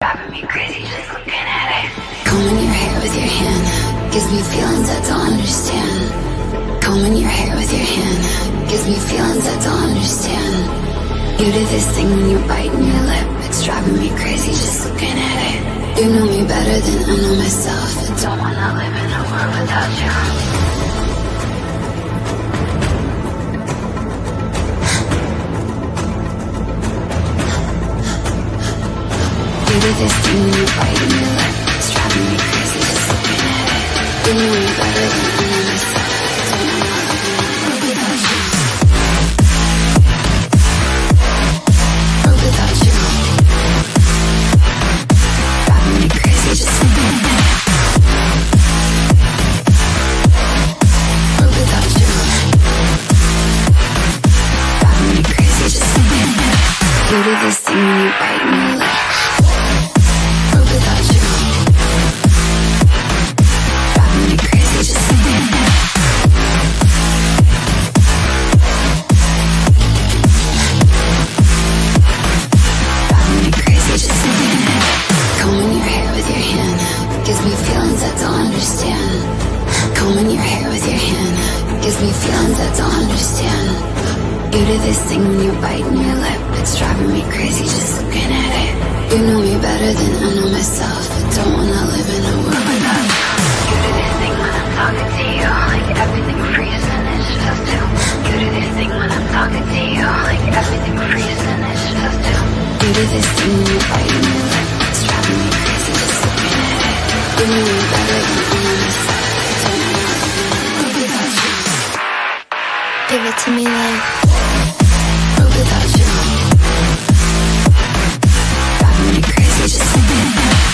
Driving me crazy just looking at it. Combing your hair with your hand gives me feelings I don't understand. Combing your hair with your hand gives me feelings I don't understand. You do this thing when you're biting your lip. It's driving me crazy just looking at it. You know me better than I know myself. I don't wanna live in a world without you. You do this thing when you're biting your lip. It's driving me crazy just looking at it. You know me better than I know myself. I don't wanna live in a world without you. World without you. Driving me crazy just looking at it. World without you. Driving me crazy just looking at it. You do this thing when you're biting your lip. Without you, driving me crazy just looking at it. Driving me crazy just looking at it. Combing your hair with your hand gives me feelings I don't understand. Combing your hair with your hand gives me feelings I don't understand. You do this thing when you're biting your lip. It's driving me crazy just looking at it. You know me better than I know myself. I don't wanna live in a world without you. You do this thing when I'm talking to you, like everything freezes and it's just you. You do this thing when I'm talking to you, like everything freezes and it's just you. You do this thing when you're biting your lip. It's driving me crazy just looking at it. You know me better than I know myself. I don't wanna live in a world without you. Give it to me like world without you. Driving me crazy just looking at it.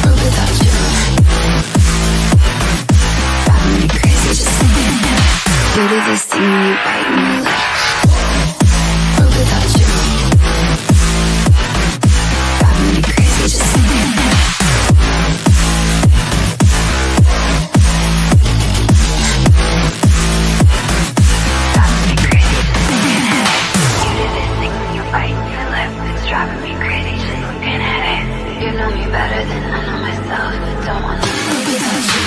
World without you. Driving me crazy just looking at it. You do this thing when you're biting your lip. World without you. Driving me crazy just looking at it. Driving me crazy just looking at it. You know me better than I know myself. I don't wanna live without you.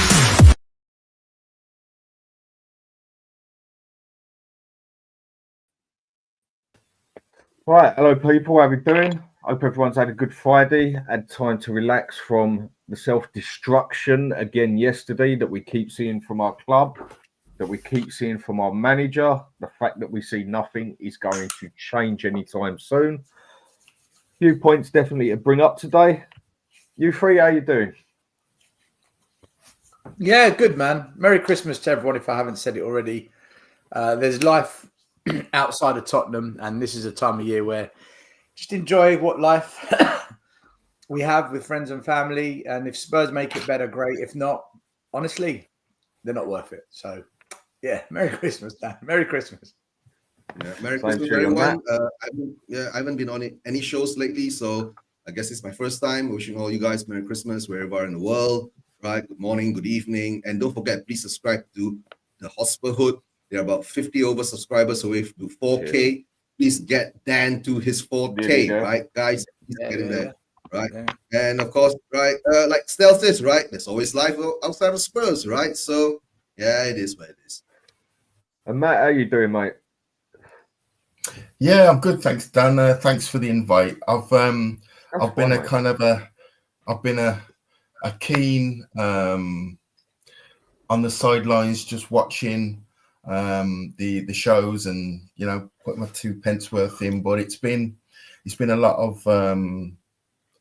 Right, hello people, how are we doing? Hope everyone's had a good Friday, had time to relax from the self-destruction again yesterday that we keep seeing from our club, that we keep seeing from our manager. The fact that we see nothing is going to change anytime soon. Few points definitely to bring up today. You three, how you doing? Yeah, good, man. Merry Christmas to everyone, if I haven't said it already. There's life outside of Tottenham, and this is a time of year where just enjoy what life we have with friends and family. And if Spurs make it better, great. If not, honestly, they're not worth it. So, yeah, Merry Christmas, Dan. Merry Christmas. Yeah, Merry Christmas, everyone. I haven't been on any shows lately, so I guess it's my first time. Wishing all you guys Merry Christmas wherever you are in the world. Right? Good morning, good evening, and don't forget, please subscribe to the HotspurHood. There are about 50 over subscribers away to 4K. Yeah. Please get Dan to his 4K, right, guys? Please get in there, right? Yeah. And of course, right, like Stel says, right, there's always life outside of Spurs, right? So yeah, it is what it is. And Matt, how you doing, mate? Yeah, I'm good, thanks, Dan. Thanks for the invite. I've been a keen on the sidelines, just watching the shows and put my 2 pence worth in. But it's been a lot of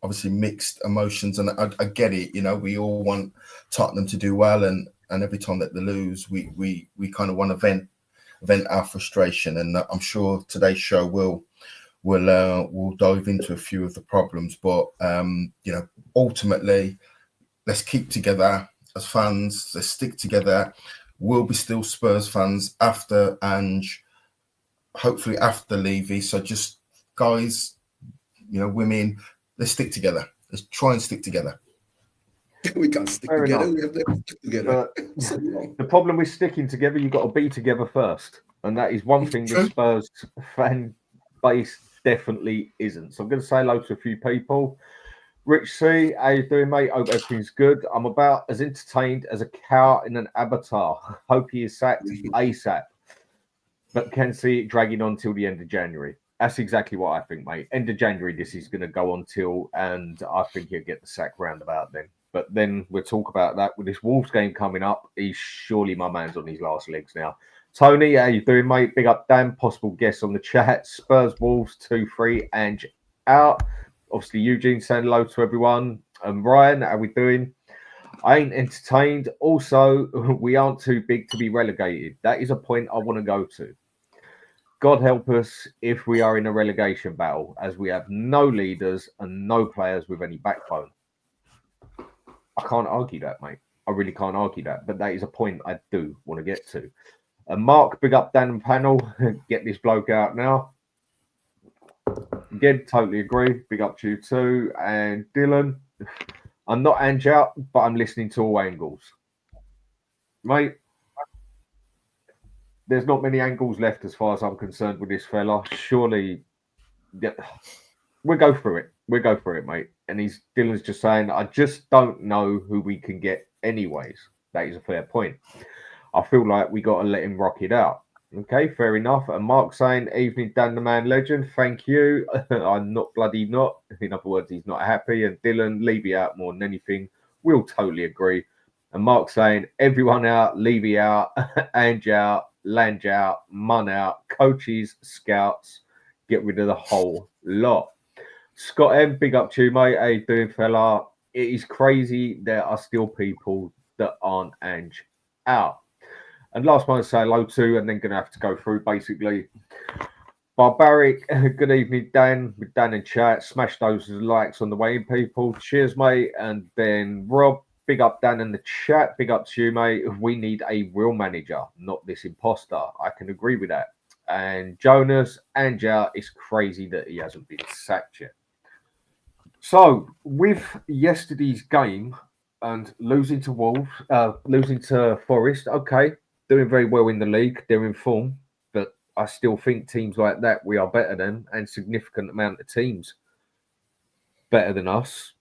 obviously mixed emotions, and I get it. We all want Tottenham to do well, and every time that they lose, we kind of want to vent our frustration, and I'm sure today's show will dive into a few of the problems. But ultimately, let's keep together as fans. Let's stick together. We'll be still Spurs fans after Ange, hopefully after Levy. So just guys, women, let's stick together. Let's try and stick together. We can't stick together. We have to stick together. The problem with sticking together, you've got to be together first. And that is one thing the Spurs fan base definitely isn't. So I'm going to say hello to a few people. Rich C, how you doing, mate? Hope everything's good. I'm about as entertained as a cow in an avatar. Hope he is sacked ASAP, but can see it dragging on till the end of January. That's exactly what I think, mate. End of January, this is going to go on till, and I think he'll get the sack roundabout then. But then we'll talk about that with this Wolves game coming up. He's surely my man's on his last legs now. Tony, how you doing, mate? Big up, Dan. Possible guest on the chat. Spurs, Wolves, 2-3, Ange out. Obviously, Eugene saying hello to everyone. And Ryan, how we doing? I ain't entertained. Also, we aren't too big to be relegated. That is a point I want to go to. God help us if we are in a relegation battle, as we have no leaders and no players with any backbone. I can't argue that, mate. I really can't argue that. But that is a point I do want to get to. And Mark, big up Dan and panel. Get this bloke out now. Again, totally agree. Big up to you too. And Dylan, I'm not Ange out, but I'm listening to all angles. Mate, there's not many angles left as far as I'm concerned with this fella. Surely, yeah, we'll go through it. We'll go through it, mate. And Dylan's just saying, I just don't know who we can get anyways. That is a fair point. I feel like we got to let him rock it out. Okay, fair enough. And Mark saying, evening, Dan the Man Legend. Thank you. I'm not bloody not. In other words, he's not happy. And Dylan, Levy out more than anything. We'll totally agree. And Mark saying, everyone out, Levy out, Ange out, Lange out, Mun out, coaches, scouts, get rid of the whole lot. Scott M, big up to you, mate. How you doing, fella? It is crazy there are still people that aren't Ange out. And last one to say hello to, and then going to have to go through basically. Barbaric, good evening, Dan. With Dan in chat, smash those likes on the way in, people. Cheers, mate. And then Rob, big up Dan in the chat. Big up to you, mate. We need a real manager, not this imposter. I can agree with that. And Jonas, Ange out. It's crazy that he hasn't been sacked yet. So, with yesterday's game and losing to Wolves, losing to Forest, okay. Doing very well in the league. They're in form. But I still think teams like that, we are better than, and significant amount of teams better than us.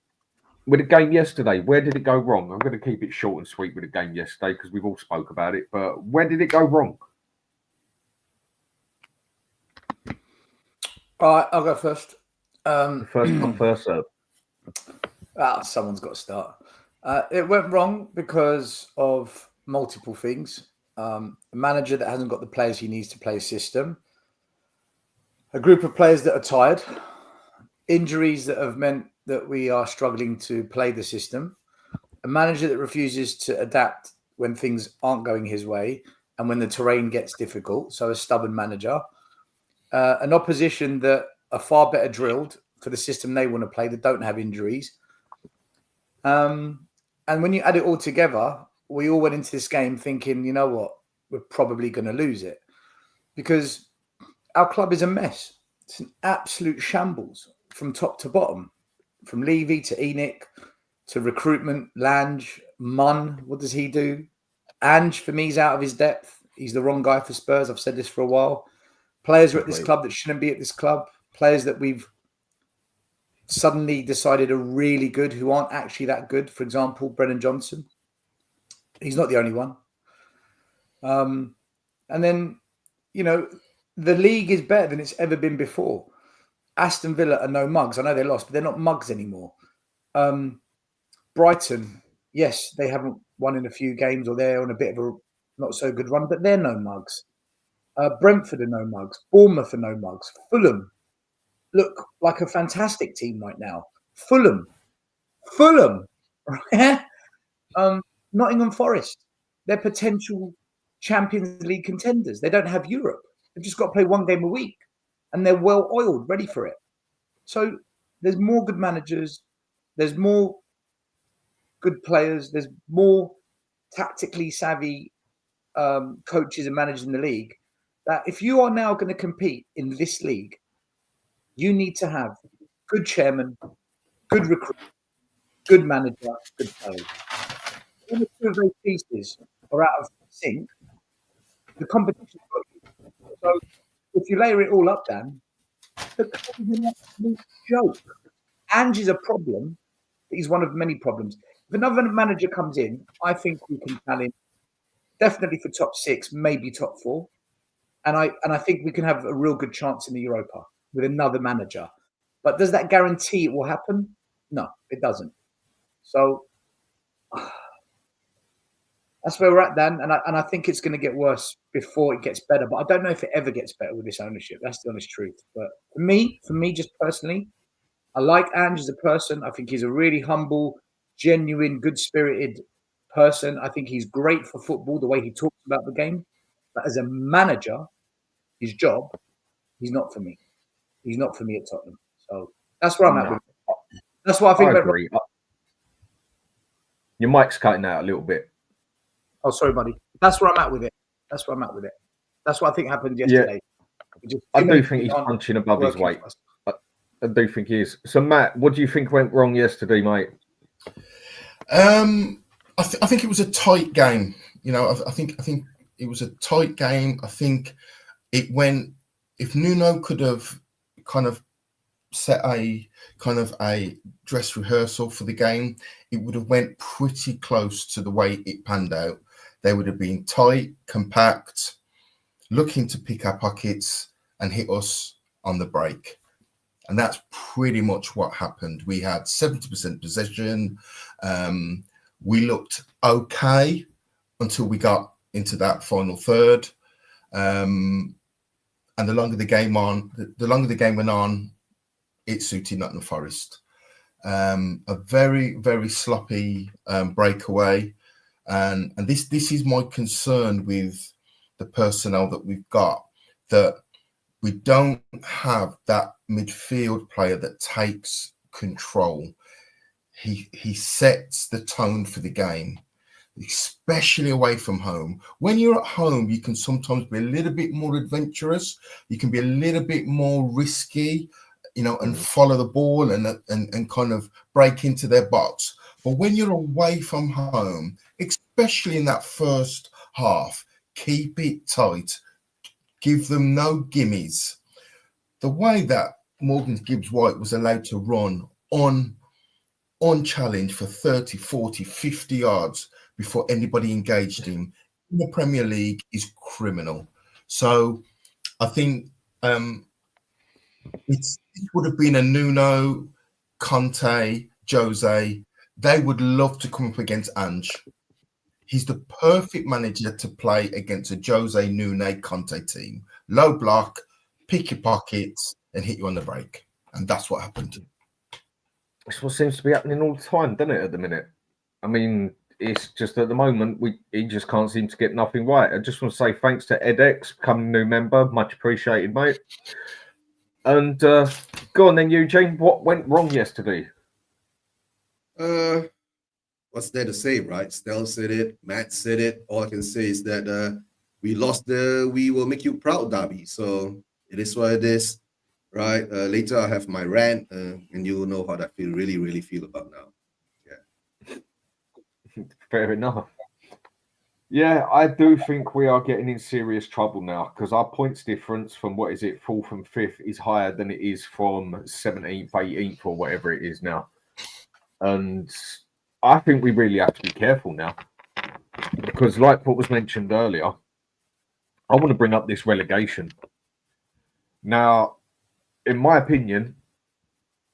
With the game yesterday, where did it go wrong? I'm going to keep it short and sweet with the game yesterday because we've all spoke about it. But where did it go wrong? All right, I'll go first. First come, first serve. Someone's got to start. It went wrong because of multiple things. A manager that hasn't got the players he needs to play his system, a group of players that are tired, injuries that have meant that we are struggling to play the system, a manager that refuses to adapt when things aren't going his way and when the terrain gets difficult, so a stubborn manager, an opposition that are far better drilled for the system they want to play, that don't have injuries. And when you add it all together, we all went into this game thinking, you know what, we're probably going to lose it because our club is a mess. It's an absolute shambles from top to bottom, from Levy to Enic to recruitment, Lange, Mun. What does he do? Ange, for me, is out of his depth. He's the wrong guy for Spurs. I've said this for a while. Players are at this club that shouldn't be at this club. Players that we've suddenly decided are really good who aren't actually that good. For example, Brennan Johnson. He's not the only one. And then, you know, the league is better than it's ever been before. Aston Villa are no mugs. I know they lost, but they're not mugs anymore. Brighton, yes, they haven't won in a few games or they're on a bit of a not so good run, but they're no mugs. Brentford are no mugs. Bournemouth are no mugs. Fulham look like a fantastic team right now. Fulham. Nottingham Forest, they're potential Champions League contenders. They don't have Europe. They've just got to play one game a week and they're well oiled, ready for it. So there's more good managers. There's more good players. There's more tactically savvy coaches and managers in the league. That if you are now going to compete in this league, you need to have good chairman, good recruit, good manager, good players. When the two of those pieces are out of sync, the competition. So if you layer it all up, Dan, The club is an absolute joke. Ange is a problem. He's one of many problems. If another manager comes in, I think we can challenge definitely for top 6, maybe top 4. And I think we can have a real good chance in the Europa with another manager. But does that guarantee it will happen? No, it doesn't. So that's where we're at, Dan. And I think it's going to get worse before it gets better. But I don't know if it ever gets better with this ownership. That's the honest truth. But for me, just personally, I like Ange as a person. I think he's a really humble, genuine, good-spirited person. I think he's great for football, the way he talks about the game. But as a manager, his job, he's not for me. He's not for me at Tottenham. So that's where I'm at with it. That's what I think. I agree. Your mic's cutting out a little bit. Oh, sorry, buddy. That's where I'm at with it. That's what I think happened yesterday. Yeah. I do think he's punching above his weight. I do think he is. So, Matt, what do you think went wrong yesterday, mate? I think it was a tight game. I think it was a tight game. I think it went. If Nuno could have kind of set a dress rehearsal for the game, it would have went pretty close to the way it panned out. They would have been tight, compact, looking to pick our pockets and hit us on the break. And that's pretty much what happened. We had 70% possession. We looked okay until we got into that final third. And the longer the game went on, it suited Nottingham Forest. A very, very sloppy breakaway. And this is my concern with the personnel that we've got, that we don't have that midfield player that takes control. He sets the tone for the game, especially away from home. When you're at home, you can sometimes be a little bit more adventurous. You can be a little bit more risky, and follow the ball and kind of break into their box. But when you're away from home, especially in that first half, keep it tight. Give them no gimmies. The way that Morgan Gibbs-White was allowed to run on challenge for 30, 40, 50 yards before anybody engaged him in the Premier League is criminal. So I think it would have been a Nuno, Conte, Jose. They would love to come up against Ange. He's the perfect manager to play against a Jose, Nuno, Conte team. Low block, pick your pockets, and hit you on the break. And that's what happened. It's what seems to be happening all the time, doesn't it, at the minute? I mean, it's just at the moment, he just can't seem to get nothing right. I just want to say thanks to EdX, becoming a new member. Much appreciated, mate. And go on then, Eugene. What went wrong yesterday? What's there to say, right? Stel said it, Matt said it. All I can say is that we lost the "We Will Make You Proud" derby. So it is what it is, right? Later I have my rant, and you'll know how I really feel about now. Yeah. Fair enough. Yeah, I do think we are getting in serious trouble now because our points difference from 4th and 5th is higher than it is from 17th, 18th, or whatever it is now. And I think we really have to be careful now because, like what was mentioned earlier, I want to bring up this relegation. Now, in my opinion,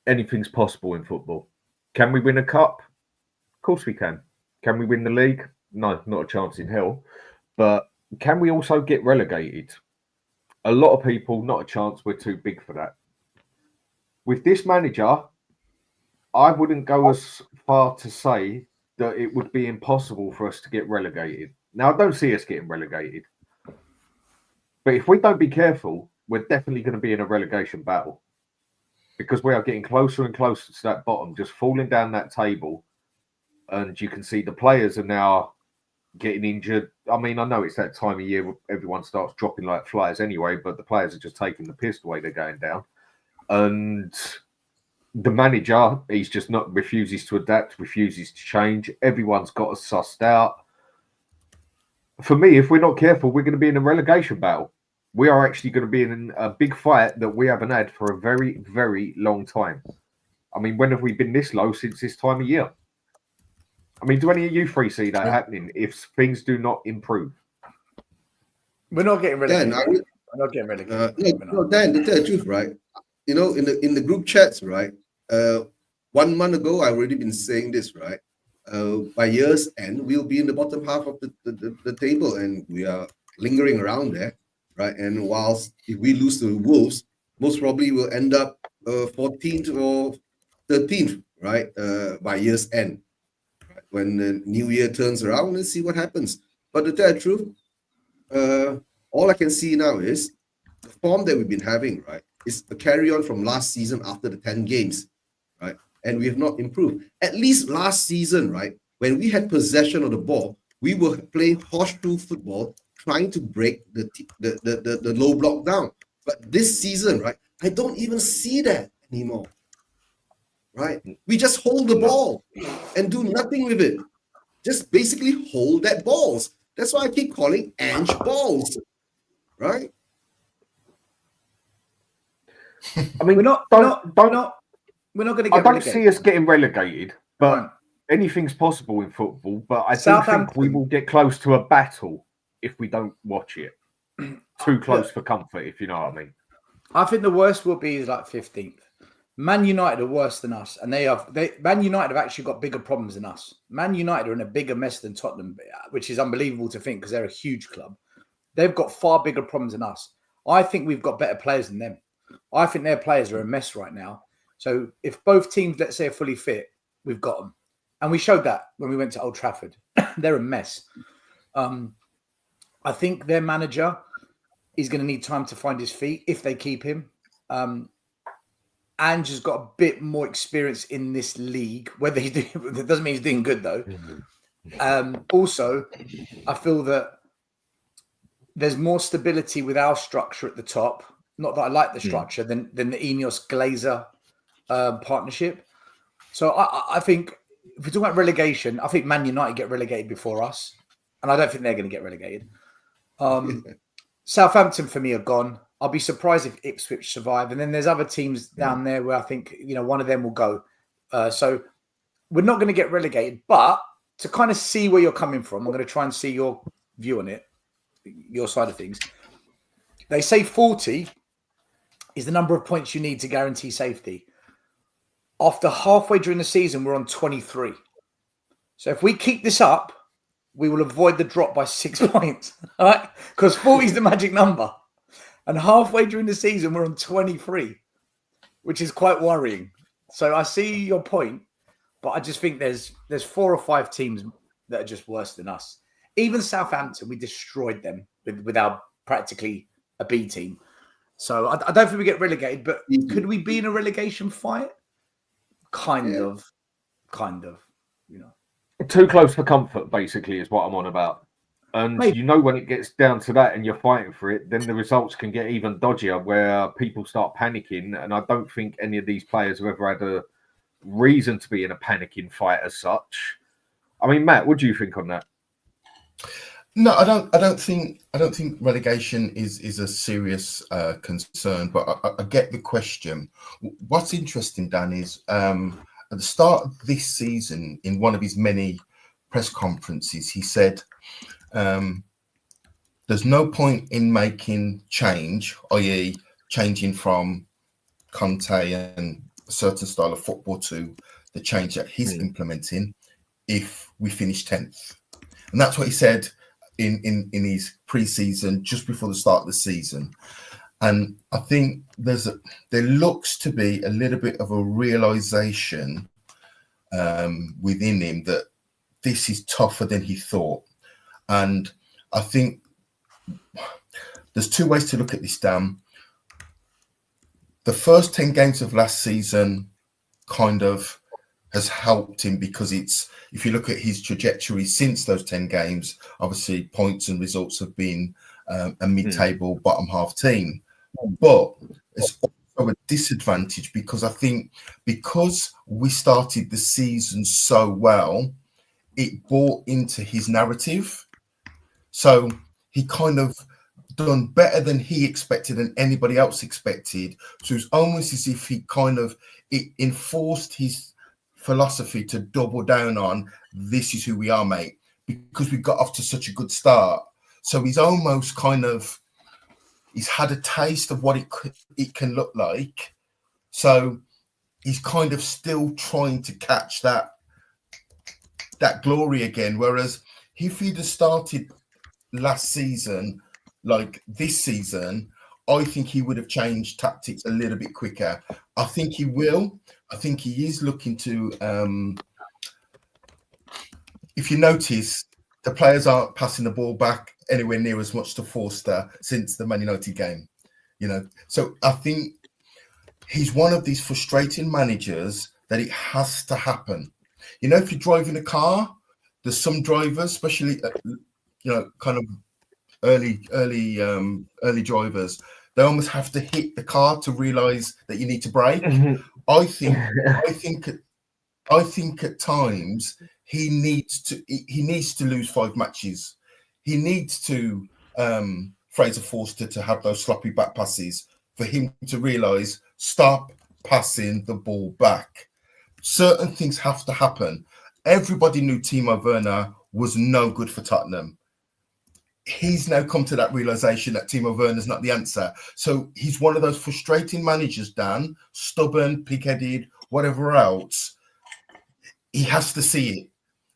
anything's possible in football. Can we win a cup? Of course we can. Can we win the league? No, not a chance in hell. But can we also get relegated? A lot of people, not a chance, we're too big for that. With this manager, I wouldn't go as far to say that it would be impossible for us to get relegated. Now, I don't see us getting relegated. But if we don't be careful, we're definitely going to be in a relegation battle because we are getting closer and closer to that bottom, just falling down that table. And you can see the players are now getting injured. I mean, I know it's that time of year where everyone starts dropping like flies anyway, but the players are just taking the piss the way they're going down. And the manager, he's just refuses to adapt, refuses to change. Everyone's got us sussed out. For me, if we're not careful, we're going to be in a relegation battle. we are actually going to be in a big fight that we haven't had for a very, very long time. I mean, when have we been this low since this time of year? I mean, do any of you three see that happening if things do not improve? We're not getting relegated. We're not getting relegated. No, Dan, to tell the truth, right? You know, in the group chats, right? 1 month ago, I've already been saying this, right? By year's end, we'll be in the bottom half of the table, and we are lingering around there, right? And whilst if we lose to Wolves, most probably we'll end up 14th or 13th, right? By year's end, right? When the new year turns around, let's see what happens. But to tell the truth, all I can see now is the form that we've been having, right? Is a carry on from last season after the 10 games, right? And we have not improved. At least last season, right? When we had possession of the ball, we were playing horseshoe football, trying to break the low block down. But this season, right? I don't even see that anymore, right? We just hold the ball and do nothing with it. Just basically hold that balls. That's why I keep calling Ange balls, right? I mean, we're not going to get. I don't see us getting relegated, but anything's possible in football. But I do think we will get close to a battle if we don't watch it. Too close for comfort, if you know what I mean. I think the worst will be like 15th. Man United are worse than us, and Man United have actually got bigger problems than us. Man United are in a bigger mess than Tottenham, which is unbelievable to think because they're a huge club. They've got far bigger problems than us. I think we've got better players than them. I think their players are a mess right now. So if both teams, let's say, are fully fit, we've got them. And we showed that when we went to Old Trafford. They're a mess. I think their manager is going to need time to find his feet if they keep him. Ange has got a bit more experience in this league. Whether he's doing, that doesn't mean he's doing good, though. Also, I feel that there's more stability with our structure at the top. Not that I like the structure than the Ineos Glazer partnership. So I think if we're talking about relegation, I think Man United get relegated before us, and I don't think they're going to get relegated. Southampton for me are gone. I'll be surprised if Ipswich survive, and then there's other teams down there where I think one of them will go. So we're not going to get relegated, but to kind of see where you're coming from, I'm going to try and see your view on it, your side of things. They say 40 is the number of points you need to guarantee safety. After halfway during the season, we're on 23. So if we keep this up, we will avoid the drop by 6 points, all right? Because 40 is the magic number. And halfway during the season, we're on 23, which is quite worrying. So I see your point, but I just think there's 4 or 5 teams that are just worse than us. Even Southampton, we destroyed them with our practically a B team. So I don't think we get relegated, but could we be in a relegation fight? Kind of, Too close for comfort, basically, is what I'm on about. And Maybe. when it gets down to that and you're fighting for it, then the results can get even dodgier where people start panicking. And I don't think any of these players have ever had a reason to be in a panicking fight as such. I mean, Matt, what do you think on that? No, I don't think relegation is a serious concern, but I get the question. What's interesting, Dan, is at the start of this season, in one of his many press conferences, he said, there's no point in making change, i.e. changing from Conte and a certain style of football to the change that he's implementing if we finish 10th. And that's what he said in his pre-season, just before the start of the season. And I think there looks to be a little bit of a realization within him that this is tougher than he thought. And I think there's 2 ways to look at this, Dan. The first 10 games of last season kind of has helped him because if you look at his trajectory since those 10 games, obviously points and results have been a mid-table bottom half team. But it's also a disadvantage because I think because we started the season so well, it bought into his narrative. So he kind of done better than he expected and anybody else expected. So it's almost as if he it enforced his philosophy to double down on, this is who we are, mate, because we got off to such a good start. So he's almost he's had a taste of what it can look like. So he's kind of still trying to catch that glory again. Whereas if he'd have started last season, like this season, I think he would have changed tactics a little bit quicker. I think he will. I think he is looking to, if you notice, the players aren't passing the ball back anywhere near as much to Forster since the Man United game. So I think he's one of these frustrating managers that it has to happen. If you're driving a car, there's some drivers, especially, kind of early drivers, they almost have to hit the car to realize that you need to brake. I think at times he needs to lose 5 matches. He needs to Fraser Forster to have those sloppy back passes for him to realize, stop passing the ball back. Certain things have to happen. Everybody knew Timo Werner was no good for Tottenham. He's now come to that realization that Timo Werner's not the answer. So he's one of those frustrating managers, Dan, stubborn, pig-headed, whatever else. He has to see it.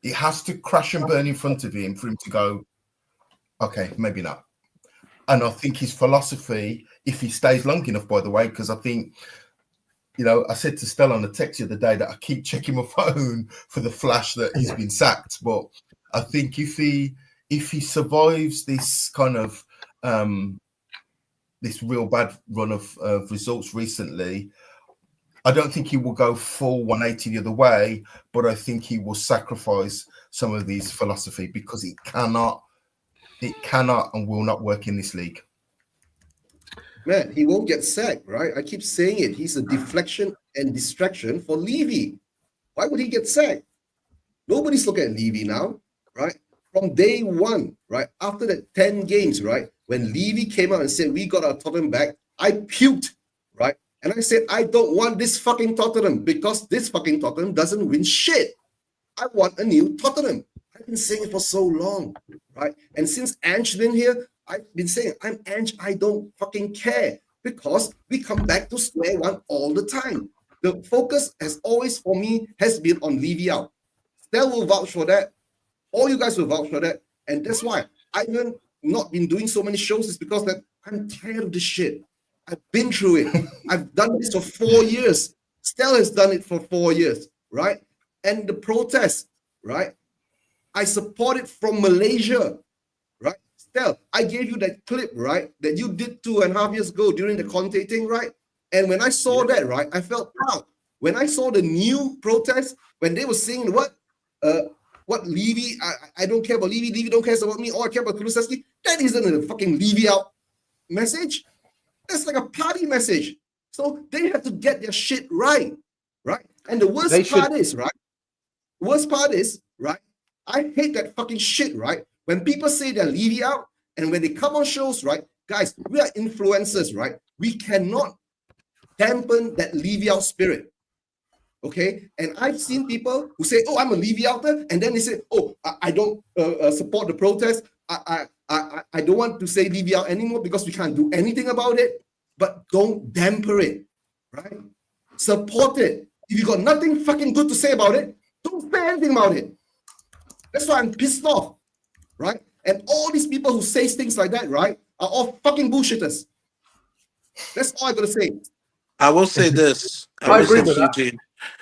It has to crash and burn in front of him for him to go, okay, maybe not. And I think his philosophy, if he stays long enough, by the way, because I think, I said to Stel on the text the other day that I keep checking my phone for the flash that he's been sacked. But I think if he survives this kind of this real bad run of results recently, I don't think he will go full 180 the other way, but I think he will sacrifice some of these philosophy because it cannot and will not work in this league. Man, he won't get sacked, right? I keep saying it. He's a deflection and distraction for Levy. Why would he get sacked? Nobody's looking at Levy now, right? From day one, right? After the 10 games, right? When Levy came out and said, we got our Tottenham back, I puked, right? And I said, I don't want this fucking Tottenham because this fucking Tottenham doesn't win shit. I want a new Tottenham. I've been saying it for so long, right? And since Ange been here, I've been saying, I'm Ange, I don't fucking care because we come back to square one all the time. The focus has always, for me, has been on Levy out. Stel will vouch for that. All you guys will vouch for that. And that's why I've not been doing so many shows is because that I'm tired of this shit. I've been through it. I've done this for 4 years. Stel has done it for 4 years, right? And the protest, right? I support it from Malaysia, right? Stel, I gave you that clip, right? That you did 2.5 years ago during the Conte thing, right? And when I saw that, right, I felt proud. When I saw the new protest, when they were saying what Levy, I don't care about Levy, Levy don't care about me, all I care about Kulusevski, that isn't a fucking Levy out message. That's like a party message. So they have to get their shit right, right? And the worst part is, right? I hate that fucking shit, right? When people say they're Levy out, and when they come on shows, right? Guys, we are influencers, right? We cannot dampen that Levy out spirit. Okay, and I've seen people who say, "Oh, I'm a Levy outer," and then they say, "Oh, I don't support the protest. I don't want to say Levy out anymore because we can't do anything about it." But don't damper it, right? Support it. If you got nothing fucking good to say about it, don't say anything about it. That's why I'm pissed off, right? And all these people who say things like that, right, are all fucking bullshitters. That's all I gotta say. I will say this. I agree with that. Eugene.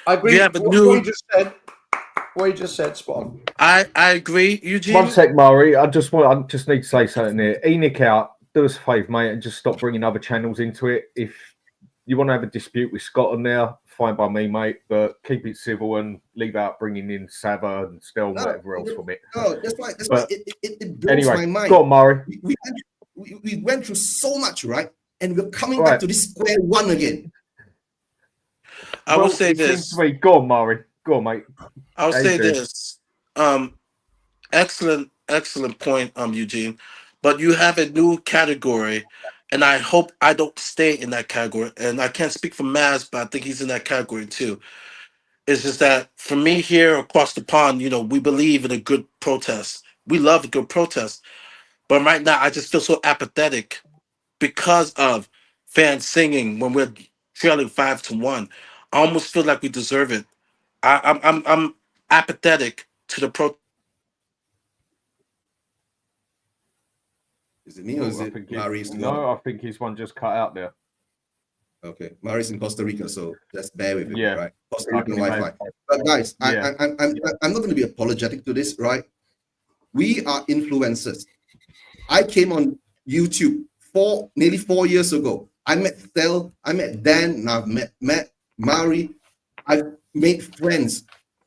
I agree. What you just said, spot on. I agree, Eugene. One sec, Marhi. I just need to say something here. Enic out. Do us a favour, mate, and just stop bringing other channels into it. If you want to have a dispute with Scot on there, fine by me, mate. But keep it civil and leave out bringing in Sava and Stel and whatever else from it. No, that's why it blows my mind. Go on, Marhi. We went through so much, right? And we're coming back to this square one again. I will say this. Go on, Marhi. Go on, mate. I'll say this. Excellent point, Eugene. but you have a new category, and I hope I don't stay in that category. And I can't speak for Maz, but I think he's in that category too. It's just that for me here across the pond, we believe in a good protest. We love a good protest. But right now, I just feel so apathetic because of fans singing when we're trailing 5-1. I almost feel like we deserve it. I'm apathetic to the protest. Is it me or is it Marhi's? No, I think his one just cut out there. Okay, Marhi's in Costa Rica, so just bear with him, Yeah. right? Costa Rican Wi-Fi. But guys, Yeah. I'm not going to be apologetic to this, right? We are influencers. I came on YouTube nearly 4 years ago. I met Stel, I met Dan, and I've met Marhi. I've made friends,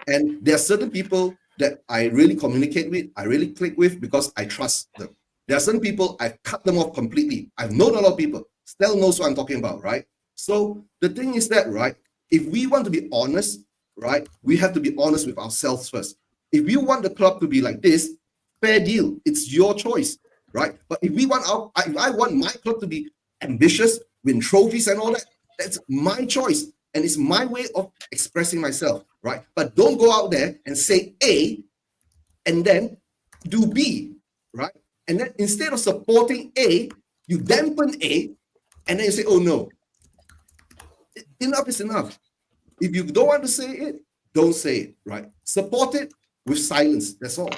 and there are certain people that I really communicate with, I really click with because I trust them. There are certain people I've cut them off completely. I've known a lot of people. Stel knows what I'm talking about, right? So the thing is that, right, if we want to be honest, right, we have to be honest with ourselves first. If you want the club to be like this, fair deal. It's your choice, right? But if I want my club to be ambitious, win trophies and all that, that's my choice. And it's my way of expressing myself, right? But don't go out there and say A and then do B, right? And then instead of supporting A, you dampen A, and then you say, oh no. Enough is enough. If you don't want to say it, don't say it, right? Support it with silence. That's all.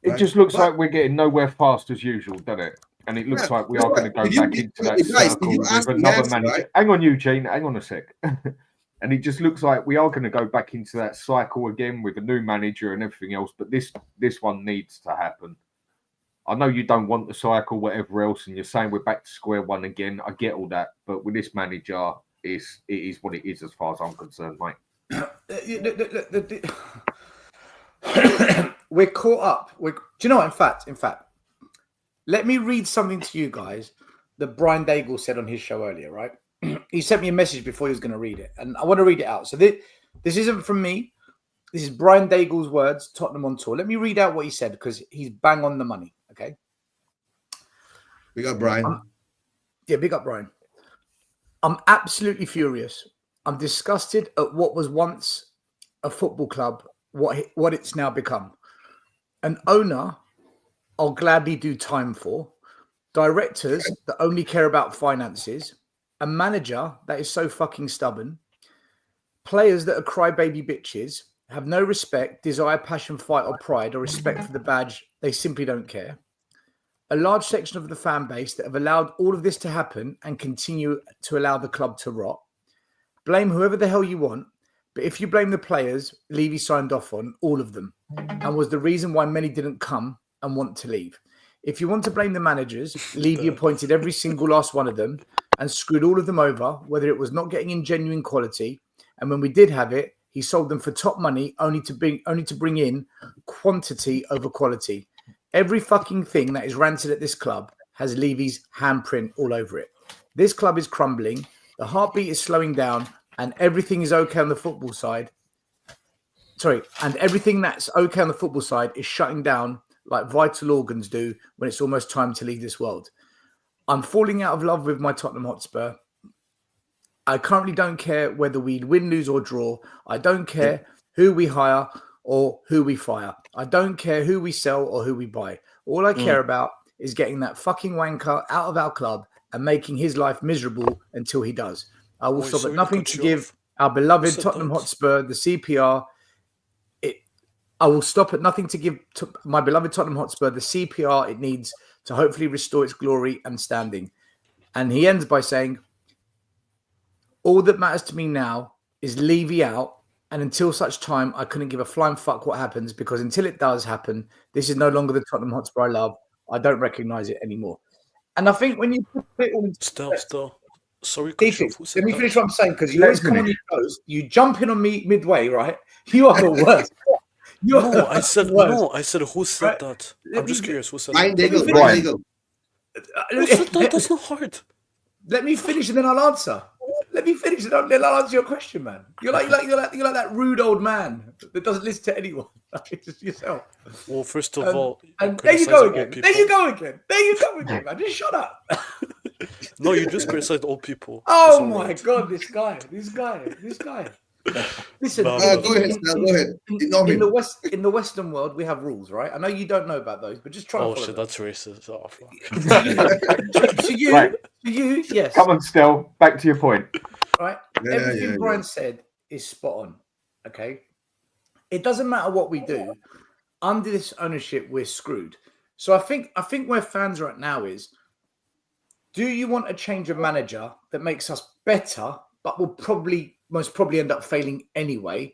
It just looks like we're getting nowhere fast as usual, doesn't it? And it looks like we are going to go back into that circle with another manager. Right? Hang on, Eugene. Hang on a sec. And it just looks like we are going to go back into that cycle again with a new manager and everything else. But this one needs to happen. I know you don't want the cycle, whatever else, and you're saying we're back to square one again. I get all that, but with this manager, it is what it is as far as I'm concerned, mate. We're caught up. Do you know what? In fact, let me read something to you guys that Brian Daigle said on his show earlier, right? He sent me a message before he was going to read it, and I want to read it out. So this isn't from me. This is Brian Daigle's words, Tottenham on tour. Let me read out what he said because he's bang on the money, okay? Big up, Brian. Big up, Brian. I'm absolutely furious. I'm disgusted at what was once a football club, what it's now become. An owner I'll gladly do time for. Directors that only care about finances. A manager that is so fucking stubborn. Players that are crybaby bitches. Have no respect, desire, passion, fight, or pride, or respect for the badge. They simply don't care. A large section of the fan base that have allowed all of this to happen and continue to allow the club to rot. Blame whoever the hell you want, but if you blame the players, Levy signed off on all of them and was the reason why many didn't come and want to leave. If you want to blame the managers, Levy appointed every single last one of them and screwed all of them over, whether it was not getting in genuine quality, and when we did have it, he sold them for top money only to bring in quantity over quality. Every fucking thing that is ranted at this club has Levy's handprint all over it. This club is crumbling, the heartbeat is slowing down, and everything is okay on the football side. And everything that's okay on the football side is shutting down like vital organs do when it's almost time to leave this world. I'm falling out of love with my Tottenham Hotspur. I currently don't care whether we win, lose, or draw. I don't care who we hire or who we fire. I don't care who we sell or who we buy. All I care about is getting that fucking wanker out of our club and making his life miserable until he does. I will stop at nothing to give our beloved Tottenham Hotspur the CPR. I will stop at nothing to give to my beloved Tottenham Hotspur the CPR it needs to hopefully restore its glory and standing. And he ends by saying, all that matters to me now is Levy out. And until such time, I couldn't give a flying fuck what happens, because until it does happen, this is no longer the Tottenham Hotspur I love. I don't recognise it anymore. And I think when you put it all into Still. Sorry, let me finish what I'm saying, because you always come on your toes. You jump in on me midway, right? You are the worst. I said who said that? I'm just curious. Who said that? Who said that? That's not hard. Let me finish and then I'll answer. Let me finish and then I'll answer your question, man. You're like that rude old man that doesn't listen to anyone. Just yourself. Well, first of all, and there you go again. People. There you go again. There you go again, man. Just shut up. No, you just criticized old people. Oh my God, this guy. Listen, go ahead, Stel, go ahead. In the Western world, we have rules, right? I know you don't know about those, but just try. Oh and shit, them. that's racist. Oh fuck. to you, yes. Come on, Stel. Back to your point. Right. Everything Brian said is spot on. Okay. It doesn't matter what we do. Under this ownership, we're screwed. So I think where fans are at now is, do you want a change of manager that makes us better, but will most probably end up failing anyway?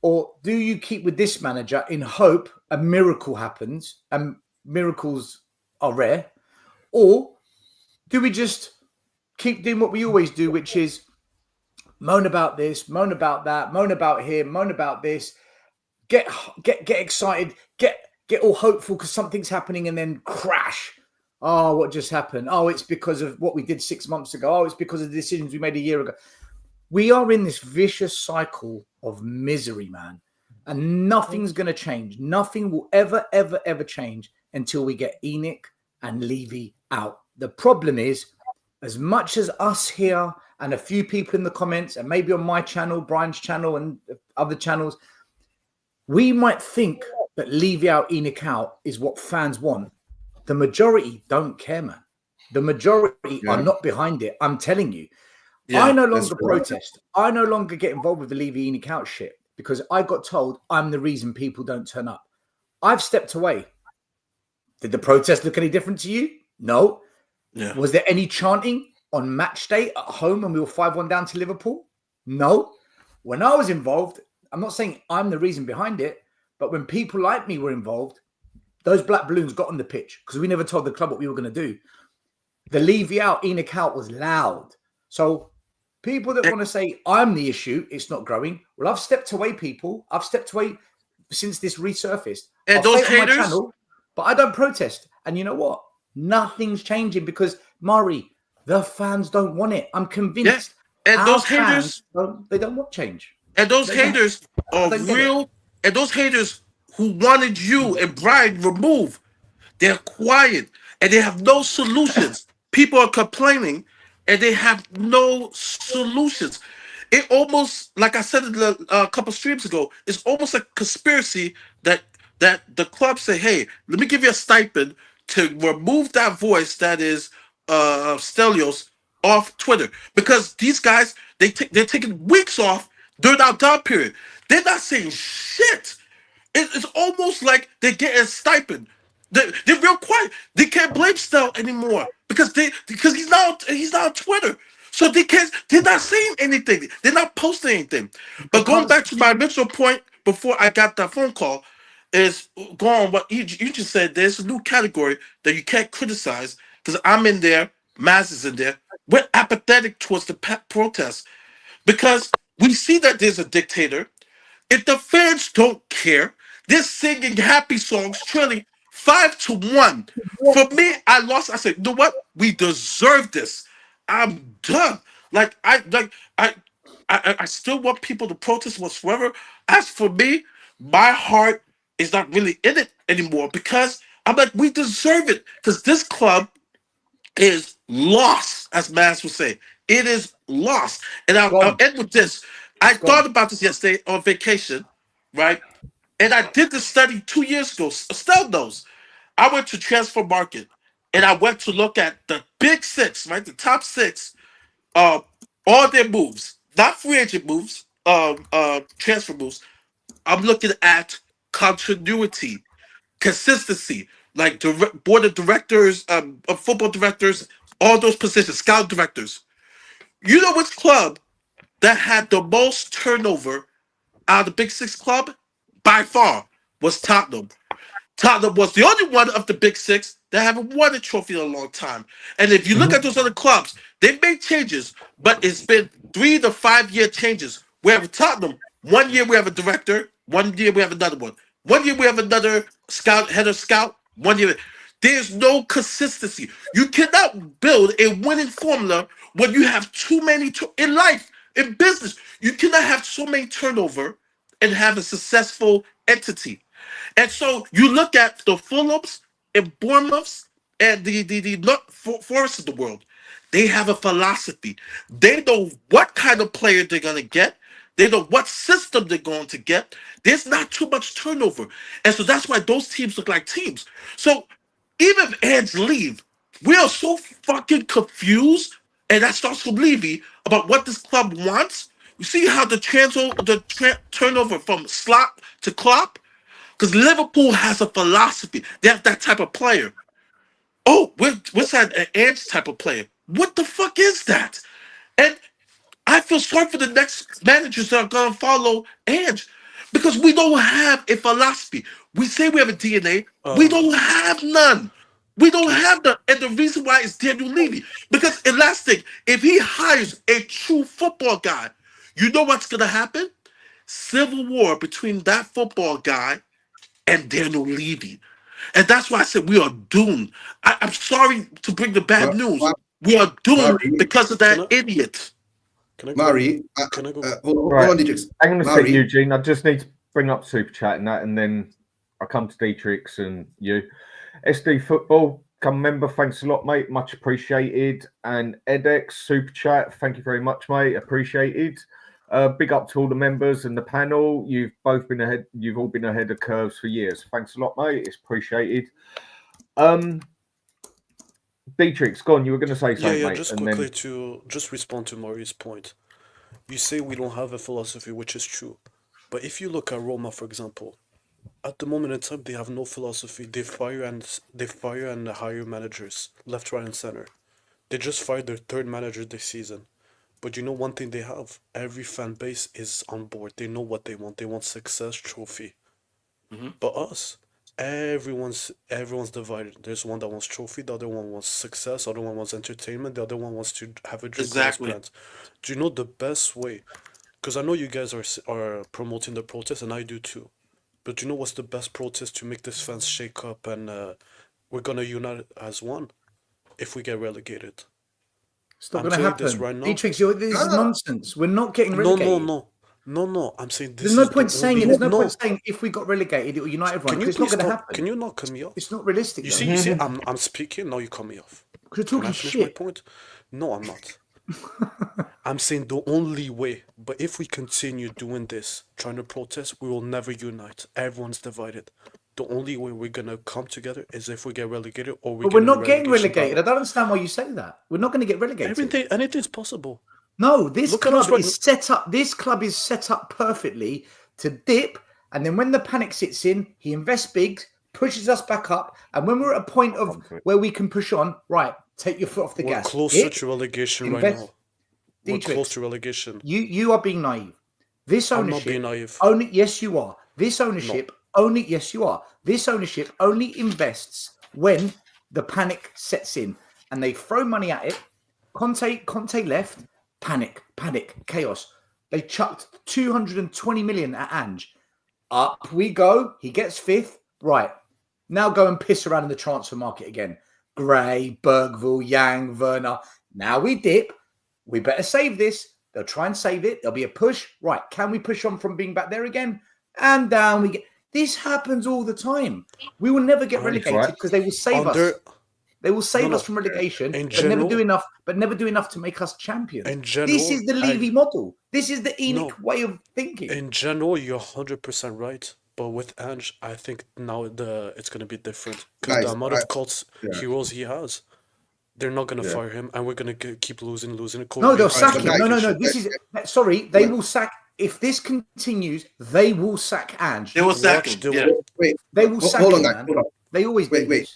Or do you keep with this manager in hope a miracle happens, and miracles are rare? Or do we just keep doing what we always do, which is moan about this, moan about that, moan about him, moan about this, get excited, get all hopeful because something's happening, and then crash. Oh, what just happened? Oh, it's because of what we did 6 months ago. Oh, it's because of the decisions we made a year ago. We are in this vicious cycle of misery, man. And nothing's going to change. Nothing will ever change until we get Enic and Levy out. The problem is, as much as us here and a few people in the comments, and maybe on my channel, Brian's channel, and other channels, we might think that Levy out, Enic out is what fans want. The majority don't care, man. The majority are not behind it. I'm telling you. Yeah, I no longer protest. I no longer get involved with the Levy Enic out shit because I got told I'm the reason people don't turn up. I've stepped away. Did the protest look any different to you? No. Yeah. Was there any chanting on match day at home when we were 5-1 down to Liverpool? No. When I was involved, I'm not saying I'm the reason behind it, but when people like me were involved, those black balloons got on the pitch because we never told the club what we were going to do. The Levy out, Enic out was loud. So people that want to say I'm the issue, it's not growing. Well, I've stepped away, people. I've stepped away since this resurfaced. And I'll those say it on haters, my channel, but I don't protest. And you know what? Nothing's changing because Marhi, the fans don't want it. I'm convinced. Yeah. And those haters, they don't want change. And those haters are real. And those haters who wanted you and Brian removed, they're quiet and they have no solutions. People are complaining and they have no solutions. It almost, like I said a couple streams ago, it's almost a conspiracy that the club say, hey, let me give you a stipend to remove that voice that is Stelios off Twitter. Because these guys, they're taking weeks off during our down period. They're not saying shit. It's almost like they're getting a stipend. They're real quiet. They can't blame Stel anymore because he's not on Twitter. So they're not saying anything. They're not posting anything. But going back to my initial point before I got that phone call, is going on what you just said. There's a new category that you can't criticize because I'm in there, Maz is in there. We're apathetic towards the protests because we see that there's a dictator. If the fans don't care, they're singing happy songs, trailing 5-1. For me, I lost. I said, you know what? We deserve this. I'm done. I still want people to protest whatsoever. As for me, my heart is not really in it anymore because I'm like, we deserve it. Because this club is lost, as Maz would say. It is lost. And I'll end with this. I thought about this yesterday on vacation, right? And I did this study 2 years ago. Stel knows. I went to Transfer Market and I went to look at the big six, right? The top six, all their moves, not free agent moves, transfer moves. I'm looking at continuity, consistency, like board of directors, football directors, all those positions, scout directors. You know which club that had the most turnover out of the Big Six club, by far, was Tottenham. Tottenham was the only one of the Big Six that haven't won a trophy in a long time. And if you look at those other clubs, they've made changes, but it's been 3 to 5 year changes. Where with Tottenham, 1 year we have a director, 1 year we have another one. 1 year we have another head of scout, 1 year. There's no consistency. You cannot build a winning formula when you have too many in life. In business, you cannot have so many turnover and have a successful entity. And so you look at the Fulhams and Bournemouths and the Forests of the world. They have a philosophy. They know what kind of player they're going to get. They know what system they're going to get. There's not too much turnover. And so that's why those teams look like teams. So even if Ange leave, we are so fucking confused, and that starts from Levy, about what this club wants. You see how the turnover from Slot to Klopp? Because Liverpool has a philosophy. They have that type of player. Oh, what's that? An Ange type of player. What the fuck is that? And I feel sorry for the next managers that are going to follow Ange, because we don't have a philosophy. We say we have a DNA. We don't have none. We don't have none. And the reason why is Daniel Levy. Because, and last thing, if he hires a true football guy, you know what's going to happen? Civil war between that football guy and Daniel Levy. And that's why I said we are doomed. I'm sorry to bring the bad news. We are doomed because of that idiot. Marhi, hold on, Detrex. Hang on a second, Eugene. I just need to bring up Super Chat and that, and then I'll come to Detrex and you. SD Football, come member. Thanks a lot, mate. Much appreciated. And Edex, Super Chat. Thank you very much, mate. Appreciated. Big up to all the members and the panel. You've all been ahead of curves for years. Thanks a lot, mate. It's appreciated. Detrex, go on. You were going to say something, mate. Just quickly to just respond to Mari's point. You say we don't have a philosophy, which is true. But if you look at Roma, for example, at the moment in time, they have no philosophy. They fire and hire managers left, right, and center. They just fired their third manager this season. But you know one thing they have? Every fan base is on board. They know what they want. They want success, trophy. But us, everyone's divided. There's one that wants trophy, the other one wants success, the other one wants entertainment, the other one wants to have a dream. Exactly. Do you know the best way? Because I know you guys are promoting the protest, and I do too. But do you know what's the best protest to make this fans shake up and we're gonna unite as one if we get relegated? It's not going to happen. This right now. Detrex, this is nonsense. We're not getting relegated. No. I'm saying this. There's no point saying it. There's no point saying if we got relegated, it will unite everyone. It's not going to happen. Can you not cut me off? It's not realistic. You see, I'm speaking. Now you cut me off. Because you're talking shit. My point? No, I'm not. I'm saying the only way. But if we continue doing this, trying to protest, we will never unite. Everyone's divided. The only way we're gonna come together is if we get relegated, or we're not getting relegated. I don't understand why you say that. We're not going to get relegated. Anything's possible. No, this club is set up. This club is set up perfectly to dip, and then when the panic sits in, he invests big, pushes us back up, and when we're at a point of where we can push on, right, take your foot off the gas. We're closer to relegation right now. We're close to relegation. You are being naive. This ownership. I'm not being naive. Yes, you are. This ownership. Yes, you are. This ownership only invests when the panic sets in, and they throw money at it. Conte left. Panic, chaos. They chucked 220 million at Ange. Up we go. He gets fifth. Right. Now go and piss around in the transfer market again. Gray, Bergville, Yang, Werner. Now we dip. We better save this. They'll try and save it. There'll be a push. Right. Can we push on from being back there again? And down we get. This happens all the time. We will never get relegated because they will save us. They will save us from relegation, but never do enough to make us champions. This is the Levy model. This is the Enic way of thinking. In general, you're 100% right. But with Ange, I think now it's going to be different. Because the amount of cult heroes he has, they're not going to fire him, and we're going to keep losing. No, they'll sack him. No. They will sack. If this continues, they will sack Ange. They will sack him. They will sack him, man. They always do. Wait.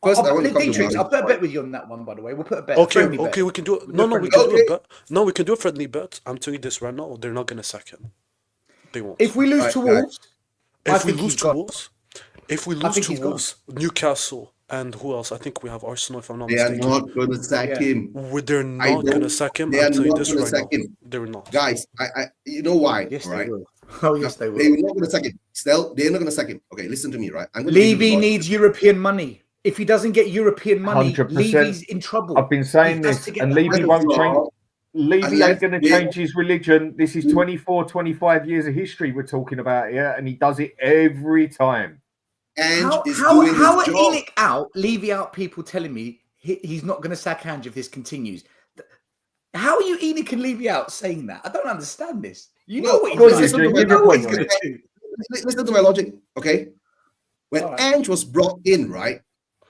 First, I'll put a bet with you on that one, by the way. We'll put a bet. Okay, we can do it. No, we can do a bet. No, we can do a friendly bet. I'm telling you this right now. They're not going to sack him. They won't. If we lose to Wolves, if we lose to Wolves, Newcastle, and who else? I think we have Arsenal, if I'm not mistaken. They are not going to sack him. They're not going to sack him. I'm telling you this right now. They're not. Guys, you know why, yes, right? They will. Oh, yes, they will. They're not going to sack him. Stel, they're not going to sack him. Okay, listen to me, right? Levy needs European money. If he doesn't get European money, 100%. Levy's in trouble. I've been saying this, and Levy won't change. Levy ain't going to change his religion. This is 24, 25 years of history we're talking about here, and he does it every time. How are Enic out, Levy out, people telling me he's not going to sack Ange if this continues? How are you Enic and Levy out saying that? I don't understand this. You know what he's going to do. Listen to my logic, okay? When Ange was brought in, right,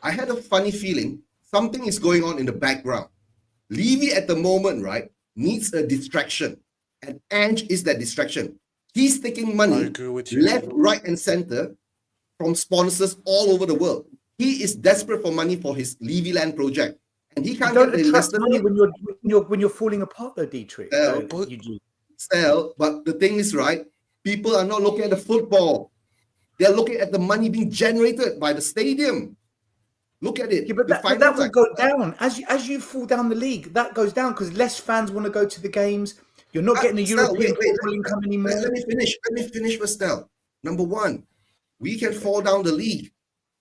I had a funny feeling something is going on in the background. Levy at the moment, right, needs a distraction, and Ange is that distraction. He's taking money left, right, and center from sponsors all over the world. He is desperate for money for his Levy Land project, and he can't get the investor money when you're falling apart, though, Detrex. Stel, but the thing is, right, people are not looking at the football. They're looking at the money being generated by the stadium. Look at it. Yeah, but that will go down as you fall down the league. That goes down because less fans want to go to the games. You're not getting a European football income anymore. Let me finish with Stel. Number one, we can fall down the league,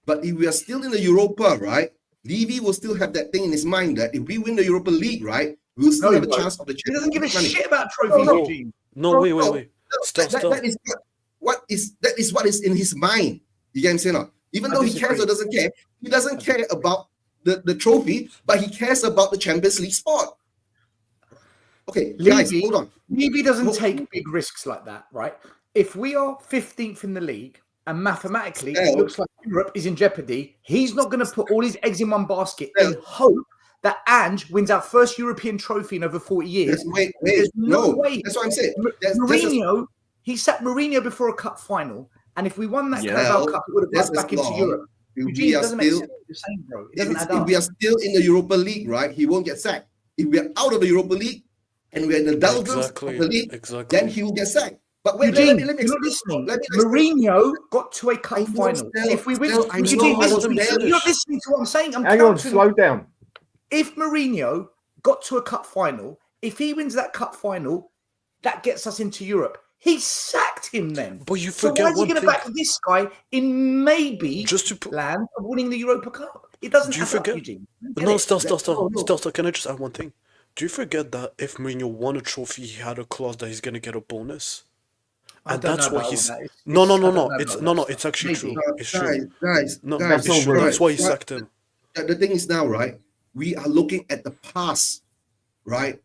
but if we are still in the Europa, right? Levy will still have that thing in his mind that if we win the Europa League, right, we'll still have a chance of the. He doesn't give a shit about trophies, Eugene. No, wait. That is what is in his mind. You get what I'm saying? No? Even though he cares or doesn't care, he doesn't care about the trophy, but he cares about the Champions League spot. Okay, guys, hold on. Levy doesn't take big risks like that, right? If we are 15th in the league and mathematically it looks like Europe is in jeopardy, he's not going to put all his eggs in one basket and hope that Ange wins our first European trophy in over 40 years. There's no way. That's what I'm saying. Mourinho, he sat Mourinho before a cup final, and if we won that Carabao Cup, it would have got us back into Europe. Eugene, it doesn't make sense. The same, bro. If we are still in the Europa League, right, he won't get sacked. If we are out of the Europa League and we're in the doldrums of the league, then he will get sacked. But wait, Eugene, you're not listening. Mourinho got to a cup final. If we win, Eugene, you're not listening to what I'm saying. Hang on, slow down. If Mourinho got to a cup final, if he wins that cup final, that gets us into Europe. He sacked him then. But you forget why is he going to back this guy in maybe land of winning the Europa Cup? It doesn't. Do you forget? No, Stel. Can I just add one thing? Do you forget that if Mourinho won a trophy, he had a clause that he's going to get a bonus? And that's why he's no. It's actually true. It's true. Guys, that's why he sacked him. The thing is now, right? We are looking at the past, right?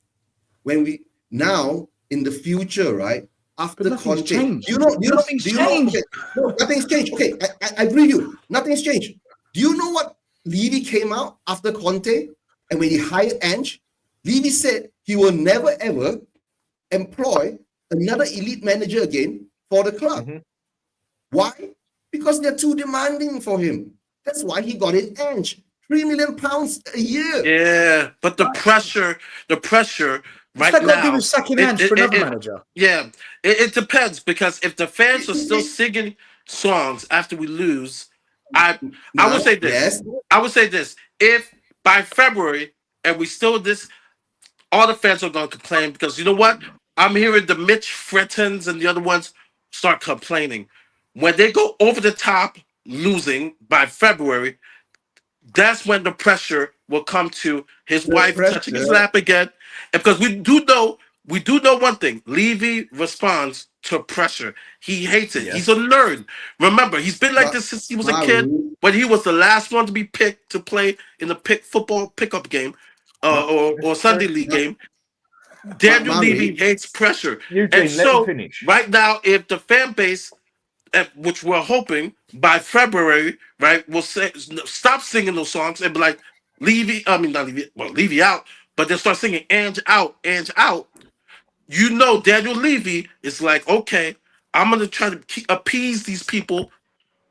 When we now in the future, right? After the Conte, nothing's changed. Okay, I agree with you. Nothing's changed. Do you know what Levy came out after Conte and when he hired Ange? Levy said he will never ever employ another elite manager again for the club. Mm-hmm. Why? Because they're too demanding for him. That's why he got in Ange. £3 million a year. Yeah, but the pressure right now. Got to do with sacking Ange for another manager. Yeah, it depends because if the fans are still singing songs after we lose, I would say this. Yes. I would say this: if by February and we still this, all the fans are going to complain because you know what? I'm hearing the Mitch Frettons and the other ones start complaining when they go over the top, losing by February. That's when the pressure will come to his wife touching his lap again. And because we do know one thing. Levy responds to pressure. He hates it. Yes. He's a nerd. Remember, he's been like this since he was a kid. When he was the last one to be picked to play in the football pickup game or Sunday league game. Daniel Levy hates pressure. Eugene, and so right now, if the fan base, which we're hoping by February, right, will stop singing those songs and be like, Levy out, but they'll start singing Ange out. You know, Daniel Levy is like, okay, I'm going to try to appease these people.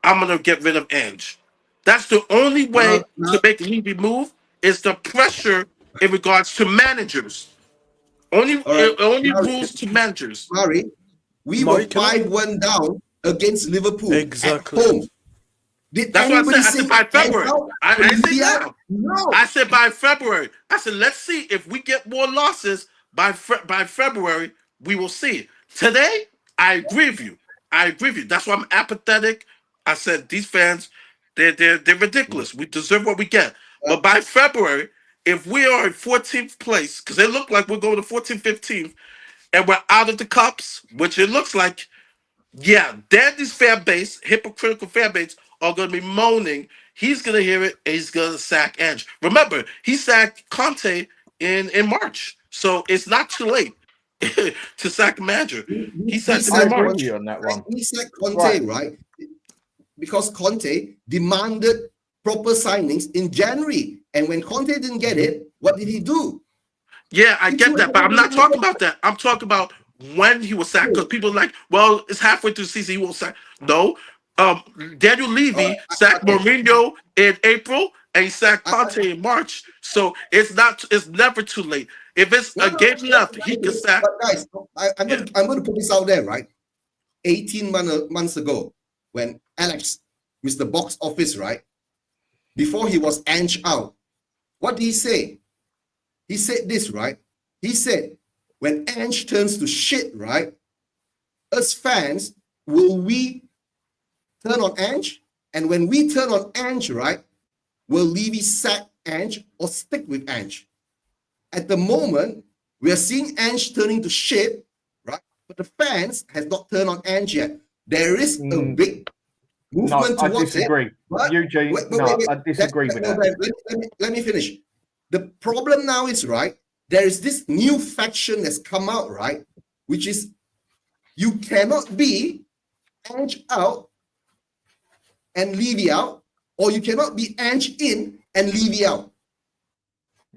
I'm going to get rid of Ange. That's the only way to make Levy move is the pressure in regards to managers. Only rules to managers. Marhi, we were 5-1 down against Liverpool at home. That's what I said. I said by February. I didn't say now. No. I said by February. I said let's see if we get more losses by February. We will see. Today, I agree with you. That's why I'm apathetic. I said these fans, they're ridiculous. We deserve what we get. But by February, if we are in 14th place, because it looked like we're going to 14th, 15th, and we're out of the cups, which it looks like, yeah, Dandy's fan base, hypocritical fan base, are going to be moaning. He's going to hear it, and he's going to sack Ange. Remember, he sacked Conte in March, so it's not too late to sack the manager. He sacked him I in agree March. with you on that one. He said Conte, right? Because Conte demanded proper signings in January. And when Conte didn't get it, what did he do? Yeah, I get that, but I'm not talking about that. I'm talking about when he was sacked, because people are like, well, it's halfway through the season, he won't sack. No. Daniel Levy sacked Mourinho in April and he sacked Conte in March. So it's never too late. If it's a game left, he can sack. But guys, I'm going to put this out there, right? 18 months ago, when Alex, Mr. Box Office, right? Before he was Ange out, what did he say? He said this, right? He said, when Ange turns to shit, right? Us fans, will we turn on Ange? And when we turn on Ange, right? Will Levy sack Ange or stick with Ange? At the moment, we are seeing Ange turning to shit, right? But the fans has not turned on Ange yet. There is a big movement I towards disagree. it. But Eugene, wait. I disagree with that. Let me finish. The problem now is, right, there is this new faction that's come out, right, which is you cannot be Ange out and Levy out, or you cannot be Ange in and Levy out.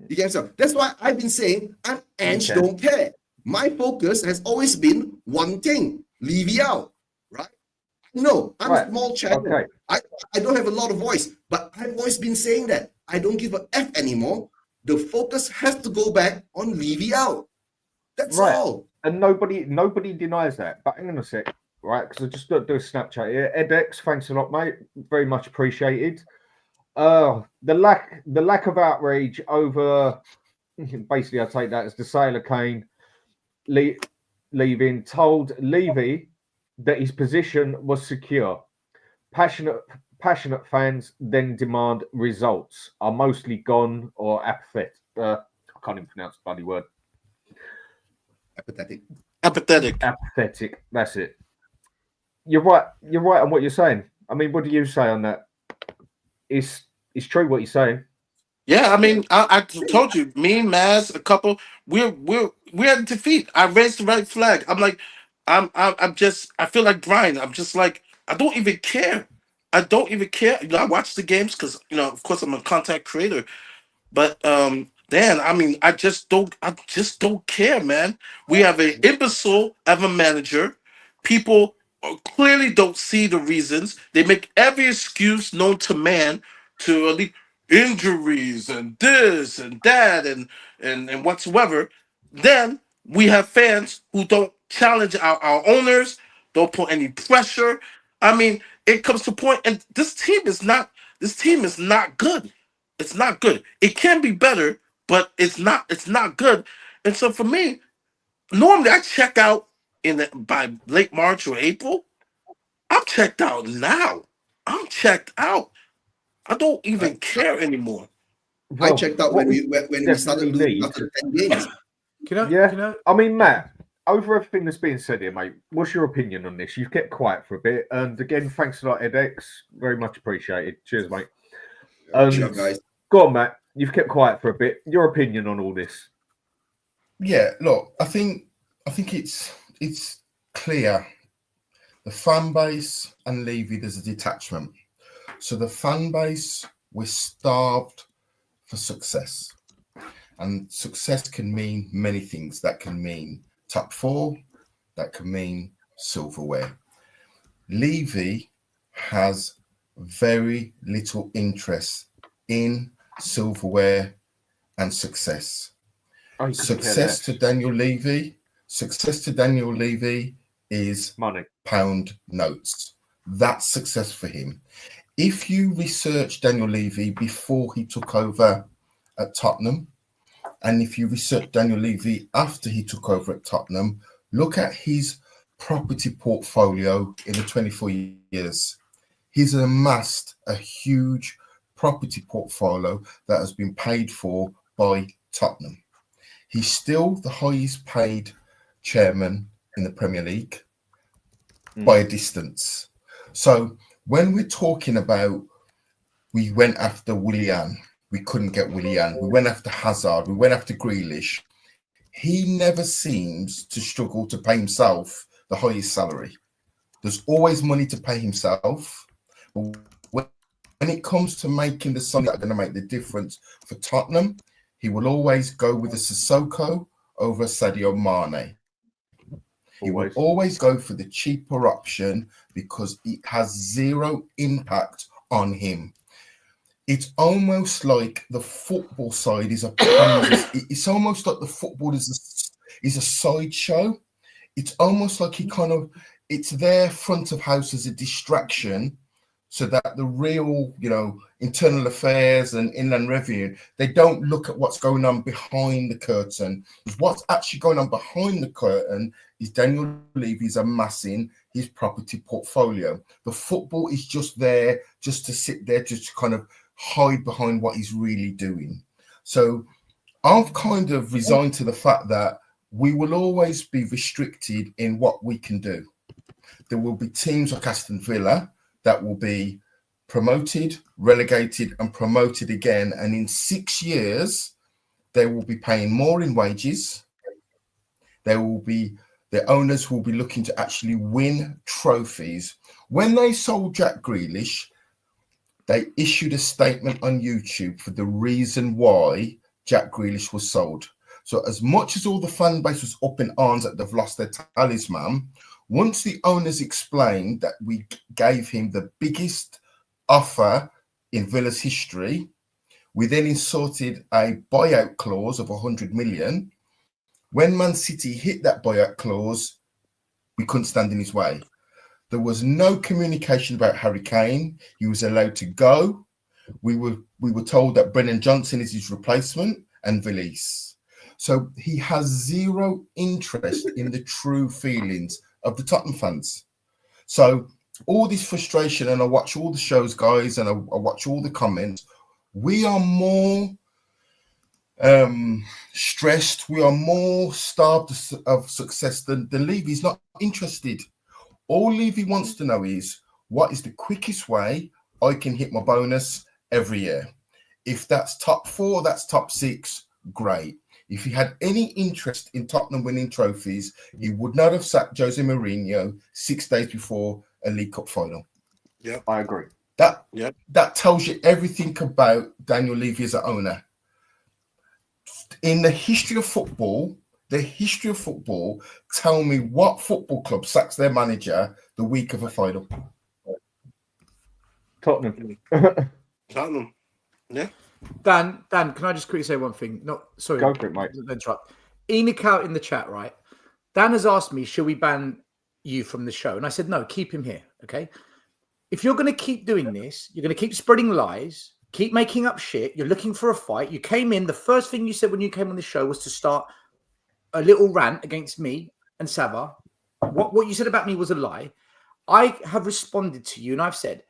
You get so that's why I've been saying I'm Ange don't care. My focus has always been one thing: Levy out, right? No, I'm a small channel. Okay. I don't have a lot of voice, but I've always been saying that I don't give a F anymore. The focus has to go back on Levy out. That's all. And nobody denies that. But hang on a sec, right? Because I just got to do a Snapchat here. EdX, thanks a lot, mate. Very much appreciated. The lack of outrage over, basically, I take that as the sale of Kane leaving, told Levy that his position was secure. Passionate fans then demand results, are mostly gone or apathetic. I can't even pronounce the bloody word. Apathetic. That's it. You're right on what you're saying. I mean, what do you say on that? It's true what you're saying. Yeah, I mean, I told you, me, Maz, a couple, we're at defeat. I raised the red flag. I'm like, I feel like Brian. I'm just like, I don't even care. You know, I watch the games because, you know, of course I'm a content creator. But Dan, I mean, I just don't care, man. We have an imbecile of a manager. People clearly don't see the reasons. They make every excuse known to man to leave injuries and this and that and whatsoever. Then we have fans who don't challenge our owners, don't put any pressure. I mean, it comes to a point, and this team is not good. It's not good. It can be better, but it's not good. And so for me, normally I check out by late March or April. I'm checked out now. I'm checked out. I don't even care anymore. Well, I checked out when we started losing after 10 games. Can I? I mean, Matt, over everything that's being said here, mate, what's your opinion on this? You've kept quiet for a bit. And again, thanks a lot, EdX. Very much appreciated. Cheers, mate. Sure, guys. Go on, Matt. You've kept quiet for a bit. Your opinion on all this? Yeah, look, I think it's clear. The fan base and Levy, there's a detachment. So the fan base, we're starved for success. And success can mean many things. That can mean top four. That can mean silverware. Levy has very little interest in silverware and success. Success to Daniel Levy is money, pound notes. That's success for him. If you research Daniel Levy before he took over at Tottenham, and if you research Daniel Levy after he took over at Tottenham, look at his property portfolio in the 24 years. He's amassed a huge property portfolio that has been paid for by Tottenham. He's still the highest paid chairman in the Premier League by a distance. So when we're talking about we went after Willian, we couldn't get Willian, we went after Hazard, we went after Grealish, he never seems to struggle to pay himself the highest salary. There's always money to pay himself. But when it comes to making the signs that are going to make the difference for Tottenham, he will always go with a Sissoko over Sadio Mane. He will always go for the cheaper option because it has zero impact on him. It's almost like the football side is it's almost like the football is a sideshow. It's almost like it's there front of house as a distraction so that the real, internal affairs and inland revenue, they don't look at what's going on behind the curtain. What's actually going on behind the curtain is Daniel Levy's amassing his property portfolio. The football is just there, just to sit there, just to kind of hide behind what he's really doing. So I've kind of resigned to the fact that we will always be restricted in what we can do. There will be teams like Aston Villa that will be promoted, relegated, and promoted again. And in 6 years, they will be paying more in wages. The owners will be looking to actually win trophies. When they sold Jack Grealish, they issued a statement on YouTube for the reason why Jack Grealish was sold. So as much as all the fan base was up in arms that they've lost their talisman, once the owners explained that we gave him the biggest offer in Villa's history, we then inserted a buyout clause of 100 million. When Man City hit that buyout clause, we couldn't stand in his way. There was no communication about Harry Kane. He was allowed to go. We were told that Brennan Johnson is his replacement and Villiers. So he has zero interest in the true feelings of the Tottenham fans. So all this frustration, and I watch all the shows, guys, and I watch all the comments. We are more stressed. We are more starved of success than Levy's not interested. All Levy wants to know is, what is the quickest way I can hit my bonus every year? If that's top 4, that's top 6, great. If he had any interest in Tottenham winning trophies, he would not have sacked Jose Mourinho 6 days before a League Cup final. Yeah, I agree. That tells you everything about Daniel Levy as an owner. In the history of football, tell me what football club sacks their manager the week of a final. Tottenham. Tottenham. Yeah. Dan, can I just quickly say one thing? No, sorry. Go for it, mate. Interrupt. Enic out in the chat, right? Dan has asked me, should we ban you from the show? And I said, no, keep him here, okay? If you're going to keep doing this, you're going to keep spreading lies, keep making up shit, you're looking for a fight. You came in, the first thing you said when you came on the show was to start a little rant against me and Sava. What you said about me was a lie. I have responded to you and I've said,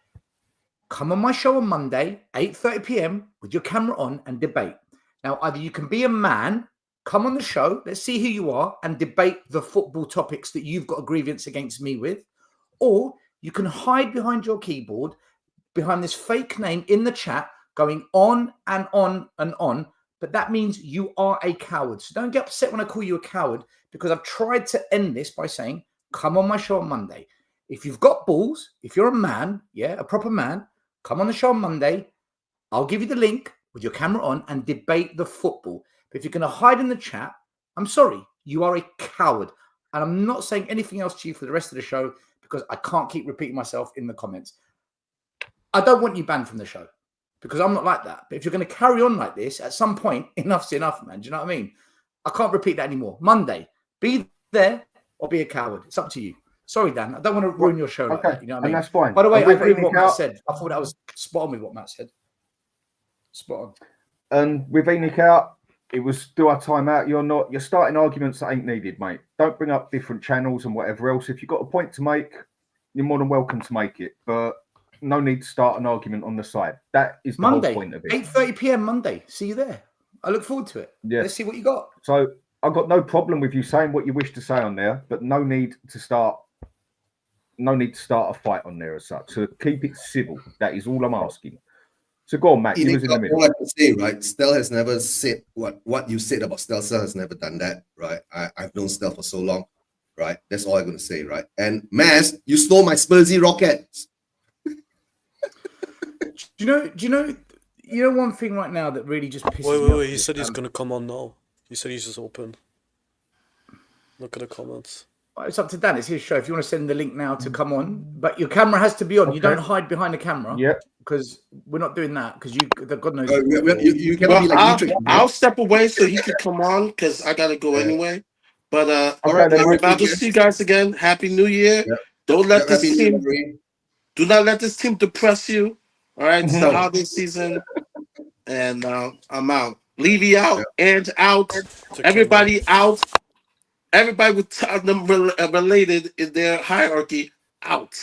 come on my show on Monday, 8:30 p.m. with your camera on and debate. Now, either you can be a man, come on the show, let's see who you are, and debate the football topics that you've got a grievance against me with, or you can hide behind your keyboard, behind this fake name in the chat, going on and on and on, but that means you are a coward. So don't get upset when I call you a coward, because I've tried to end this by saying, come on my show on Monday. If you've got balls, if you're a man, a proper man, come on the show on Monday. I'll give you the link with your camera on and debate the football. But if you're going to hide in the chat, I'm sorry, you are a coward. And I'm not saying anything else to you for the rest of the show because I can't keep repeating myself in the comments. I don't want you banned from the show because I'm not like that. But if you're going to carry on like this, at some point, enough's enough, man. Do you know what I mean? I can't repeat that anymore. Monday, be there or be a coward. It's up to you. Sorry, Dan. I don't want to ruin your show like that. You know what I mean? And that's fine. By the way, I agree with what Matt said. I thought that was spot on with what Matt said. Spot on. And with Enic out, it was do our time out. You're starting arguments that ain't needed, mate. Don't bring up different channels and whatever else. If you've got a point to make, you're more than welcome to make it. But no need to start an argument on the side. That is the whole point of it. 8:30 p.m. Monday. See you there. I look forward to it. Yeah. Let's see what you got. So I've got no problem with you saying what you wish to say on there, but no need to start a fight on there as such. So keep it civil. That is all I'm asking. So go on, Matt. You was in the middle. All I can say, right? Stel has never said what you said about Stel. Stel has never done that, right? I've known Stel for so long, right? That's all I'm going to say, right? And Maz, you stole my Spursy rockets. Do you know one thing right now that really just pisses me off? Wait. He said he's going to come on now. He said he's just open. Look at the comments. It's up to Dan. It's his show. If you want to send the link now to come on, but your camera has to be on. Okay. You don't hide behind the camera. Yep. Because we're not doing that. Because God knows. You cannot be like I'll step away so he can come on because I gotta go anyway. But all right, I'll just see you guys again. Happy New Year. Yep. Don't let this team. Do not let this team depress you. All right, it's the holiday season, and I'm out. Levy out, Ange out, everybody out. Everybody with Tottenham related in their hierarchy out.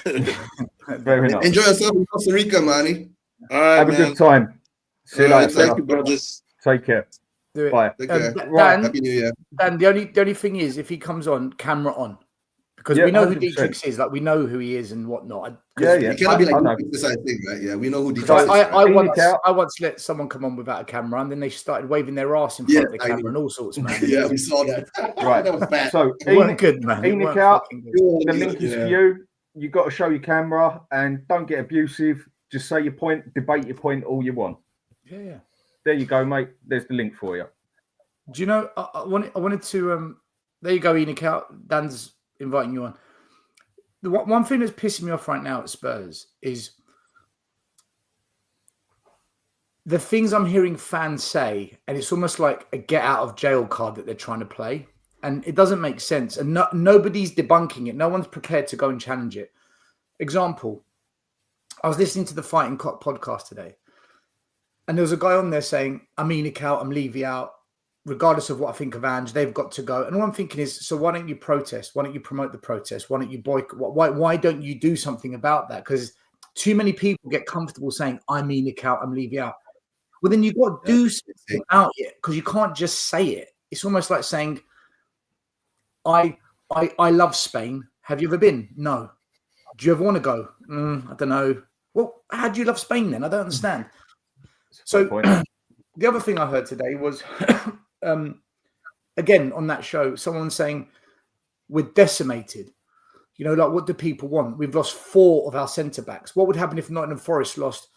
Very nice. Enjoy yourself in Costa Rica, Marhi. All right, have a good time. See you later. Thank you, brothers. Take care. Do it. Bye. Dan, Happy New Year. Dan, the only thing is, if he comes on, camera on. Because we know 100%. Who Detrex is, like we know who he is and whatnot. Yeah. You cannot be like this, I think, right? Yeah, we know who Detrex is. I once let someone come on without a camera, and then they started waving their ass in front of the camera and all sorts, man. Yeah, we saw that. Right. That was bad. So, good, man. Enic out. The link is for you. You've got to show your camera and don't get abusive. Just say your point, debate your point all you want. Yeah. There you go, mate. There's the link for you. Do you know, I wanted to, there you go, Enic out. Dan's inviting you on. The one thing that's pissing me off right now at Spurs is the things I'm hearing fans say, and it's almost like a get out of jail card that they're trying to play, and it doesn't make sense. And nobody's debunking it. No one's prepared to go and challenge it. Example: I was listening to the Fighting Cock podcast today, and there was a guy on there saying, "I'm Enic out, I'm Levy out. Regardless of what I think of Ange, they've got to go." And all I'm thinking is, so why don't you protest? Why don't you promote the protest? Why don't you boycott? Why don't you do something about that? Because too many people get comfortable saying, "I'm Enic out, I'm Levy out." Well, then you've got to do something about it, because you can't just say it. It's almost like saying, I love Spain. Have you ever been? No. Do you ever want to go? I don't know. Well, how do you love Spain then? I don't understand. So the other thing I heard today was, again, on that show, someone saying we're decimated. You know, like, what do people want? We've lost 4 of our centre-backs. What would happen if Nottingham Forest lost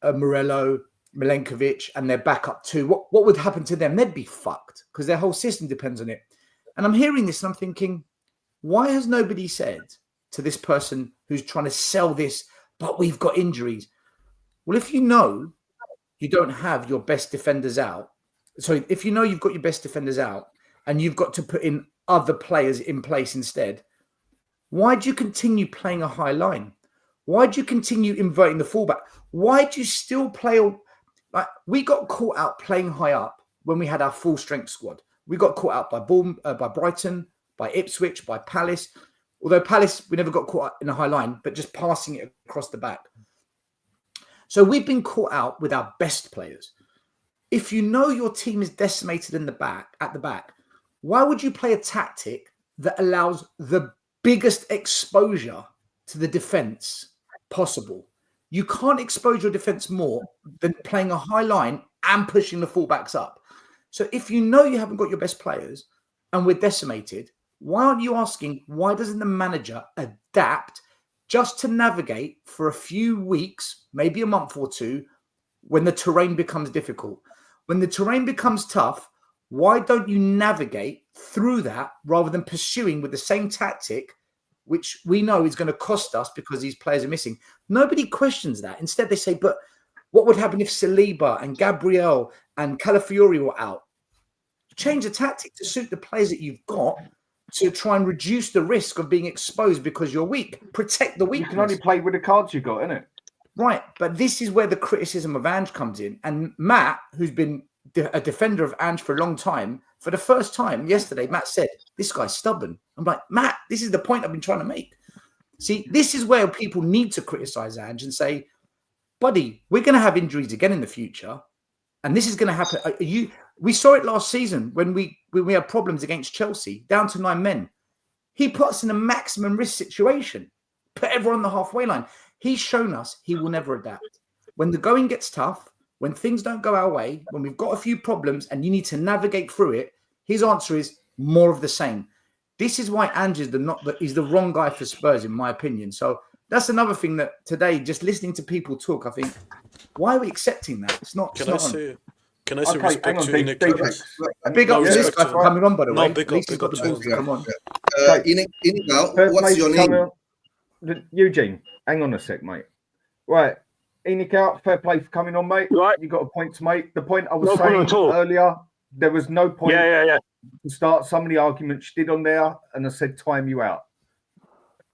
Morello, Milenkovic, and their backup 2? What would happen to them? They'd be fucked, because their whole system depends on it. And I'm hearing this and I'm thinking, why has nobody said to this person who's trying to sell this, but we've got injuries? Well, if you know you don't have your best defenders out, so if you know you've got your best defenders out and you've got to put in other players in place instead, why do you continue playing a high line? Why do you continue inverting the fullback? Why do you still play? Like, we got caught out playing high up when we had our full strength squad. We got caught out by Brighton, by Ipswich, by Palace. Although Palace, we never got caught out in a high line, but just passing it across the back. So we've been caught out with our best players. If you know your team is decimated at the back, why would you play a tactic that allows the biggest exposure to the defense possible? You can't expose your defense more than playing a high line and pushing the fullbacks up. So if you know you haven't got your best players and we're decimated, why aren't you asking, why doesn't the manager adapt just to navigate for a few weeks, maybe a month or 2, when the terrain becomes difficult? When the terrain becomes tough, why don't you navigate through that rather than pursuing with the same tactic, which we know is going to cost us because these players are missing? Nobody questions that. Instead, they say, but what would happen if Saliba and Gabriel and Calafiori were out? Change the tactic to suit the players that you've got, to try and reduce the risk of being exposed because you're weak. Protect the weakness. You can only play with the cards you got, innit? Right. But this is where the criticism of Ange comes in. And Matt, who's been a defender of Ange for a long time, for the first time yesterday, Matt said, this guy's stubborn. I'm like, Matt, this is the point I've been trying to make. See, this is where people need to criticize Ange and say, buddy, we're going to have injuries again in the future. And this is going to happen. We saw it last season when we had problems against Chelsea, down to 9 men. He put us in a maximum risk situation, put everyone on the halfway line. He's shown us he will never adapt. When the going gets tough, when things don't go our way, when we've got a few problems and you need to navigate through it, his answer is more of the same. This is why Ange is the wrong guy for Spurs, in my opinion. So that's another thing that today, just listening to people talk, I think, why are we accepting that? It's not. Can I say respect to Enic? Big up to this guy for coming on, by the way. Big up to come on. Enic, what's your name? Eugene, hang on a sec, mate. Right, Enic out. Fair play for coming on, mate. Right, you got a point to make. The point I was saying earlier, there was no point. Yeah. To start some of the arguments you did on there, and I said time you out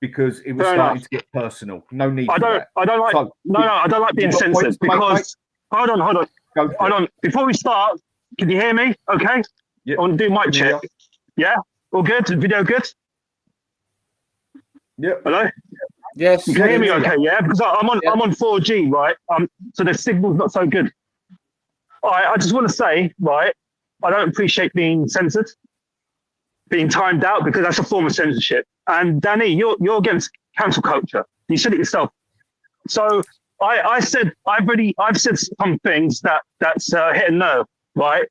because it was starting to get personal. No need. I don't like being censored because. Hold on. Before we start, can you hear me? Okay. Yep. I want to do mic check. Yeah. All good. Video good. Yep. Hello. Yes. You can hear me? Okay. Yeah. Because I'm on 4G, right? So the signal's not so good. All right. I just want to say, right, I don't appreciate being censored, being timed out, because that's a form of censorship. And Danny, you're against cancel culture. You said it yourself. So I've said some things that's hit a nerve, right?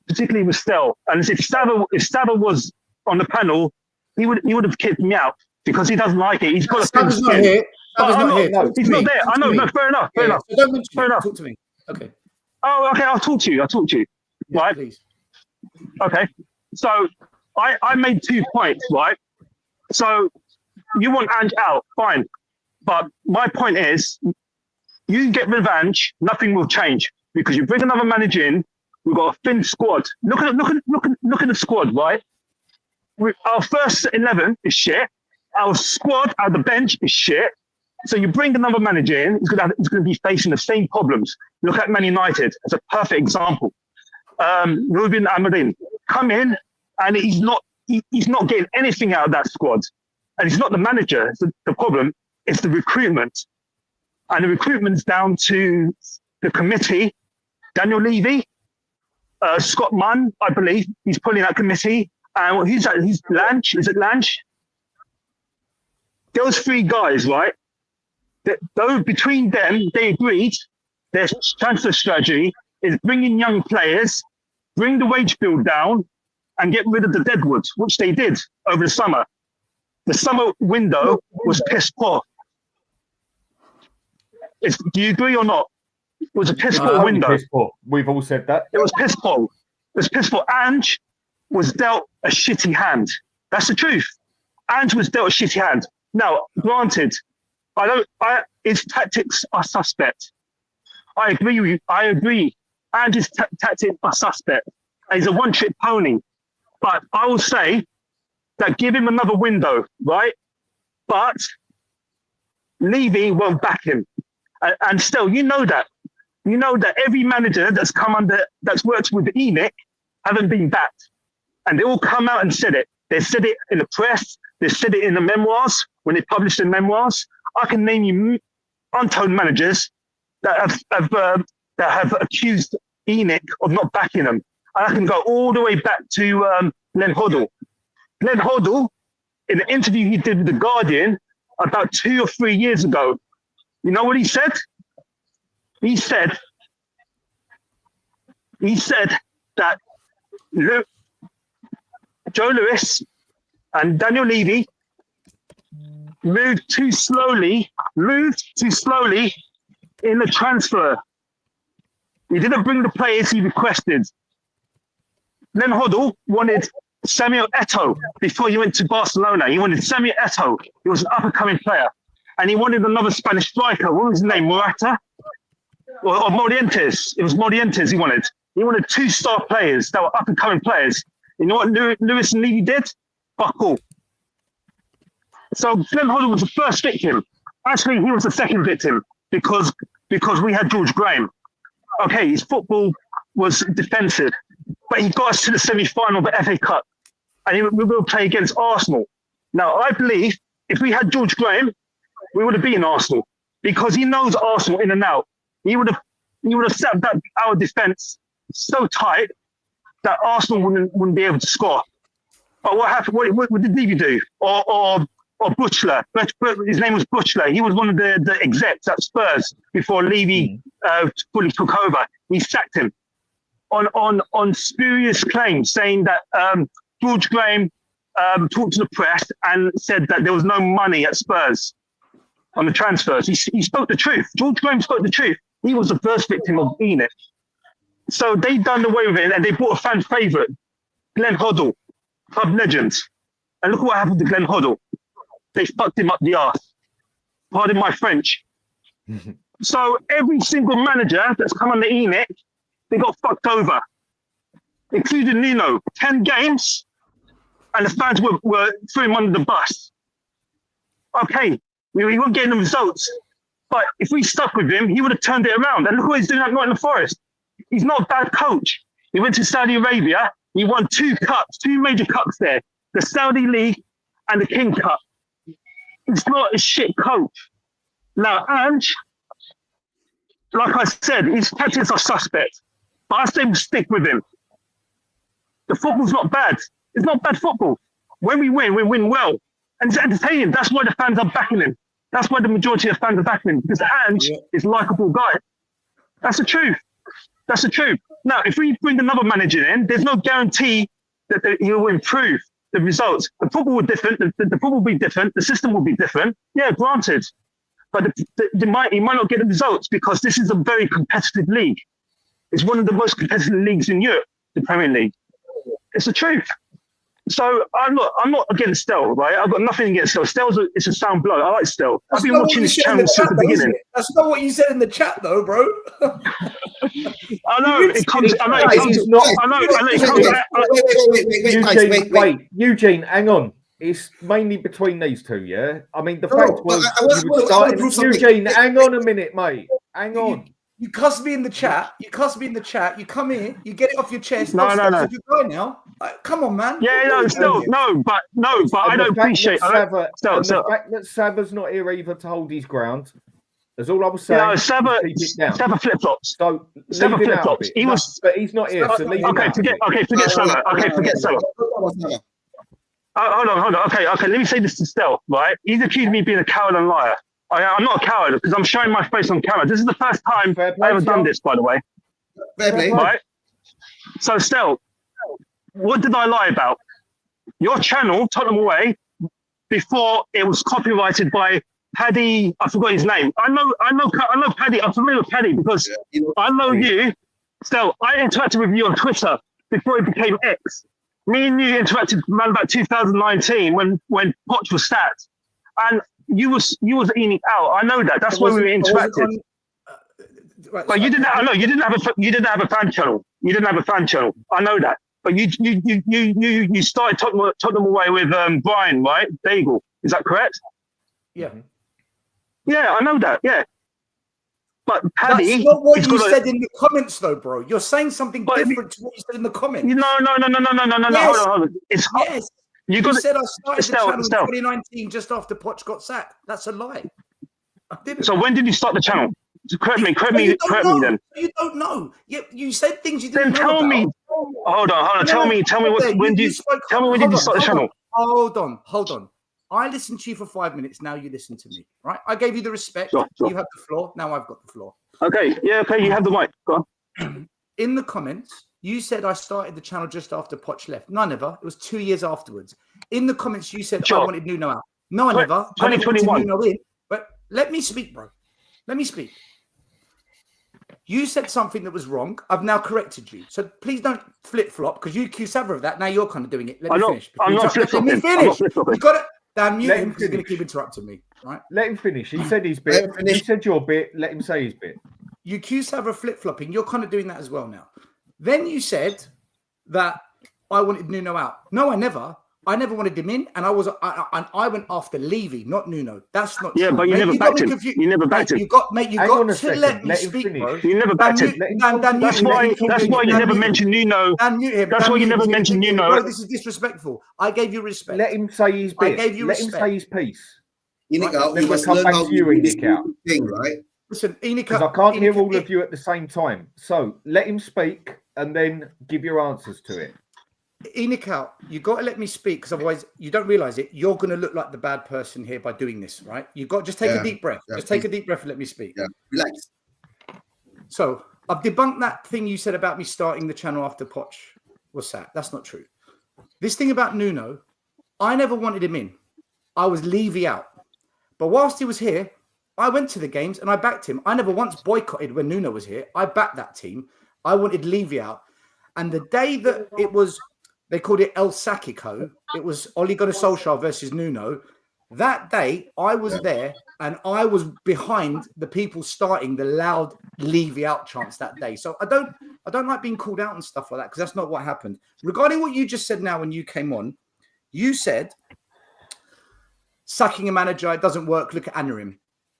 Particularly with Stel. And if Stava was on the panel, he would have kicked me out because he doesn't like it. He's got a thin skin. Not here. He's not there. I know. No, fair enough. Fair enough. So don't mention it. Talk to me. Okay. Oh, okay. I'll talk to you. Yeah, right. Please. Okay. So I made 2 points, right? So you want Ange out, fine. But my point is, you get rid of Ange, nothing will change because you bring another manager in. We've got a thin squad. Look at the squad, right? Our first 11 is shit. Our squad, the bench is shit. So you bring another manager in, he's going to be facing the same problems. Look at Man United as a perfect example. Ruben Amorim come in, and he's not getting anything out of that squad, and he's not the manager. It's the problem. It's the recruitment, and the recruitment's down to the committee. Daniel Levy, Scott Munn, I believe, he's pulling that committee. And who's that? Who's Lange? Is it Lange? Those 3 guys, right? Though between them, they agreed their transfer strategy is bringing young players, bring the wage bill down, and get rid of the deadwoods, which they did over the summer. The summer window was piss poor. Do you agree or not? It was a piss poor window. Piss poor. We've all said that. It was piss poor. It was piss poor. Ange was dealt a shitty hand. That's the truth. Ange was dealt a shitty hand. Now, granted, his tactics are suspect. I agree with you. I agree. Ange's tactics are suspect. He's a one-trick pony. But I will say that give him another window, right? But Levy won't back him. And still, you know that. You know that every manager that's worked with Enic haven't been backed. And they all come out and said it. They said it in the press. They said it in the memoirs, when they published the memoirs. I can name you untold managers that have accused Enic of not backing them. And I can go all the way back to Glenn Hoddle. Glenn Hoddle, in an interview he did with The Guardian about 2 or 3 years ago, you know what he said? He said that Joe Lewis and Daniel Levy moved too slowly in the transfer. He didn't bring the players he requested. Glenn Hoddle wanted Samuel Eto'o before he went to Barcelona. He wanted Samuel Eto'o. He was an up-and-coming player. And he wanted another Spanish striker. What was his name? Morata? Or Morientes. It was Morientes he wanted. He wanted 2-star players that were up-and-coming players. You know what Lewis and Levy did? Fuck all. So Glenn Hoddle was the first victim. Actually, he was the second victim because we had George Graham. Okay, his football was defensive, but he got us to the semi-final of the FA Cup, and we will play against Arsenal. Now, I believe if we had George Graham, we would have beaten Arsenal because he knows Arsenal in and out. He would have set up our defence so tight that Arsenal wouldn't be able to score. But what happened? What did Levy do? Or Butchler? His name was Butchler. He was one of the execs at Spurs before Levy fully took over. He sacked him on spurious claims, saying that George Graham talked to the press and said that there was no money at Spurs on the transfers. He spoke the truth. George Graham spoke the truth. He was the first victim of Enic. So they done away with it and they bought a fan favourite, Glenn Hoddle, club legend. And look what happened to Glenn Hoddle. They fucked him up the arse. Pardon my French. So every single manager that's come on the Enic, they got fucked over, including Nuno. 10 games, and the fans were throwing him under the bus. Okay, we weren't getting the results, but if we stuck with him, he would have turned it around. And look what he's doing at Nottingham Forest. He's not a bad coach. He went to Saudi Arabia. He won 2 major cups there, the Saudi League and the King Cup. He's not a shit coach. Now, Ange, like I said, his tactics are suspect, but I say we stick with him. The football's not bad. It's not bad football. When we win well. And it's entertaining. That's why the fans are backing him. That's why the majority of fans are backing him, because Ange is a likeable guy. That's the truth. That's the truth. Now, if we bring another manager in, there's no guarantee that he will improve the results. The football will be different. The football will be different. The system will be different. Yeah, granted. But he might not get the results because this is a very competitive league. It's one of the most competitive leagues in Europe, the Premier League. It's the truth. So I'm not against Stel, right? I've got nothing against Stel. Stel's it's a sound bloke. I like Stel. I've been watching this channel since the beginning. That's not what you said in the chat, though, bro. I know it comes. I know it comes. Wait, Eugene, hang on. It's mainly between these two, yeah. I mean, the fact was, Eugene, hang on a minute, mate. Hang on. You cuss me in the chat. You come in. You get it off your chest. No. You go now. Come on, man. Yeah, but I don't appreciate the fact that Saba's not here either to hold his ground. That's all I was saying. No, Saba flip flops. So Saba flip flops. He was, but he's not here. So forget Saba. Forget Saba. Hold on. Okay. Let me say this to Stel, right? He's accused me of being a coward and liar. I'm not a coward because I'm showing my face on camera. This is the first time I've ever done this, by the way. Fair play. Right? So, Stel, what did I lie about? Your channel, Tottenham Away, before it was copyrighted by Paddy. I forgot his name. I know Paddy. I'm familiar with Paddy because I know you. Stel, I interacted with you on Twitter before it became X. Me and you interacted around about 2019 when Poch was sacked, and you was Enic out. I know that. That's why we were interacted. But you didn't. I know you didn't have a fan channel. You didn't have a fan channel. I know that. But you started Tottenham Away with Brian, right? Daigle. Is that correct? Yeah. Yeah, I know that. Yeah. But Paddy, that's not what you said in the comments, though, bro. You're saying something different to what you said in the comments. No. Yes. Hold on. Yes. You said I started the channel in 2019 just after Poch got sacked. That's a lie. I didn't. So when did you start the channel? Correct me then. You don't know. You said things you didn't know. Then tell me. Hold on. Tell me when did you start the channel? Hold on. I listened to you for 5 minutes. Now you listen to me, right? I gave you the respect. Sure. You have the floor. Now I've got the floor. Okay. Yeah. Okay. You have the mic. Go on. In the comments, you said I started the channel just after Poch left. No, I never. It was 2 years afterwards. In the comments, you said I wanted Nuno out. No, I never. 2021. Nuno in. But let me speak, bro. Let me speak. You said something that was wrong. I've now corrected you. So please don't flip-flop because you accuse Savra of that. Now you're kind of doing it. Let me finish. I'm not flip-flopping. Let me finish. You got it. Damn you, because he's going to keep interrupting me. Right? Let him finish. He said his bit. You said your bit. Let him say his bit. You accuse Savra of flip-flopping. You're kind of doing that as well now. Then you said that I wanted Nuno out. No, I never. I never wanted him in, and I went after Levy, not Nuno. That's not true. But you never backed him. You never backed him. You got to let me speak, bro. You never backed him. That's why you never mentioned Nuno. That's why you never mentioned Nuno. Bro, this is disrespectful. I gave you respect. Let him say his bit. I gave you respect. Let him say his piece. Enic out. Then we'll come back to you, Enic out. Thing, right? Listen, Enic, because I can't hear all of you at the same time. So let him speak, and then give your answers to it. Enic out. You got to let me speak because otherwise you don't realize it. You're going to look like the bad person here by doing this, right? You got just take a deep breath. Just take a deep breath and let me speak. Yeah, relax. So I've debunked that thing you said about me starting the channel after Poch was sat. That's not true. This thing about Nuno, I never wanted him in. I was Levy out. But whilst he was here, I went to the games and I backed him. I never once boycotted when Nuno was here. I backed that team. I wanted Levy out. And the day that it was, they called it El Sacico, it was Ole Gunnar Solskjaer versus Nuno. That day, I was there and I was behind the people starting the loud Levy out chants that day. So I don't like being called out and stuff like that because that's not what happened. Regarding what you just said now when you came on, you said sacking a manager, it doesn't work. Look at Arin.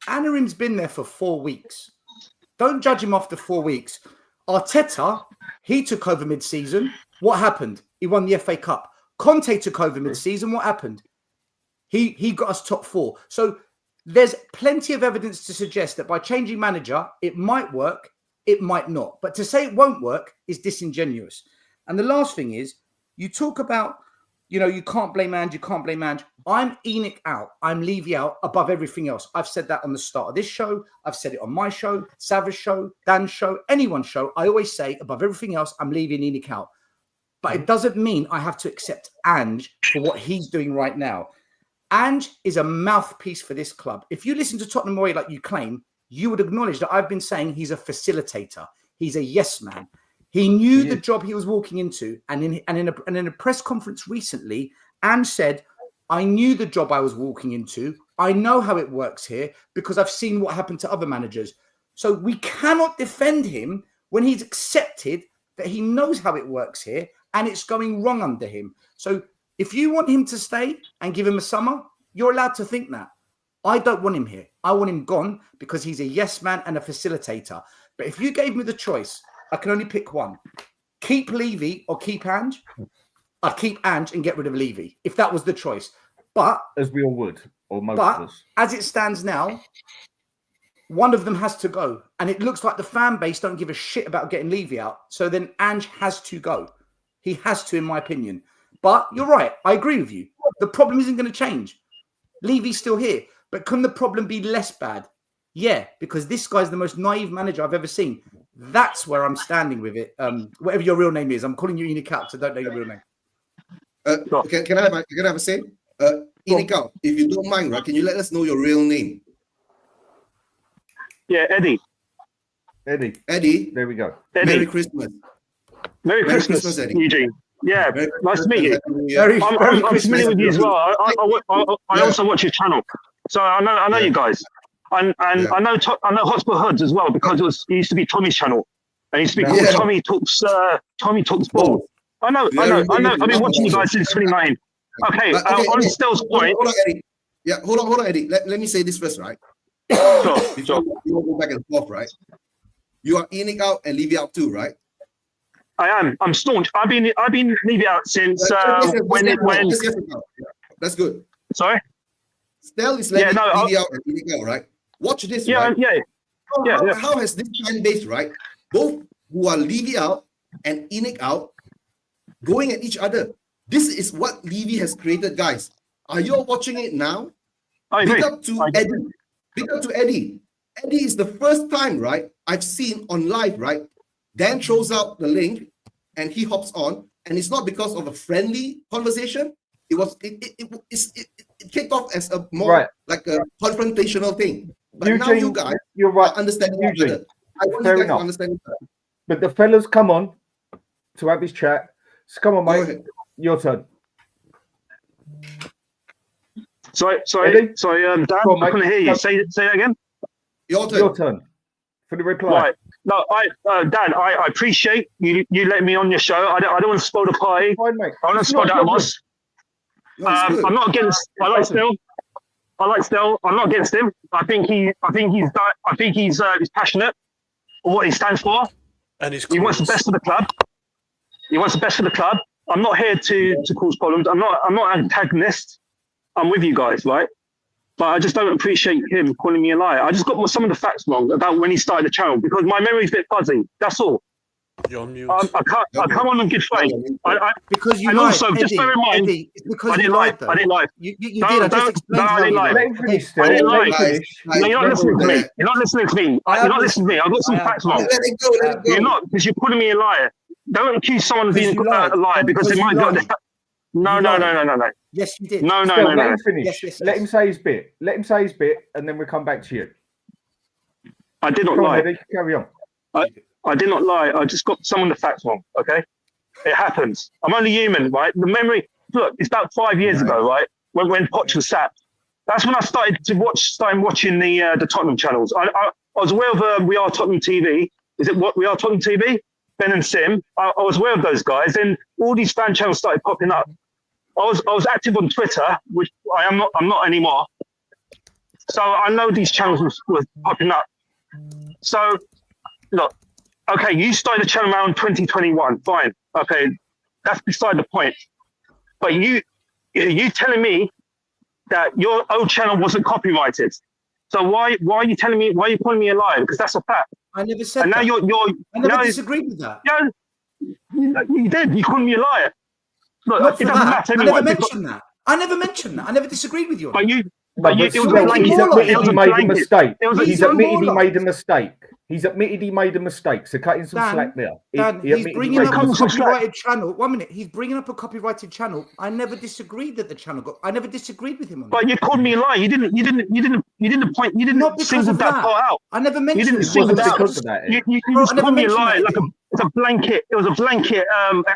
Anarim's been there for 4 weeks. Don't judge him after 4 weeks. Arteta, he took over mid-season. What happened? He won the FA Cup. Conte took over mid-season. What happened? He got us top 4. So there's plenty of evidence to suggest that by changing manager, it might work, it might not. But to say it won't work is disingenuous. And the last thing is, you talk about, you can't blame Ange, you can't blame Ange. I'm Enic out. I'm Levy out above everything else. I've said that on the start of this show. I've said it on my show, Sav's show, Dan's show, anyone's show. I always say above everything else, I'm leaving Enic out. But it doesn't mean I have to accept Ange for what he's doing right now. Ange is a mouthpiece for this club. If you listen to Tottenham Boy like you claim, you would acknowledge that I've been saying he's a facilitator. He's a yes man. He knew the job he was walking into. And in a press conference recently, Ange said, I knew the job I was walking into. I know how it works here because I've seen what happened to other managers. So we cannot defend him when he's accepted that he knows how it works here and it's going wrong under him. So if you want him to stay and give him a summer, you're allowed to think that. I don't want him here. I want him gone because he's a yes man and a facilitator. But if you gave me the choice, I can only pick one. Keep Levy or keep Ange. I'd keep Ange and get rid of Levy if that was the choice. But as we all would, or most of us. As it stands now, one of them has to go. And it looks like the fan base don't give a shit about getting Levy out. So then Ange has to go. He has to, in my opinion. But you're right. I agree with you. The problem isn't going to change. Levy's still here. But can the problem be less bad? Yeah, because this guy's the most naive manager I've ever seen. That's where I'm standing with it. Whatever your real name is. I'm calling you Enic out, so I don't know your real name. Can I have a say? Enic out, if you don't mind, right? Can you let us know your real name? Yeah, Eddie. Eddie. There we go. Eddie. Merry Christmas. Merry Christmas, Eddie. Eugene. Yeah, nice to meet you. Very I'm familiar with you as well. I also watch your channel, so I know you guys, and I know HotspurHood as well because it used to be Tommy's channel, and it used to be called Tommy Talks Ball. I know. I've been watching you guys since 2019. Okay, on Stel's point. Hold on, Eddie. Yeah, hold on, Eddie. Let me say this first, right? Sure. You won't go back and forth, right? You are Enic out and Levy out too, right? I am. I'm staunch. I've been Levy out since when. That's good. Sorry. Stel is Levy out and Enic out, right? Watch this. Yeah, right? How has this fan base, right? Both who are Levy out and Enic out going at each other. This is what Levy has created, guys. Are you all watching it now? I agree. Big up to Eddie. Eddie is the first time, right, I've seen on live, right? Dan throws out the link and he hops on, and it's not because of a friendly conversation. It kicked off as a more like a confrontational thing. But Eugene, now you guys, you're right, understanding each other. I want you guys to understand each other. But the fellas come on to have his chat. So come on, mate. Your turn. Sorry, Dan, I couldn't hear you. Say that again. Your turn for the reply. Right. No, Dan, I appreciate you letting me on your show. I don't want to spoil the party. Fine, mate. I want to spoil that loss. I'm not against. I like Stel. I'm not against him. I think he's passionate for what he stands for, and he wants the best for the club. I'm not here to cause problems. I'm not an antagonist. I'm with you guys, right? But I just don't appreciate him calling me a liar. I just got some of the facts wrong about when he started the channel because my memory's a bit fuzzy. That's all. You're on mute. I come on good faith. Because you and lied. also, just bear in mind, Eddie, it's because I you didn't lie. lied, though. I didn't lie. You did. I just explained how you Let lied. him finish, Stel. I didn't Let him lie. finish. No, you're not listening to me. You're not listening to me. You're not listening to me. I've got some facts wrong. Let it go. Let it go. You're not, because you're calling me a liar. Don't accuse someone of being a liar because they might go. No. Yes, you did. No. Let him finish. Yes. Let him say his bit. Let him say his bit, and then we'll come back to you. I did not Come on, lie. Eddie, carry on. I did not lie. I just got some of the facts wrong. Okay, it happens. I'm only human, right? The memory. Look, it's about 5 years ago, right? When Poch was sacked. That's when I started watching the Tottenham channels. I was aware of We Are Tottenham TV. Is it what We Are Tottenham TV? Ben and Sim. I was aware of those guys. Then all these fan channels started popping up. I was active on Twitter, which I'm not anymore. So I know these channels were popping up. So look, okay, you started the channel around 2021. Fine. Okay, that's beside the point. But you telling me that your old channel wasn't copyrighted. So why are you telling me? Why are you calling me a liar? Because that's a fact. I never said and that. I never disagreed with that. Yeah, you did. You called me a liar. Look, Not for it doesn't that. matter anyway. I never mentioned that. I never mentioned that. I never disagreed with you on that. He's admitted he made a mistake. He's admitted he made a mistake. He's admitted he made a mistake. So cutting some slack there. He's bringing up a copyrighted channel. 1 minute. He's bringing up a copyrighted channel. I never disagreed that the channel got. I never disagreed with him on that. But you called me a liar. You didn't single that part out. I never mentioned. You didn't single that out. You just called me a liar. Like it's a blanket. It was a blanket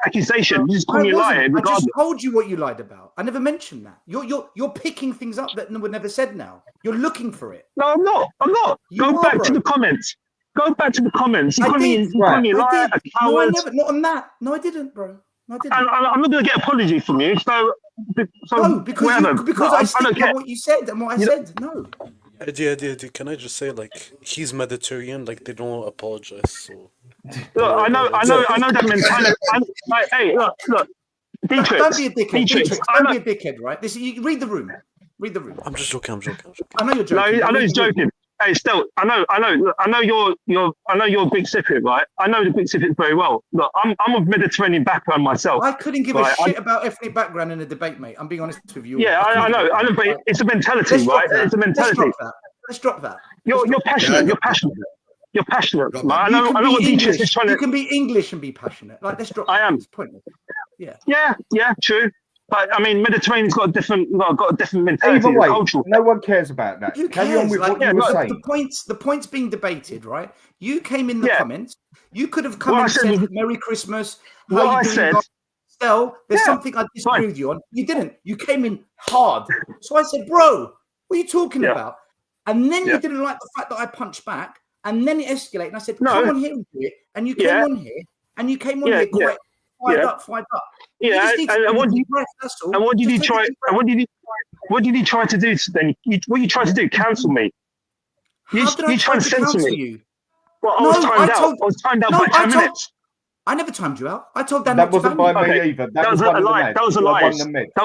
accusation. You just called me a liar. I just told you what you lied about. I never mentioned that. You're picking things up that were never said. Now you're looking for it. No, I'm not. Go back to the comments. Go back to the comments. You called me a liar, a coward. No, not on that. No, I didn't, bro. No, I didn't. I'm not going to get an apology from you. So no, because I stick by what you said and what I said. No. Eddie, can I just say, like, he's Mediterranean, like, they don't apologize. So look, I know that mentality. Hey, look, Detrex. Don't be a dickhead. Don't be a dickhead, right? You read the room. Read the room. I'm just joking. I know you're joking. No, I know he's joking. Hey, Stel, I know you're a big Cypriot, right? I know the big Cypriot very well. Look, I'm of Mediterranean background myself. I couldn't give a shit about ethnic background in a debate, mate. I'm being honest with you. Yeah, I know, but it's a mentality, right? It's a mentality. Let's drop that. You're passionate. You're passionate. I know what Detrex is trying to. You can be English and be passionate. Like, let's drop. I am. It's pointless. Yeah, true. But I mean, Mediterranean's got a different mentality. Either way, cultural. No one cares about that. Carry on with what you were saying. The point's being debated, right? You came in the comments. You could have come and said Merry Christmas. How you doing, Stel? There's something I disagree with you on. You didn't. You came in hard. So I said, bro, what are you talking about? And then you didn't like the fact that I punched back. And then it escalated. And I said, come on here and do it. And you came on here. And you came on here quite fired up. Yeah, and what did you try? And what did you try to do then? What you tried to do? Cancel me. You tried to censor me. Well, I was timed out by 10 minutes. I never timed you out. I told Dan that wasn't by me either. That was a lie. That was a lie. That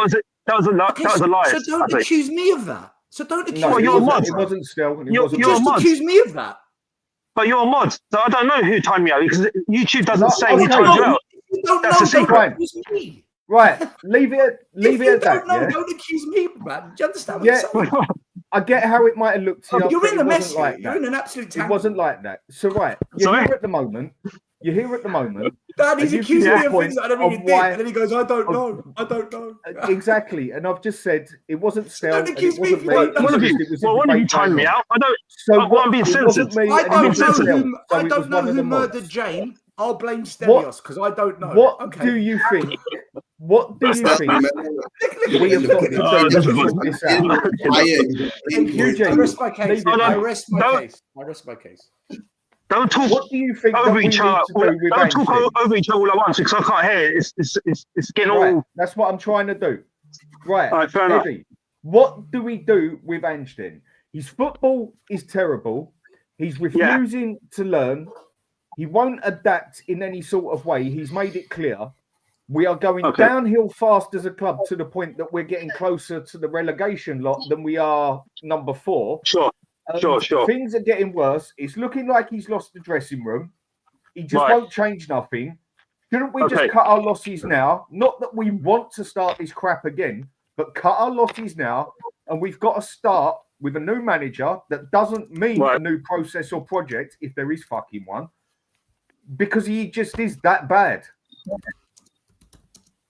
was a lie. So don't accuse me of that. So don't accuse me of that. It wasn't Stel. You're a mod. Accuse me of that. But you're a mod, so I don't know who timed me out because YouTube doesn't say who timed you out. That's a secret. Right, leave it at that. Don't accuse me, man. Do you understand what I'm saying? I get how it might have looked to you. You're in a mess. Like you're in an absolute tangle. It wasn't like that. So you're here at the moment. Dad, he's accusing me of things that I don't even did. And then he goes, I don't know. Exactly. And I've just said it wasn't Stel. Don't accuse me. One of you timed me out. I don't. So I'm being censored. I don't know who murdered Jane. I'll blame Stelios because I don't know. What do you think? What do you think? We have got to do this out. Eugene, I rest my case. I rest my case. Don't talk what do you think over each other. Don't talk over each other all at once because I can't hear it. It's getting all. That's what I'm trying to do. Right, fair enough. What do we do with Ange then? His football is terrible. He's refusing to learn. He won't adapt in any sort of way. He's made it clear. We are going downhill fast as a club to the point that we're getting closer to the relegation lot than we are number 4. Sure. Things are getting worse. It's looking like he's lost the dressing room. He just won't change nothing. Shouldn't we just cut our losses now? Not that we want to start this crap again, but cut our losses now. And we've got to start with a new manager. That doesn't mean a new process or project, if there is fucking one, because he just is that bad.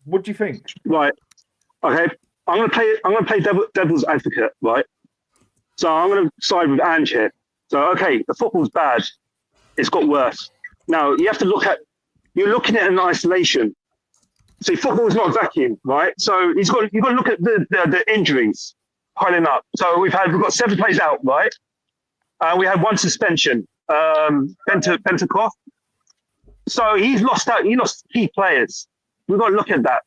What do you think? Right. Okay. I'm gonna play devil's advocate, right? So I'm gonna side with Ange here. So okay, the football's bad. It's got worse. Now you have to you're looking at it in isolation. See, football is not a vacuum, right? So you've got to look at the injuries piling up. So we've got 7 players out, right? We had 1 suspension, Pentecough. So he's lost out. He lost key players. We've got to look at that.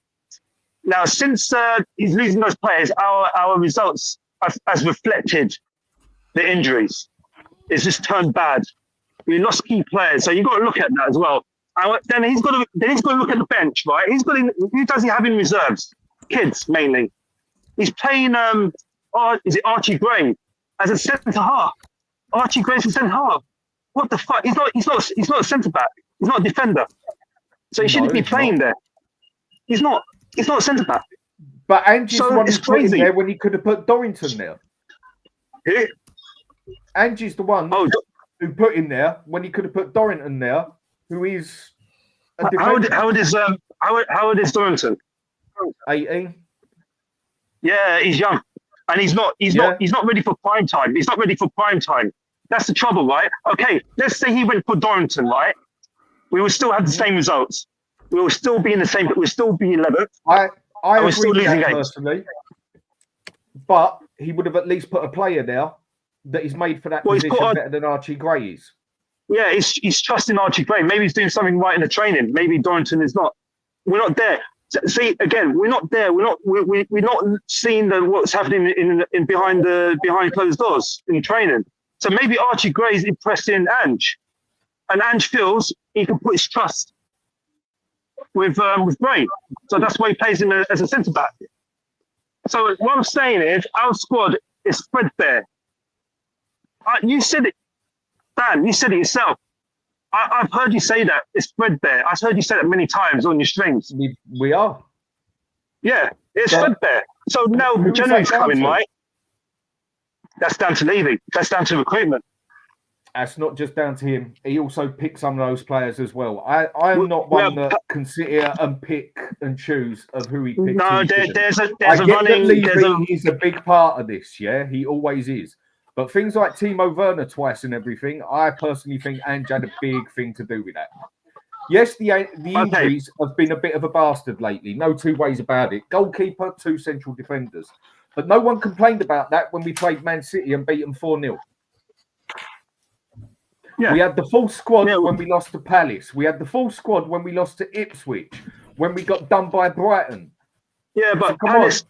Now, since he's losing those players, our results has reflected the injuries. It's just turned bad. We lost key players, so you've got to look at that as well. And then he's got to look at the bench, right? Who does he have in reserves? Kids mainly. He's playing. Is it Archie Gray as a centre half? Archie Gray's a centre half. What the fuck? He's not a centre back. He's not a defender. So he shouldn't be playing there. He's not a centre back. But Ange's one who put in there when he could have put Dorrington there. Who? Ange's the one who put in there when he could have put Dorrington there, who is a defender. How old is Dorrington? 18. Yeah, he's young. And he's not ready for prime time. He's not ready for prime time. That's the trouble, right? Okay, let's say he went for Dorrington, right? We will still have the same results. We will still be in the same, but we'll still be 11th. I agree still with losing that games. personally. But he would have at least put a player there that is made for that position better than Archie Gray is. Yeah, he's trusting Archie Gray. Maybe he's doing something right in the training. Maybe Dorrington is not. We're not there. See, again, we're not there. We're not seeing what's happening in behind closed doors in training. So maybe Archie Gray is impressed in Ange, and Ange feels he can put his trust with Gray. So that's why he plays him as a centre back. So what I'm saying is, our squad is threadbare. You said it, Dan. You said it yourself. I've heard you say that it's threadbare. I've heard you say that many times on your streams. We are. Yeah, it's threadbare. So now January's coming, right? That's down to Levy. That's down to recruitment. That's not just down to him. He also picks some of those players as well. I'm not one that can sit here and pick and choose of who he picks. No, there's a running. Levy is a big part of this. Yeah, he always is. But things like Timo Werner twice and everything, I personally think Ange had a big thing to do with that. Yes, the injuries have been a bit of a bastard lately. No 2 ways about it. Goalkeeper, 2 central defenders. But no one complained about that when we played Man City and beat them 4-0. Yeah. We had the full squad when we lost to Palace. We had the full squad when we lost to Ipswich. When we got done by Brighton. Yeah, but Palace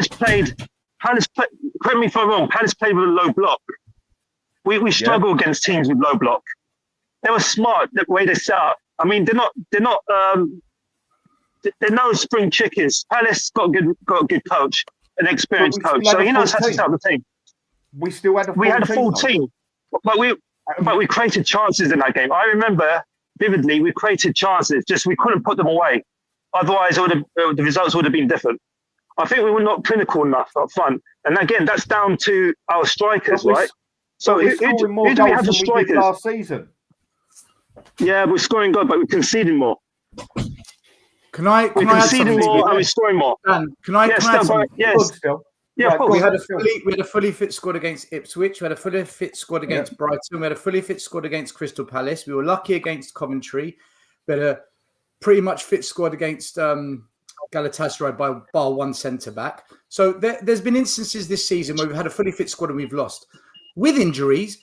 played, correct me if I'm wrong, Palace played with a low block. We struggle against teams with low block. They were smart the way they set up. I mean, they're no spring chickens. Palace got a good coach, an experienced coach, so he knows how to set up the team. We still had a full team. But we created chances in that game. I remember vividly we created chances, just we couldn't put them away. Otherwise, the results would have been different. I think we were not clinical enough up front. And again, that's down to our strikers, right? So who do we have as strikers? Last season. Yeah, we're scoring goals, but we're conceding more. We're conceding more and we're scoring more. Dan, can I add something? Yes. Yeah, right, we had a fully fit squad against Ipswich. We had a fully fit squad against Brighton. We had a fully fit squad against Crystal Palace. We were lucky against Coventry. We had a pretty much fit squad against Galatasaray by bar 1 centre back. So there's been instances this season where we've had a fully fit squad and we've lost. With injuries,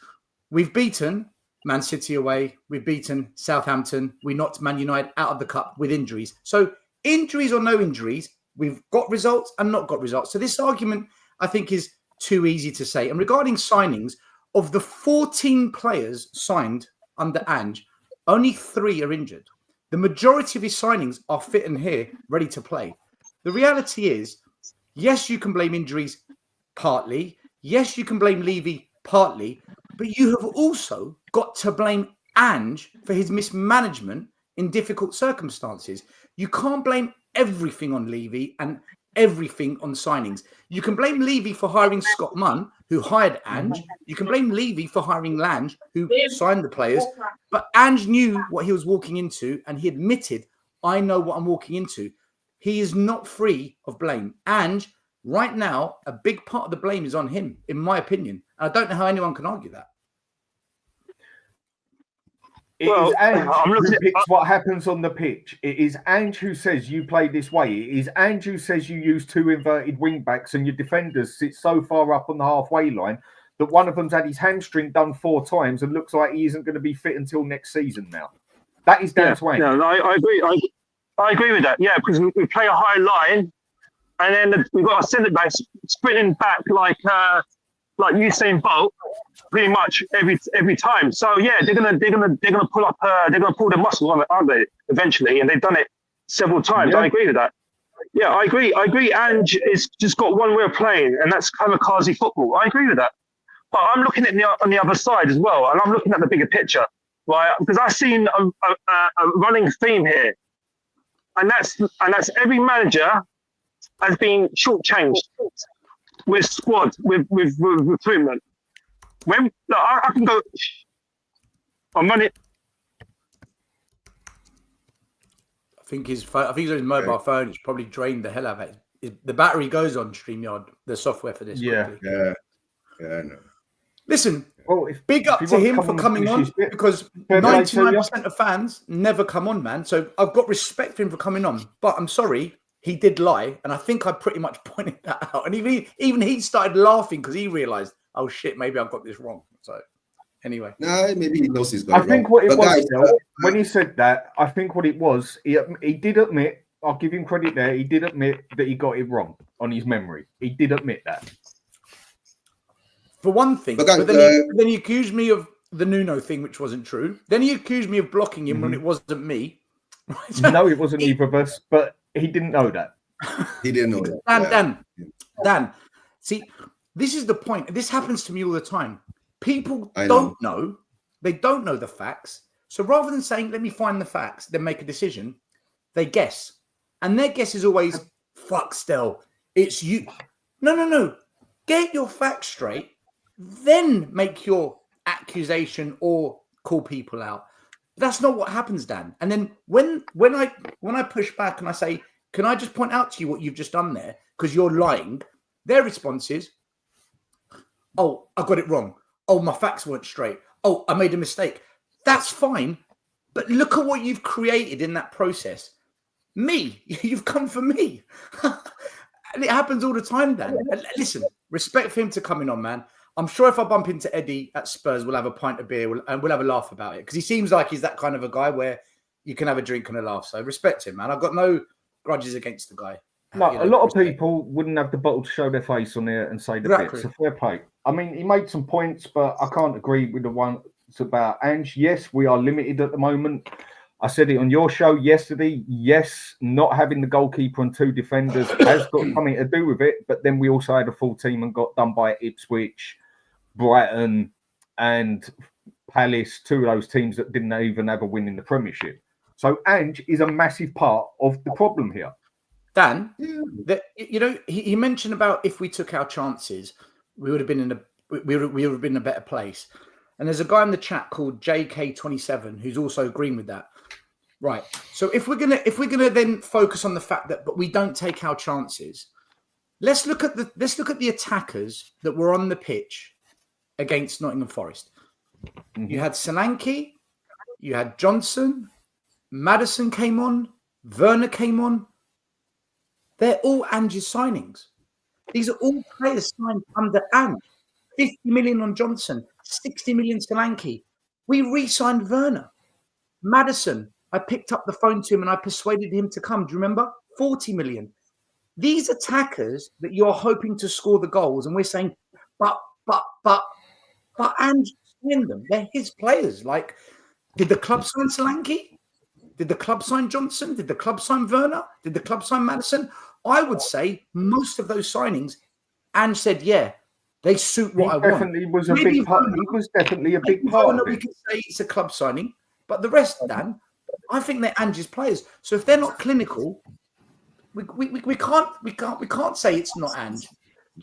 we've beaten Man City away. We've beaten Southampton. We knocked Man United out of the cup with injuries. So injuries or no injuries, we've got results and not got results. So this argument, I think, is too easy to say. And regarding signings, of the 14 players signed under Ange, only 3 are injured. The majority of his signings are fit and here, ready to play. The reality is, yes, you can blame injuries partly. Yes, you can blame Levy partly. But you have also got to blame Ange for his mismanagement in difficult circumstances. You can't blame everything on Levy and everything on signings. You can blame Levy for hiring Scott Munn, who hired Ange. You can blame Levy for hiring Lange, who signed the players. But Ange knew what he was walking into, and he admitted, I know what I'm walking into. He is not free of blame. Ange, right now, a big part of the blame is on him, in my opinion. I don't know how anyone can argue that. It is Ange who picks what happens on the pitch. It is Ange who says you play this way. It is Ange who says you use two inverted wing backs and your defenders sit so far up on the halfway line that one of them's had his hamstring done 4 times and looks like he isn't going to be fit until next season now. That is down to Ange. Yeah, I agree. I agree with that. Yeah, because we play a high line, and then we've got a centre back sprinting back like Usain Bolt, pretty much every time. So yeah, they're gonna pull up. They're gonna pull the muscle on it, aren't they? Eventually, and they've done it several times. Yeah. I agree with that. Yeah, I agree. Ange is just got one way of playing, and that's kamikaze football. I agree with that. But I'm looking at on the other side as well, and I'm looking at the bigger picture, right? Because I've seen a running theme here, and that's every manager has been shortchanged with squad, with recruitment. When I can go on money. I think his mobile phone is probably drained the hell out of it. The battery goes on StreamYard, the software for this. Yeah, quickly. I know. Listen, big up to him for coming on, because 99% of fans never come on, man. So I've got respect for him for coming on. But I'm sorry, he did lie, and I think I pretty much pointed that out. And even he started laughing because he realised, oh shit, maybe I've got this wrong. So anyway, maybe he knows he's got it wrong. I think what it was, when he said that, I think what it was, he did admit. I'll give him credit there. He did admit that he got it wrong on his memory. He did admit that. For one thing, but then he accused me of the Nuno thing, which wasn't true. Then he accused me of blocking him when it wasn't me. No, it wasn't either of us, but he didn't know that. He didn't know that. Dan, see, this is the point. This happens to me all the time. People don't know. They don't know the facts. So rather than saying, let me find the facts, then make a decision, they guess. And their guess is always, fuck, Stel, it's you. No. Get your facts straight. Then make your accusation or call people out. That's not what happens, Dan. And then when I push back and I say, can I just point out to you what you've just done there? Because you're lying. Their response is, oh, I got it wrong. Oh, my facts weren't straight. Oh, I made a mistake. That's fine. But look at what you've created in that process. Me. You've come for me. And it happens all the time, Dan. And listen, respect for him to coming on, man. I'm sure if I bump into Eddie at Spurs, we'll have a pint of beer and we'll have a laugh about it. Because he seems like he's that kind of a guy where you can have a drink and a laugh. So respect him, man. I've got no grudges against the guy. No, a lot of people wouldn't have the bottle to show their face on there and say the bits. So fair play. I mean, he made some points, but I can't agree with the one about Ange. Yes, we are limited at the moment. I said it on your show yesterday. Yes, not having the goalkeeper and 2 defenders has got something to do with it. But then we also had a full team and got done by Ipswich, Brighton, and Palace, 2 of those teams that didn't even have a win in the Premiership. So Ange is a massive part of the problem here. Dan, he mentioned about if we took our chances, we would have been in a better place. And there's a guy in the chat called JK27 who's also agreeing with that. Right. So if we're gonna then focus on the fact that but we don't take our chances, let's look at the attackers that were on the pitch against Nottingham Forest. Mm-hmm. You had Solanke, you had Johnson, Maddison came on, Werner came on. They're all Ange's signings. These are all players signed under Ange. 50 million on Johnson, 60 million Solanke. We re-signed Werner. Maddison, I picked up the phone to him and I persuaded him to come. Do you remember? 40 million. These attackers that you're hoping to score the goals, and we're saying, but Ange signed them. They're his players. Like, did the club sign Solanke? Did the club sign Johnson? Did the club sign Werner? Did the club sign Maddison? I would say most of those signings, Ange said, yeah, They suit what I want. Definitely was a big part. He was definitely a big part of We it. can say it's a club signing, but the rest, Dan, I think they're Ange's players. So if they're not clinical, we can't say it's not Ange.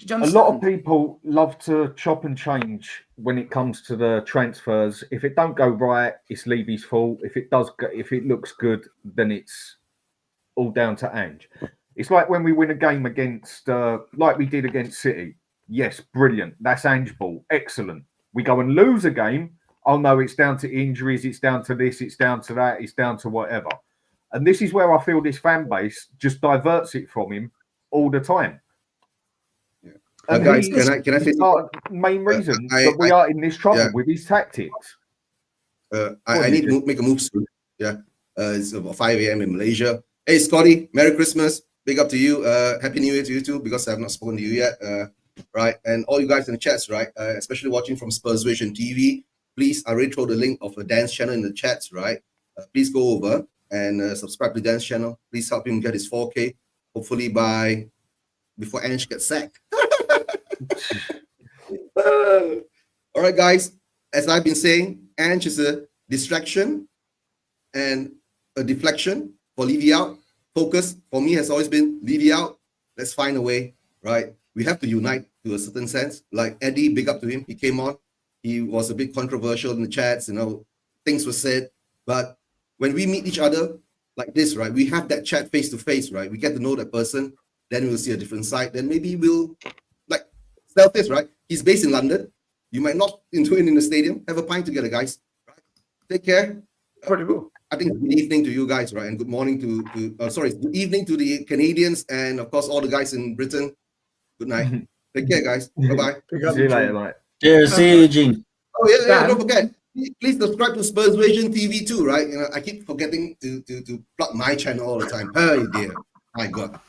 A lot of people love to chop and change when it comes to the transfers. If it don't go right, it's Levy's fault. If it does, if it looks good, then it's all down to Ange. It's like when we win a game against, like we did against City. Yes, brilliant. That's Ange ball. Excellent. We go and lose a game. Oh no, it's down to injuries. It's down to this. It's down to that. It's down to whatever. And this is where I feel this fan base just diverts it from him all the time. And guys, can I say the main reason that we are in this trouble with his tactics? I need to make a move soon. Yeah, it's about 5 a.m. in Malaysia. Hey, Scotty, Merry Christmas. Big up to you. Happy New Year to you too, because I have not spoken to you yet. Right, and all you guys in the chats, right, especially watching from Spursvision TV. Please, I already throw the link of a Dan's channel in the chats, right? Please go over and subscribe to Dan's channel. Please help him get his 4K. Hopefully before Ange gets sacked. All right, guys. As I've been saying, Ange is a distraction and a deflection for Levy out. Focus for me has always been Levy out. Let's find a way, right? We have to unite to a certain sense. Like Eddie, big up to him. He came on. He was a bit controversial in the chats. Things were said. But when we meet each other like this, right, we have that chat face to face, right? We get to know that person. Then we'll see a different side. Then maybe we'll, like Stel this, right? He's based in London. You might not into it in the stadium. Have a pint together, guys. Right? Take care. Pretty cool. I think good evening to you guys, right? And good morning good evening to the Canadians and of course all the guys in Britain. Good night. Take care, guys. Bye-bye. See you later, mate. Cheers. See you, Eugene. Oh yeah, don't forget. Please subscribe to Spursvision TV too, right? I keep forgetting to plug my channel all the time. Oh dear. My God.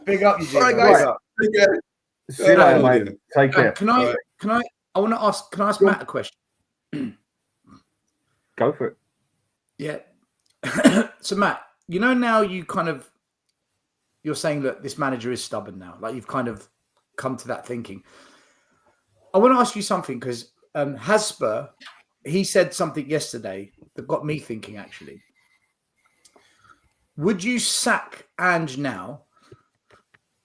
Big up, Eugene. All right, guys. Take care. See you later, mate. Take care. Can I want to ask Matt a question? Go for it. Yeah. So Matt, now you're saying, look, this manager is stubborn now. Like you've kind of come to that thinking. I want to ask you something because Hotspur, he said something yesterday that got me thinking actually. Would you sack Ange now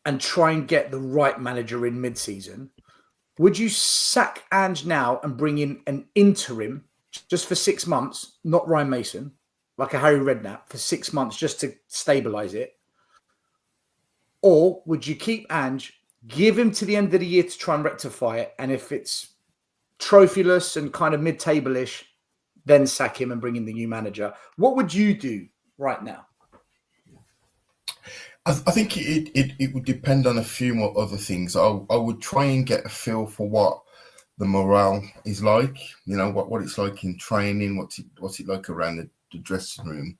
and try and get the right manager in mid-season? Would you sack Ange now and bring in an interim just for 6 months, not Ryan Mason, like a Harry Redknapp for 6 months just to stabilise it? Or would you keep Ange, give him to the end of the year to try and rectify it, and if it's trophyless and kind of mid-table-ish, then sack him and bring in the new manager? What would you do right now? I think it would depend on a few more other things. I would try and get a feel for what the morale is like, what it's like in training, what's it like around the dressing room.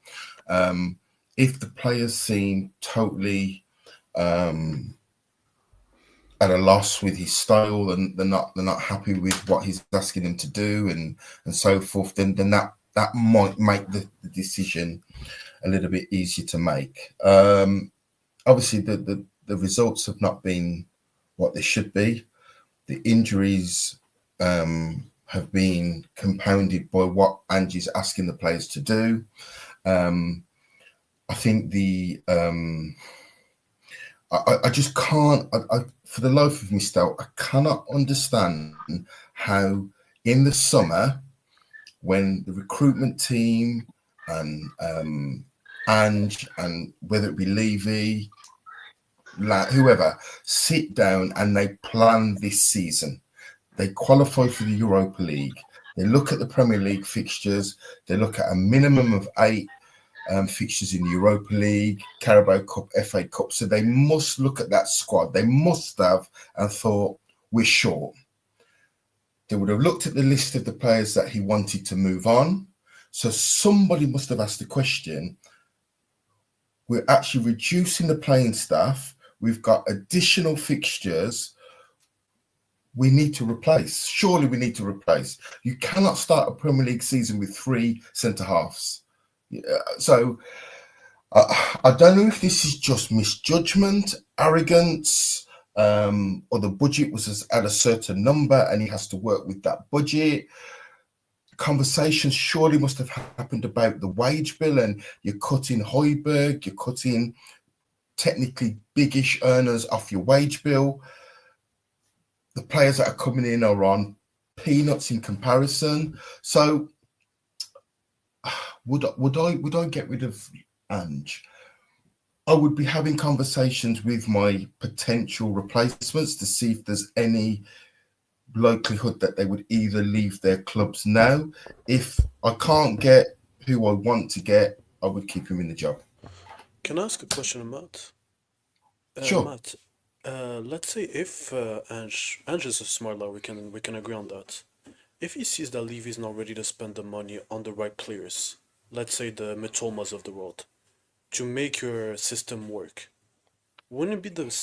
If the players seem totally at a loss with his style and they're not happy with what he's asking them to do and so forth, then that might make the decision a little bit easier to make. Obviously, the results have not been what they should be. The injuries have been compounded by what Ange is asking the players to do. I think I just can't, for the life of me, Stel, I cannot understand how in the summer, when the recruitment team and Ange and whether it be Levy, whoever, sit down and they plan this season. They qualify for the Europa League. They look at the Premier League fixtures. They look at a minimum of 8 fixtures in the Europa League, Carabao Cup, FA Cup. So they must look at that squad. They must have and thought, we're short. They would have looked at the list of the players that he wanted to move on. So somebody must have asked the question, we're actually reducing the playing staff. We've got additional fixtures. We need to replace. Surely we need to replace. You cannot start a Premier League season with 3 centre-halves. So I don't know if this is just misjudgment, arrogance, or the budget was at a certain number and he has to work with that budget. Conversations surely must have happened about the wage bill, and you're cutting Højbjerg, you're cutting technically biggish earners off your wage bill. The players that are coming in are on peanuts in comparison. So would I get rid of Ange? I would be having conversations with my potential replacements to see if there's any likelihood that they would either leave their clubs now. If I can't get who I want to get, I would keep him in the job. Can I ask a question, Matt? Sure. Matt, let's say if Ange is a smart lad, we can agree on that. If he sees that Levy's not ready to spend the money on the right players, let's say the Mitomas of the world, to make your system work, wouldn't it be the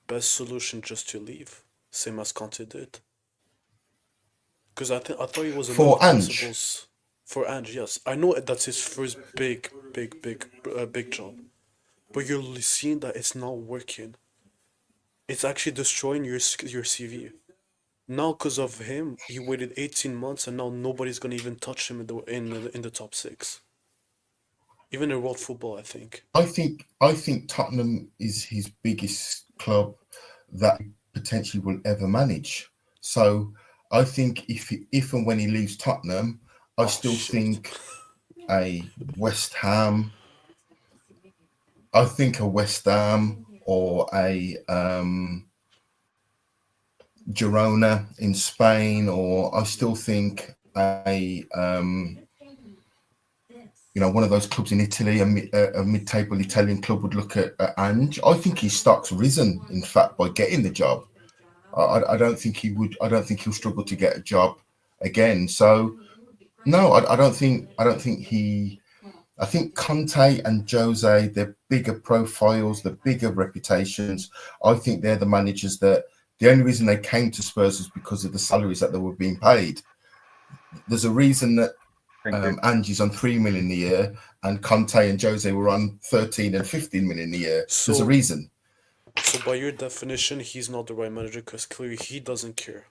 best solution just to leave, same as Conte did? Because I thought he was for Ange. Principles for Ange. Yes, I know that's his first big job, but you're seeing that it's not working. It's actually destroying your CV. Now, because of him, he waited 18 months, and now nobody's gonna even touch him in the top 6. Even in world football, I think. I think Tottenham is his biggest club that he potentially will ever manage. So I think if and when he leaves Tottenham, I still think a West Ham. I think a West Ham or a Girona in Spain, or I still think a one of those clubs in Italy, a mid-table Italian club would look at Ange. I think his stock's risen, in fact, by getting the job. I don't think he would. I don't think he'll struggle to get a job again. So, no, I don't think he. I think Conte and Jose, they're bigger profiles, they're bigger reputations. I think they're the managers that the only reason they came to Spurs is because of the salaries that they were being paid. There's a reason that Ange's on 3 million a year and Conte and Jose were on 13 and 15 million a year. So, there's a reason. So by your definition, he's not the right manager because clearly he doesn't care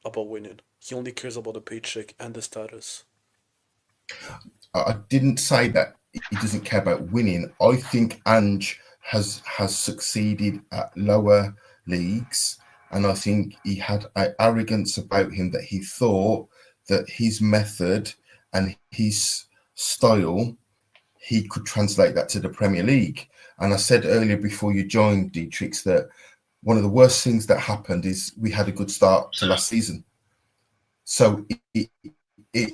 about winning. He only cares about the paycheck and the status. I didn't say that he doesn't care about winning. I think Ange has succeeded at lower leagues, and I think he had an arrogance about him that he thought that his method and his style, he could translate that to the Premier League. And I said earlier before you joined, Detrex, that one of the worst things that happened is we had a good start to last season. So it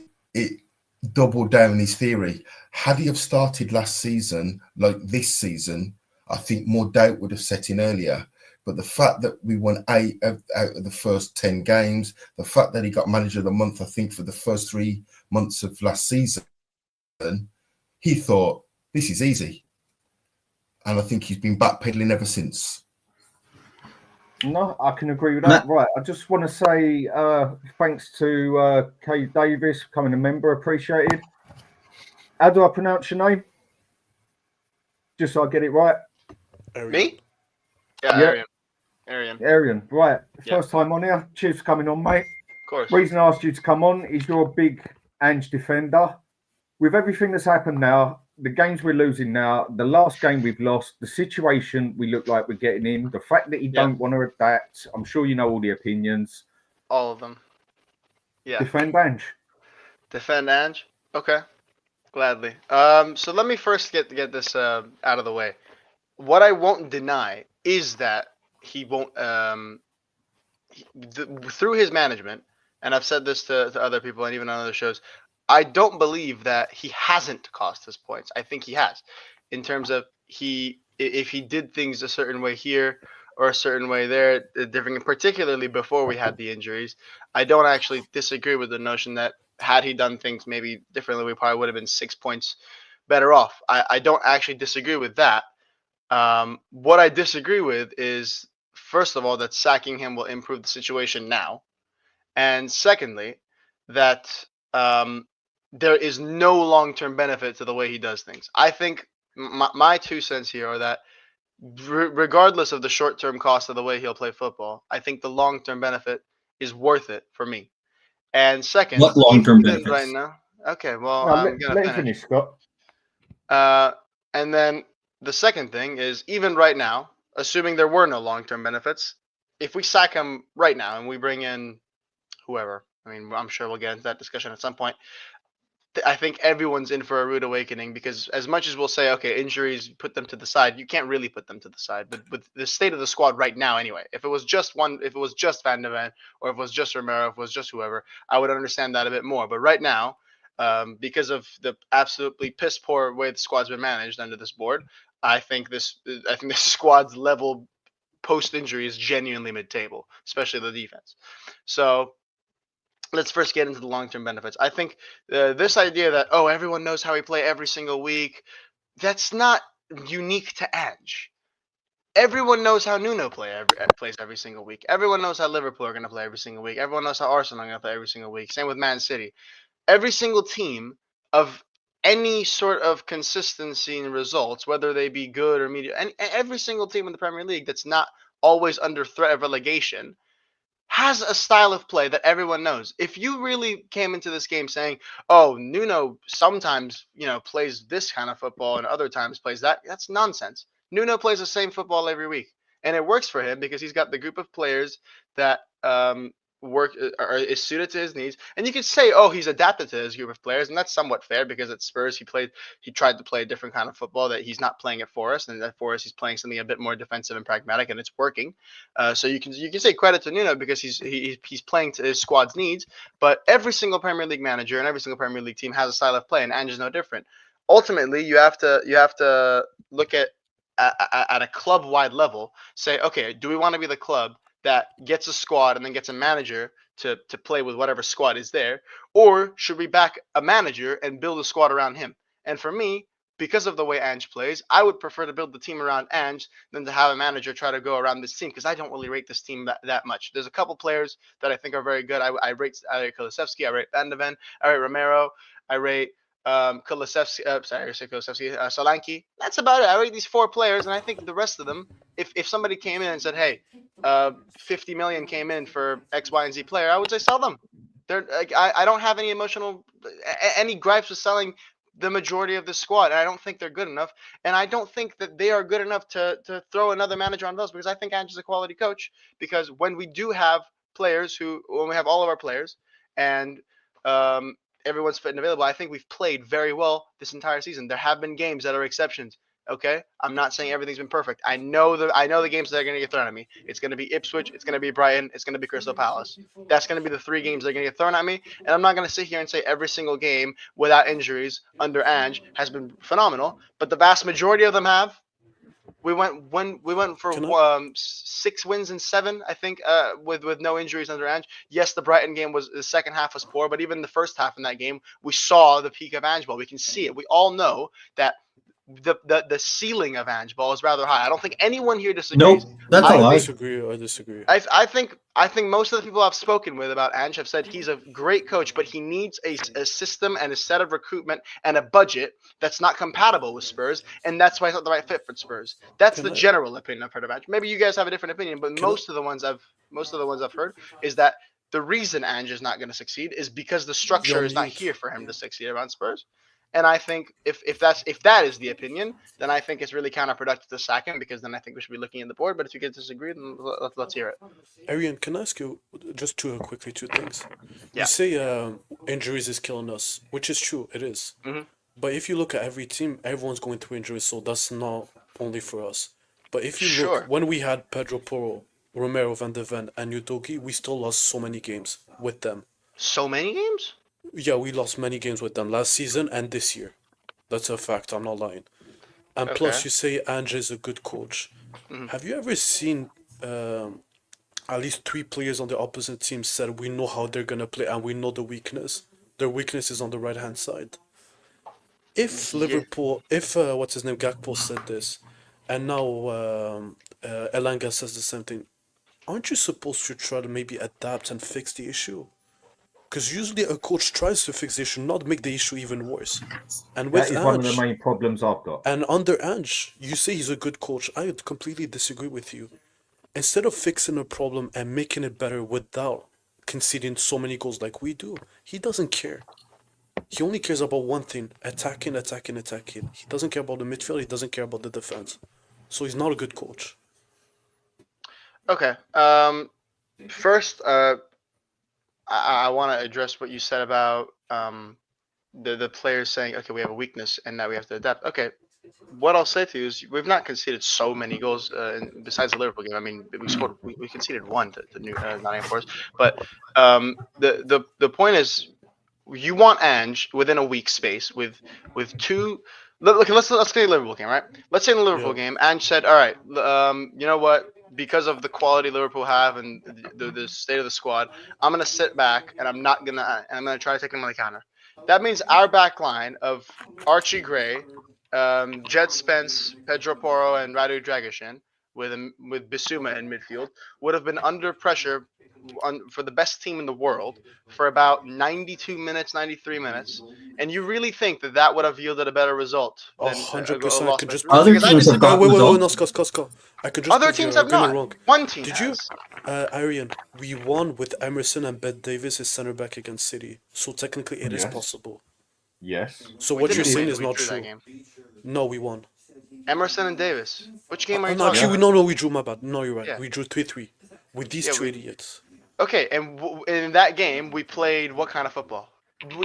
doubled down his theory. Had he have started last season like this season, I think more doubt would have set in earlier. But the fact that we won 8 out of the first 10 games, the fact that he got manager of the month, I think, for the first 3 months of last season, he thought, this is easy. And I think he's been backpedaling ever since. No, I can agree with that. Right. I just want to say thanks to Kay Davis becoming a member. Appreciated. How do I pronounce your name? Just so I get it right. Me? Yeah, Arin. Right. First time on here. Cheers for coming on, mate. Of course. Reason I asked you to come on is you're a big Ange defender. With everything that's happened now, the games we're losing now, the last game we've lost, the situation we look like we're getting in, the fact that he don't want to adapt, I'm sure you know all the opinions. All of them. Yeah. Defend Ange. Defend Ange? Okay. Gladly. So let me first get this out of the way. What I won't deny is that he won't through his management, and I've said this to other people and even on other shows, I don't believe that he hasn't cost us points. I think he has, in terms of if he did things a certain way here or a certain way there, different, particularly before we had the injuries. I don't actually disagree with the notion that had he done things maybe differently, we probably would have been 6 points better off. I don't actually disagree with that. What I disagree with is, first of all, that sacking him will improve the situation now. And secondly, that there is no long-term benefit to the way he does things. I think my 2 cents here are that regardless of the short-term cost of the way he'll play football, I think the long-term benefit is worth it for me. And second, What long-term even right benefits? now, okay, well, No, I'm gonna let him finish. finish, Scott. And then the second thing is, even right now, assuming there were no long-term benefits, if we sack him right now and we bring in whoever, I mean, I'm sure we'll get into that discussion at some point. I think everyone's in for a rude awakening, because as much as we'll say, okay, injuries, put them to the side, you can't really put them to the side. But with the state of the squad right now, anyway, if it was just Van de Ven, or if it was just Romero, if it was just whoever, I would understand that a bit more. But right now, because of the absolutely piss poor way the squad's been managed under this board, I think this squad's level post injury is genuinely mid table, especially the defense. So let's first get into the long-term benefits. I think this idea that, oh, everyone knows how we play every single week, that's not unique to Ange. Everyone knows how Nuno plays every single week. Everyone knows how Liverpool are going to play every single week. Everyone knows how Arsenal are going to play every single week. Same with Man City. Every single team of any sort of consistency in results, whether they be good or mediocre, and every single team in the Premier League that's not always under threat of relegation has a style of play that everyone knows. If you really came into this game saying, "Oh, Nuno sometimes, plays this kind of football and other times plays that," that's nonsense. Nuno plays the same football every week, and it works for him because he's got the group of players that work or is suited to his needs. And you could say, "Oh, he's adapted to his group of players," and that's somewhat fair because at Spurs he tried to play a different kind of football that he's not playing at Forest, and at Forest he's playing something a bit more defensive and pragmatic, and it's working. So you can say credit to Nuno because he's playing to his squad's needs. But every single Premier League manager and every single Premier League team has a style of play, and Ange is no different. Ultimately, you have to look at a club-wide level. Say, okay, do we want to be the club that gets a squad and then gets a manager to play with whatever squad is there, or should we back a manager and build a squad around him? And for me, because of the way Ange plays, I would prefer to build the team around Ange than to have a manager try to go around this team, because I don't really rate this team that much. There's a couple players that I think are very good. I rate Kulusevski, I rate Van de Ven, I rate Romero, I rate Kulusevski, Solanke. That's about it. I rate these 4 players, and I think the rest of them, if somebody came in and said, hey, 50 million came in for X, Y, and Z player, I would say sell them. I don't have any gripes with selling the majority of the squad, and I don't think they're good enough, and I don't think that they are good enough to throw another manager on those, because I think Ange is a quality coach. Because when we do have players when we have all of our players and everyone's fit and available, I think we've played very well this entire season. There have been games that are exceptions. Okay, I'm not saying everything's been perfect. I know the games that are going to get thrown at me. It's going to be Ipswich, it's going to be Brighton, it's going to be Crystal Palace. That's going to be the 3 games that are going to get thrown at me. And I'm not going to sit here and say every single game without injuries under Ange has been phenomenal, but the vast majority of them have. We went for 6 wins and 7, I think, with no injuries under Ange. Yes, the Brighton game the second half was poor, but even the first half in that game, we saw the peak of Ange ball. We can see it. We all know that the ceiling of Ange ball is rather high. I don't think anyone here disagrees. Nope, that's a lie. I disagree. I think most of the people I've spoken with about Ange have said he's a great coach, but he needs a system and a set of recruitment and a budget that's not compatible with Spurs, and that's why he's not the right fit for Spurs. That's the general opinion I've heard of Ange. Maybe you guys have a different opinion, but most of the ones I've heard is that the reason Ange is not going to succeed is because the structure is not here for him to succeed around Spurs. And I think if that is the opinion, then I think it's really counterproductive to sack him, because then I think we should be looking at the board. But if you guys disagree, then let's hear it. Arian, can I ask you just quickly 2 things? Yeah. You say injuries is killing us, which is true, it is. Mm-hmm. But if you look at every team, everyone's going through injuries, so that's not only for us. But if you look, when we had Pedro Porro, Romero, Van de Ven, and Udogi, we still lost so many games with them. So many games? Yeah, we lost many games with them last season and this year. That's a fact, I'm not lying. And plus, you say Ange is a good coach. Mm-hmm. Have you ever seen at least 3 players on the opposite team said we know how they're going to play and we know the weakness? Their weakness is on the right-hand side. If Liverpool, what's his name, Gakpo said this, and now Elanga says the same thing, aren't you supposed to try to maybe adapt and fix the issue? Because usually a coach tries to fix the issue, not make the issue even worse. And That with is one of the Ange, main problems I've got. and under Ange, you say he's a good coach. I would completely disagree with you. Instead of fixing a problem and making it better without conceding so many goals like we do, he doesn't care. He only cares about one thing: attacking. He doesn't care about the midfield. He doesn't care about the defense. So he's not a good coach. Okay. First, I want to address what you said about the players saying, okay, we have a weakness and now we have to adapt. Okay. What I'll say to you is we've not conceded so many goals besides the Liverpool game. I mean, we conceded one to Nottingham Forest. But the point is, you want Ange within a week space with two. Look, let's get the Liverpool game, right? Let's say in the Liverpool game, Ange said, all right, you know what? Because of the quality Liverpool have and the state of the squad, I'm gonna sit back and I'm gonna try to take them on the counter. That means our back line of Archie Gray, Jed Spence, Pedro Porro, and Radu Dragusin with Bissouma in midfield would have been under pressure for the best team in the world for about 92 minutes, 93 minutes. And you really think that would have yielded a better result? 100%. I could just Other teams have got wait, results. no, Scott. I could just Other prove teams you're have gonna not. wrong. One team Did has. you, Arin? We won with Emerson and Ben Davis as center back against City, so technically it is Yes. possible. Yes. So We what you're didn't saying win, is we not drew that true. game. No, we won. Emerson and Davis. Which game are you No, talking actually, about? we drew. My bad. No, you're right. Yeah. We drew 3-3 with these Yeah, two we- idiots. Okay, and in that game, we played what kind of football?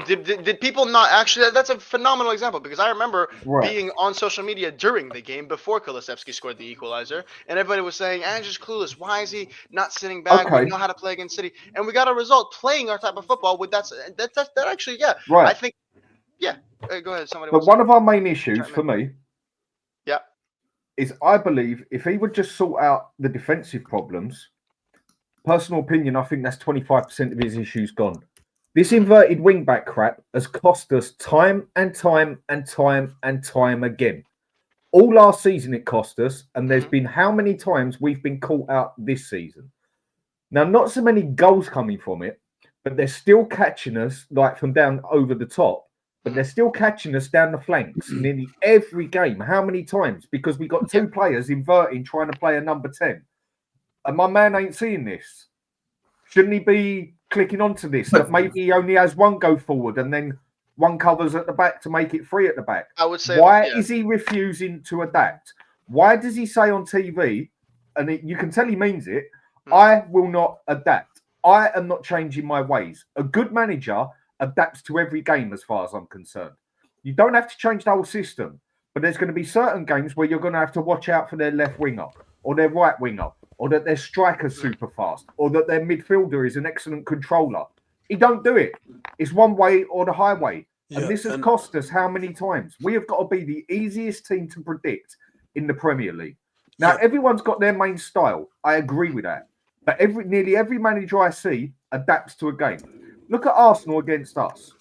Did people not actually? That's a phenomenal example because I remember Right. being on social media during the game before Kulusevski scored the equalizer, and everybody was saying, "Ange is clueless. Why is he not sitting back? Okay. We know how to play against City, and we got a result playing our type of football with that actually, yeah. Right. I think, yeah. Go ahead. Somebody. But wants one to- of our main issues Chime in. for me Yeah. is I believe if he would just sort out the defensive problems, personal opinion, I think that's 25% of his issues gone. This inverted wingback crap has cost us time and time again. All last season it cost us, and there's been how many times we've been caught out this season. Now, not so many goals coming from it, but they're still catching us like from down over the top. But they're still catching us down the flanks nearly every game. How many times? Because we got two players inverting, trying to play a number 10. And my man ain't seeing this. Shouldn't he be clicking onto this? That maybe he only has one go forward and then one covers at the back to make it free at the back. I would say. Why yeah. is he refusing to adapt? Why does he say on TV, and you can tell he means it, I will not adapt. I am not changing my ways. A good manager adapts to every game as far as I'm concerned. You don't have to change the whole system, but there's going to be certain games where you're going to have to watch out for their left winger or their right winger, or that their striker's super fast, or that their midfielder is an excellent controller. He don't do it. It's one way or the highway. And this has cost us how many times? We have got to be the easiest team to predict in the Premier League. Now, everyone's got their main style. I agree with that. But nearly every manager I see adapts to a game. Look at Arsenal against us.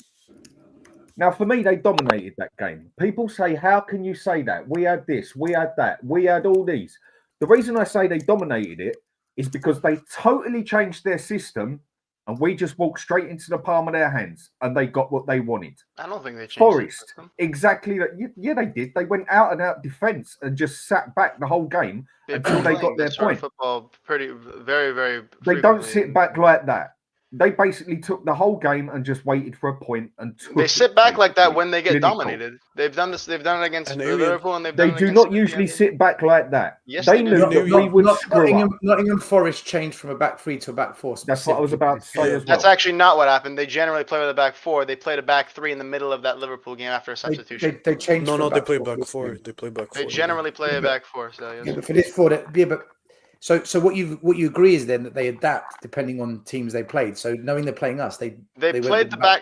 Now, for me, they dominated that game. People say, how can you say that? We had this, we had that, we had all these. The reason I say they dominated it is because they totally changed their system and we just walked straight into the palm of their hands and they got what they wanted. I don't think they changed. Forest, exactly that. Yeah, they did. They went out and out defense and just sat back the whole game until they got their point. Football very, very. They don't sit back like that. They basically took the whole game and just waited for a point and they sit back like that when they get dominated. They've done this. They've done it against Liverpool, and they do not usually sit back like that. Yes, they knew that we would screw up. Nottingham Forest changed from a back three to a back four. That's what I was about to say as well. That's actually not what happened. They generally play with a back four. They played a back three in the middle of that Liverpool game after a substitution. They changed. No, they play back four. They play back four. They generally play a back four. So yes. Yeah, but for this four, So what you agree is then that they adapt depending on teams they played. So knowing they're playing us, they played the back.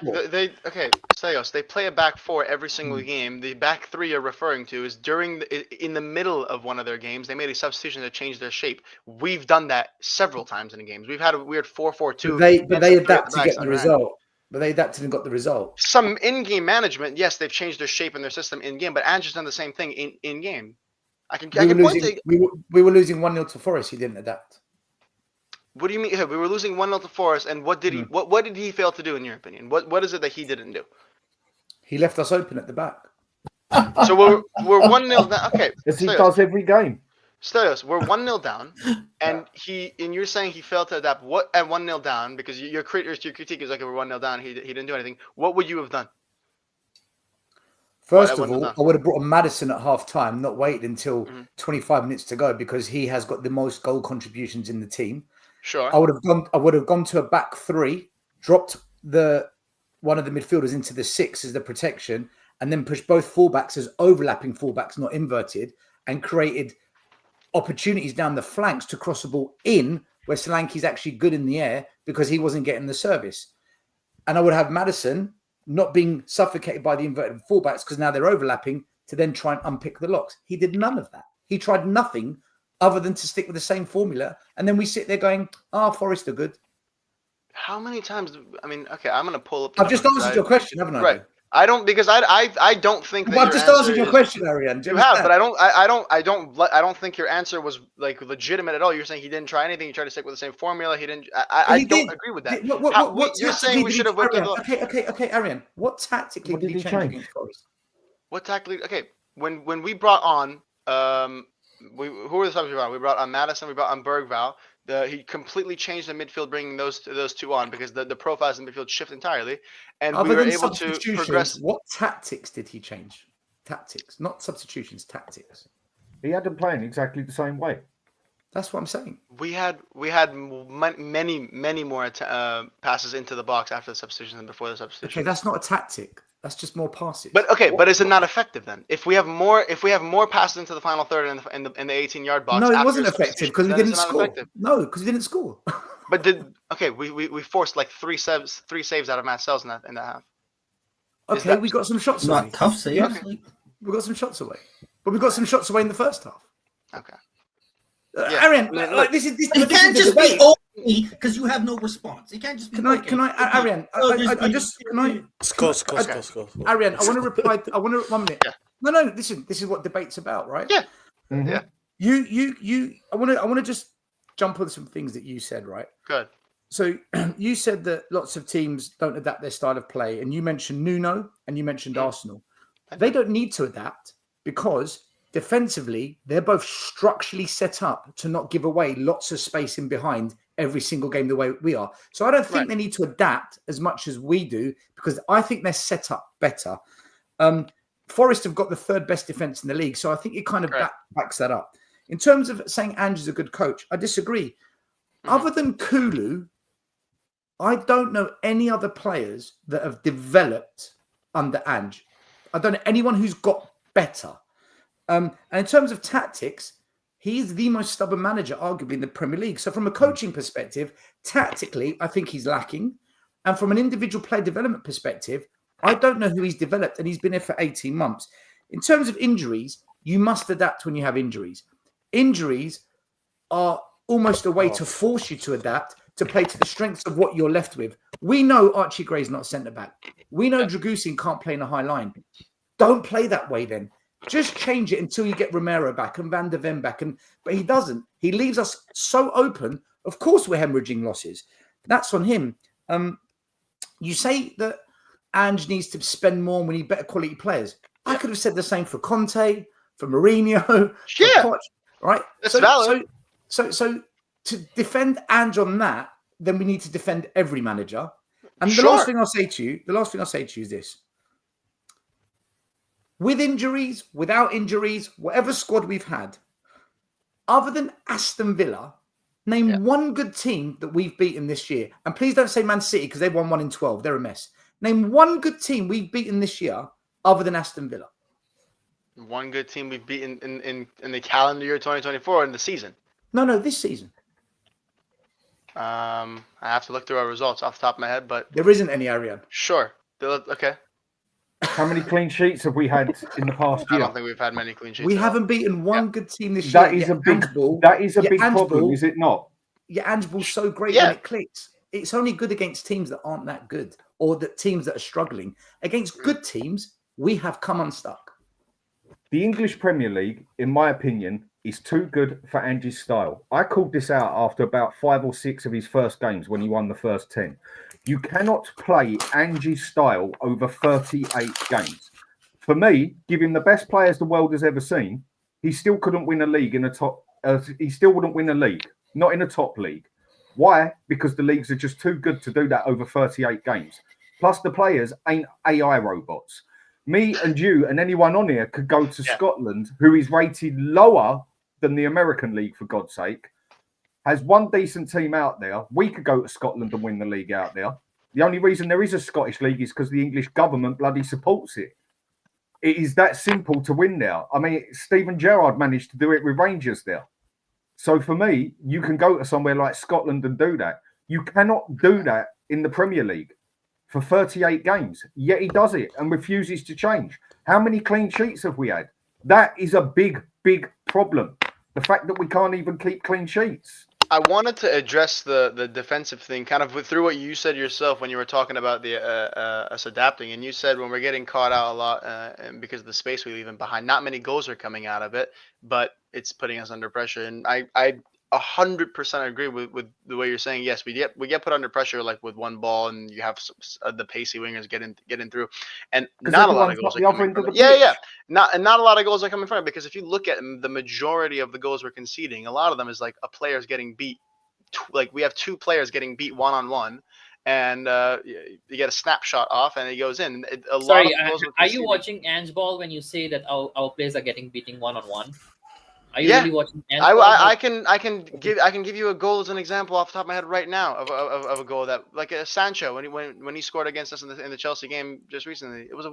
They play a back four every single game. The back three you're referring to is in the middle of one of their games. They made a substitution to change their shape. We've done that several times in the games. We've had a weird 4-4-2. But they adapt to get the result. But they adapted and got the result. Some in-game management, yes, they've changed their shape and their system in-game. But Ange has done the same thing in-game. We We were losing 1-0 to Forest. He didn't adapt. What do you mean? We were losing 1-0 to Forest, and what did he? What did he fail to do in your opinion? What is it that he didn't do? He left us open at the back. So we're 1-0 down. Okay, As he does every game. Stelios, we're 1-0 down, and you're saying he failed to adapt. What at 1-0 down? Because your critique is like, we're 1-0 down. He didn't do anything. What would you have done? First of all, I would have brought a Maddison at half time, not waited until 25 minutes to go, because he has got the most goal contributions in the team. Sure. I would have gone to a back three, dropped one of the midfielders into the 6 as the protection, and then pushed both fullbacks as overlapping fullbacks, not inverted, and created opportunities down the flanks to cross the ball in where Solanke's actually good in the air because he wasn't getting the service. And I would have Maddison not being suffocated by the inverted fullbacks because now they're overlapping to then try and unpick the locks. He did none of that. He tried nothing other than to stick with the same formula. And then we sit there going, Forest are good. How many times? I mean, okay, I'm going to pull up. I've just answered your question, haven't I? Right. I don't, because I don't think that. Well, I've just answered your question, Ariane. You have, but I don't think your answer was like legitimate at all. You're saying he didn't try anything. He tried to stick with the same formula. He didn't. I don't agree with that. You're saying we should have whipped it. Okay, Ariane. What tactically did he change against Forest? What tactically? Okay, when we brought on who were the subs we brought on? We brought on Maddison. We brought on Bergvall. He completely changed the midfield, bringing those two on because the profiles in the midfield shift entirely, and we were able to progress. What tactics did he change? Tactics, not substitutions. Tactics. He had them playing exactly the same way. That's what I'm saying. We had many more passes into the box after the substitution than before the substitution. Okay, that's not a tactic. That's just more passes. But okay, but is it not effective then? If we have more passes into the final third in the 18-yard box, no, it wasn't effective because we didn't score. No, because we didn't score. But we forced like three saves out of Matt Sells in that half. Okay, we got some shots away. Not tough saves. Okay. We got some shots away, but we got some shots away in the first half. Okay. Ariane, this is. You can't just be only because you have no response. You can't just be. Can I, Ariane? Scott. Ariane, I want to reply. 1 minute. Yeah. No. Listen, this is what debate's about, right? Yeah. Mm-hmm. Yeah. You. I want to just jump on some things that you said, right? Good. So you said that lots of teams don't adapt their style of play, and you mentioned Nuno and you mentioned Arsenal. They don't need to adapt because defensively, they're both structurally set up to not give away lots of space in behind every single game the way we are. So I don't think they need to adapt as much as we do because I think they're set up better. Forest have got the third best defense in the league, so I think it kind of backs that up. In terms of saying Ange is a good coach, I disagree. Other than Kulu, I don't know any other players that have developed under Ange. I don't know anyone who's got better. And in terms of tactics, he's the most stubborn manager, arguably, in the Premier League. So from a coaching perspective, tactically, I think he's lacking. And from an individual player development perspective, I don't know who he's developed, and he's been here for 18 months. In terms of injuries, you must adapt when you have injuries. Injuries are almost a way to force you to adapt, to play to the strengths of what you're left with. We know Archie Gray's not centre-back. We know Dragusin can't play in a high line. Don't play that way then. Just change it until you get Romero back and Van der Ven back. But he doesn't. He leaves us so open. Of course we're hemorrhaging losses. That's on him. You say that Ange needs to spend more and we need better quality players. I could have said the same for Conte, for Mourinho, for Poch, right? That's valid. So to defend Ange on that, then we need to defend every manager. And the last thing I'll say to you is this. With injuries, without injuries, whatever squad we've had, other than Aston Villa, name one good team that we've beaten this year. And please don't say Man City because they've won 1 in 12. They're a mess. Name one good team we've beaten this year other than Aston Villa. One good team we've beaten in the calendar year 2024 in the season. No, this season. I have to look through our results off the top of my head, but there isn't any, Ariane. Sure. Okay. How many clean sheets have we had in the past year? I don't think we've had many clean sheets. We haven't beaten one good team this year. That is a big problem, is it not? Yeah, Ange Ball's so great when it clicks. It's only good against teams that aren't that good or that teams that are struggling. Against good teams, we have come unstuck. The English Premier League, in my opinion, is too good for Ange's style. I called this out after about 5 or 6 of his first games when he won the first 10. You cannot play Ange's style over 38 games. For me, give him the best players the world has ever seen, he still couldn't win a league in a top. He still wouldn't win a league, not in a top league. Why? Because the leagues are just too good to do that over 38 games. Plus, the players ain't AI robots. Me and you and anyone on here could go to Scotland, who is rated lower than the American league, for God's sake, has one decent team out there. We could go to Scotland and win the league out there. The only reason there is a Scottish league is because the English government bloody supports it. It is that simple to win there. I mean, Steven Gerrard managed to do it with Rangers there. So for me, you can go to somewhere like Scotland and do that. You cannot do that in the Premier League for 38 games. Yet he does it and refuses to change. How many clean sheets have we had? That is a big, big problem. The fact that we can't even keep clean sheets. I wanted to address the defensive thing kind of through what you said yourself when you were talking about the us adapting, and you said when we're getting caught out a lot and because of the space we leave in behind, not many goals are coming out of it, but it's putting us under pressure. And I 100% agree with the way you're saying. Yes, we get put under pressure like with one ball, and you have the pacey wingers getting through, and not a lot of goals are coming from it. Not a lot of goals are coming from it, because if you look at the majority of the goals we're conceding, a lot of them is like a player's getting beat. Like we have 2 players getting beat one-on-one, and you get a snapshot off, and it goes in. Sorry, are you watching Ange ball when you say that our players are getting beaten one-on-one? Are you really watching? I can give you a goal as an example off the top of my head right now of a goal that, like Sancho when he scored against us in the Chelsea game just recently. It was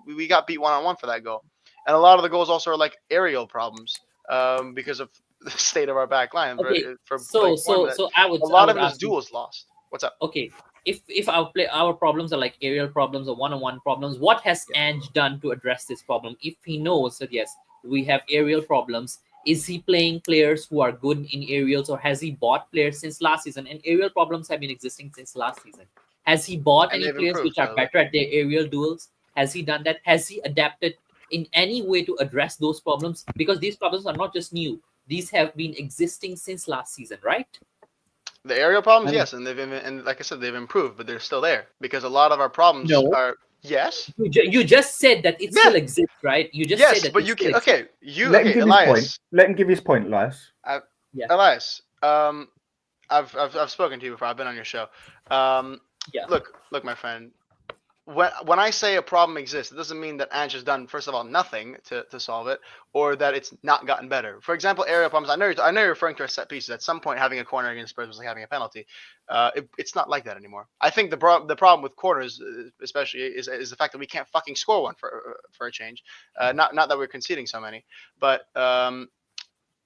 we got beat one-on-one for that goal, and a lot of the goals also are like aerial problems because of the state of our back line. Okay, so I would. A lot of it is duels lost. What's up? Okay, if our problems are like aerial problems or one-on-one problems, what has Ange done to address this problem? If he knows that yes, we have aerial problems. Is he playing players who are good in aerials, or has he bought players since last season? And aerial problems have been existing since last season. Has he bought any players which are better at their aerial duels? Has he done that? Has he adapted in any way to address those problems? Because these problems are not just new. These have been existing since last season, right? The aerial problems, yes, and like I said, they've improved, but they're still there because a lot of our problems are. Yes. You just said that it still exists, right? You just said that. But you can. Okay, let him give Elias. His point. Let him give his point, Elias. Elias, I've spoken to you before. I've been on your show. Look, my friend. When I say a problem exists, it doesn't mean that Ange has done, first of all, nothing to solve it, or that it's not gotten better. For example, aerial problems. I know you're referring to our set pieces. At some point, having a corner against Spurs was like having a penalty. It's not like that anymore. I think the problem with corners, especially, is the fact that we can't fucking score one for a change. Not that we're conceding so many, but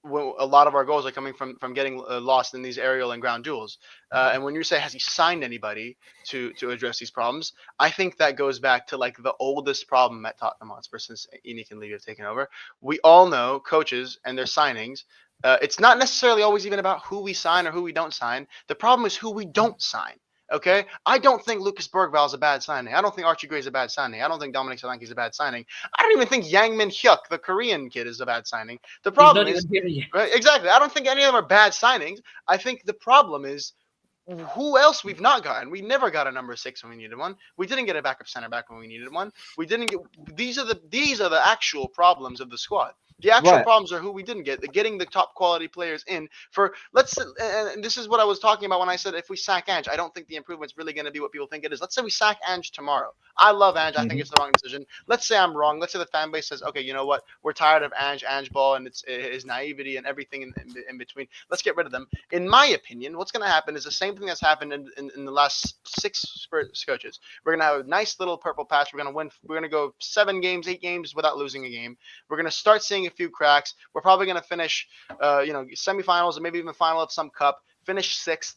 a lot of our goals are coming from getting lost in these aerial and ground duels. And when you say, has he signed anybody to address these problems? I think that goes back to like the oldest problem at Tottenham Hotspur since Enic and Levy have taken over. We all know coaches and their signings. It's not necessarily always even about who we sign or who we don't sign. The problem is who we don't sign. Okay, I don't think Lucas Bergvall is a bad signing. I don't think Archie Gray is a bad signing. I don't think Dominic Solanke is a bad signing. I don't even think Heung-Min Hyuk, the Korean kid, is a bad signing. The problem is right, exactly. I don't think any of them are bad signings. I think the problem is who else we've not gotten. We never got a number 6 when we needed one. We didn't get a backup center back when we needed one. We didn't get. These are the actual problems of the squad. The actual problems are who we didn't get. Getting the top quality players in for and this is what I was talking about when I said if we sack Ange, I don't think the improvement's really going to be what people think it is. Let's say we sack Ange tomorrow. I love Ange. I think it's the wrong decision. Let's say I'm wrong. Let's say the fan base says, okay, you know what? We're tired of Ange ball and it's his naivety and everything in between. Let's get rid of them. In my opinion, what's going to happen is the same thing that's happened in the last 6 Spurs coaches. We're going to have a nice little purple patch. We're going to win. We're going to go 7 games, 8 games without losing a game. We're going to start seeing a few cracks. We're probably going to finish, semifinals or maybe even final of some cup. Finish 6th.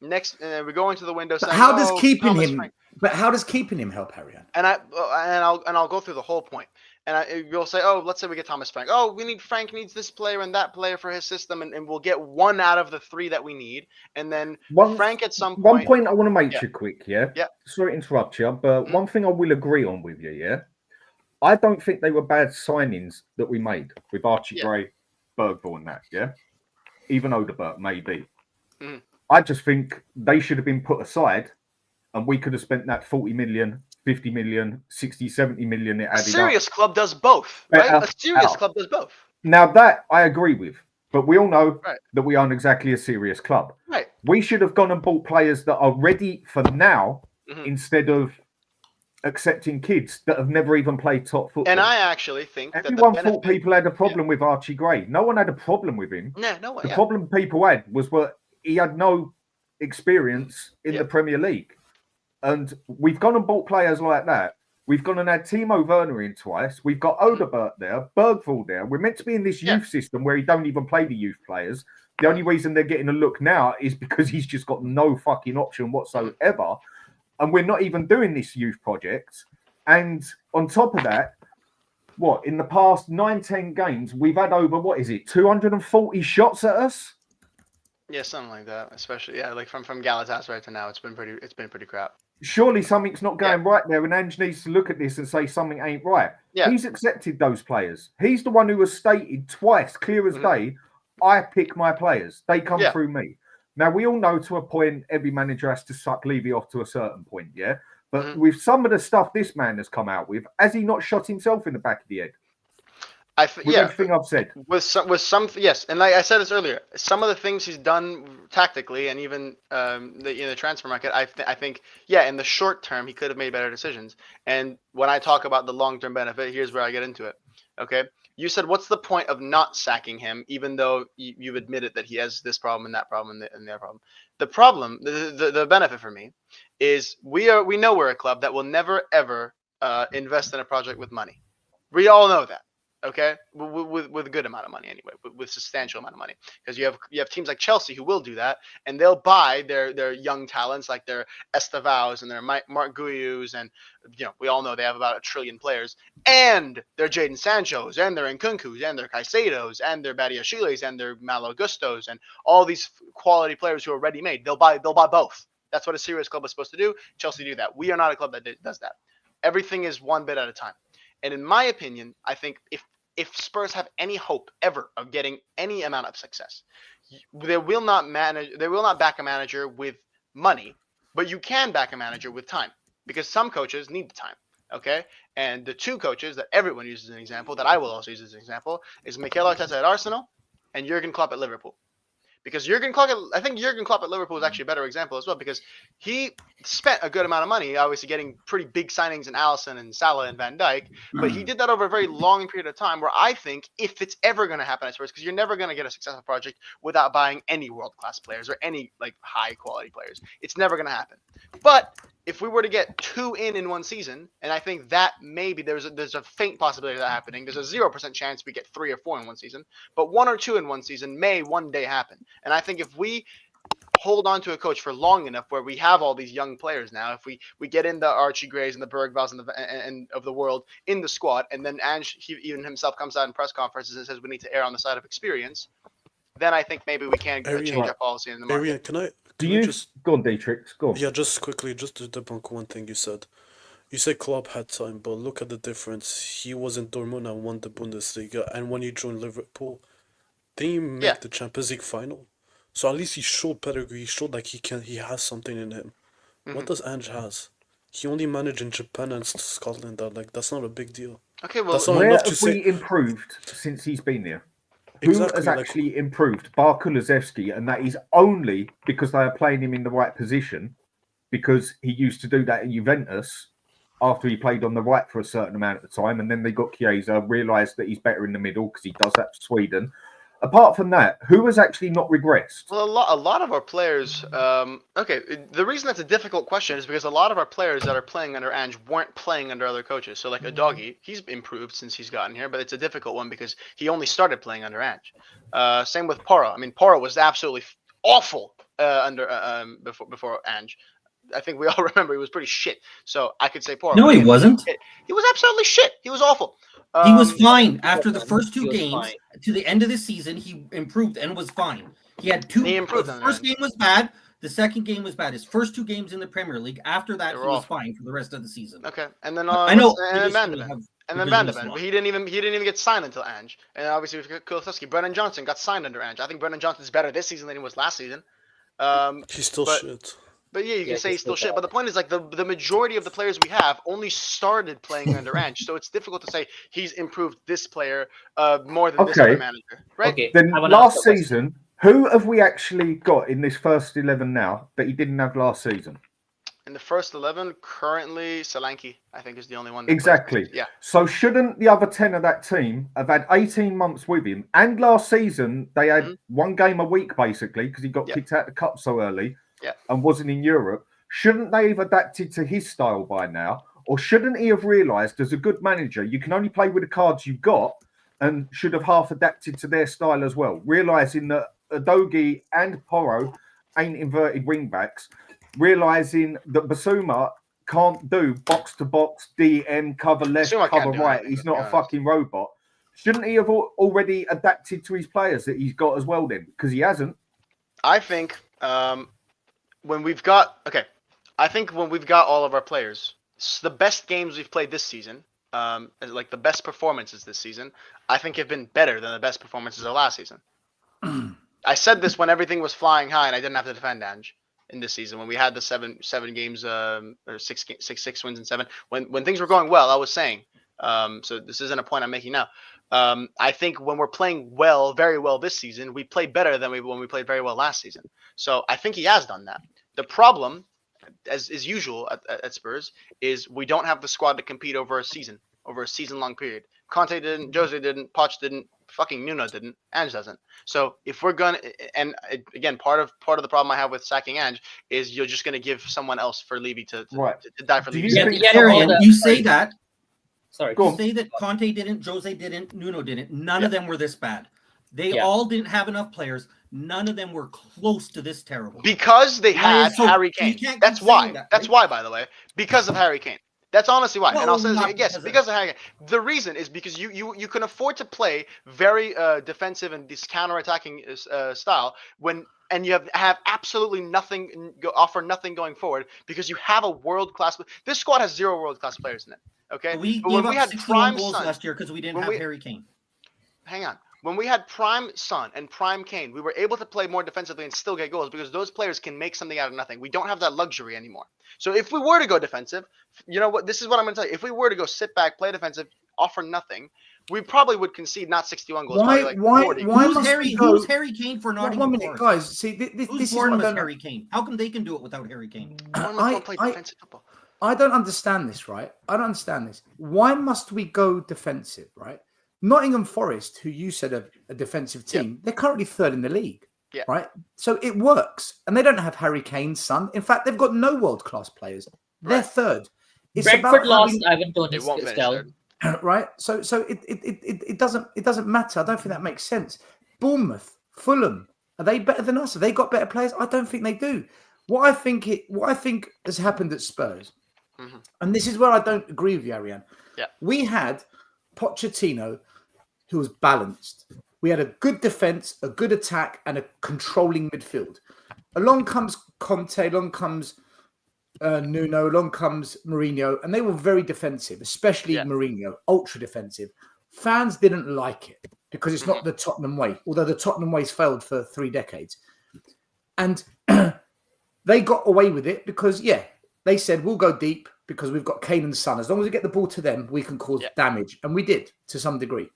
Next, we go into the window. Saying, how does keeping him? But how does keeping him help Arian? And I'll go through the whole point. And you'll say, oh, let's say we get Thomas Frank. Oh, Frank needs this player and that player for his system, and we'll get 1 out of the 3 that we need. And then Frank at some point. One point I want to make you quick, Yeah. Sorry to interrupt you, but one thing I will agree on with you, I don't think they were bad signings that we made with Archie Gray Bergvall and that, yeah? Even Odegaard, maybe. Mhm. I just think they should have been put aside and we could have spent that 40 million, 50 million, 60, 70 million it A added serious up. club does both, right? A serious club does both. Now that I agree with, but we all know Right. that we aren't exactly a serious club. Right. We should have gone and bought players that are ready for now Mhm. instead of accepting kids that have never even played top football. And I actually think everyone that the thought people had a problem with Archie Gray. No one had a problem with him. No one. The problem people had was that he had no experience in the Premier League. And we've gone and bought players like that. We've gone and had Timo Werner in twice. We've got Odegaard there, Bergvall there. We're meant to be in this youth system where he don't even play the youth players. The only reason they're getting a look now is because he's just got no fucking option whatsoever. And we're not even doing this youth project. And on top of that, what, in the past 9-10 games, we've had over, 240 shots at us? Yeah, something like that. Especially, like from Galatasaray to now, it's been pretty crap. Surely something's not going right there, and Ange needs to look at this and say something ain't right. Yeah. He's accepted those players. He's the one who has stated twice, clear as day, I pick my players. They come through me. Now, we all know to a point, every manager has to suck Levy off to a certain point, yeah? But with some of the stuff this man has come out with, has he not shot himself in the back of the head? Everything I've said. With some, yes, and like I said this earlier, some of the things he's done tactically, and even the transfer market, I think, in the short term he could have made better decisions. And when I talk about the long term benefit, here's where I get into it. Okay, you said what's the point of not sacking him, even though you've admitted that he has this problem and that problem and that problem. The problem, the benefit for me, is we know we're a club that will never ever invest in a project with money. We all know that. Okay, with a good amount of money anyway, with substantial amount of money, because you have teams like Chelsea who will do that, and they'll buy their young talents like their Estevãos and their Mark Guius, and we all know they have about 1 trillion players, and their Jadon Sanchos and their Nkunkus and their Caicedos and their Badiashiles and their Malo Gustos and all these quality players who are ready made. They'll buy both. That's what a serious club is supposed to do. Chelsea do that. We are not a club that does that. Everything is one bit at a time. And in my opinion, I think if Spurs have any hope ever of getting any amount of success, they will not back a manager with money, but you can back a manager with time, because some coaches need the time. Okay, and the two coaches that everyone uses as an example, that I will also use as an example, is Mikel Arteta at Arsenal and Jurgen Klopp at Liverpool. Because I think Jurgen Klopp at Liverpool is actually a better example as well, because he spent a good amount of money, obviously getting pretty big signings in Alisson and Salah and Van Dijk, but he did that over a very long period of time, where I think if it's ever going to happen at Spurs, because you're never going to get a successful project without buying any world-class players or any high-quality players. It's never going to happen. But if we were to get 2 in one season, and I think that maybe there's a faint possibility of that happening. There's a 0% chance we get 3 or 4 in one season, but 1 or 2 in one season may one day happen. And I think if we hold on to a coach for long enough, where we have all these young players now, if we get in the Archie Grays and the Bergvalls and of the world in the squad, and then Ange even himself comes out in press conferences and says we need to err on the side of experience, then I think maybe we can change our policy in the market. Arian, Go on, Detrex, go on. Yeah, just quickly, just to debunk one thing you said. You said Klopp had time, but look at the difference. He was in Dortmund and won the Bundesliga, and when he joined Liverpool, they didn't make the Champions League final. So at least he showed pedigree. He showed he has something in him. What does Ange has? He only managed in Japan and Scotland. That's not a big deal. Okay, well, that's not where enough to have say. we improved since he's been there? Exactly, Who has actually improved? Bar Kulusevski, and that is only because they are playing him in the right position, because he used to do that in Juventus after he played on the right for a certain amount of time, and then they got Chiesa, realised that he's better in the middle because he does that for Sweden. Apart from that, who has actually not regressed? Well, a lot of our players. The reason that's a difficult question is because a lot of our players that are playing under Ange weren't playing under other coaches. So, like Udogie, he's improved since he's gotten here, but it's a difficult one because he only started playing under Ange. Same with Porro. I mean, Porro was absolutely awful before Ange. I think we all remember he was pretty shit. So I could say Porro. No, he wasn't. He was absolutely shit. He was awful. He was fine after the first 2 games. To the end of the season, he improved and was fine. He had 2. He improved. The first game was bad. The second game was bad. His first 2 games in the Premier League. After that, he was fine for the rest of the season. Okay, and then I know. And then Because Van de Ven, but he didn't even get signed until Ange. And obviously with Kulusevski, Brennan Johnson got signed under Ange. I think Brennan Johnson's better this season than he was last season. He's still but, shit. But yeah, you can say he's still shit. bad. But the point is, like, the majority of the players we have only started playing under Ange, so it's difficult to say he's improved this player more than this other manager, right? Okay. Then last season, who have we actually got in this first 11 now that he didn't have last season? In the first 11, currently Solanke, I think, is the only one. Exactly. Yeah. So shouldn't the other 10 of that team have had 18 months with him? And last season, they had one game a week, basically, because he got kicked out of the cup so early and wasn't in Europe. Shouldn't they have adapted to his style by now? Or shouldn't he have realised, as a good manager, you can only play with the cards you've got, and should have half adapted to their style as well, realising that Udogie and Porro ain't inverted wing-backs, realising that Basuma can't do box-to-box, DM, cover left, cover right. He's not a fucking robot. Shouldn't he have already adapted to his players that he's got as well then? Because he hasn't. I think when we've got all of our players, the best games we've played this season, like the best performances this season, I think have been better than the best performances of last season. I said this when everything was flying high and I didn't have to defend Ange in this season, when we had the seven games, or six wins and 7. When things were going well, I was saying. So this isn't a point I'm making now. I think when we're playing well, very well this season, we play better than when we played very well last season. So I think he has done that. The problem, as is usual at Spurs, is we don't have the squad to compete over a season-long period. Conte didn't, Jose didn't, Poch didn't, fucking Nuno didn't, Ange doesn't. So if we're gonna, and again, part of the problem I have with sacking Ange is you're just gonna give someone else for Levy to die for Levy. You say that. Sorry. You say that Conte didn't, Jose didn't, Nuno didn't. None of them were this bad. They all didn't have enough players. None of them were close to this terrible. Because they had Harry Kane. That's why. That's why, by the way. Because of Harry Kane. That's honestly why. No, and I'll say not yes, because of Harry Kane. The reason is because you can afford to play very defensive and this counter-attacking style and you have absolutely nothing, offer nothing going forward because you have a world-class. This squad has 0 world-class players in it. Okay, We but gave up 61 goals last year because we didn't have Harry Kane. Hang on. When we had prime Son and prime Kane, we were able to play more defensively and still get goals because those players can make something out of nothing. We don't have that luxury anymore. So if we were to go defensive, you know what? This is what I'm going to tell you. If we were to go sit back, play defensive, offer nothing, we probably would concede not 61 goals. Why Who's Harry Kane for Nottingham One minute, Forest? guys. See, this Who's is what I don't. Harry Kane? How come they can do it without Harry Kane? I don't understand this, right? I don't understand this. Why must we go defensive, right? Nottingham Forest, who you said are a defensive team, they're currently 3rd in the league, right? So it works. And they don't have Harry Kane's son. In fact, they've got no world-class players. They're 3rd. It's Brentford lost Ivan Toney Stel. Right? So it doesn't matter. I don't think that makes sense. Bournemouth, Fulham, are they better than us? Have they got better players? I don't think they do. What I think has happened at Spurs, and this is where I don't agree with you, Ariane. Yeah. We had Pochettino, who was balanced. We had a good defense, a good attack, and a controlling midfield. Along comes Conte, along comes Nuno, along comes Mourinho, and they were very defensive, especially Mourinho, ultra defensive. Fans didn't like it because it's not the Tottenham way, although the Tottenham way's failed for 3 decades. And they got away with it because, they said, we'll go deep because we've got Kane and Son. As long as we get the ball to them, we can cause damage. And we did, to some degree.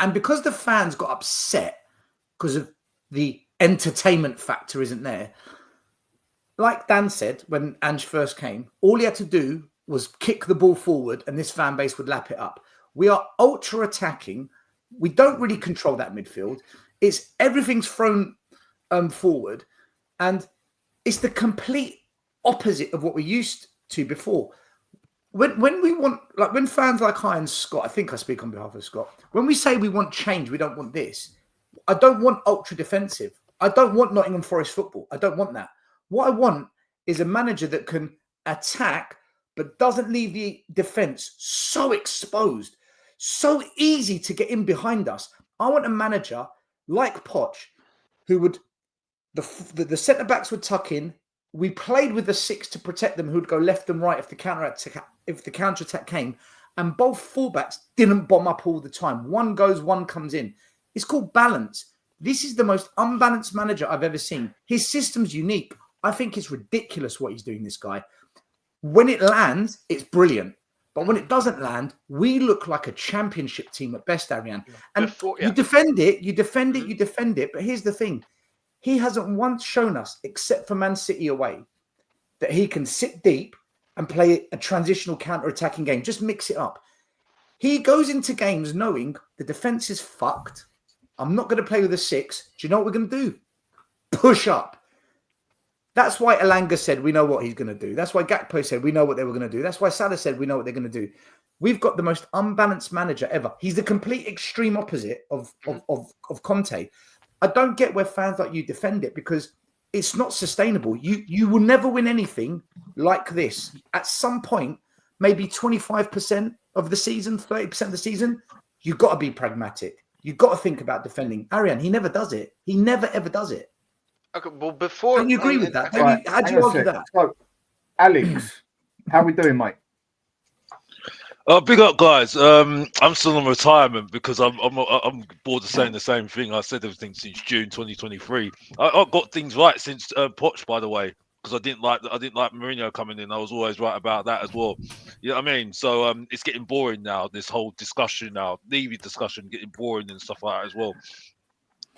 And because the fans got upset because of the entertainment factor isn't there, like Dan said, when Ange first came, all he had to do was kick the ball forward and this fan base would lap it up. We are ultra attacking. We don't really control that midfield. Everything's thrown forward. And it's the complete opposite of what we used to before. When we want, like when fans like I and Scott, I think I speak on behalf of Scott, when we say we want change, we don't want this. I don't want ultra defensive. I don't want Nottingham Forest football. I don't want that. What I want is a manager that can attack, but doesn't leave the defense so exposed, so easy to get in behind us. I want a manager like Poch, who would, the centre-backs would tuck in. We played with the 6 to protect them, who'd go left and right if the counter-attack came. and both fullbacks didn't bomb up all the time. One goes, one comes in. It's called balance. This is the most unbalanced manager I've ever seen. His system's unique. I think it's ridiculous what he's doing, this guy. When it lands, it's brilliant. But when it doesn't land, we look like a championship team at best, Arin. And you defend it. But here's the thing. He hasn't once shown us, except for Man City away, that he can sit deep and play a transitional counter-attacking game. Just mix it up. He goes into games knowing the defense is fucked. I'm not going to play with a 6. Do you know what we're going to do? Push up. That's why Elanga said we know what he's going to do. That's why Gakpo said we know what they were going to do. That's why Salah said we know what they're going to do. We've got the most unbalanced manager ever. He's the complete extreme opposite of Conte. I don't get where fans like you defend it because it's not sustainable. You will never win anything like this. At some point, maybe 25% of the season, 30% of the season, you've got to be pragmatic. You've got to think about defending. Arin, he never does it. He never, ever does it. Okay, well, before... Don't you agree with that? Right, How do you argue that? So, Alex, how we doing, mate? Big up, guys. I'm still on retirement because I'm bored of saying the same thing. I said everything since June 2023. I got things right since Poch, by the way, because I didn't like Mourinho coming in. I was always right about that as well. You know what I mean? So it's getting boring now. This whole discussion now, Levy discussion, getting boring and stuff like that as well.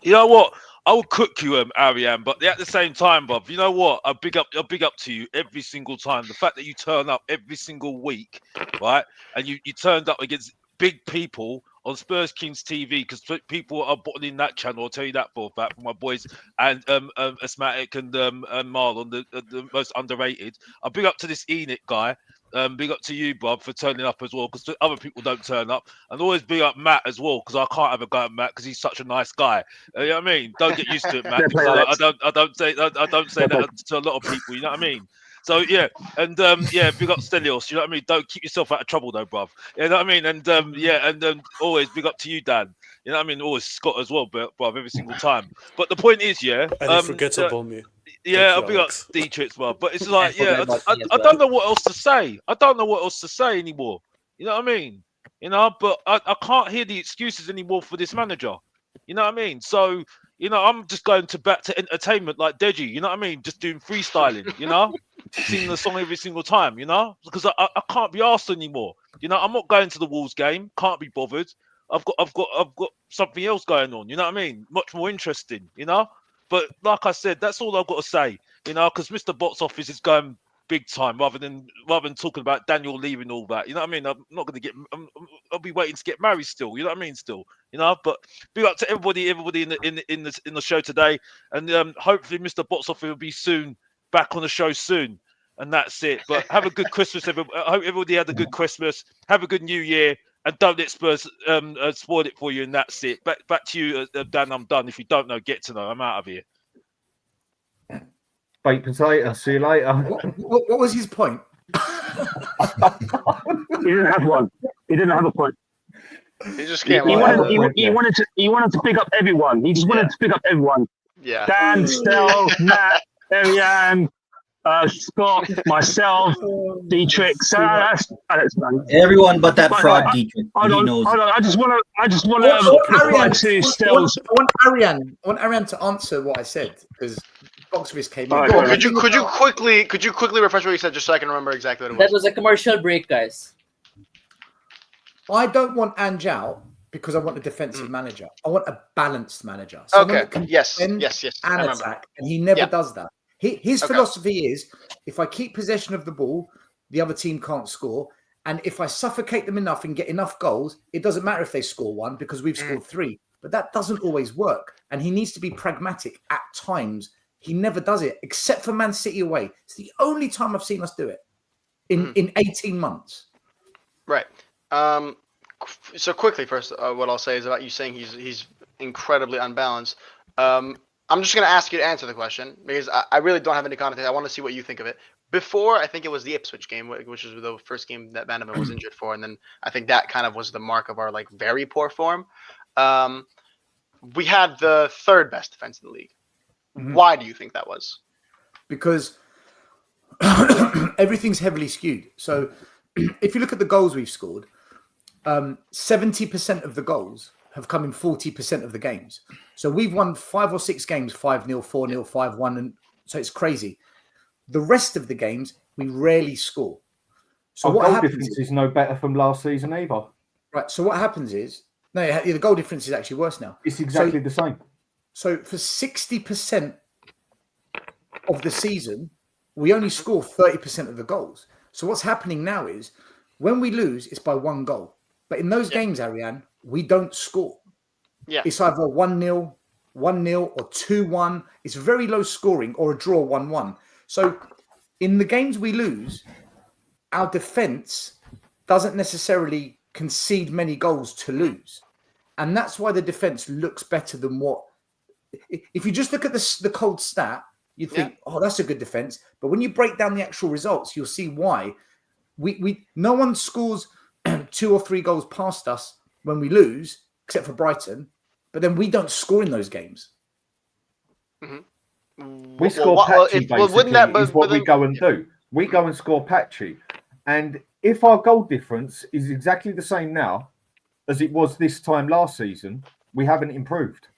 You know what? I will cook you, Ariane, but at the same time, Bob, you know what? I'll big up to you every single time. The fact that you turn up every single week, right? And you turned up against big people on Spurs Kings TV, because people are bottling that channel. I'll tell you that for a fact. For my boys and Asthmatic and Marlon, the most underrated. I'll big up to this Enic guy. Big up to you, Bob, for turning up as well, because other people don't turn up. And always big up Matt as well, because I can't have a go at Matt because he's such a nice guy. You know what I mean? Don't get used to it, Matt. I don't say that to a lot of people. You know what I mean? So yeah, and big up Stelios. You know what I mean? Don't keep yourself out of trouble though, bruv. You know what I mean? And always big up to you, Dan. You know what I mean? Always Scott as well, bruv, every single time. But the point is, yeah. And forget about me. Yeah, I'll be like Detrex, well, but it's like, yeah, I don't know what else to say. I don't know what else to say anymore. You know what I mean? You know, but I can't hear the excuses anymore for this manager. You know what I mean? So, you know, I'm just going back to entertainment like Deji. You know what I mean? Just doing freestyling. You know, singing the song every single time. You know, because I can't be asked anymore. You know, I'm not going to the Wolves game. Can't be bothered. I've got something else going on. You know what I mean? Much more interesting. You know. But like I said, that's all I've got to say, you know, because Mr. Box Office is going big time rather than talking about Daniel leaving all that. You know what I mean? I'm not going to get. I'll be waiting to get married still. You know what I mean? Still, you know. But big up to everybody in the show today, and hopefully Mr. Box Office will be soon back on the show soon, and that's it. But have a good Christmas, everybody. I hope everybody had a good Christmas. Have a good New Year. And don't let Spurs spoil it for you, and that's it. Back to you, Dan. I'm done. If you don't know, get to know. I'm out of here. Baked potato. See you later. What was his point? He didn't have one. He didn't have a point. He just can't. He wanted to pick up everyone. He just wanted to pick up everyone. Yeah. Dan, Stel, Matt, Ariane, Scott, myself, Detrex. That's Alex, man. Everyone but that fraud Detrex. Hold on. I just want to reply to Stel's. I want Ariane to answer what I said because box office came in. Could you quickly refresh what you said just so I can remember exactly what it was? That was a commercial break, guys. I don't want Ange out because I want a defensive manager. I want a balanced manager. Okay. Yes. And attack, and he never does that. His philosophy is, if I keep possession of the ball, the other team can't score. And if I suffocate them enough and get enough goals, it doesn't matter if they score one because we've scored 3. But that doesn't always work. And he needs to be pragmatic at times. He never does it, except for Man City away. It's the only time I've seen us do it in 18 months. Right. So quickly, first, what I'll say is about you saying he's incredibly unbalanced. I'm just going to ask you to answer the question because I really don't have any context. I want to see what you think of it. Before, I think it was the Ipswich game, which was the first game that Bannerman was injured for. And then I think that kind of was the mark of our very poor form. We had the 3rd best defense in the league. Mm-hmm. Why do you think that was? Because everything's heavily skewed. So if you look at the goals we've scored, 70% of the goals have come in 40% of the games. So we've won 5 or 6 games, 5-0, 4-0, 5-1. And so it's crazy. The rest of the games, we rarely score. So what goal happens difference is no better from last season either. Right. So what happens is, the goal difference is actually worse now. It's exactly the same. So for 60% of the season, we only score 30% of the goals. So what's happening now is when we lose, it's by 1 goal. But in those games, Ariane, we don't score. Yeah. It's either 1-0, 1-0 or 2-1. It's very low scoring, or a draw 1-1. So in the games we lose, our defense doesn't necessarily concede many goals to lose. And that's why the defense looks better than what... If you just look at the cold stat, you think, oh, that's a good defense. But when you break down the actual results, you'll see why. No one scores 2 or 3 goals past us when we lose, except for Brighton. But then we don't score in those games. Mm-hmm. We score patchy, basically, is what we go and do. We go and score patchy. And if our goal difference is exactly the same now as it was this time last season, we haven't improved.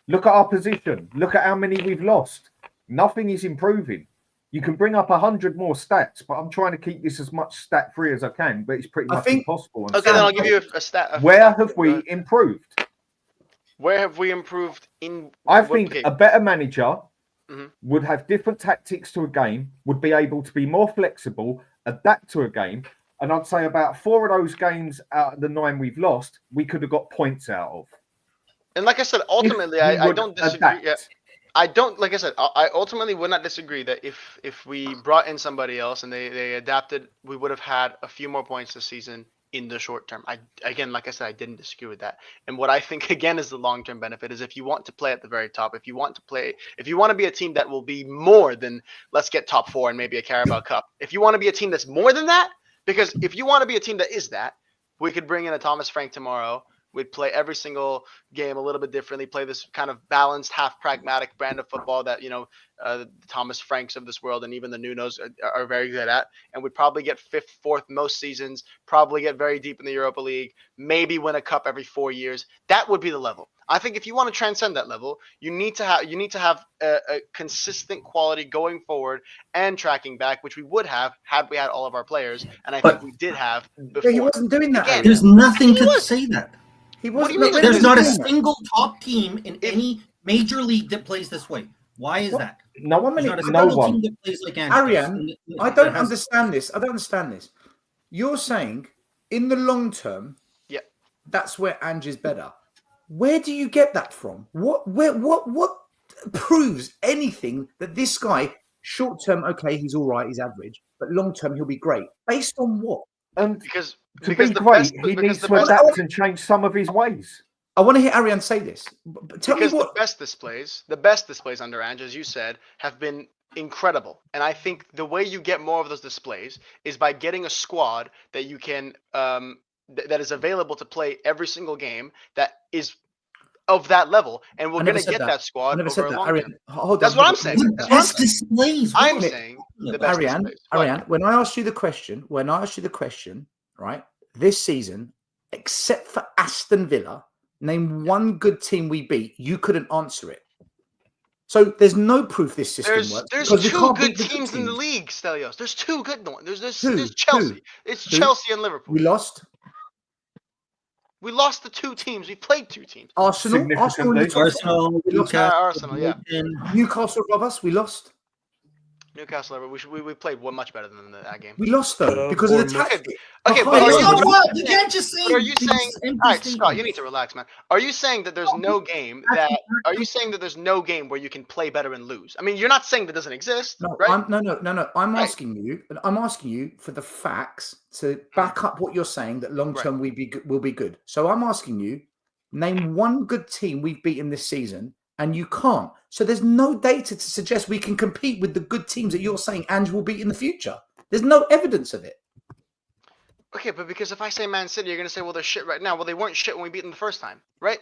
Look at our position. Look at how many we've lost. Nothing is improving. You can bring up 100 more stats, but I'm trying to keep this as much stat-free as I can, but it's pretty much impossible. Okay, then I'll give you a stat. Where have we improved? Where have we improved in... I think a better manager would have different tactics to a game, would be able to be more flexible, adapt to a game, and I'd say about 4 of those games out of the 9 we've lost, we could have got points out of. And like I said, ultimately, I don't disagree. Yeah, I don't, like I said, I ultimately would not disagree that if we brought in somebody else and they adapted, we would have had a few more points this season in the short term. Again, like I said, I didn't disagree with that. And what I think, again, is the long-term benefit is if you want to play at the very top, if you want to be a team that will be more than let's get top 4 and maybe a Carabao Cup. If you want to be a team that's more than that, because if you want to be a team that is that, we could bring in a Thomas Frank tomorrow. We'd play every single game a little bit differently, play this kind of balanced, half pragmatic brand of football that, the Thomas Franks of this world and even the Nunos are very good at. And we'd probably get 5th, 4th most seasons, probably get very deep in the Europa League, maybe win a cup every 4 years. That would be the level. I think if you want to transcend that level, you need to have a consistent quality going forward and tracking back, which we would have had we had all of our players. And I think we did have before. He wasn't doing that. Again, there's nothing to say that. He wasn't. There's not a single top team in any major league that plays this way. Why is that? No one. There's not a single team that plays like Ange. Ariane, I don't understand this. You're saying in the long term, that's where Ange is better. Where do you get that from? What proves anything that this guy, short term, okay, he's all right, he's average, but long term he'll be great? Based on what? Because to be great, he needs to adapt and change some of his ways. I want to hear Ariane say this. Tell me what the best displays under Ange, as you said, have been incredible. And I think the way you get more of those displays is by getting a squad that you can that is available to play every single game that is of that level, and we're going to get that squad over a long time. That's what I'm saying. I'm saying the best displays. Ariane, when I asked you the question, right, this season, except for Aston Villa, name one good team we beat. You couldn't answer it. So there's no proof this system works. There's 2 good teams in the league, Stelios. There's 2 good ones. There's Chelsea. It's Chelsea and Liverpool. We lost. We lost the 2 teams. We played 2 teams. Arsenal, Arsenal, yeah. Newcastle above us. We lost. Newcastle, we played one much better than that game. We lost though because of the tactic. Okay, but you can't just say. Are you saying? All right, Scott, you need to relax, man. Are you saying that there's no game that? Are you saying that there's no game where you can play better and lose? I mean, you're not saying that doesn't exist, right? No. I'm asking you for the facts to back up what you're saying that long term will be good. So I'm asking you, name one good team we've beaten this season. And you can't. So there's no data to suggest we can compete with the good teams that you're saying Ange will beat in the future. There's no evidence of it. Okay, but because if I say Man City, you're going to say, well, they're shit right now. Well, they weren't shit when we beat them the first time, right?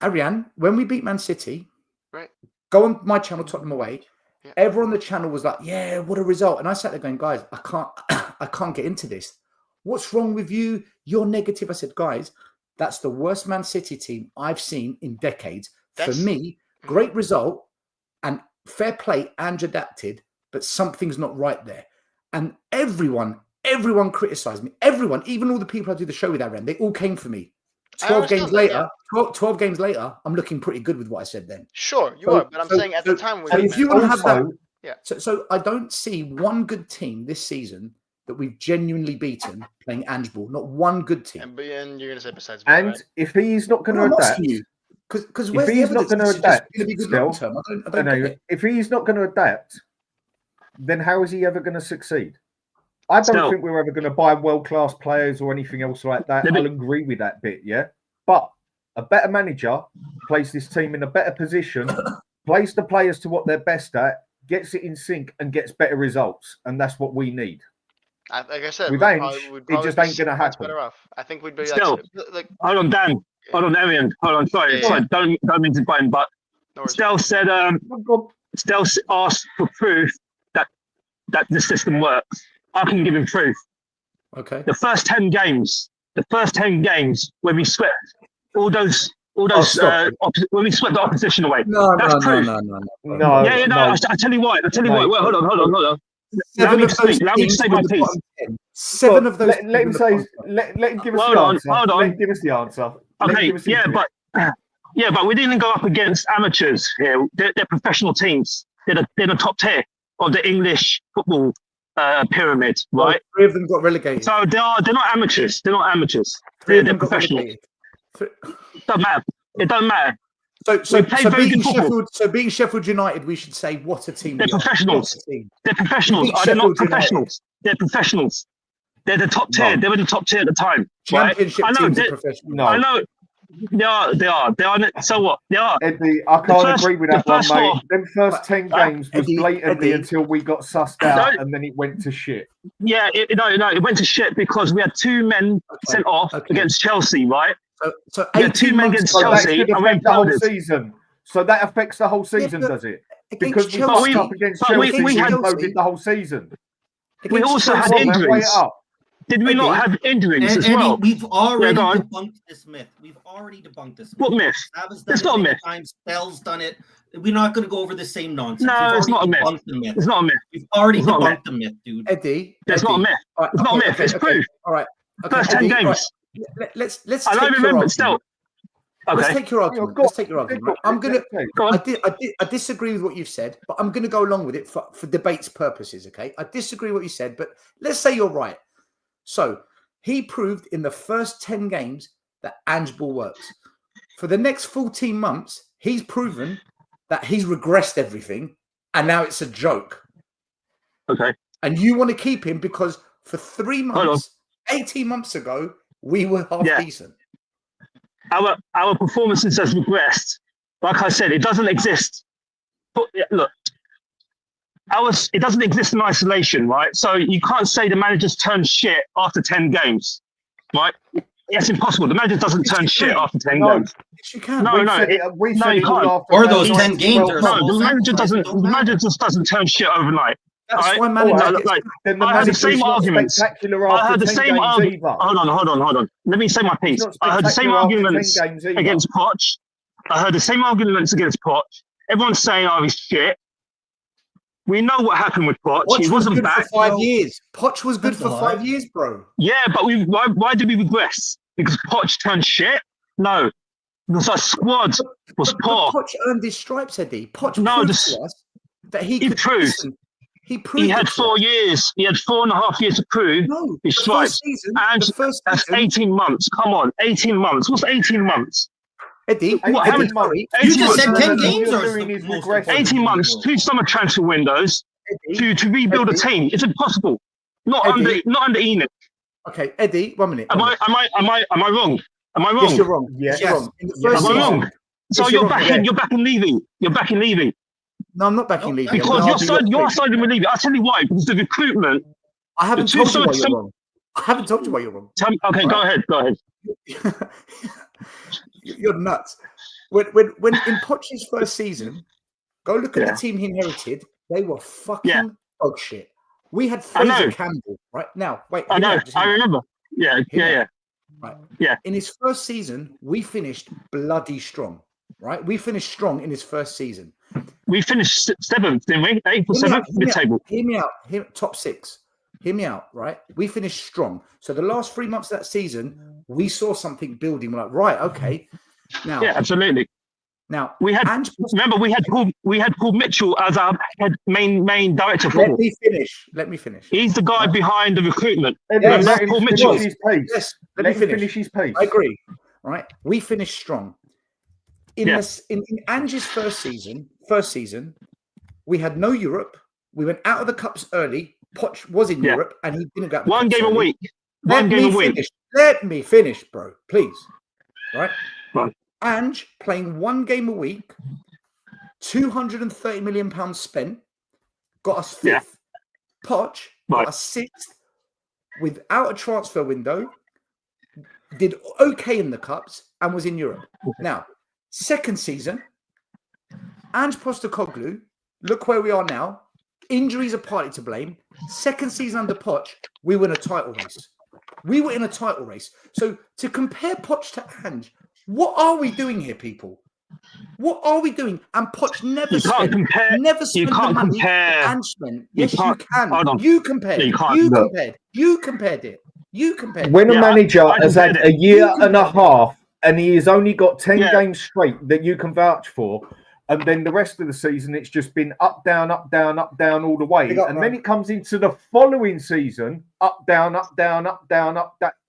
Ariane, when we beat Man City, right? Go on my channel, Tottenham Away. Yeah. Everyone on the channel was like, yeah, what a result. And I sat there going, guys, I can't get into this. What's wrong with you? You're negative. I said, guys, that's the worst Man City team I've seen in decades. For me, great result and fair play and adapted, but something's not right there. And everyone criticised me. Everyone, even all the people I do the show with, Arin, they all came for me. 12 games later, 12 games later, I'm looking pretty good with what I said then. Sure, you are, but I'm saying at the time. So if you want to have that, so I don't see one good team this season that we've genuinely beaten playing Ange ball. Not one good team. And you're going to say besides. And right? If he's not going to adapt, because if he's not going to adapt, if he's not going to adapt, then how is he ever going to succeed? I don't think we're ever going to buy world-class players or anything else like that. I'll agree with that bit, yeah. But a better manager plays this team in a better position, plays the players to what they're best at, gets it in sync, and gets better results. And that's what we need. Like I said, with Ange, it just ain't going to happen. Better off. I think we'd be Still, hold on, Dan. Hold on, Arian. Hold on. Sorry, don't mean to blame, but Stel said, Stel asked for proof that the system works. I can give him proof. Okay. The first 10 games when we swept all those when we swept the opposition away. No. I tell you what. Wait, hold on. Let me say my piece. 7 of those. Let him say. Let him give us the answer. Hold on. Let him give us the answer. Okay. But we didn't go up against amateurs here. They're professional teams. They're the top tier of the English football pyramid, right? 3 of them got relegated. So they're not amateurs. They're professional. It doesn't matter. So being Sheffield United, we should say what a team. They're professionals. They're professionals. They're not professionals. They're professionals. They're the top tier. They were the top tier at the time. Championship teams are professional. I know. They are. So what? They are. Eddie, I can't agree with that one, mate. Them first 10 games was blatantly until we got sussed out, and then it went to shit. Yeah, it went to shit because we had 2 men sent off against Chelsea, right? So we had 2 men against Chelsea, and we the whole season. So that affects the whole season, does it? Because we got up against Chelsea, we had the whole season. We also had injuries. Did we not have injuries as well? We've already debunked this myth. What myth? It's not a myth. Stel's done it. We're not going to go over the same nonsense. No, it's not a myth. It's not a myth. We've already debunked the myth, dude. Eddie, it's not a myth. It's not a myth. It's proof. All right. First 10 games. Let's. I don't remember. Still. Okay. Let's take your argument. I'm gonna. I disagree with what you've said, but I'm gonna go along with it for debate's purposes. Okay. I disagree with what you said, but let's say you're right. So he proved in the first 10 games that Ange ball works. For the next 14 months, he's proven that he's regressed everything, and now it's a joke. Okay. And you want to keep him because for 3 months, 18 months ago, we were half decent. Our performances has regressed. Like I said, it doesn't exist. But, look, it doesn't exist in isolation, right? So you can't say the manager's turned shit after 10 games, right? It's impossible. The manager doesn't turn shit after 10 games. Yes, you can. No, you can't. Or those 10 games. The manager just doesn't turn shit overnight. That's why managers. I had the same arguments. I had the same argument. Hold on. Let me say my piece. I heard the same arguments against Poch. Everyone's saying, "Oh, he's shit." We know what happened with Poch. He wasn't back for 5 years. Poch was good for 5 years, bro. Yeah, but why did we regress? Because Poch turned shit? No, because our squad was poor. Poch earned his stripes, Eddie. Poch proved to us that he proved. He proved. He had 4 years. He had 4.5 years to prove his stripes. And that's 18 months. Come on, 18 months. What's 18 months? Eddie, you just said 10 games or 18 months, 2 summer transfer windows to rebuild a team. It's impossible. Not under Enic. Okay, Eddie, 1 minute. Am I wrong? Am I wrong? Yes, you're wrong. Yes, you're wrong. Am I wrong? So you're backing Levy. You're backing Levy. No, I'm not backing Levy. Because you're siding with Levy. I'll tell you why. Because the recruitment. I haven't told you why you're wrong. I haven't told you why you're wrong. Okay, go ahead. You're nuts. When in Poch's first season, go look at the team he inherited. They were fucking dog shit. We had Fraser Campbell right now. Wait, I know. I remember. Yeah, yeah. Right. Yeah. In his first season, we finished bloody strong. Right. We finished strong in his first season. We finished 7th, didn't we? 8th or 7th, mid-table. Hear me out. Top 6. Hear me out, right? We finished strong. So the last 3 months of that season, we saw something building. We're like, right, okay. Now, yeah, absolutely. Now we had remember we had Paul Mitchell as our main director. Let me finish. He's the guy behind the recruitment. Yes. Let Paul Mitchell. Yes. Let me finish his pace. I agree. Right, we finished strong. In Ange's first season, we had no Europe. We went out of the cups early. Poch was in Europe, and he didn't get one game a week. Let me finish, bro. Please. Right. Ange playing 1 game a week, £230 million spent, got us 5th. Yeah. Poch got us 6th without a transfer window, did okay in the cups, and was in Europe. Now, second season, Ange Postecoglou, look where we are now. Injuries are partly to blame. Second season under Poch, we win a title race. We were in a title race. So to compare Poch to Ange, what are we doing here, people? What are we doing? And Poch never spent the money Ange spent. Yes, you can. You compared. You compared it. When a manager has had a year and a half and he has only got 10 games straight that you can vouch for, and then the rest of the season, it's just been up, down all the way. And then it comes into the following season, up, down.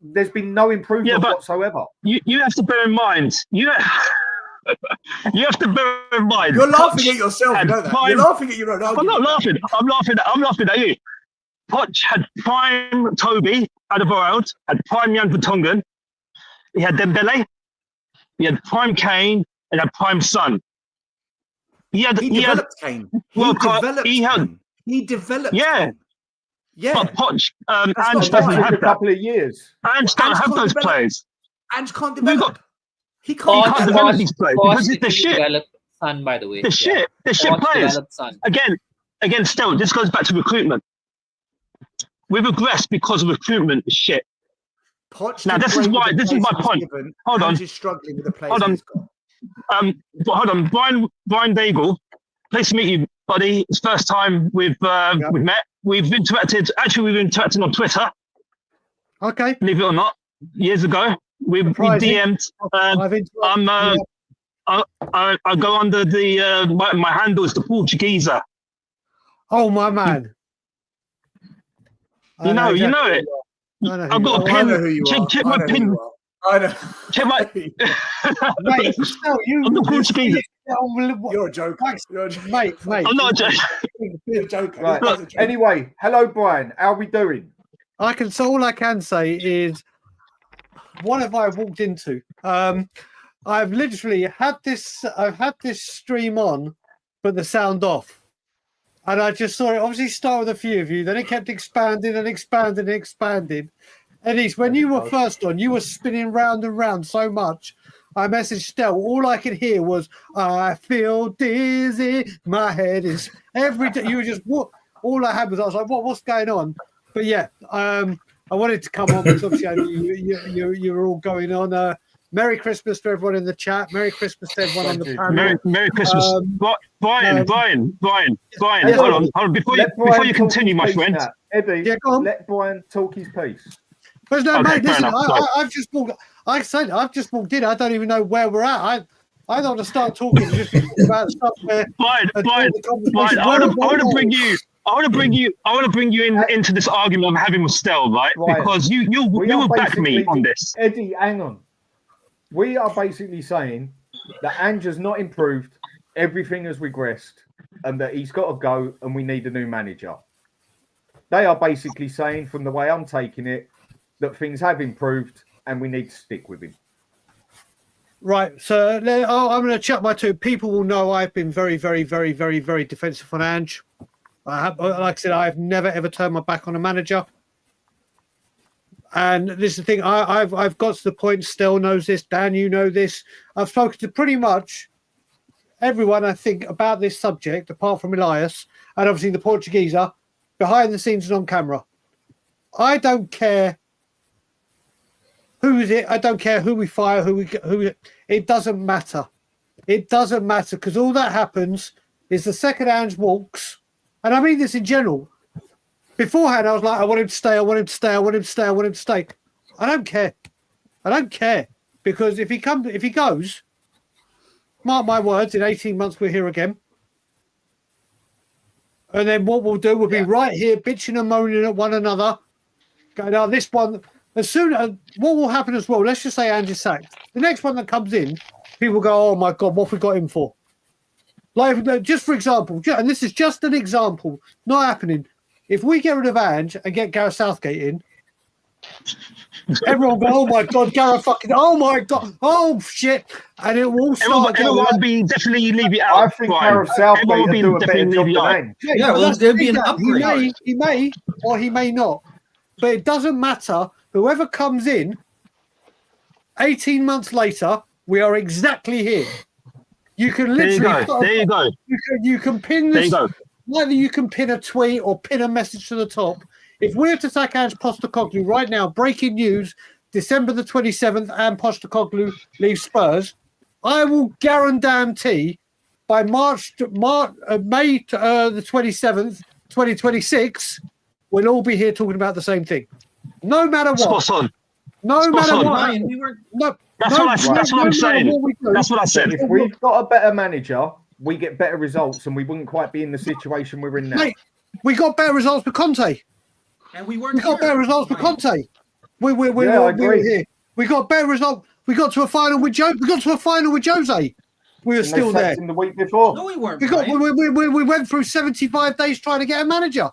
There's been no improvement whatsoever. You have to bear in mind, you have to bear in mind. You're laughing at yourself, you know that. You're laughing at your own argument. I'm not laughing. I'm laughing at you. Poch had prime Toby Alderweireld, had prime Jan Vertonghen. He had Dembele. He had prime Kane, and had prime Son. He developed Kane. He developed. Yeah. But Poch, Ange doesn't have a couple of years. Ange don't have those players. Ange can't develop. He can't develop these players because it's the shit. Son, by the way. The shit players. Again, Stel, this goes back to recruitment. We've regressed because of recruitment is shit. Poch now, this is my point. Hold on. Ange is struggling with the players. Hold on. Brian Daigle, pleased to meet you, buddy. It's first time we've met. We've interacted. Actually, we've interacted on Twitter. Okay. Believe it or not, years ago, we DM'd. I go under the my handle is the Portugueser. Oh my man. You know it. I've got a pin. Check my pin. I know. Check my. Mate, I'm the Portuguese. You're a joker. Mate. I'm not a joker. You're a joker. Right. Anyway, hello, Brian. How are we doing? All I can say is, what have I walked into? I've literally had this. I've had this stream on, but the sound off. And I just saw it obviously start with a few of you. Then it kept expanding and expanding and expanding. Eddie, when you were first on, you were spinning round and round so much. I messaged Stel. All I could hear was, I feel dizzy. My head is every day. You were just, what? All I had was, I was like, what's going on? But yeah, I wanted to come on because obviously I knew you were all going on. Merry Christmas to everyone in the chat. Merry Christmas to everyone on the panel. Merry Christmas. Brian, hold on. Before you continue, my friend. Eddie, let Brian talk his piece. But no, mate, listen, I've just walked. Like I said, I've just walked in. I don't even know where we're at. I don't want to start talking just about stuff where. Brian, I want to bring you into this argument I'm having with Stel, right? Because you will back me on this. Eddie, hang on. We are basically saying that Ange has not improved, everything has regressed, and that he's got to go and we need a new manager. They are basically saying, from the way I'm taking it, that things have improved and we need to stick with him. Right. So I'm going to chat my two. People will know I've been very, very, very, very, very defensive on Ange. Like I said, I've never, ever turned my back on a manager. And this is the thing, I've got to the point, Stel knows this, Dan, you know this. I've spoken to pretty much everyone, I think, about this subject, apart from Elias, and obviously the Portugueser, behind the scenes and on camera. I don't care Who is it? I don't care who we fire, it doesn't matter. It doesn't matter because all that happens is the second Ange walks, and I mean this in general. Beforehand, I was like, I want him to stay, I want him to stay, I want him to stay, I want him to stay. I don't care. I don't care because if he goes, mark my words, in 18 months we're here again. And then what we'll do, we'll be right here bitching and moaning at one another. Going, oh, this one, as soon as, what will happen as well, let's just say Ange is sacked. The next one that comes in, people go, oh my God, what have we got him for? Like, just for example, and this is just an example, not happening. If we get rid of Ange and get Gareth Southgate in, everyone will go, oh my God, Gareth fucking, oh my God, oh shit. And it will start. Everyone will be definitely leave it out. I think Gareth Southgate will do a better job than Ange. Yeah, well, there'll be an upgrade. He may, or he may not. But it doesn't matter. Whoever comes in, 18 months later, we are exactly here. You can literally. There you go. You can pin this. There you go. Either you can pin a tweet or pin a message to the top. If we're to sack Ange Postecoglou right now, breaking news, December the 27th, and Postecoglou leaves Spurs, I will guarantee by May the 27th, 2026, we'll all be here talking about the same thing. No matter what. Spot on. No matter what. Ryan, we were... That's what I'm saying. That's what I said. If we've got a better manager, we get better results, and we wouldn't quite be in the situation we're in now. Mate, we got better results with Conte. And we weren't. We got better results with Conte. We were here. We got better results. We got to a final with Joe. We got to a final with Jose. We were still there. In the week before. No, we weren't. We went through 75 days trying to get a manager.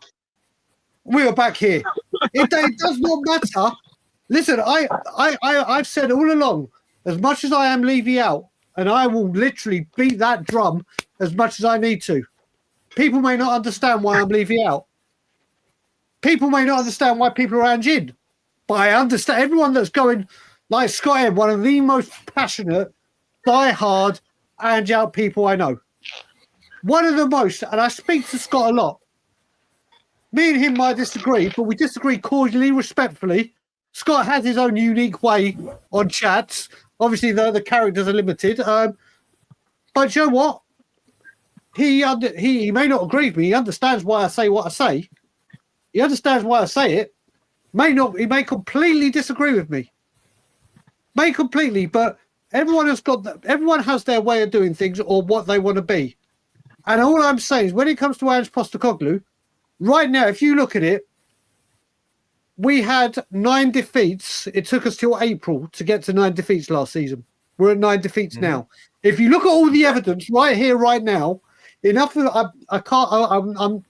We were back here. It does not matter. Listen, I've said all along, as much as I am Levy out, and I will literally beat that drum as much as I need to. People may not understand why I'm Levy out. People may not understand why people are Ange in. But I understand everyone that's going, like Scott, one of the most passionate, die-hard Ange out people I know. One of the most, and I speak to Scott a lot. Me and him might disagree, but we disagree cordially, respectfully. Scott has his own unique way on chats. Obviously, the characters are limited. But you know what? He may not agree with me. He understands why I say what I say. He understands why I say it. He may completely disagree with me. May completely, but everyone has their way of doing things or what they want to be. And all I'm saying is when it comes to Ange Postecoglou, right now, if you look at it, we had 9 defeats. It took us till April to get to 9 defeats last season. We're at 9 defeats now. If you look at all the evidence right here, right now, enough of I'm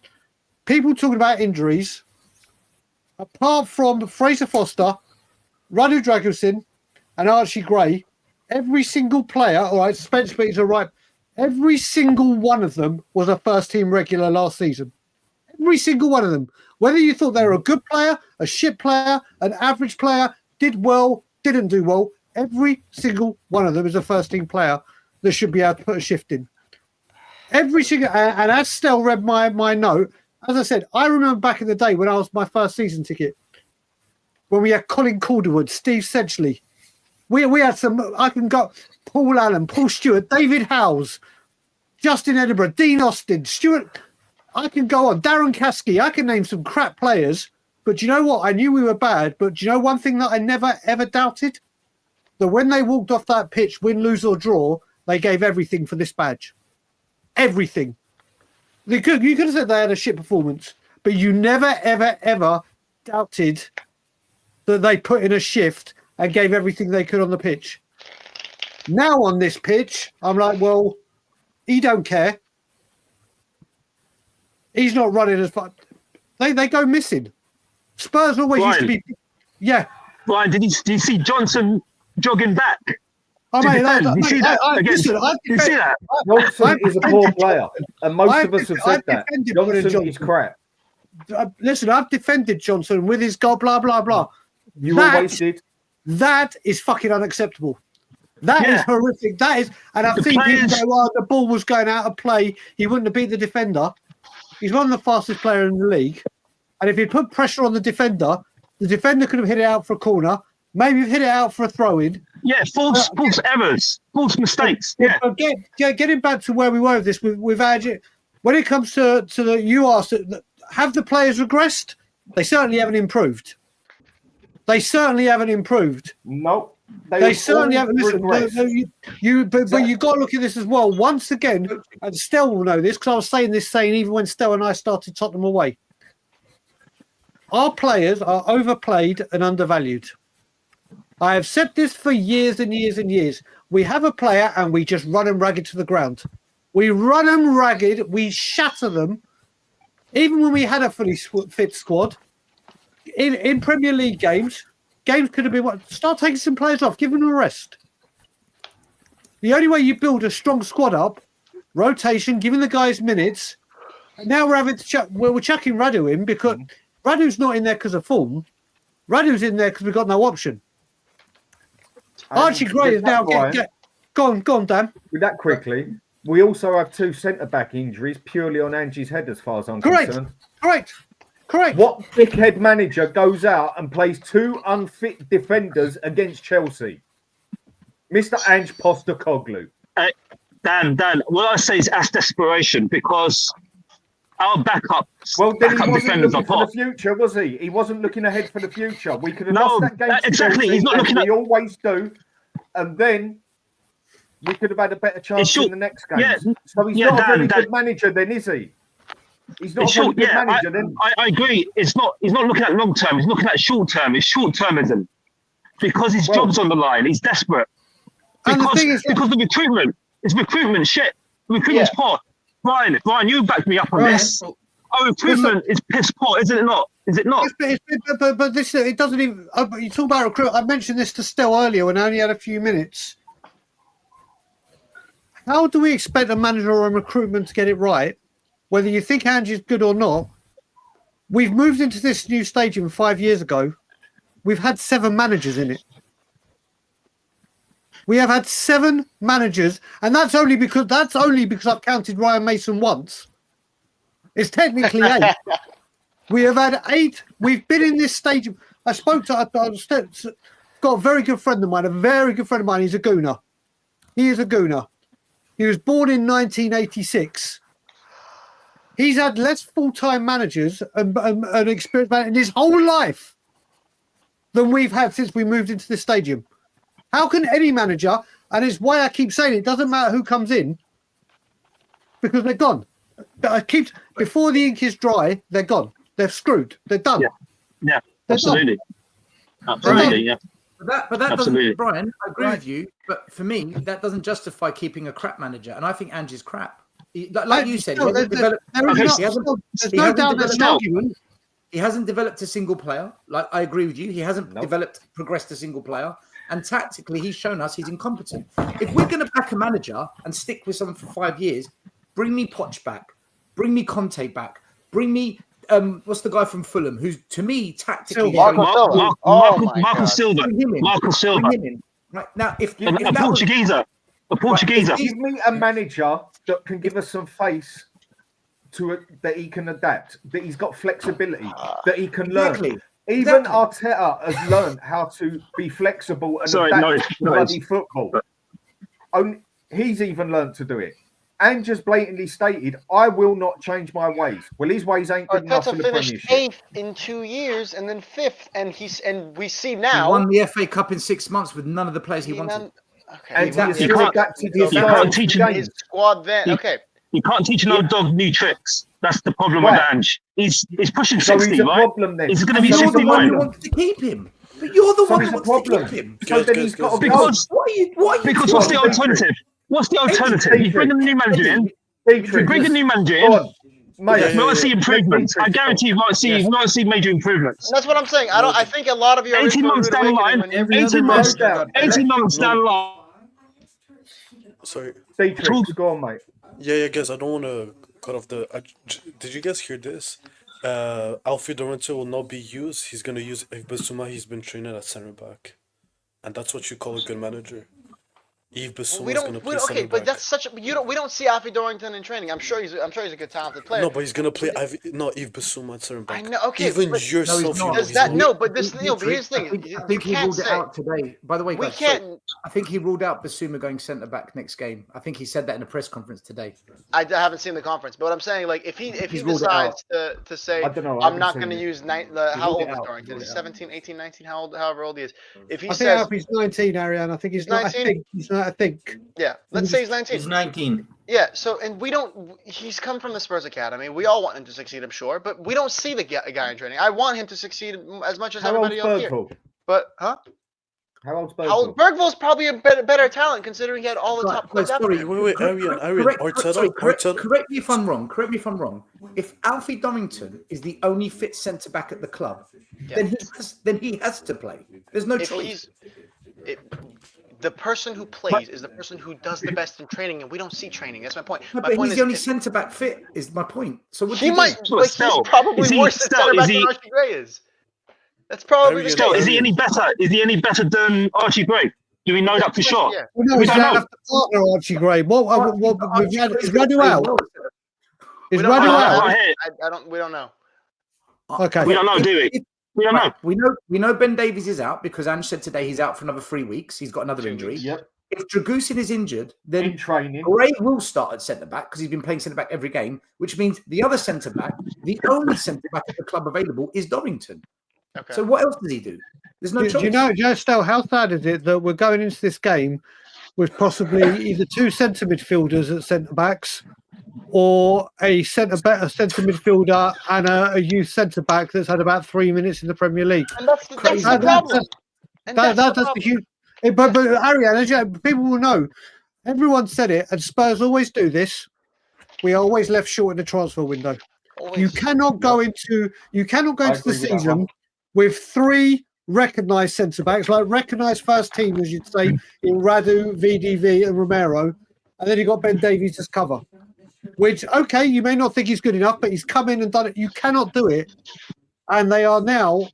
people talking about injuries. Apart from Fraser Foster, Radu Dragusin, and Archie Gray, every single player, all right, Spence Beats are right, every single one of them was a first-team regular last season. Every single one of them. Whether you thought they were a good player, a shit player, an average player, did well, didn't do well, every single one of them is a first-team player that should be able to put a shift in. Every single, and as Stel read my note, as I said, I remember back in the day when I was my first season ticket, when we had Colin Calderwood, Steve Sedgley. We had some, I can go, Paul Allen, Paul Stewart, David Howes, Justin Edinburgh, Dean Austin, Stuart. I can go on. Darren Caskey. I can name some crap players. But do you know what? I knew we were bad. But do you know one thing that I never, ever doubted? That when they walked off that pitch, win, lose or draw, they gave everything for this badge. Everything. You could have said they had a shit performance. But you never, ever, ever doubted that they put in a shift and gave everything they could on the pitch. Now on this pitch, I'm like, well, he don't care. He's not running as far. They go missing. Spurs always used to be. Yeah. Ryan, did you see Johnson jogging back? Oh, mate, you see that? You see that? Johnson is a poor player, and most of us have said that. Johnson is crap. Listen, I've defended Johnson with his goal, blah, blah, blah. You always did. That is fucking unacceptable. That is horrific. That is, and I've seen people go, oh, the ball was going out of play. He wouldn't have beat the defender. He's one of the fastest players in the league. And if he put pressure on the defender could have hit it out for a corner. Maybe you've hit it out for a throw-in. Yeah, false errors, false mistakes. Yeah. But getting back to where we were with this, we've had it. When it comes to the, you asked, have the players regressed? They certainly haven't improved. They certainly haven't improved. Nope. They certainly haven't. Listen, but you got to look at this as well. Once again, and Stel will know this because I was saying even when Stel and I started Tottenham away. Our players are overplayed and undervalued. I have said this for years and years and years. We have a player and we just run them ragged to the ground. We run them ragged. We shatter them. Even when we had a fully fit squad, in Premier League games could have been start taking some players off, give them a rest. The only way you build a strong squad up, rotation, giving the guys minutes. And now we're having to we're chucking Radu in because Radu's not in there because of form. Radu's in there because we've got no option. Archie Gray is now go on, Dan. With that quickly, we also have 2 centre-back injuries purely on Ange's head, as far as I'm concerned. Correct. What dickhead manager goes out and plays 2 unfit defenders against Chelsea? Mr. Ange Postecoglou. Dan, what I say is that's desperation because our backup defenders looking for the future, was he? He wasn't looking ahead for the future. We could have lost that game. Exactly. He's not looking we always do. And then we could have had a better chance in the next game. Yeah, so he's not a very good manager then, is he? He's not a very good manager then. I agree. He's not looking at long term. He's looking at short term. It's short-termism. Because his job's on the line. He's desperate. Because the recruitment. It's recruitment shit. The recruitment's poor. Brian, you back me up on this. Our recruitment is piss poor, isn't it not? Is it not? But this, it doesn't even. You talk about recruitment. I mentioned this to Stel earlier when I only had a few minutes. How do we expect a manager or a recruitment to get it right? Whether you think Ange is good or not, we've moved into this new stadium 5 years ago. We've had 7 managers in it. We have had 7 managers, and that's only because I've counted Ryan Mason once. It's technically 8. We have had 8. We've been in this stadium. I spoke to. Got a very good friend of mine. He's a Gooner. He is a Gooner. He was born in 1986. He's had less full-time managers and experienced managers in his whole life than we've had since we moved into this stadium. How can any manager, and it's why I keep saying it doesn't matter who comes in, because they're gone. Before the ink is dry, they're gone. They're screwed. They're done. Yeah, absolutely. Yeah. But that doesn't, Brian, I agree with you. But for me, that doesn't justify keeping a crap manager. And I think Ange is crap. Like you said, he hasn't developed a single player. Like I agree with you. He hasn't progressed a single player. And tactically, he's shown us he's incompetent. If we're going to back a manager and stick with someone for 5 years, bring me Poch back. Bring me Conte back. Bring me, what's the guy from Fulham, who's, to me, tactically... Marco Silva. Right, now, if a Portugueser. Give me a manager that can give us some face that he can adapt, that he's got flexibility, that he can learn. Even Arteta has learned how to be flexible and adapt to bloody football. He's even learned to do it. And just blatantly stated, I will not change my ways. Well, his ways ain't good enough for the Premiership. Finished 8th in 2 years and then 5th, and we see now he won the FA Cup in 6 months with none of the players he wanted. Okay, and you can't teach his squad then. You can't teach an old dog new tricks. That's the problem with Ange. He's pushing 60, he's a right? Problem, then. He's going to be you're 69. the one who wants to keep him. But you're the one who wants to keep him. So then he's got to because what's the alternative? What's the alternative? You bring a new manager in. If you bring a new manager in, we won't see improvements. I guarantee you won't see major improvements. That's what I'm saying. I think a lot of you are 18 months down the line. 18 months down the line. Sorry. Go on, mate. Yeah, guys. I don't want to cut off the. Did you guys hear this? Alfie Dorrento will not be used. He's going to use Bissouma. He's been training at center back, and that's what you call a good manager. Yves Bissouma We is going to don't. play Okay, center but back. that's such. You don't. We don't see Alfie Dorrington in training. I'm sure he's a good talented player. No, but he's going to play. No, Yves Bissouma at center I back. know. Okay, Even but No, he's yourself, you not. know does he's that not. no? But this, but here's the I thing. think You he can't ruled it say out today. By the way, we guys, sorry, can't. I think he ruled out Basuma going centre back next game. I think he said that in a press conference today. I haven't seen the conference, but what I'm saying, like, if he He's ruled it out. decides to say I don't know. I I'm haven't not seen going to it. use He how ruled old it is out. Dorrington? Ruled He's it out. 17, 18, 19. However old he is. If he I think says Alfie's 19, Ariane. I think he's he's not. 19, I think he's not. I think. yeah, let's say he's 19. He's 19. Yeah, so and we don't. He's come from the Spurs academy. We all want him to succeed, I'm sure, but we don't see the guy in training. I want him to succeed as much as How old's everybody else here. Bergvall? But How old's Bergvall? How old? Bergvall's probably a better talent considering he had all the top Right, clubs. sorry, Wait, Arian, correct me if I'm wrong. Correct me if I'm wrong. If Alfie Dorrington is the only fit centre back at the club, then he has to play. There's no choice. The person who plays is the person who does the best in training, and we don't see training. That's my point. No, My but point he's is, the only centre back fit. Is my point. So what he do you might, do? like, he's probably worse at centre back than Archie Gray is. That's probably the Stel, case. is he any better? Is he any better than Archie Gray? Do we know that for sure? Yeah. Well, no, We he's don't going to know. have to partner Archie Gray. Is Radu out? Is We don't Radu know. out? I don't. We don't know. Okay. We don't know, do we? We don't know. We know Ben Davies is out because Ange said today he's out for another 3 weeks. He's got another injury. Yep. If Dragusin is injured, then In training. Gray will start at centre back because he's been playing centre back every game, which means the other centre back, the only centre back at the club available, is Dorrington. Okay. So what else does he do? There's no choice. Do you know, Stel, how sad is it that we're going into this game with possibly either two centre midfielders at centre backs or a centre midfielder and a youth centre back that's had about 3 minutes in the Premier League? And that's the problem. That's the huge. But Ariane, as people will know, everyone said it, and Spurs always do this. We are always left short in the transfer window. Always. You cannot go into the season with 3 recognised centre backs, like recognised first team, as you'd say, in Radu, VDV, and Romero, and then you got Ben Davies as cover. Which, okay, you may not think he's good enough, but he's come in and done it. You cannot do it, and they are now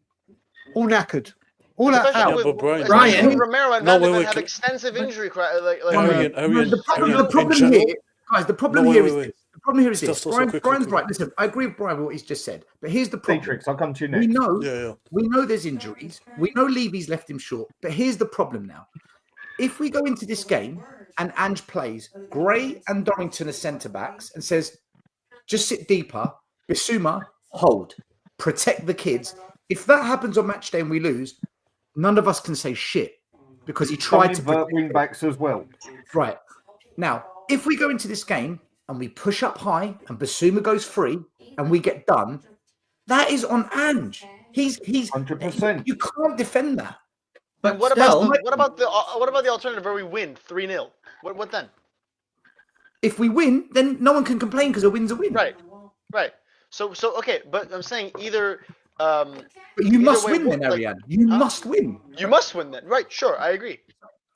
all knackered. All that out. With Romero and Van have extensive injury. The problem here is this. Brian's right. Listen, I agree with Brian with what he's just said. But here's the problem. Detrex, I'll come to you next. We know there's injuries. We know Levy's left him short. But here's the problem now. If we go into this game and Ange plays Gray and Dorrington as centre-backs and says, just sit deeper, Bissouma, hold, protect the kids. If that happens on match day and we lose, none of us can say shit because he tried to protect wing backs as well. Right. Now, if we go into this game and we push up high and Bissouma goes free and we get done, that is on Ange. He's 100%. You can't defend that. But what about the alternative where we win 3-0? What then? If we win, then no one can complain because a win's a win. Right. So okay, but I'm saying either. But you must win then, Ariane. You must win. You must win then. Right? Sure, I agree.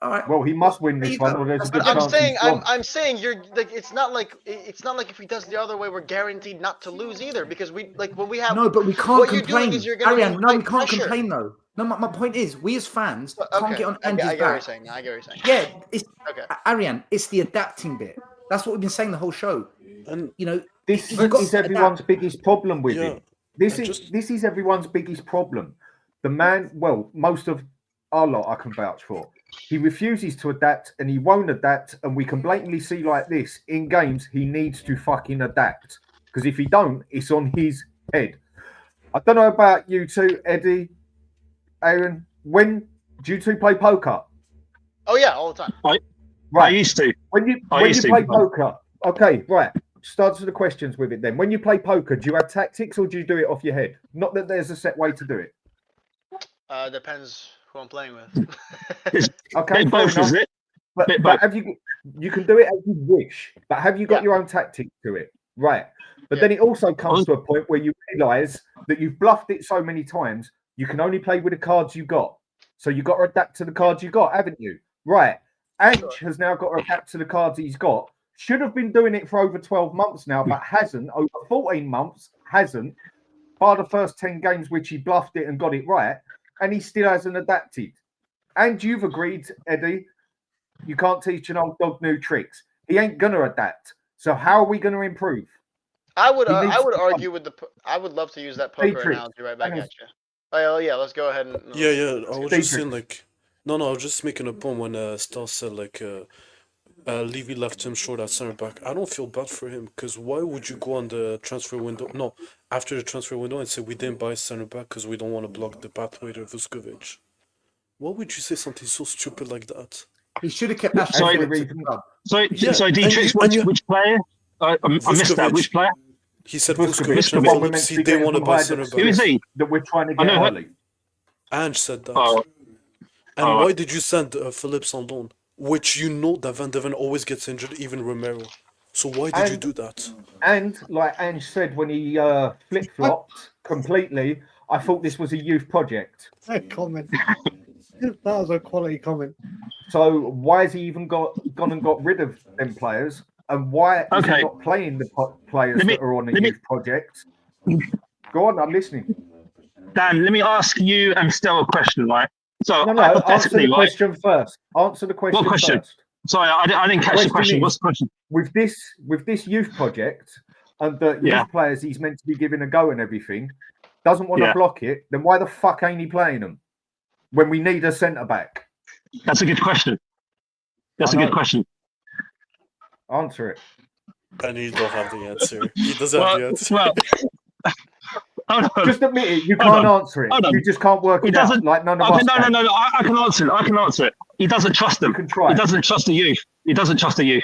All right. Well, he must win this one, or there's a good chance. I'm saying you're like it's not like if he does the other way, we're guaranteed not to lose either because we like when we have. No, but we can't complain. Ariane, no, we can't pressure. complain though. No, my point is, we as fans can't get on Ange's I get what back. you're saying. I get what you're saying. Yeah, it's okay. Ariane, it's the adapting bit. That's what we've been saying the whole show. And this is everyone's biggest problem with it. This is everyone's biggest problem. The man, well, most of our lot I can vouch for. He refuses to adapt and he won't adapt, and we can blatantly see like this in games. He needs to fucking adapt because if he don't, it's on his head. I don't know about you two, Eddie, Arin. When do you two play poker? Oh yeah, all the time. Right. I used to. When you play poker, okay, right. Start to the questions with it then. When you play poker, do you have tactics or do you do it off your head? Not that there's a set way to do it. Depends who I'm playing with. Okay, both, is it? But have you can do it as you wish, but have you got your own tactic to it? Right. But then it also comes to a point where you realise that you've bluffed it so many times, you can only play with the cards you got. So you've got to adapt to the cards you got, haven't you? Right. Ange has now got to adapt to the cards he's got. Should have been doing it for over 12 months now, but hasn't. Over 14 months, hasn't. By the first 10 games, which he bluffed it and got it right, and he still hasn't adapted. And you've agreed, Eddie, You can't teach an old dog new tricks. He ain't gonna adapt. So how are we gonna improve? I would He needs to argue with I would love to use that poker Detrex. analogy right back at you. Oh yeah, let's go ahead and Yeah. I was just saying Detrex. no. I was just making a point when Stel said Levy left him short at center back. I don't feel bad for him because why would you go on the transfer window? No, after the transfer window and say we didn't buy center back because we don't want to block the pathway to Vuskovic. Why would you say something so stupid like that? He should have kept that. Sorry, Detrex, which player? I missed that. Which player? He said Vuskovic, Vuskovic the and one we're Phillips. meant to He be didn't getting want to from buy Hyde center at back. Who is he? that we're trying to I get know. early. Ange said that. Oh. And Oh. why did you send Phillips on loan? Which you know that Van de Ven always gets injured, even Romero. So why did you do that? And like Ange said when he flip-flopped completely, I thought this was a youth project. That comment. That was a quality comment. So why has he even gone and got rid of them players? And why is he not playing the players that are on the youth project? Go on, I'm listening. Dan, let me ask you and Stel a question, right? So No, answer the question first. Answer the question, what question? first. Sorry, I didn't catch the question. What's the question? With this youth project and the youth players he's meant to be giving a go and everything, doesn't want to block it, then why the fuck ain't he playing them when we need a centre back? That's a good question. That's a good question. Answer it. And you don't have the answer. He doesn't have the answer. Well, just admit it. You can't answer it. You just can't work it out. Like none of us. No. I can answer it. I can answer it. He doesn't trust them. You can try. He doesn't trust the youth. He doesn't trust the youth.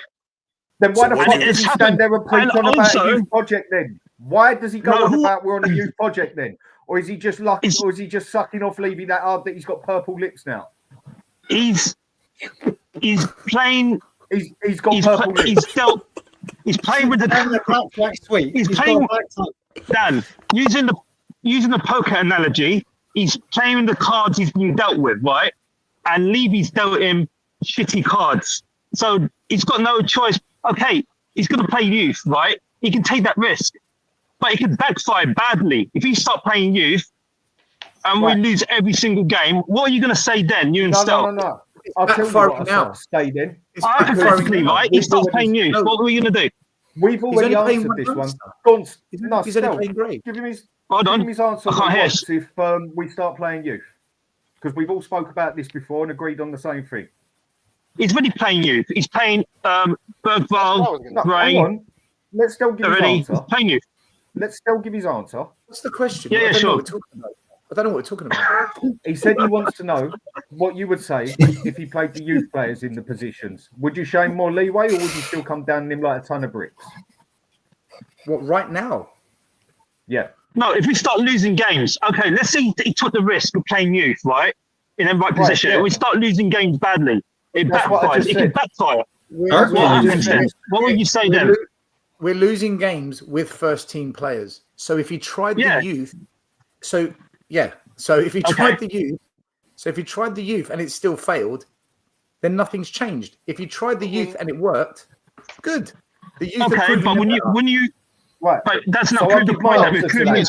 Then why the fuck does he stand there and preach on about a youth project then? Why does he go on about we're on a youth project then? Or is he just lucky? Or is he just sucking off Levy that hard that he's got purple lips now? He's playing. He's got purple lips. He's playing with the black sweet. He's playing. Dan, using the poker analogy, he's playing the cards he's been dealt with, right? And Levy's dealt him shitty cards, so he's got no choice. Okay, he's going to play youth, right? He can take that risk, but it could backfire badly if you start playing youth and we lose every single game. What are you going to say then, you and Stel? No. I'll tell you what I'll say then. Hypothetically, right? He starts playing youth. What are we going to do? We've already answered this one. He's only playing great. Give him his I answer can't hear. If we start playing youth. Because we've all spoke about this before and agreed on the same thing. He's really playing youth. He's playing Bergvall, Gray. Hang on. Let's still give his answer. He's playing youth. Let's still give his answer. What's the question? Yeah, sure. I don't know what we're talking about. He said he wants to know what you would say if he played the youth players in the positions. Would you show him more leeway or would you still come down on him like a ton of bricks? What, right now? Yeah. No, if we start losing games, okay, let's say he took the risk of playing youth, right? In the right position. And we start losing games badly. It backfires. It can backfire. What would you say then? We're losing games with first team players. So if he tried the youth, so if he tried the youth, and it still failed, then nothing's changed. If you tried the youth and it worked, good. The youth. Okay, but when you right, but that's not proved the point that recruitment.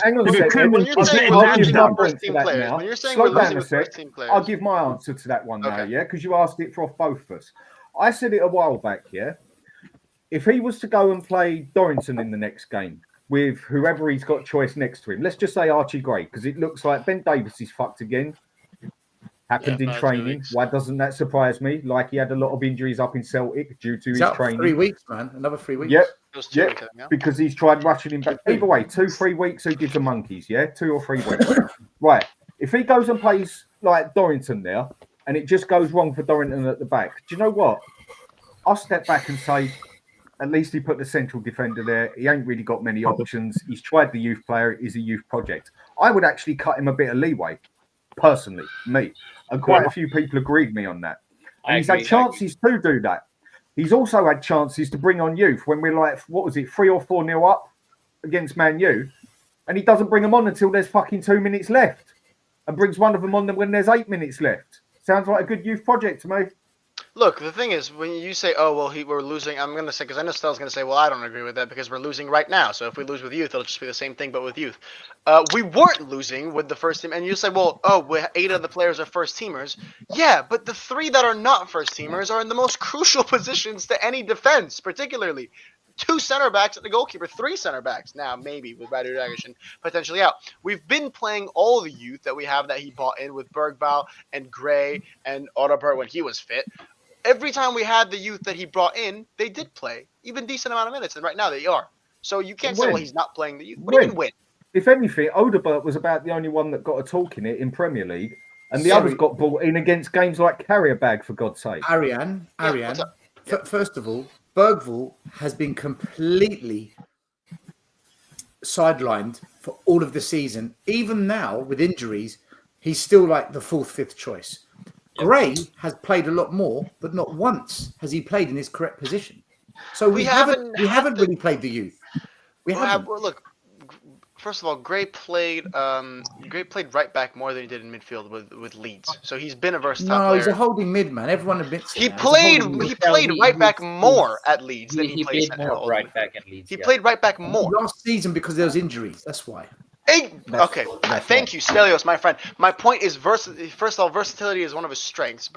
When you're saying we're losing with first team players, I'll give my answer to that one now, yeah, because you asked it for both of us. I said it a while back, yeah. If he was to go and play Dorrington in the next game with whoever he's got choice next to him, let's just say Archie Gray, because it looks like Ben Davis is fucked again. Happened in training. Why doesn't that surprise me? Like he had a lot of injuries up in Celtic due to his training. 3 weeks, man. Another 3 weeks. Yep. Because he's tried rushing him back. Either way, 2-3 weeks, who gives the monkeys, yeah? 2 or 3 weeks. Right. If he goes and plays like Dorrington there, and it just goes wrong for Dorrington at the back, do you know what? I'll step back and say, at least he put the central defender there. He ain't really got many options. He's tried the youth player. It is a youth project. I would actually cut him a bit of leeway, personally, me. And quite a few people agreed with me on that. And he's had chances to do that. He's also had chances to bring on youth when we're like, 3 or 4-0 up against Man U. And he doesn't bring them on until there's fucking 2 minutes left. And brings one of them on when there's 8 minutes left. Sounds like a good youth project to me. Look, the thing is, when you say, "Oh, well, we're losing," I'm gonna say, because I know Stel's gonna say, "Well, I don't agree with that because we're losing right now. So if we lose with youth, it'll just be the same thing, but with youth." We weren't losing with the first team, and you say, "Well, 8 of the players are first teamers." Yeah, but the 3 that are not first teamers are in the most crucial positions to any defense, particularly 2 center backs and the goalkeeper, 3 center backs now, maybe with Relegation potentially out. We've been playing all the youth that we have that he bought in with Bergvall and Gray and Otterberg when he was fit. Every time we had the youth that he brought in, they did play even decent amount of minutes, and right now they are. So you can't say, well, he's not playing the youth. What do you mean win? If anything, Odegaard was about the only one that got a talk in it in Premier League, and the others got brought in against games like Carrier Bag, for God's sake. Ariane, first of all, Bergvall has been completely sidelined for all of the season. Even now, with injuries, he's still like the 4th, 5th choice. Gray has played a lot more, but not once has he played in his correct position. So we haven't really played the youth. Look, first of all, Gray played right back more than he did in midfield with Leeds. So he's been a versatile player. No, he's a holding mid, man. Everyone admits he played right back more at Leeds than he played more right back at Leeds. He played right back more last season because there was injuries. That's why. Okay, thank you, Stelios, my friend. My point is, first of all, versatility is one of his strengths.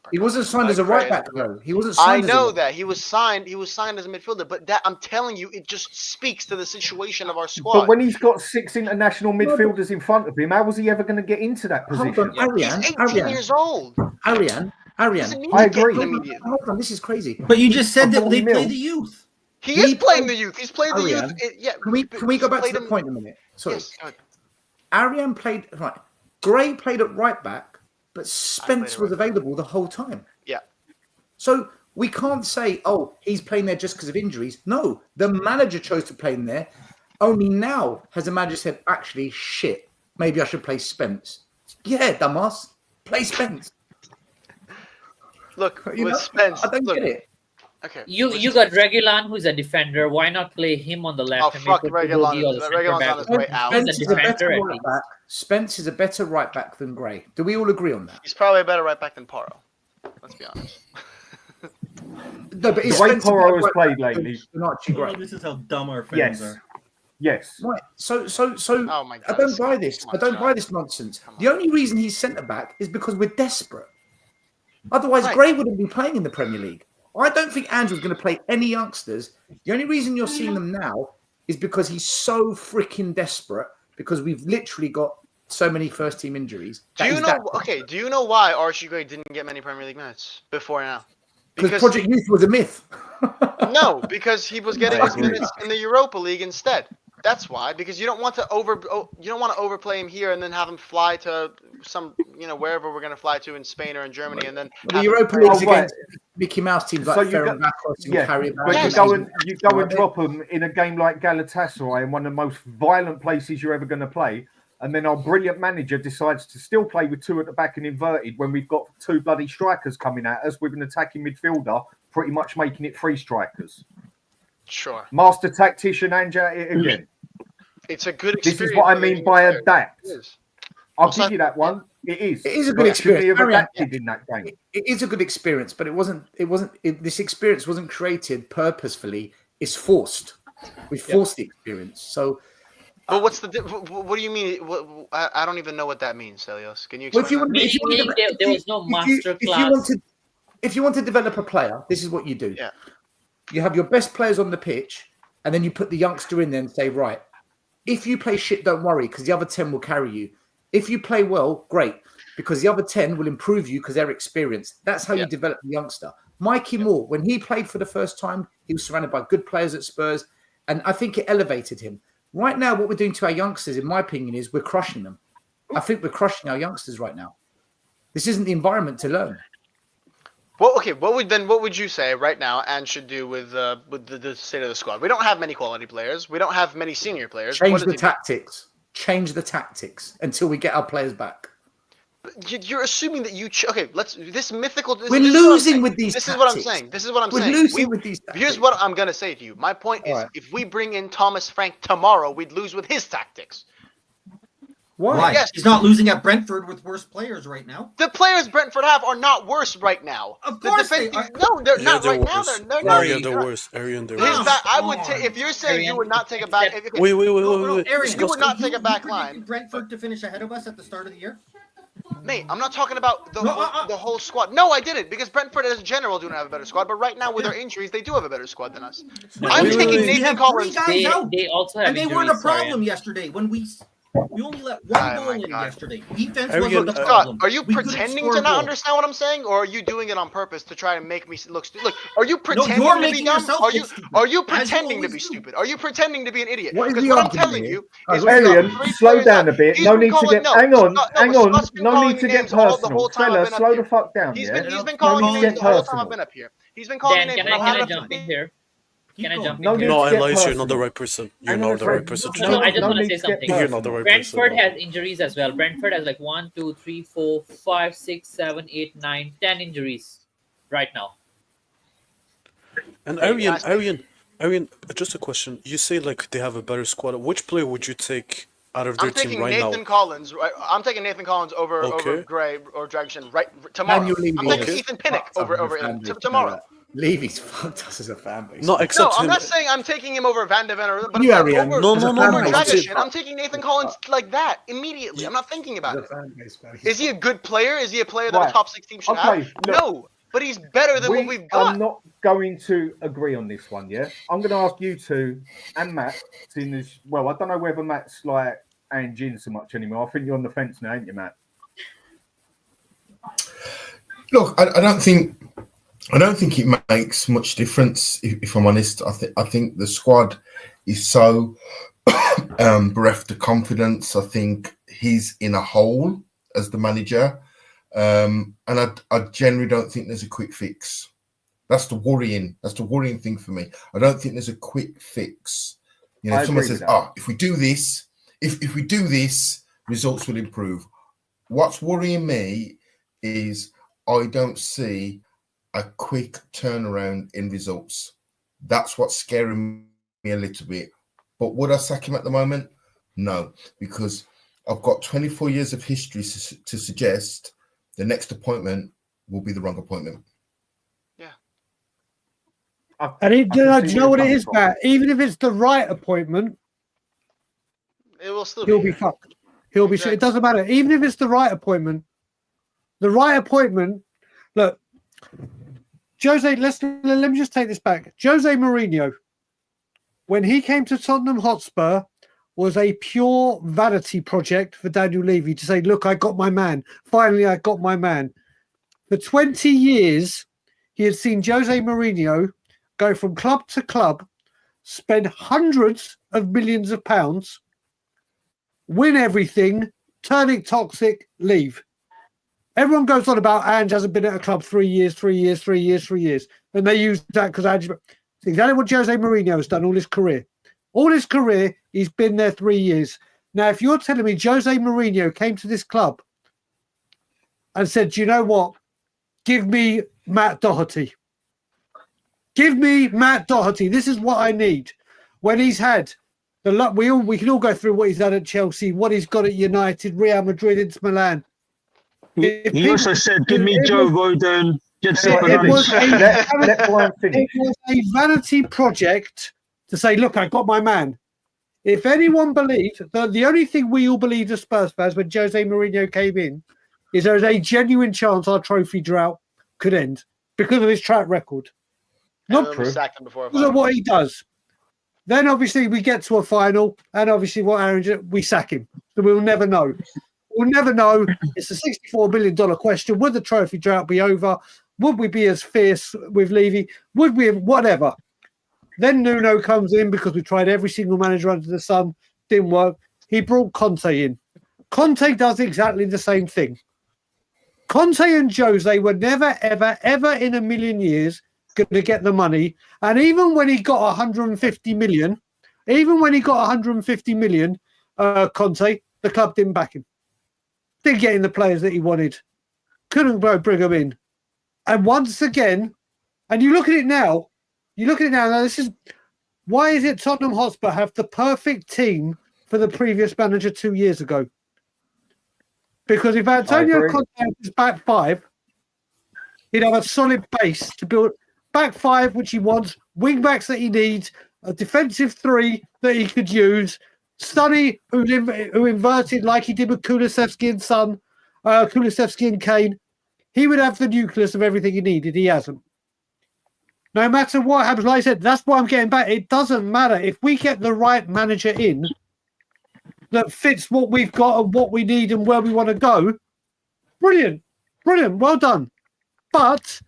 He wasn't signed as a right back, though. He wasn't signed. I know that he was signed. He was signed as a midfielder, but that I'm telling you, it just speaks to the situation of our squad. But when he's got 6 international midfielders in front of him, how was he ever going to get into that position? He's 18 years old. Ariane, I agree. Hold on, this is crazy. But you just said that they play the youth. He is playing the youth. He's playing the youth. Yeah. Can we go back to the point a minute? Sorry. Yes. Ariane played right. Gray played at right back, but Spence was available the whole time. Yeah. So we can't say, "Oh, he's playing there just because of injuries." No, the manager chose to play in there. Only now has the manager said, "Actually, shit, maybe I should play Spence." Yeah, dumbass, play Spence. Look, with Spence, I don't get it. Okay. You got Reguilon, who's a defender. Why not play him on the left? Oh, fuck Reguilon. Reguilon's on his way out. Spence is a better right back than Gray. Do we all agree on that? He's probably a better right back than Porro. Let's be honest. No, but the way Porro has played lately. This is how dumb our fans are. Yes. Right. So. Oh my God, I don't buy this. I don't buy this nonsense. The only reason he's centre back is because we're desperate. Otherwise, Gray wouldn't be playing in the Premier League. I don't think Ange was going to play any youngsters. The only reason you're seeing them now is because he's so freaking desperate because we've literally got so many first-team injuries. Do you know why Archie Gray didn't get many Premier League minutes before now? Because Project Youth was a myth. No, because he was getting his minutes in the Europa League instead. That's why, because you don't want to overplay him here and then have him fly to some, wherever we're going to fly to in Spain or in Germany, and then the Europa League against Mickey Mouse teams like Ferencváros and Carrier. But you go and drop them in a game like Galatasaray in one of the most violent places you're ever going to play, and then our brilliant manager decides to still play with 2 at the back and inverted when we've got 2 bloody strikers coming at us with an attacking midfielder, pretty much making it 3 strikers. Sure. Master tactician Ange again. It's a good experience. This is what I mean by adapt. I'll give you that one. It is. It is a good experience. In that game. It is a good experience, but this experience wasn't created purposefully. It's forced. We forced the experience. So. But what do you mean? I don't even know what that means, Elias. Can you explain there was no master class. If you want to develop a player, this is what you do. Yeah. You have your best players on the pitch, and then you put the youngster in there and say, right, if you play shit, don't worry, because the other 10 will carry you. If you play well, great, because the other 10 will improve you because they're experienced. That's how you develop the youngster. Mikey Moore, when he played for the first time, he was surrounded by good players at Spurs, and I think it elevated him. Right now, what we're doing to our youngsters, in my opinion, is we're crushing them. I think we're crushing our youngsters right now. This isn't the environment to learn. Well, okay. What would you say right now Ange should do with the state of the squad? We don't have many quality players. We don't have many senior players. Change the tactics. Change the tactics until we get our players back. You're assuming that this mythical. We're losing with these. This is what I'm saying. We're losing with these. Here's what I'm gonna say to you. My point is, if we bring in Thomas Frank tomorrow, we'd lose with his tactics. Why? Yes. He's not losing at Brentford with worse players right now. The players Brentford have are not worse right now. Of course they are. No, they're Yeah, not they're right now. worse. They're not. Arian, they're worse. Arian, they're His worse. back, I would take if you're saying you would not take a back. Wait. Aaron, You would not take a back predicted line. Brentford to finish ahead of us at the start of the year. Mate, I'm not talking about the whole squad. No, I didn't, because Brentford as a general do not have a better squad, but right now with their injuries, they do have a better squad than us. I'm taking We Nathan have Collins. three guys out, They also have and they weren't a problem yesterday when we only let one goal in yesterday. Defense wasn't the problem. Are you We couldn't pretending score to a not goal. understand what I'm saying, or are you doing it on purpose to try to make me look stupid? Look, are you pretending you're to be making dumb? yourself Are look you stupid, are you as you pretending to always be do. stupid? Are you pretending to be an idiot? What is Because the what I'm argument telling here? you is Arian, slow down a bit. No need to get. Hang on. Scott's been No calling need me to get names all the personal. whole time I've Fella, been up slow here. the fuck down. He's Yeah. been calling me No need to names get the whole time I've personal. been up here. He's been calling me Dan, names. can and I I'm not jump in here? Can I jump No in here? need No, to get Elias, you're not the personal. right person. You're Hang on not a the right sec. person to No, talk I just No want to need say to get something. You're not the right person. Brentford has injuries as well. Brentford has like 1, 2, 3, 4, 5, 6, 7, 8, 9, 10 injuries right now. And Arian, just a question. You say like they have a better squad. Which player would you take out of their I'm team taking right Nathan now? Collins. Right, I'm taking Nathan Collins over Gray or Dragic right tomorrow. Daniel Levy I'm taking has Ethan Pinnock fucked us over as a over fan him base, you know tomorrow. that. Levy's fucked us as a fan base. Not No, except I'm him. not saying I'm taking him over Van de Ven, but You, over Arian, No, as a no, no, fan no, over base, I'm Dragic, saying- and I'm taking Nathan Collins like that immediately. I'm not thinking about it. fan base, man. Is he a good player? Is he a player that Right. a top 6 team should Okay, have? look. No, but he's better than what we've got. I'm not going to agree on this one, yeah? I'm going to ask you two and Matt, seeing this. Well, I don't know whether Matt's like Ange so much anymore. I think you're on the fence now, ain't you, Matt? Look, I don't think it makes much difference. If I'm honest, I think the squad is so bereft of confidence. I think he's in a hole as the manager, and I generally don't think there's a quick fix. That's the worrying thing for me. I don't think there's a quick fix. You know, if someone says, if we do this, if we do this, results will improve. What's worrying me is I don't see a quick turnaround in results. That's what's scaring me a little bit. But would I sack him at the moment? No, because I've got 24 years of history to suggest the next appointment will be the wrong appointment. And do you know what it is, Matt? Even if it's the right appointment, It will still he'll be be fucked. He'll be shit. It doesn't matter. Even if it's the right appointment, look, Jose, let me just take this back. Jose Mourinho, when he came to Tottenham Hotspur, was a pure vanity project for Daniel Levy to say, look, I got my man. Finally, I got my man. For 20 years, he had seen Jose Mourinho go from club to club, spend hundreds of millions of pounds, win everything, turn it toxic, leave. Everyone goes on about Ange hasn't been at a club 3 years. And they use that because Ange... It's exactly what Jose Mourinho has done all his career. All his career, he's been there 3 years. Now, if you're telling me Jose Mourinho came to this club and said, do you know what? Give me Matt Doherty. Give me Matt Doherty. This is what I need. When he's had the luck, we can all go through what he's done at Chelsea, what he's got at United, Real Madrid, Inter Milan. He also said, give me Joe Rodon. It was a vanity project to say, look, I got my man. If anyone believed, the only thing we all believed as Spurs fans when Jose Mourinho came in is there was a genuine chance our trophy drought could end because of his track record. Not true. Because of what he does. Then obviously we get to a final, and obviously what Arin, we sack him. So we'll never know. We'll never know. It's a $64 million question. Would the trophy drought be over? Would we be as fierce with Levy? Would we have whatever? Then Nuno comes in because we tried every single manager under the sun. Didn't work. He brought Conte in. Conte does exactly the same thing. Conte and Jose were never, ever, ever in a million years going to get the money. And even when he got 150 million, Conte, the club didn't back him. Didn't get in the players that he wanted. Couldn't bring them in. And once again, and you look at it now, now this is, why is it Tottenham Hotspur have the perfect team for the previous manager 2 years ago? Because if Antonio Conte had his back five, he'd have a solid base to build. Back five, which he wants, wing backs that he needs, a defensive three that he could use, Sonny, who inverted like he did with Kulusevski and Son, Kulusevski and Kane. He would have the nucleus of everything he needed. He hasn't. No matter what happens, like I said, that's why I'm getting back. It doesn't matter. If we get the right manager in that fits what we've got and what we need and where we want to go, brilliant. Brilliant. Well done. But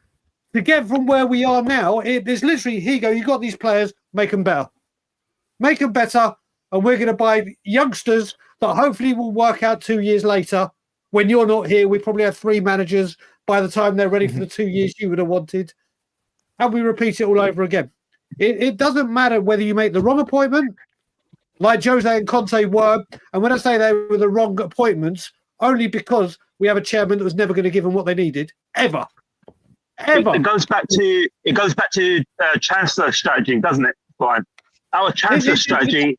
to get from where we are now, there's literally, here you go, you've got these players, make them better. Make them better, and we're going to buy youngsters that hopefully will work out 2 years later. When you're not here, we probably have 3 managers by the time they're ready for the 2 years you would have wanted. And we repeat it all over again. It doesn't matter whether you make the wrong appointment, like Jose and Conte were. And when I say they were the wrong appointments, only because we have a chairman that was never going to give them what they needed, ever. It goes back to transfer strategy, doesn't it, Brian? Our transfer strategy.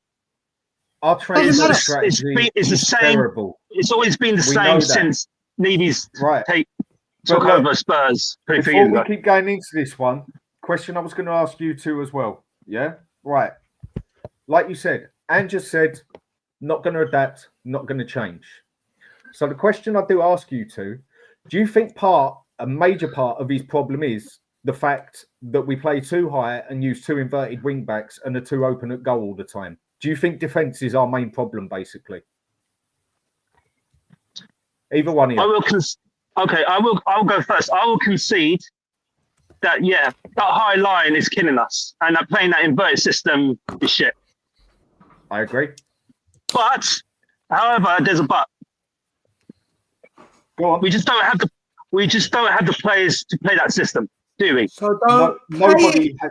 Our transfer strategy is the same. Terrible. It's always been the same since Levy's took over Spurs. Before we keep going into this one, question I was going to ask you two as well. Yeah, right. Like you said, Ange said, not going to adapt, not going to change. So the question I do ask you two, do you think a major part of his problem is the fact that we play too high and use 2 inverted wing backs and are too open at goal all the time? Do you think defence is our main problem, basically? Either one of you. I'll go first. I will concede that, that high line is killing us. And playing that inverted system is shit. I agree. But, however, there's a but. Go on. We just don't have the players to play that system, do we? So nobody has.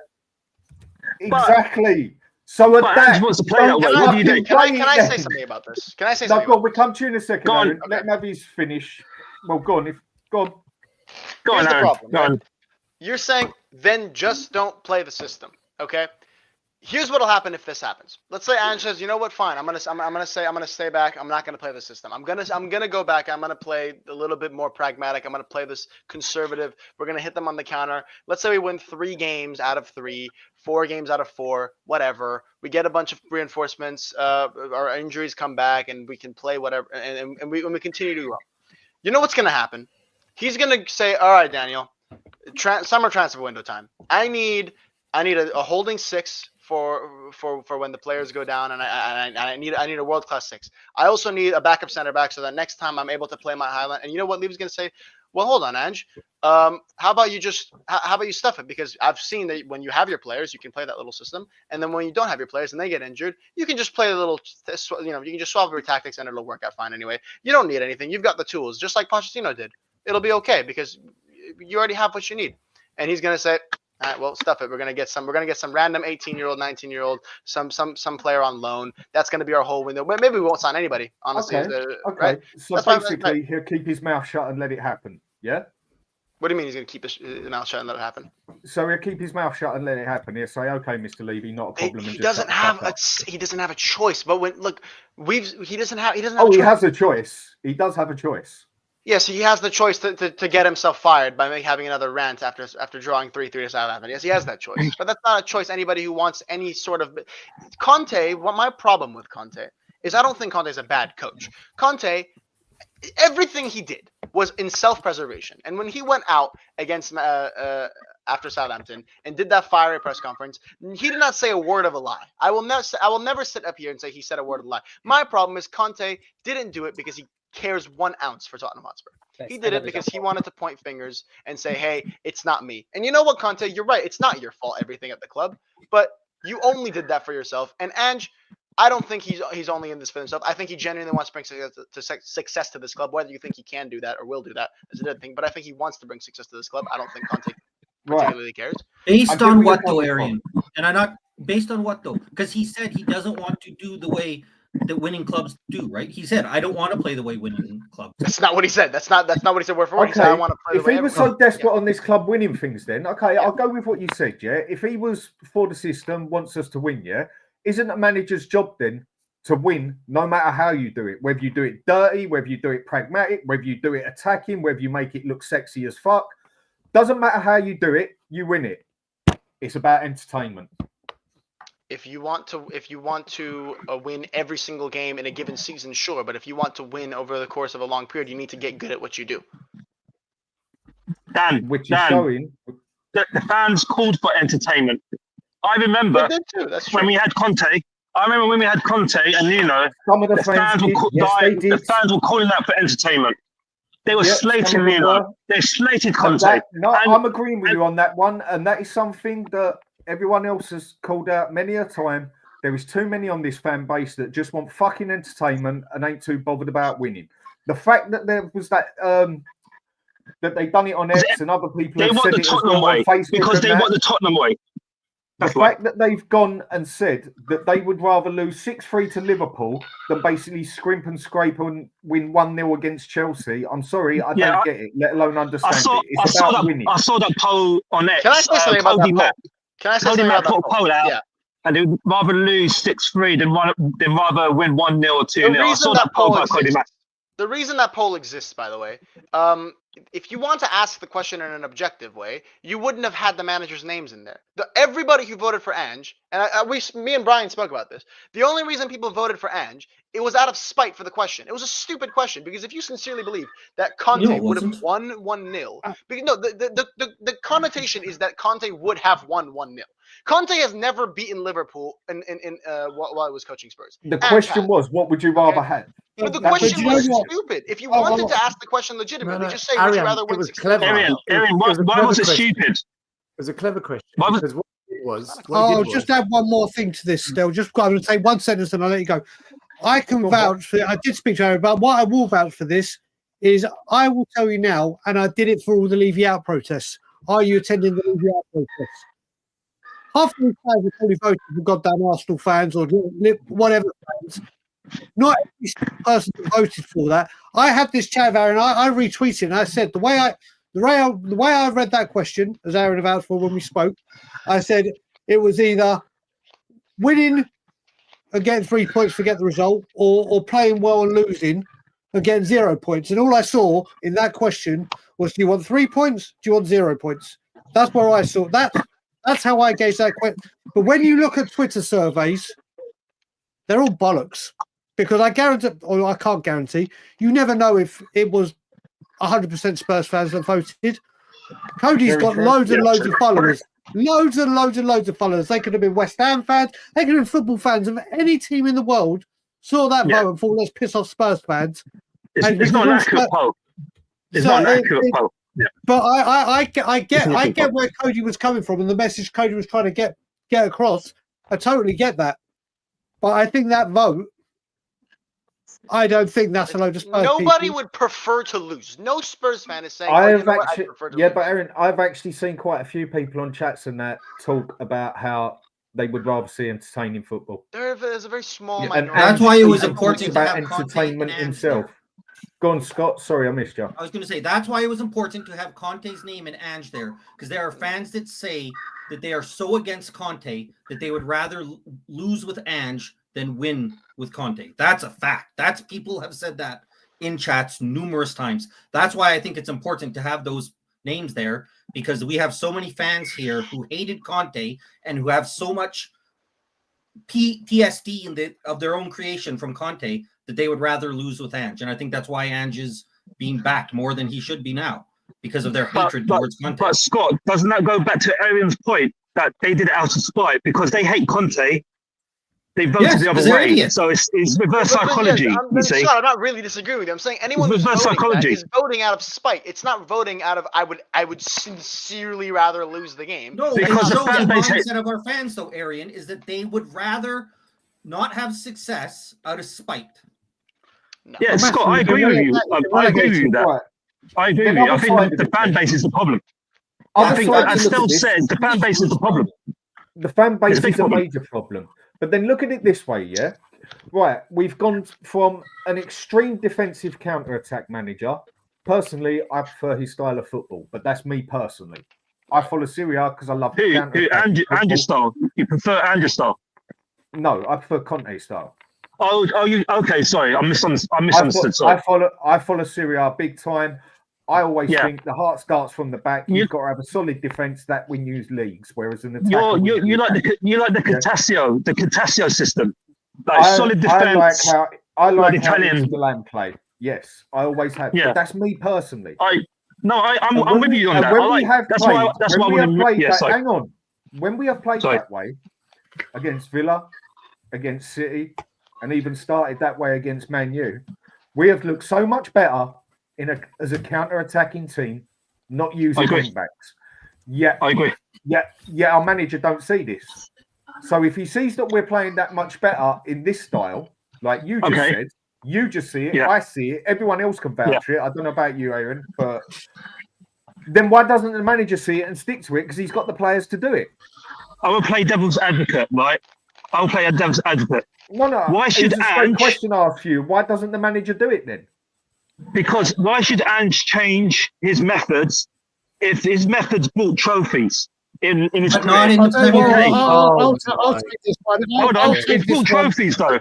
Exactly. So Ange wants to play that way. What do you do? Can I say something about this? Can I say something? Go on. We'll come to you in a second. Go on. Aaron. Let him have his finish. Well, go on. Go on. Here's the Aaron. problem. Go on. You're saying then just don't play the system, okay? Here's what'll happen if this happens. Let's say Ange says, you know what, fine. I'm gonna stay back. I'm not gonna play the system. I'm gonna go back. I'm gonna play a little bit more pragmatic. I'm gonna play this conservative. We're gonna hit them on the counter. Let's say we win 3 games out of 3, 4 games out of 4, whatever. We get a bunch of reinforcements. Our injuries come back, and we can play whatever, and we continue to grow. You know what's gonna happen? He's gonna say, all right, Daniel, summer transfer window time. I need a holding 6. For when the players go down, and I need a world-class 6. I also need a backup center back so that next time I'm able to play my highline. And you know what Levy's going to say? Well, hold on, Ange. How about you stuff it? Because I've seen that when you have your players, you can play that little system, and then when you don't have your players and they get injured, you can just play a little. You can just swap your tactics and it'll work out fine anyway. You don't need anything. You've got the tools, just like Pochettino did. It'll be okay because you already have what you need. And he's going to say, all right, well, stuff it. We're gonna get some random 18-year-old, 19-year-old, some player on loan. That's gonna be our whole window. Maybe we won't sign anybody, honestly. Okay. Right? So basically, he'll keep his mouth shut and let it happen. Yeah. What do you mean he's gonna keep his mouth shut and let it happen? So he'll keep his mouth shut and let it happen. He'll say, "Okay, Mr. Levy, not a problem." He doesn't have a choice. But he doesn't have. He has a choice. He does have a choice. Yes, he has the choice to get himself fired by having another rant after drawing 3-3 to Southampton. Yes, he has that choice. But that's not a choice anybody who wants any sort of... Conte, my problem with Conte is I don't think Conte is a bad coach. Conte, everything he did was in self-preservation. And when he went out against after Southampton and did that fiery press conference, he did not say a word of a lie. I will never sit up here and say he said a word of a lie. My problem is Conte didn't do it because he cares 1 ounce for Tottenham Hotspur. He did it because he wanted to point fingers and say, hey, it's not me. And you know what, Conte, you're right. It's not your fault, everything at the club, but you only did that for yourself. And Ange, I don't think he's only in this for himself. I think he genuinely wants to bring success to this club. Whether you think he can do that or will do that is another thing, but I think he wants to bring success to this club. I don't think Conte particularly cares. Based on what though, Arin? And I'm not based on what though? Because he said he doesn't want to do the way that winning clubs do, right? He said, I don't want to play the way winning clubs. That's not what he said. That's not what he said word for word. He said, I want to play the way he was so desperate on this club winning things, then I'll go with what you said, yeah. If he was for the system, wants us to win, yeah, isn't a manager's job then to win, no matter how you do it, whether you do it dirty, whether you do it pragmatic, whether you do it attacking, whether you make it look sexy as fuck. Doesn't matter how you do it, you win it. It's about entertainment. If you want to win every single game in a given season, sure. But if you want to win over the course of a long period, you need to get good at what you do. Dan, which is showing the fans called for entertainment. I remember They did too. That's true. when we had Conte. I remember when we had Conte, and some of the fans were did. Yes, they did. the fans were calling out for entertainment. They were slating Nuno. They slated Conte. I'm agreeing with you on that one, and that is something that everyone else has called out many a time. There is too many on this fan base that just want fucking entertainment and ain't too bothered about winning. The fact that there was that that they done it on X and other people have said it as well on Facebook because they want the Tottenham way. The fact that they've gone and said that they would rather lose 6-3 to Liverpool than basically scrimp and scrape and win 1-0 against Chelsea. I'm sorry, I don't get it, let alone understand it. It's about winning. I saw that poll on X. Can I say something about that poll? Can I say something about that put a poll out? Yeah. And they would rather lose 6-3 than rather win 1-0 or 2-0. I saw that poll by Cody Mack. The reason that poll exists, by the way, if you want to ask the question in an objective way, you wouldn't have had the managers' names in there. Everybody who voted for Ange, and me and Brian spoke about this, the only reason people voted for Ange, it was out of spite for the question. It was a stupid question, because if you sincerely believe that Conte would have won 1-0, because no, the connotation is that Conte would have won 1-0. Conte has never beaten Liverpool while he was coaching Spurs. The question was, what would you rather have? But the question was stupid. If you wanted to ask the question legitimately, just say, would you rather win 6-0? Aaron, why was it stupid? It was a clever question. Because what it was. Just add one more thing to this, Stel. Just I'm going to say one sentence and I'll let you go. I can vouch for. I did speak to Aaron, but what I will vouch for this is I will tell you now, and I did it for all the Leave You Out protests. Are you attending the Leave You Out protests? Half of the fans have probably voted for goddamn Arsenal fans or whatever fans. Not every person voted for that. I had this chat with Aaron. I retweeted it and I said the way I read that question, as Aaron vouched for when we spoke, I said it was either winning and getting 3 points, forget the result, or playing well and losing and getting 0 points. And all I saw in that question was, do you want 3 points? Do you want 0 points? That's where I saw that. That's how I gauge that question. But when you look at Twitter surveys, they're all bollocks. Because I guarantee, or I can't guarantee, you never know if it was 100% Spurs fans that voted. Cody's got loads and loads of followers. Loads and loads and loads of followers. They could have been West Ham fans. They could have been football fans of any team in the world. Saw that vote and thought, let's piss off Spurs fans. It's not an accurate poll. It's not an accurate poll. Yeah. But I get where Cody was coming from and the message Cody was trying to get across. I totally get that. But I think that vote, I don't think that's a load of Spurs Nobody people. would prefer to lose. No Spurs fan is saying, I prefer to lose. but Aaron, I've actually seen quite a few people on chats and that talk about how they would rather see entertaining football. There's a very small and minority. That's why it was important to about have entertainment Conte and himself. Go on, Scott. Sorry, I missed you. I was going to say that's why it was important to have Conte's name and Ange there, because there are fans that say that they are so against Conte that they would rather lose with Ange than win with Conte. That's a fact. That's people have said that in chats numerous times. That's why I think it's important to have those names there, because we have so many fans here who hated Conte and who have so much PTSD of their own creation from Conte that they would rather lose with Ange. And I think that's why Ange is being backed more than he should be now, because of their hatred towards Conte. But Scott, doesn't that go back to Aaron's point that they did it out of spite because they hate Conte? They voted the other way. Idiots. So it's reverse psychology. You see? Scott, I'm not really disagreeing with you. I'm saying anyone who's voting that is voting out of spite. It's not voting out of I would sincerely rather lose the game. No, because the mindset of our fans, though, Arian, is that they would rather not have success out of spite. No. Yeah, Scott, I agree with you. I agree with you that. I agree with you. I think the fan base is the problem. I think, as Stel said, the fan base is the problem. The fan base is a major problem. But then look at it this way, yeah? Right, we've gone from an extreme defensive counter-attack manager. Personally, I prefer his style of football, but that's me personally. I follow Syria because I love Ange style. You prefer Ange style? No, I prefer Conte style. you okay? Sorry, I misunderstood. Sorry. I follow Serie A big time. I always think the heart starts from the back. You've got to have a solid defense that wins leagues. Whereas an attack, you like the Catasio system, like solid defense. I like how Italian Milan play. Yes, I always have. Yeah. But that's me personally. I'm with you on that. Hang on. When we have played that way against Villa, against City, and even started that way against Man U, we have looked so much better as a counter-attacking team, not using wing backs. Yeah, I agree. Yeah, our manager don't see this. So if he sees that we're playing that much better in this style, like you just said, you just see it, I see it, everyone else can vouch for it. I don't know about you, Arin, but then why doesn't the manager see it and stick to it? Because he's got the players to do it. I will play devil's advocate, right? I'll play a devil's advocate. No. Why should Ange? Question I ask you: why doesn't the manager do it then? Because why should Ange change his methods if his methods brought trophies in his career? I'll take this one. It's brought trophies though.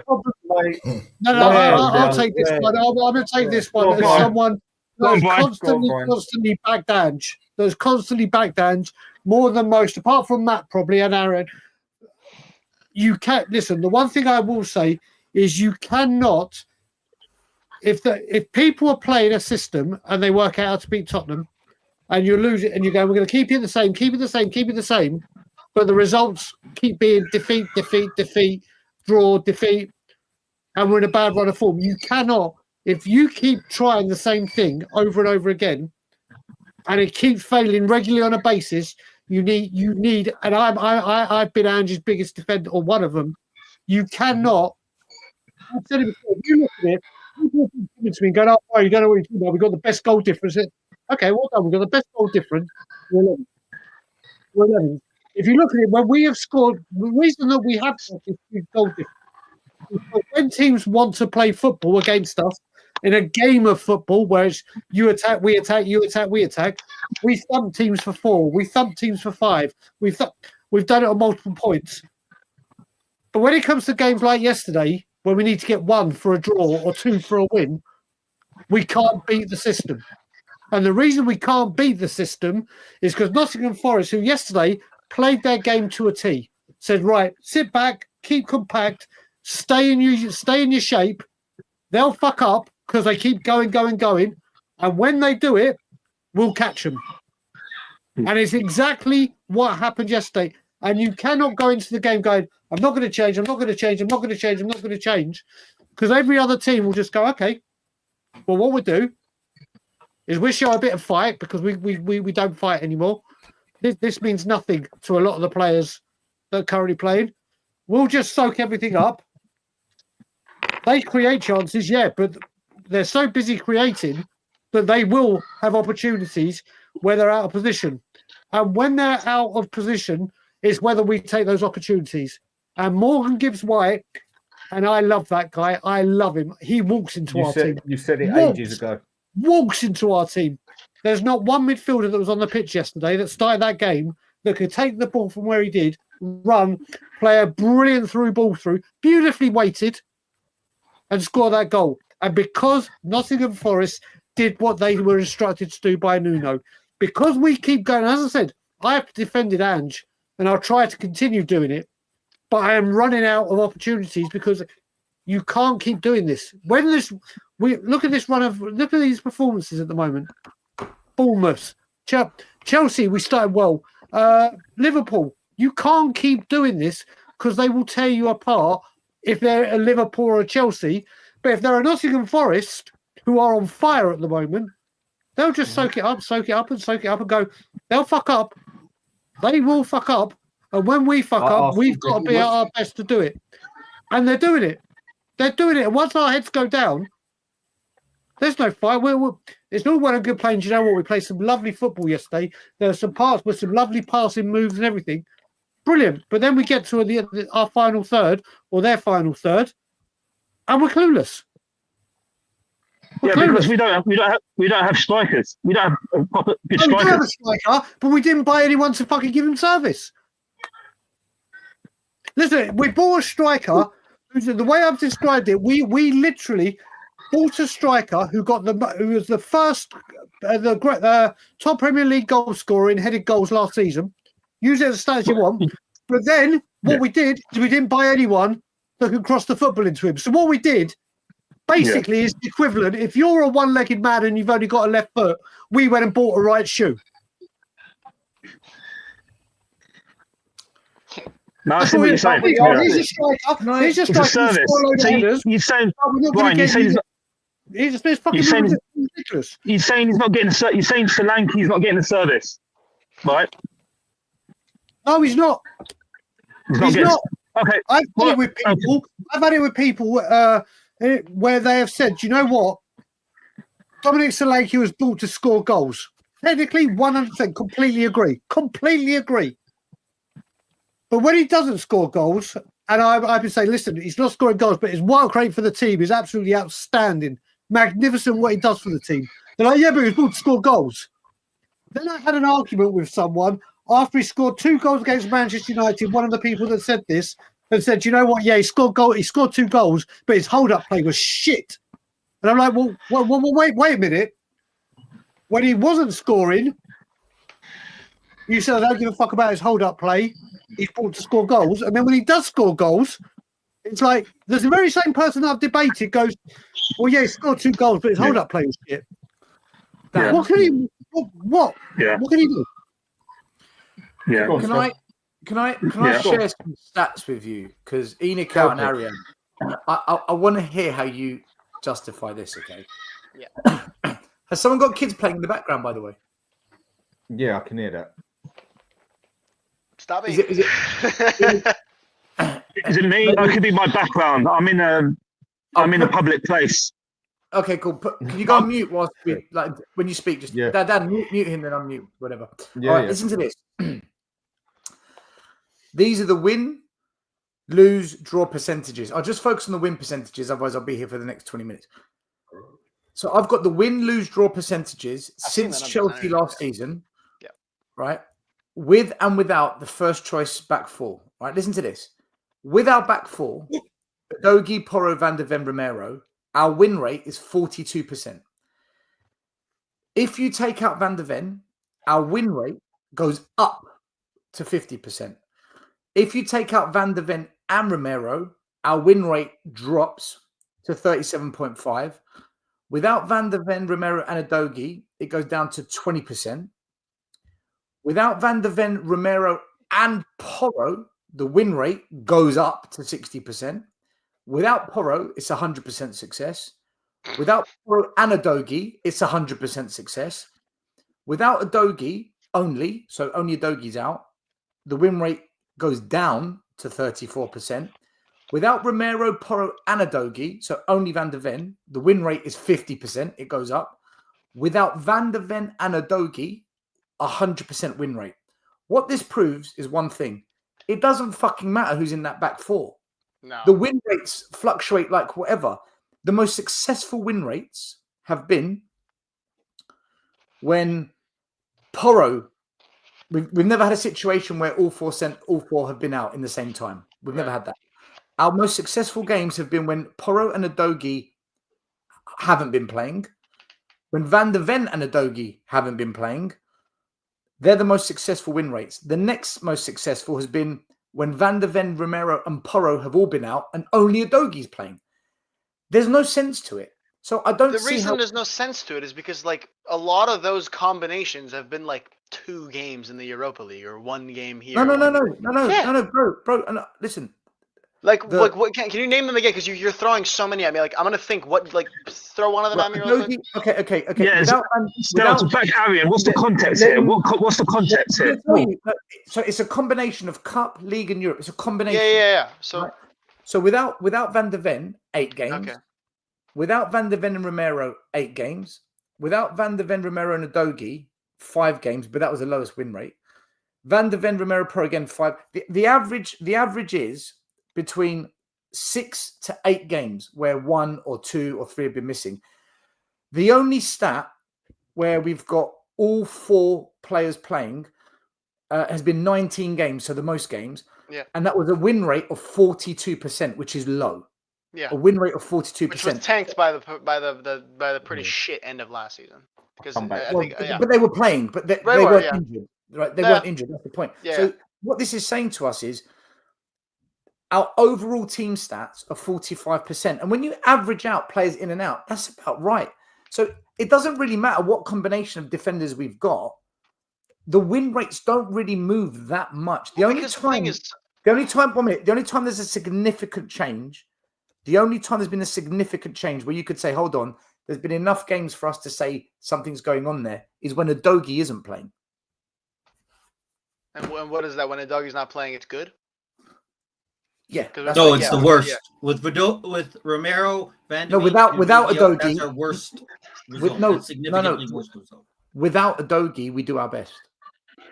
I'll take this one. I'm going to take this one as someone that's constantly backed Ange. That's constantly backed Ange more than most, apart from Matt probably and Aaron. You can't listen. The one thing I will say is you cannot. If people are playing a system and they work out how to beat Tottenham, and you lose it, and you go, we're going to keep it the same, but the results keep being defeat, draw, defeat, and we're in a bad run of form. You cannot, if you keep trying the same thing over and over again, and it keeps failing regularly on a basis. You need, and I've been Ange's biggest defender, or one of them. You cannot. I've said it before. You look at it. People come to me and go, "Oh, you don't know what you're talking about. We've got the best goal difference." Okay, well done. We've got the best goal difference. We're 11. If you look at it, when we have scored, the reason that we have got this huge goal difference is when teams want to play football against us in a game of football, where it's you attack, we attack, you attack, we attack, we thump teams for 4, we thump teams for 5. We've done it on multiple points. But when it comes to games like yesterday, when we need to get 1 for a draw or 2 for a win, we can't beat the system. And the reason we can't beat the system is because Nottingham Forest, who yesterday played their game to a T, said, right, sit back, keep compact, stay in your shape. They'll fuck up because they keep going. And when they do it, we'll catch them. And it's exactly what happened yesterday. And you cannot go into the game going, I'm not going to change. Because every other team will just go, okay, well, what we'll do is we'll show a bit of fight because we don't fight anymore. This means nothing to a lot of the players that are currently playing. We'll just soak everything up. They create chances, yeah, but they're so busy creating that they will have opportunities where they're out of position. And when they're out of position, it's whether we take those opportunities. And Morgan Gibbs-White, and I love that guy. I love him. He walks into our team. You said it ages ago. Walks into our team. There's not one midfielder that was on the pitch yesterday that started that game that could take the ball from where he did, run, play a brilliant through ball through, beautifully weighted, and score that goal. And because Nottingham Forest did what they were instructed to do by Nuno, because we keep going, as I said, I have defended Ange, and I'll try to continue doing it, but I am running out of opportunities because you can't keep doing this. We look at these performances at the moment. Bournemouth, Chelsea, we started well. Liverpool, you can't keep doing this because they will tear you apart if they're a Liverpool or a Chelsea. But if they're a Nottingham Forest, who are on fire at the moment, they'll just soak it up and go, they'll fuck up. They will fuck up. And when we fuck up, we've got to be at our best to do it. And they're doing it. And once our heads go down, there's no fight. It's all well and good playing. Do you know what? We played some lovely football yesterday. There were some parts with some lovely passing moves and everything. Brilliant. But then we get to our final third or their final third, and we're clueless. Because we don't have strikers. We don't have proper good strikers. We do have a striker, but we didn't buy anyone to fucking give him service. Listen, we bought a striker The way I've described it, we literally bought a striker who was the first, top Premier League goal scorer in headed goals last season. Use it as a stat you want. But then what we did is we didn't buy anyone that could cross the football into him. So what we did basically is the equivalent. If you're a one-legged man and you've only got a left foot, we went and bought a right shoe. No, I see what you're saying. He's a striker. He's a It's a service. So you're saying, Brian, you're saying it's fucking ridiculous. You're saying he's not getting. You're saying Solanke's not getting the service, right? No, he's not. He's not. Okay. I've had it with people. I've had it with people where they have said, "Do you know what? Dominic Solanke was bought to score goals." Technically, 100% completely agree. Completely agree. But when he doesn't score goals, and I've been saying, listen, he's not scoring goals, but his wild rate for the team is absolutely outstanding. Magnificent what he does for the team. They're like, yeah, but he was brought to score goals. Then I had an argument with someone after he scored 2 goals against Manchester United. One of the people that said this and said, you know what? Yeah, he scored 2 goals, but his hold-up play was shit. And I'm like, well, wait a minute. When he wasn't scoring, you said, I don't give a fuck about his hold-up play. He's brought to score goals. And then when he does score goals, it's like, there's the very same person I've debated goes, well, yeah, he scored 2 goals, but his hold-up play was shit. Yeah. What can he what? Yeah. What can he do? Yeah. Can I share some stats with you? Because Enic and Arin, I want to hear how you justify this, okay? Yeah. Has someone got kids playing in the background, by the way? Yeah, I can hear that. Stop it. Is it me? That could be my background. I'm in a public place. Okay, cool. Can you go on mute whilst when you speak? Just Dan, mute him, then unmute, whatever. Yeah, all right, listen to this. These are the win, lose, draw percentages. I'll just focus on the win percentages, otherwise I'll be here for the next 20 minutes. So I've got the win, lose, draw percentages since Chelsea last season, right? With and without the first choice back four. Right, listen to this. Without back four, Dogi, Porro, Van der Ven, Romero, our win rate is 42%. If you take out Van der Ven, our win rate goes up to 50%. If you take out Van der Ven and Romero, our win rate drops to 37.5. Without Van der Ven, Romero, and Adogi, it goes down to 20%. Without Van der Ven, Romero, and Porro, the win rate goes up to 60%. Without Porro, it's 100% success. Without Porro and Adogi, it's 100% success. Without Adogi only, so only Adogi's out, the win rate goes down to 34%. Without Romero, Porro, and Adogi, so only Van der Ven, the win rate is 50%. It goes up. Without Van der Ven and Adogi, 100% win rate. What this proves is one thing. It doesn't fucking matter who's in that back four. No. The win rates fluctuate like whatever. The most successful win rates have been when Porro. We've never had a situation where all four have been out in the same time. We've never had that. Our most successful games have been when Porro and Adogi haven't been playing. When Van der Ven and Adogi haven't been playing. They're the most successful win rates. The next most successful has been when Van der Ven, Romero, and Porro have all been out and only Adogi's playing. There's no sense to it. So I don't see the reason there's no sense to it is because like a lot of those combinations have been like 2 games in the Europa League or 1 game here. No, bro. Listen. What can you name them again? Because you're throwing so many at me. Like I'm gonna think throw one of them at me real quick. Okay. Yeah, Stel, back Arin. What's the context here? What's the context here? So it's a combination of Cup, League, and Europe. It's a combination. Yeah. So without Van der Ven, 8 games. Okay. Without Van der Ven and Romero, 8 games. Without Van der Ven, Romero, and Adogi, 5 games, but that was the lowest win rate. Van der Ven, Romero, Pro again, 5. The average is between 6 to 8 games where 1 or 2 or 3 have been missing. The only stat where we've got all 4 players playing has been 19 games, so the most games. Yeah. And that was a win rate of 42%, which is low. Yeah. A win rate of 42%. Which was tanked by the pretty shit end of last season. Because but they were playing, but they were, weren't yeah. injured. Right? They Yeah. weren't injured. That's the point. Yeah. So what this is saying to us is our overall team stats are 45%. And when you average out players in and out, that's about right. So it doesn't really matter what combination of defenders we've got. The win rates don't really move that much. The only time there's a significant change, the only time there's been a significant change where you could say, hold on, there's been enough games for us to say something's going on there, is when a Udogie isn't playing. And what is that? When a Udogi's not playing, it's good? Yeah. No, it's the worst. Yeah. With Romero, Van de Beek, without Udogie, that's our worst result. Significantly worst result. Without Udogie, we do our best.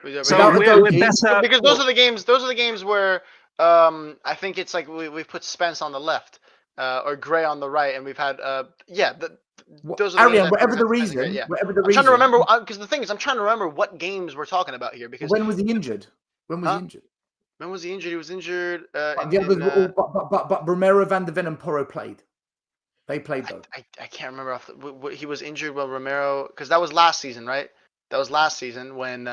Because those are the games. Those are the games where I think it's like we've put Spence on the left or Gray on the right, and we've had those are Arin, whatever the reason. I'm trying to remember because the thing is, I'm trying to remember what games we're talking about here. Because when was he injured? When was he injured? He was injured. But Romero, Van de Ven, and Porro played. They played though. I can't remember. He was injured while Romero, because that was last season, right? That was last season when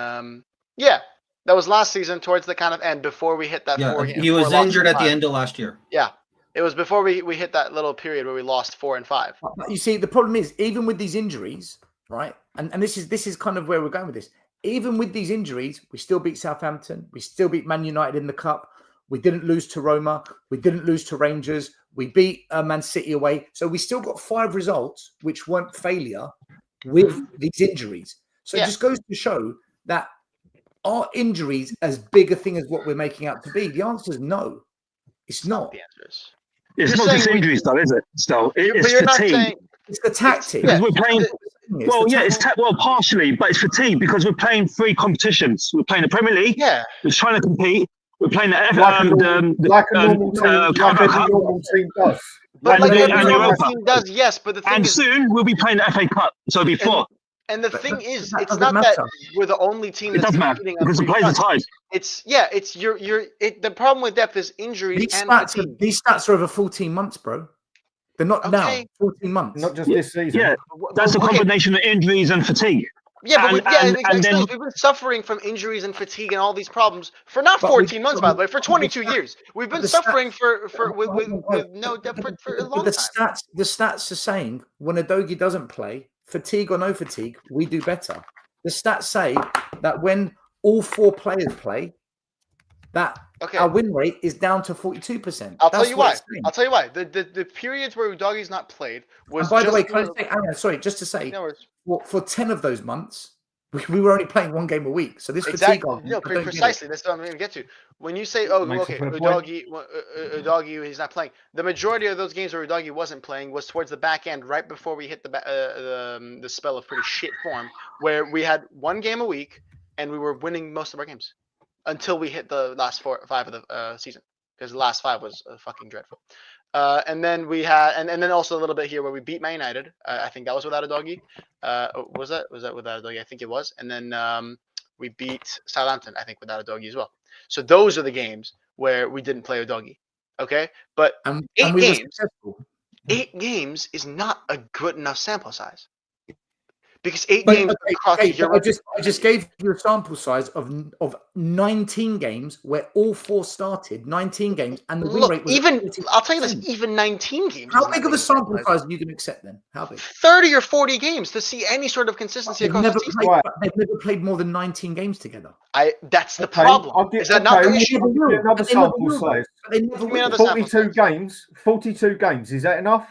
that was last season towards the kind of end before we hit that. He was injured at the end of last year. Yeah, it was before we hit that little period where we lost 4 and 5. You see, the problem is even with these injuries, right? And this is kind of where we're going with this. Even with these injuries, we still beat Southampton. We still beat Man United in the cup. We didn't lose to Roma. We didn't lose to Rangers. We beat Man City away. So we still got 5 results, which weren't failure with these injuries. So it just goes to show that are injuries as big a thing as what we're making out to be? The answer is no. It's not. The answer is. It's not just injuries, though, is it? Still, it's fatigue. It's the tactic. Because we're playing. Well, partially, but it's fatigue because we're playing 3 competitions. We're playing the Premier League. Yeah. We're trying to compete. We're playing the like a normal team does. Like every normal team does, yes. But the thing and is, soon we'll be playing the FA Cup. So it'll be 4. And the thing is, it's not that we're the only team that's competing because the players are tied. It's the problem with depth is injuries these and these stats are over 14 months, bro. They're not now. 14 months. Not just this season. Yeah, that's a combination of injuries and fatigue. Yeah, but we've been suffering from injuries and fatigue and all these problems for not 14 months, by the way, for 22 years. We've been suffering with no depth for a long time. The stats are saying when Udogie doesn't play, fatigue or no fatigue, we do better. The stats say that when all 4 players play, that our win rate is down to 42%. I'll tell you why. The periods where Udogie's not played was. By the way, can I say, Aaron, sorry, just to say, for 10 of those months, we were only playing 1 game a week. So this fatigue argument, precisely. That's what I'm going to get to. When you say, Udogie, he's not playing. The majority of those games where Udogie wasn't playing was towards the back end, right before we hit the spell of pretty shit form, where we had 1 game a week and we were winning most of our games until we hit the last 4 or 5 of the season, because the last 5 was fucking dreadful. And then we had, and then also a little bit here where we beat Man United. I think that was without Udogie. Was that without Udogie? I think it was. And then we beat Southampton, I think, without Udogie as well. So those are the games where we didn't play Udogie. Okay, but 8 games is not a good enough sample size. Because 8 games across Europe. I just gave you a sample size of 19 games where all 4 started, 19 games, and the win rate was I'll tell you this, even 19 games. How big of a sample size are you going to accept then? How big? 30 or 40 games to see any sort of consistency across the season. They've never played more than 19 games together. That's the problem. Is that not the issue? Another sample size. 42 games. Is that enough?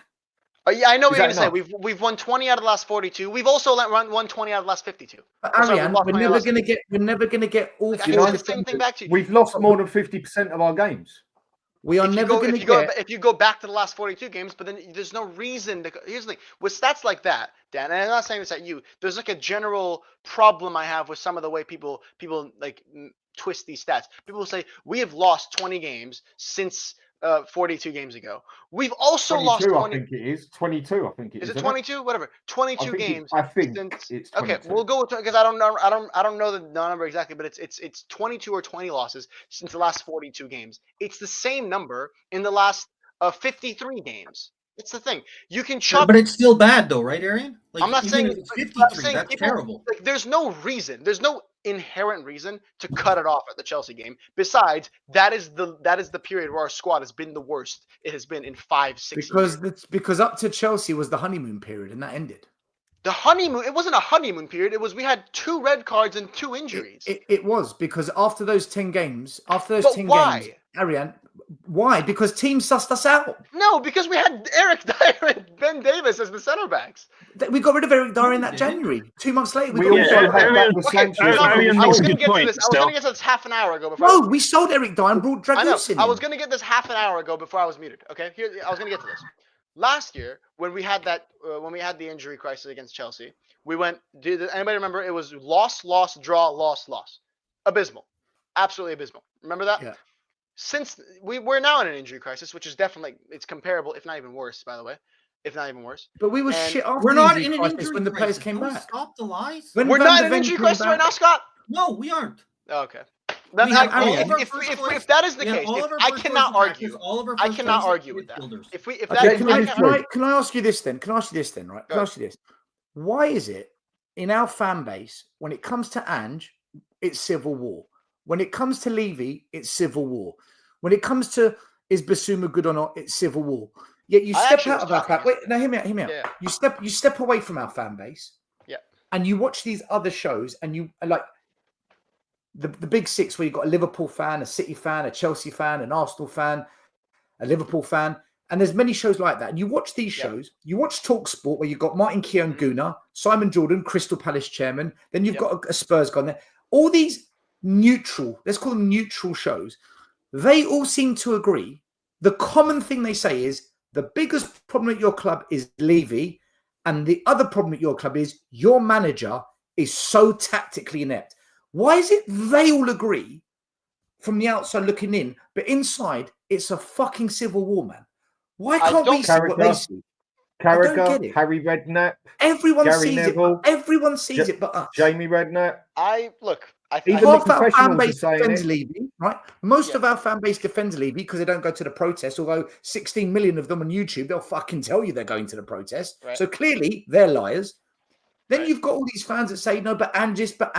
Yeah, I know what you're going to say. We've won 20 out of the last 42. We've also won 20 out of the last 52. But Ariane, we're never going to get all. The same thing back to you. We've lost more than 50% of our games. We are never going to get. If you go back to the last 42 games, but then there's no reason to. Here's the thing with stats like that, Dan. And I'm not saying this at you. There's like a general problem I have with some of the way people like twist these stats. People say we have lost 20 games since 42 games ago. We've also lost 22, 20. I think it is. 22, I think it is. Is it 22? Whatever. 22 games. I think since, it's 22. Okay, we'll go with because I don't know the number exactly, but it's 22 or 20 losses since the last 42 games. It's the same number in the last 53 games. It's the thing. You can chop. But it's still bad, though, right, Arin? Like, I'm not even saying if it's I'm 53. saying That's people, terrible. like, there's no reason. There's no inherent reason to cut it off at the Chelsea game. Besides, that is the period where our squad has been the worst it has been in 5-6 years. Because up to Chelsea was the honeymoon period, and that ended. The honeymoon. It wasn't a honeymoon period. It was we had 2 red cards and 2 injuries. It was because after those 10 games, why? games, Ariane, why? Because teams sussed us out. No, because we had Eric Dyer and Ben Davis as the center backs. We got rid of Eric Dyer in that January. 2 months later, we also had that Sancho. I was going to get to this. I was going to get to this half an hour ago. No, we sold Eric Dyer and brought Dragusin in. I was going to get this half an hour ago before I was muted. Okay, here I was going to get to this. Last year, when we had that, when we had the injury crisis against Chelsea, we went. Did anybody remember? It was loss, draw, loss. Abysmal, absolutely abysmal. Remember that? Yeah. Since we're now in an injury crisis, which is definitely it's comparable, if not even worse, by the way, if not even worse. But we were shit after we're not in an crisis injury when the players crisis. came Don't back. Stop the lies. When we're Van not de in an Ven injury came crisis back- right now, Scott. No, we aren't. Okay. Then if that is the case, I cannot argue. I cannot argue with that. Can I ask you this then? Right? Can I ask you this? Why is it in our fan base when it comes to Ange, it's civil war? When it comes to Levy, it's civil war. When it comes to is Basuma good or not, it's civil war. Yet you step out of our fan. Wait, now hear me out. Yeah. You step away from our fan base. Yeah. And you watch these other shows, and you like the big 6 where you've got a Liverpool fan, a City fan, a Chelsea fan, an Arsenal fan, a Liverpool fan, and there's many shows like that. And you watch these shows. You watch TalkSport where you've got Martin Keown Guna, Simon Jordan, Crystal Palace chairman. Then you've got a Spurs guy there. All these neutral, let's call them neutral shows. They all seem to agree. The common thing they say is the biggest problem at your club is Levy, and the other problem at your club is your manager is so tactically inept. Why is it they all agree from the outside looking in, but inside it's a fucking civil war, man? Why can't we see what they see? Carragher, Harry Redknapp, everyone Gary sees Neville, it. Everyone sees it, but us. Jamie Redknapp. Even half our fan base defends Levy, right? Most of our fan base defends Levy because they don't go to the protest. Although 16 million of them on YouTube, they'll fucking tell you they're going to the protest. Right. So clearly they're liars. Then you've got all these fans that say no, but Ange, but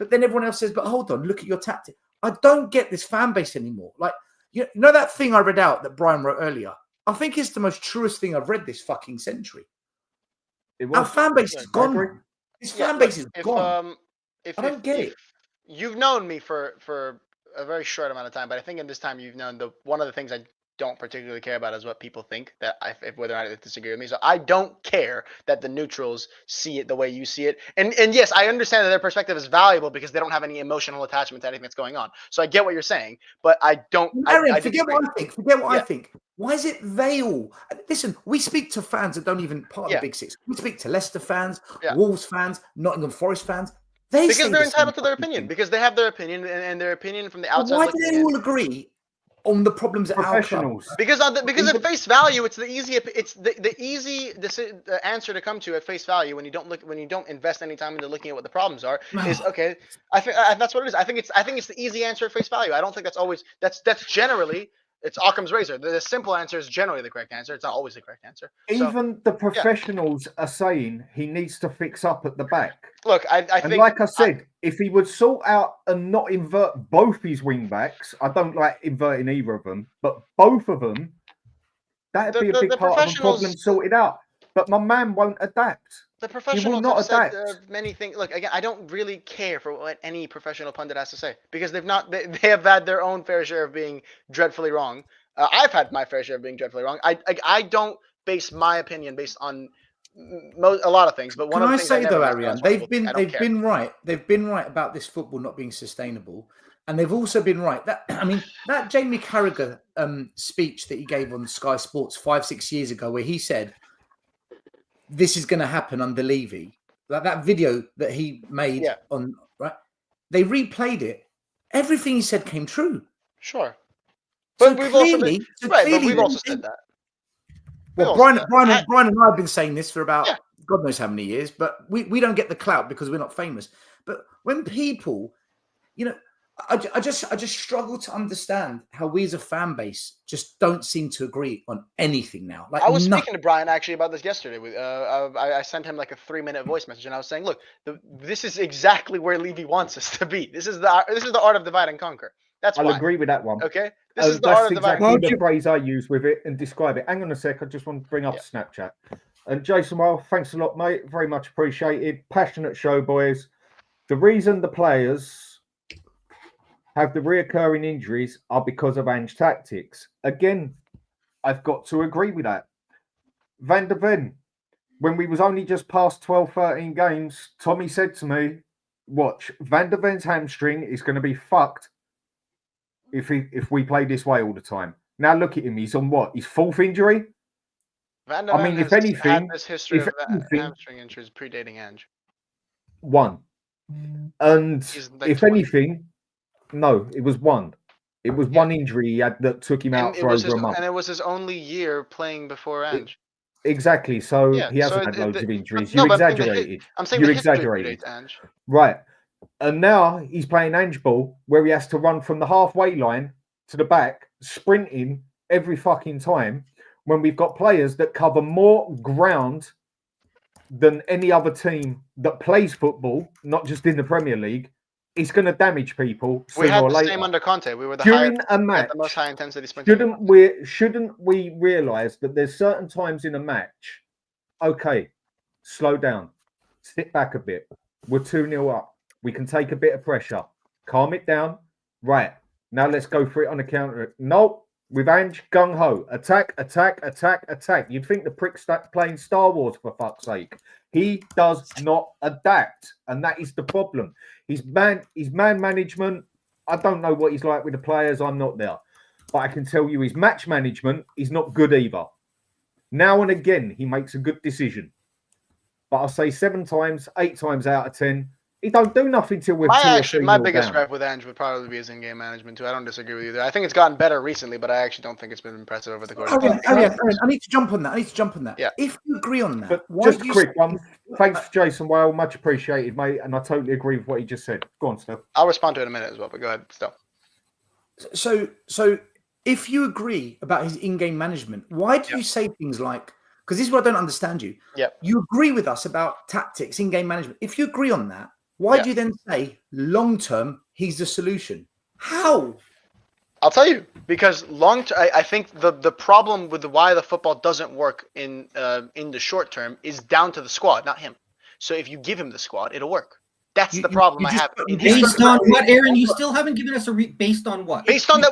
then everyone else says, but hold on, look at your tactic. I don't get this fan base anymore. Like you know that thing I read out that Brian wrote earlier. I think it's the most truest thing I've read this fucking century. Our fan base is gone. This fan base is gone. I don't get it. You've known me for a very short amount of time, but I think in this time you've known one of the things I don't particularly care about is what people think, that whether or not they disagree with me. So I don't care that the neutrals see it the way you see it. And yes, I understand that their perspective is valuable because they don't have any emotional attachment to anything that's going on. So I get what you're saying, but I don't. Aaron, forget what I think. Forget what I think. Why is it they all? Listen, we speak to fans that don't even part of the Big 6. We speak to Leicester fans, Wolves fans, Nottingham Forest fans. Because they're entitled to their opinion. Because they have their opinion, and their opinion from the outside. Why do they all agree on the problems at our club? Because at face value, it's the easy answer to come to at face value when you don't invest any time into looking at what the problems are. Is okay. I think that's what it is. I think it's the easy answer at face value. I don't think that's always that's generally. It's Occam's razor. The simple answer is generally the correct answer. It's not always the correct answer. Even the professionals are saying he needs to fix up at the back. Look, I think, like I said, if he would sort out and not invert both his wing backs, I don't like inverting either of them, but both of them, that'd be a big part of the problem sorted out. But my man won't adapt. The professionals have said many things. Look, again, I don't really care for what any professional pundit has to say because they have had their own fair share of being dreadfully wrong. I've had my fair share of being dreadfully wrong. I don't base my opinion based on a lot of things. But one of the things I say though, Ariane, they've been right. They've been right about this football not being sustainable, and they've also been right that that Jamie Carragher speech that he gave on Sky Sports 5-6 years ago, where he said, this is going to happen under Levy. Like that video that he made on, right? They replayed it. Everything he said came true. Sure. But we've clearly, also but we've also said that. Well, Brian and I have been saying this for about God knows how many years, but we don't get the clout because we're not famous. But when people, I just struggle to understand how we as a fan base just don't seem to agree on anything now. Like I was speaking to Brian actually about this yesterday. I sent him like a 3-minute voice message, and I was saying, look, this is exactly where Levy wants us to be. This is the art of divide and conquer. I'll agree with that one. Okay, this is the art of divide and conquer. That's exactly the phrase I use with it and describe it. Hang on a sec, I just want to bring up Snapchat. And Jason, well, thanks a lot, mate. Very much appreciated. Passionate show, boys. The reason the players have the reoccurring injuries are because of Ange tactics. Again, I've got to agree with that. Van der Ven, when we was only just past 12, 13 games, Tommy said to me, watch, Van der Ven's hamstring is going to be fucked if we play this way all the time. Now look at him. He's on what? His 4th injury? Van der Ven if anything, had this history of hamstring injuries predating Ange. One. And if 20. Anything... No, it was one. It was one injury he had that took him out for over a month. And it was his only year playing before Ange. Exactly. So he hasn't had loads of injuries. You exaggerated. I'm saying you exaggerated. Ange. Right. And now he's playing Ange ball where he has to run from the halfway line to the back, sprinting every fucking time when we've got players that cover more ground than any other team that plays football, not just in the Premier League. It's going to damage people sooner or later. We had the same under Conte. We were during a match. The most high intensity sprint. Shouldn't we realise that there's certain times in a match? Okay, slow down, sit back a bit. We're 2-0 up. We can take a bit of pressure, calm it down. Right now, let's go for it on the counter. Nope, with Ange, gung ho, attack, attack, attack, attack. You'd think the prick's playing Star Wars for fuck's sake. He does not adapt, and that is the problem. His man management, I don't know what he's like with the players. I'm not there. But I can tell you his match management is not good either. Now and again, he makes a good decision. But I'll say 7 times, 8 times out of 10, he don't do nothing till we're my biggest gripe with Ange would probably be his in-game management too. I don't disagree with you there. I think it's gotten better recently, but I actually don't think it's been impressive over the course of time. Arin, I need to jump on that. Yeah. If you agree on that, but just a quick one. Thanks, Jason. Well, much appreciated, mate. And I totally agree with what he just said. Go on, Stel. I'll respond to it in a minute as well, but go ahead, Stel. So if you agree about his in-game management, why do you say things like, because this is what I don't understand you. Yeah. You agree with us about tactics, in-game management. If you agree on that, why do you then say long-term he's the solution? How? I'll tell you, because I think the problem with why the football doesn't work in the short term is down to the squad, not him. So if you give him the squad, it'll work. That's the problem I have. Based on what, Arin? You still haven't given us based on what? Based on that,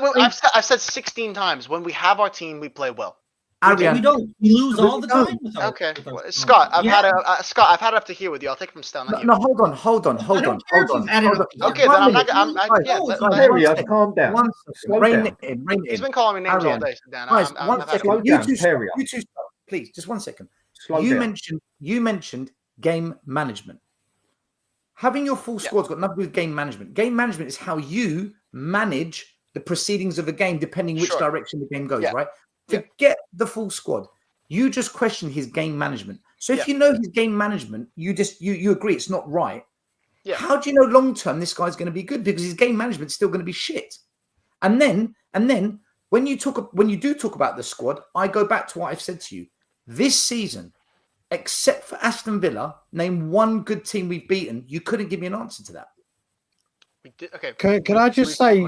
I've said 16 times. When we have our team, we play well. We don't. We lose all the time. Okay, Scott, I've had it up to here with you. I'll take it from Stel. No, hold on. Okay, then I'm not. Calm down. Rein it in. He's been calling me names all day. You two, please, just 1 second. You mentioned game management. Having your full squad's got nothing to do with game management. Game management is how you manage the proceedings of a game, depending which direction the game goes, right? Forget the full squad. You just question his game management. So if you know his game management, you agree it's not right. Yeah. How do you know long term this guy's going to be good? Because his game management is still going to be shit. And then when you do talk about the squad, I go back to what I've said to you. This season, except for Aston Villa, name one good team we've beaten. You couldn't give me an answer to that. We did, okay. Can I just say,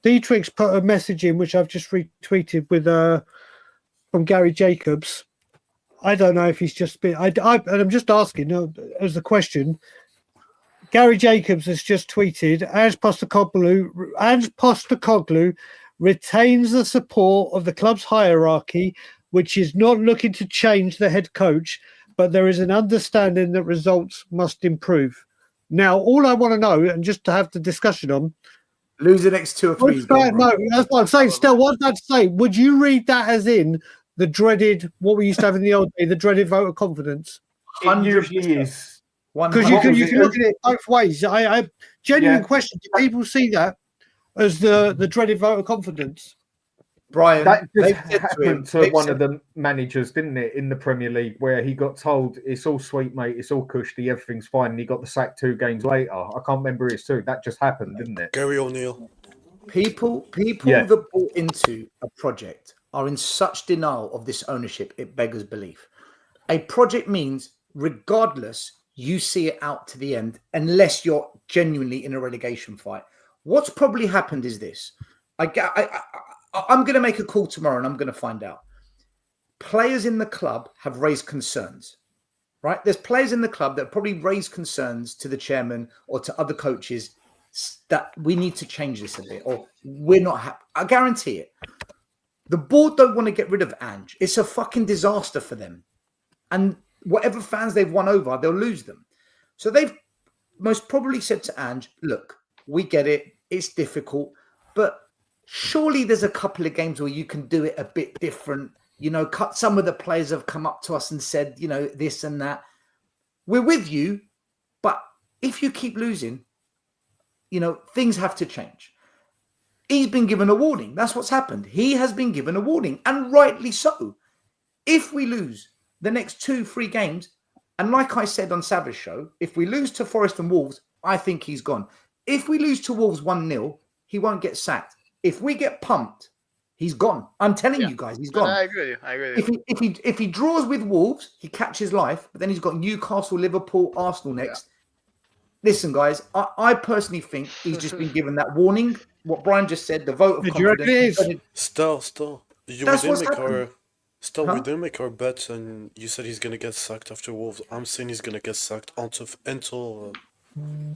Detrex put a message in which I've just retweeted with from Gary Jacobs. I don't know if he's just been. And I'm just asking as a question. Gary Jacobs has just tweeted: Ange Postecoglou retains the support of the club's hierarchy, which is not looking to change the head coach, but there is an understanding that results must improve. Now, all I want to know, and just to have the discussion on. Lose the next 2 or 3. No, that's what I'm saying. Still, what's that to say? Would you read that as in the dreaded, what we used to have in the old day, the dreaded vote of confidence? It usually is. Because you can look at it both ways. I genuine question. Do people see that? as the dreaded vote of confidence. Brian, That just they've said to him, happened to one of the managers, didn't it, in the Premier League, where he got told it's all sweet, mate, it's all cushy, everything's fine, and he got the sack 2 games later. I can't remember his two. That just happened, didn't it? Gary O'Neill. People Yeah. that bought into a project are in such denial of this ownership, it beggars belief. A project means, regardless, you see it out to the end, unless you're genuinely in a relegation fight. What's probably happened is this. I'm going to make a call tomorrow and I'm going to find out. Players in the club have raised concerns, right? There's players in the club that probably raised concerns to the chairman or to other coaches that we need to change this a bit, or we're not happy. I guarantee it. The board don't want to get rid of Ange. It's a fucking disaster for them. And whatever fans they've won over, they'll lose them. So they've most probably said to Ange, look, we get it. It's difficult, but surely there's a couple of games where you can do it a bit different. You know, some of the players have come up to us and said, you know, this and that. We're with you, but if you keep losing, you know, things have to change. He's been given a warning. That's what's happened. He has been given a warning, and rightly so. If we lose the next 2-3 games, and like I said on Savage Show, if we lose to Forest and Wolves, I think he's gone. If we lose to Wolves 1-0, he won't get sacked. If we get pumped, he's gone. I'm telling you guys, he's gone. I agree with you. If he draws with Wolves, he catches life, but then he's got Newcastle, Liverpool, Arsenal next. Listen, guys, I personally think he's just been given that warning. What Brian just said, the vote of confidence. Still. We didn't make our bet, and you said he's gonna get sacked after Wolves. I'm saying he's gonna get sacked until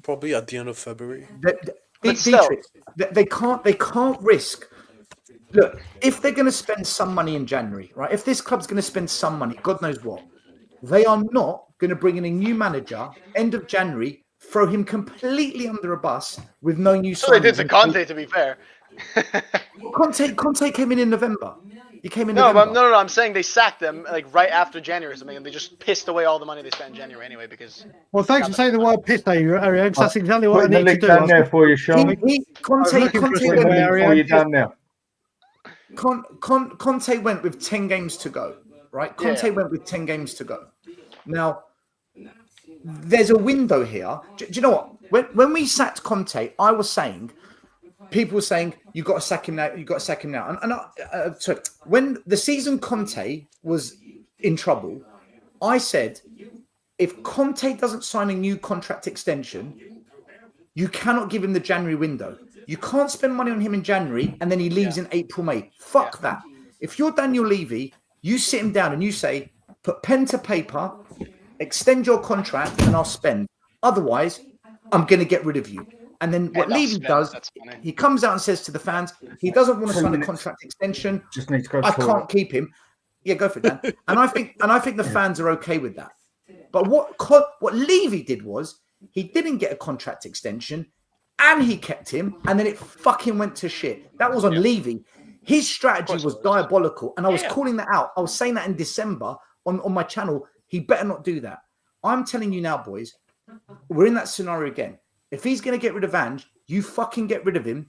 probably at the end of February. They can't risk. Look, if they're going to spend some money in January, right? If this club's going to spend some money, God knows what, they are not going to bring in a new manager end of January, throw him completely under a bus with no new. So they did to Conte, to be fair. Conte came in November. He came in. No, November. no. I'm saying they sacked them like right after January or something, and they just pissed away all the money they spent in January anyway. Because thanks for saying the word "piss," Arian. That's exactly what I Putting the need to link do. down there for you, Sean. Conte went with 10 games to go, right? Conte went with 10 games to go. Now, there's a window here. Do you know what? When we sacked Conte, I was saying, people were saying, you got to sack him now. You got to sack him now. So when the season Conte was in trouble, I said, if Conte doesn't sign a new contract extension, you cannot give him the January window. You can't spend money on him in January and then he leaves in April, May. Fuck that. If you're Daniel Levy, you sit him down and you say, put pen to paper, extend your contract and I'll spend. Otherwise, I'm going to get rid of you. And then what Levy does, he comes out and says to the fans, he doesn't want to sign a contract extension. Just needs to go. I can't keep him. Yeah, go for it, Dan. and I think the fans are okay with that. But what Levy did was he didn't get a contract extension and he kept him, and then it fucking went to shit. That was on Levy. His strategy was diabolical, and I was calling that out. I was saying that in December on my channel. He better not do that. I'm telling you now, boys, we're in that scenario again. If he's going to get rid of Ange, you fucking get rid of him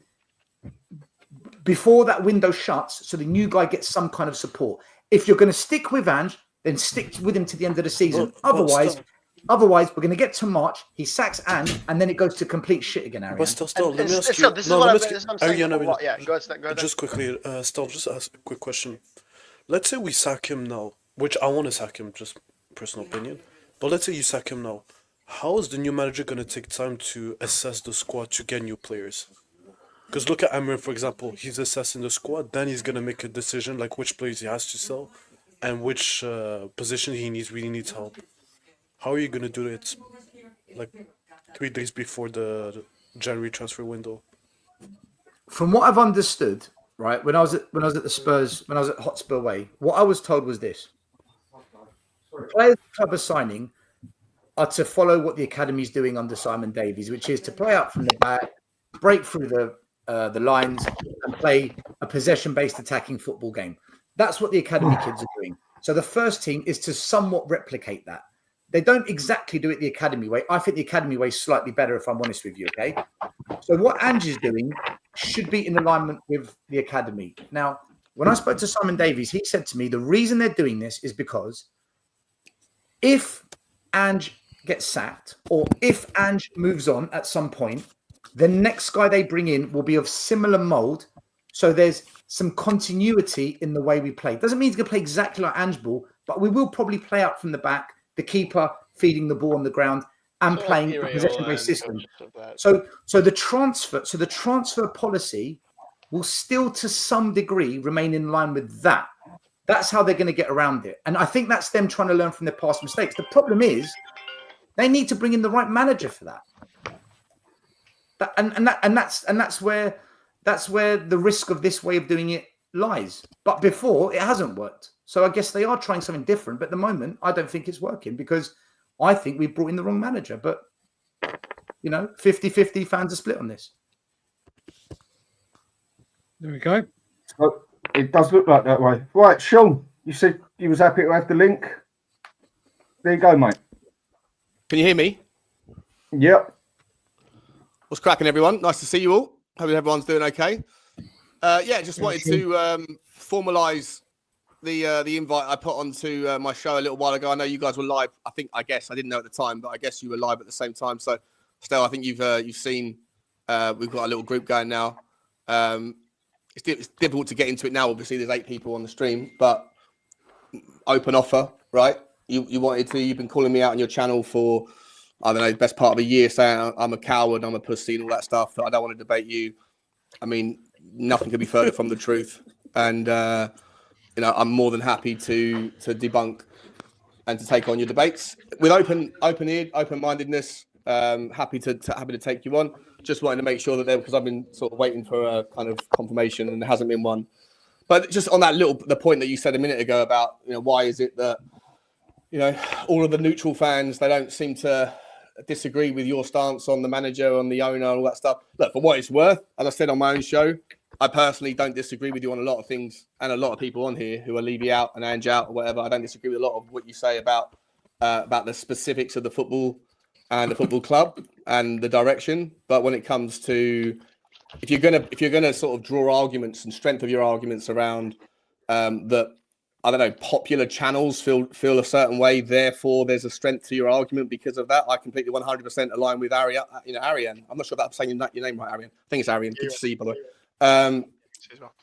before that window shuts so the new guy gets some kind of support. If you're going to stick with Ange, then stick with him to the end of the season. Otherwise, we're going to get to March, he sacks Ange, and then it goes to complete shit again, Arian. But still, let me ask you. Just quickly, still, just ask a quick question. Let's say we sack him now, which I want to sack him, just personal opinion. But let's say you sack him now. How is the new manager going to take time to assess the squad to get new players? Because look at Arin, for example. He's assessing the squad. Then he's going to make a decision like which players he has to sell and which position he really needs help. How are you going to do it like 3 days before the January transfer window? From what I've understood, right, when I was at the Spurs, when I was at Hotspur away, what I was told was this. Players the club are signing are to follow what the academy is doing under Simon Davies, which is to play up from the back, break through the lines, and play a possession-based attacking football game. That's what the academy kids are doing. So the first team is to somewhat replicate that. They don't exactly do it the academy way. I think the academy way is slightly better, if I'm honest with you, okay? So what Ange is doing should be in alignment with the academy. Now, when I spoke to Simon Davies, he said to me, the reason they're doing this is because if Ange gets sacked or if Ange moves on at some point, the next guy they bring in will be of similar mold. So there's some continuity in the way we play. Doesn't mean he's going to play exactly like Ange ball, but we will probably play out from the back, the keeper feeding the ball on the ground and playing a possession-based system. So the transfer policy will still to some degree remain in line with that. That's how they're going to get around it. And I think that's them trying to learn from their past mistakes. The problem is they need to bring in the right manager for that. That's where the risk of this way of doing it lies. But before, it hasn't worked. So I guess they are trying something different. But at the moment, I don't think it's working because I think we've brought in the wrong manager. But, 50-50 fans are split on this. There we go. So it does look like that way. Right, Sean, you said you was happy to have the link. There you go, mate. Can you hear me? Yep. What's cracking, everyone? Nice to see you all. Hope everyone's doing okay. Just wanted to formalise the invite I put onto my show a little while ago. I know you guys were live. I didn't know at the time, but I guess you were live at the same time. So, Stel, I think you've seen we've got a little group going now. It's difficult to get into it now. Obviously, there's 8 people on the stream, but open offer, right? You've been calling me out on your channel for, I don't know, the best part of a year, saying I'm a coward, I'm a pussy, and all that stuff. I don't want to debate you. I mean, nothing could be further from the truth. And I'm more than happy to debunk and to take on your debates with open-mindedness. Happy to take you on. Just wanted to make sure that because I've been sort of waiting for a kind of confirmation and there hasn't been one. But just on that the point that you said a minute ago about why is it that all of the neutral fans, they don't seem to disagree with your stance on the manager, on the owner, and all that stuff. Look, for what it's worth, as I said on my own show, I personally don't disagree with you on a lot of things, and a lot of people on here who are Levy out and Ange out or whatever. I don't disagree with a lot of what you say about the specifics of the football and the football club and the direction. But when it comes to if you're gonna sort of draw arguments and strength of your arguments around that, I don't know, popular channels feel a certain way, therefore there's a strength to your argument because of that, I completely 100% align with Arin. I'm not sure if I'm saying your name right, Arin. I think it's Arin. Good to see you, by the way.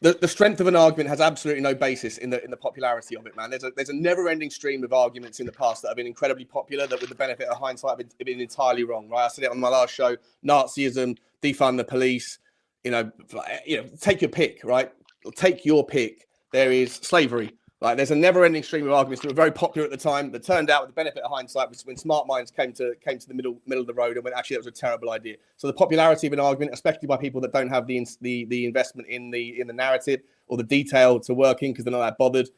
The strength of an argument has absolutely no basis in the popularity of it, man. There's a never-ending stream of arguments in the past that have been incredibly popular that, with the benefit of hindsight, have been entirely wrong, right? I said it on my last show: Nazism, defund the police. Take your pick, right? Take your pick. There is slavery. Like, there's a never-ending stream of arguments that were very popular at the time, that turned out, with the benefit of hindsight, when smart minds came to the middle of the road and went, actually, that was a terrible idea. So the popularity of an argument, especially by people that don't have the investment in the narrative or the detail to work in because they're not that bothered,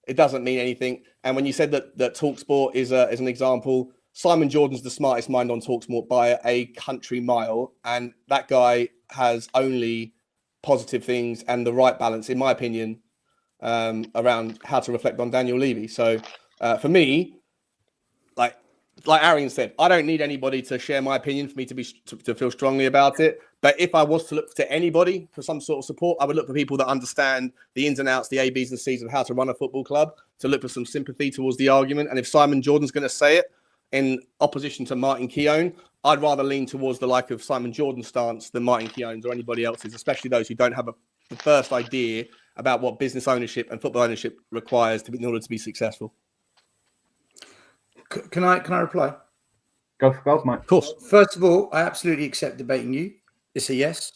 it doesn't mean anything. And when you said that TalkSport is an example, Simon Jordan's the smartest mind on TalkSport by a country mile, and that guy has only positive things and the right balance, in my opinion, around how to reflect on Daniel Levy. So for me, like Arin said, I don't need anybody to share my opinion for me to feel strongly about it. But if I was to look to anybody for some sort of support, I would look for people that understand the ins and outs, the A, B's and C's of how to run a football club, to look for some sympathy towards the argument. And if Simon Jordan's going to say it in opposition to Martin Keown, I'd rather lean towards the like of Simon Jordan's stance than Martin Keown's or anybody else's, especially those who don't have the first idea about what business ownership and football ownership requires in order to be successful. Can I reply? Go for gold, mate. Of course. First of all, I absolutely accept debating you. It's a yes.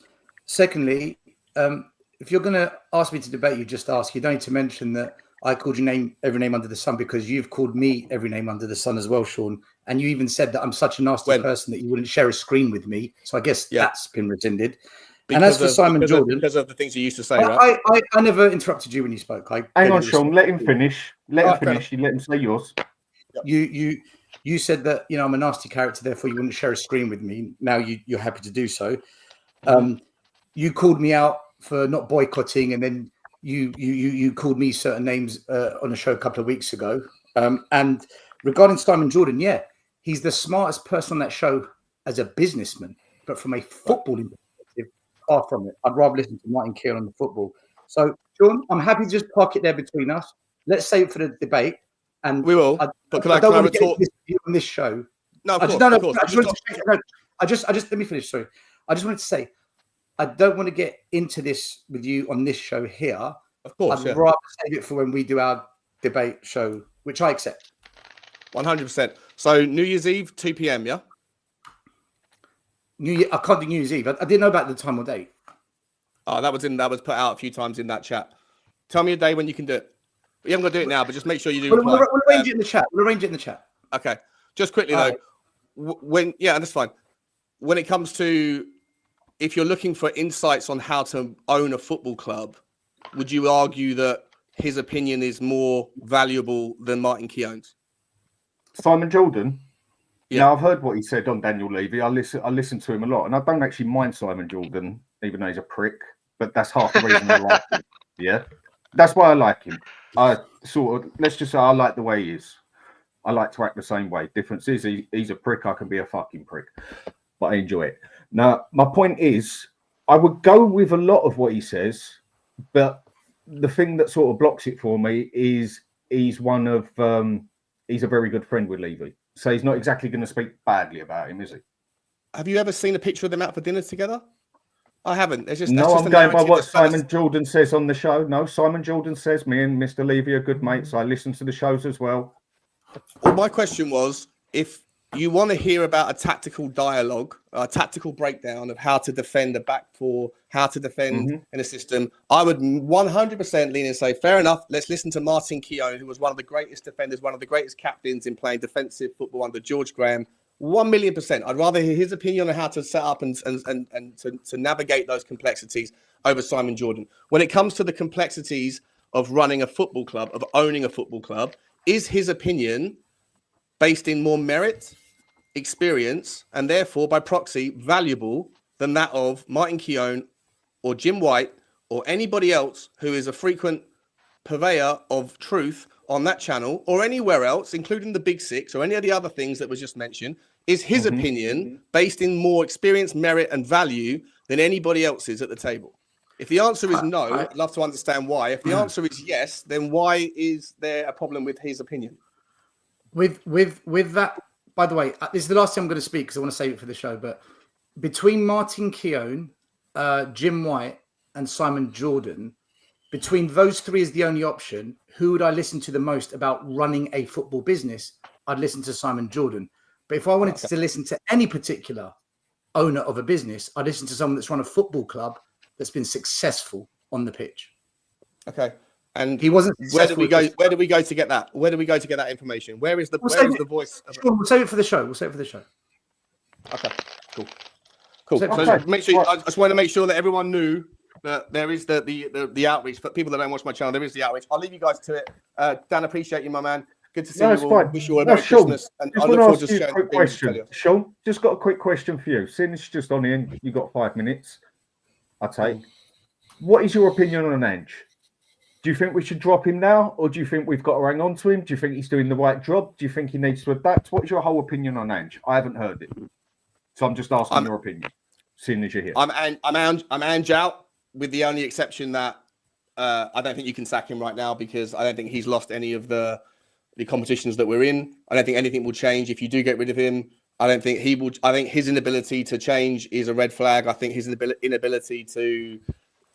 Secondly, if you're going to ask me to debate you, just ask. You don't need to mention that I called your every name under the sun, because you've called me every name under the sun as well, Sean. And you even said that I'm such a nasty person that you wouldn't share a screen with me. So I guess that's been rescinded. And as for Simon Jordan, because of the things you used to say, right? I never interrupted you when you spoke. Hang on, Sean. Let him finish. Let him finish. You let him say yours. You said that I'm a nasty character, therefore you wouldn't share a screen with me. Now you're happy to do so. You called me out for not boycotting, and then you called me certain names on a show a couple of weeks ago. And regarding Simon Jordan, he's the smartest person on that show as a businessman, but from a footballing perspective, far from it. I'd rather listen to Martin Keown on the football. So, Sean, I'm happy to just park it there between us. Let's save it for the debate. And we will. But can I want to get this on this show. No, of course. I just let me finish. Sorry, I just wanted to say I don't want to get into this with you on this show here. Of course, I'd rather save it for when we do our debate show, which I accept. 100%. So New Year's Eve, 2 p.m. Yeah. I can't do New Year's Eve. I didn't know about the time or date. Oh, that was put out a few times in that chat. Tell me a day when you can do it. You haven't got to do it now, but just make sure you do. We'll arrange it in the chat. We'll arrange it in the chat. Okay. Just quickly though, that's fine. When it comes to if you're looking for insights on how to own a football club, would you argue that his opinion is more valuable than Martin Keown's? Simon Jordan? Yeah, I've heard what he said on Daniel Levy. I listen to him a lot, and I don't actually mind Simon Jordan, even though he's a prick. But that's half the reason I like him. Yeah, that's why I like him. Let's just say I like the way he is. I like to act the same way. Difference is he's a prick. I can be a fucking prick, but I enjoy it. Now, my point is, I would go with a lot of what he says, but the thing that sort of blocks it for me is he's a very good friend with Levy. So he's not exactly going to speak badly about him, is he? Have you ever seen a picture of them out for dinner together? I haven't. I'm going by what Simon Jordan says on the show. No, Simon Jordan says me and Mr. Levy are good mates. I listen to the shows as well. Well, my question was, if you want to hear about a tactical dialogue, a tactical breakdown of how to defend a back four, how to defend in a system, I would 100% lean and say, fair enough, let's listen to Martin Keown, who was one of the greatest defenders, one of the greatest captains in playing defensive football under George Graham. 1,000,000%. I'd rather hear his opinion on how to set up and to navigate those complexities over Simon Jordan. When it comes to the complexities of running a football club, of owning a football club, is his opinion based in more merit, experience, and therefore by proxy valuable than that of Martin Keown or Jim White or anybody else who is a frequent purveyor of truth on that channel or anywhere else, including the Big Six or any of the other things that was just mentioned? Is his opinion based in more experience, merit, and value than anybody else's at the table? If the answer is no, I'd love to understand why. If the answer is yes, then why is there a problem with his opinion? With that, by the way, this is the last time I'm going to speak because I want to save it for the show. But between Martin Keown, Jim White, and Simon Jordan, between those three as the only option, who would I listen to the most about running a football business? I'd listen to Simon Jordan. But if I wanted to listen to any particular owner of a business, I'd listen to someone that's run a football club that's been successful on the pitch. Okay. And he wasn't. Where do we go? Where do we go to get that? Where do we go to get that information? Where is the the voice? We'll save it for the show. We'll save it for the show. Okay. Cool. So make sure. I just want to make sure that everyone knew that there is the outreach. For people that don't watch my channel, there is the outreach. I'll leave you guys to it. Dan, appreciate you, my man. Good to see you all. Wish you all a Merry Christmas. And I look forward to sharing. Quick question, Sean. Just got a quick question for you. Since it's just on in, you got 5 minutes. I'll take. What is your opinion on Ange? Do you think we should drop him now, or do you think we've got to hang on to him? Do you think he's doing the right job? Do you think he needs to adapt? What is your whole opinion on Ange? I haven't heard it, so I'm just asking your opinion. Seeing as you're here, I'm Ange out, with the only exception that I don't think you can sack him right now because I don't think he's lost any of the competitions that we're in. I don't think anything will change if you do get rid of him. I don't think he will. I think his inability to change is a red flag. I think his inability to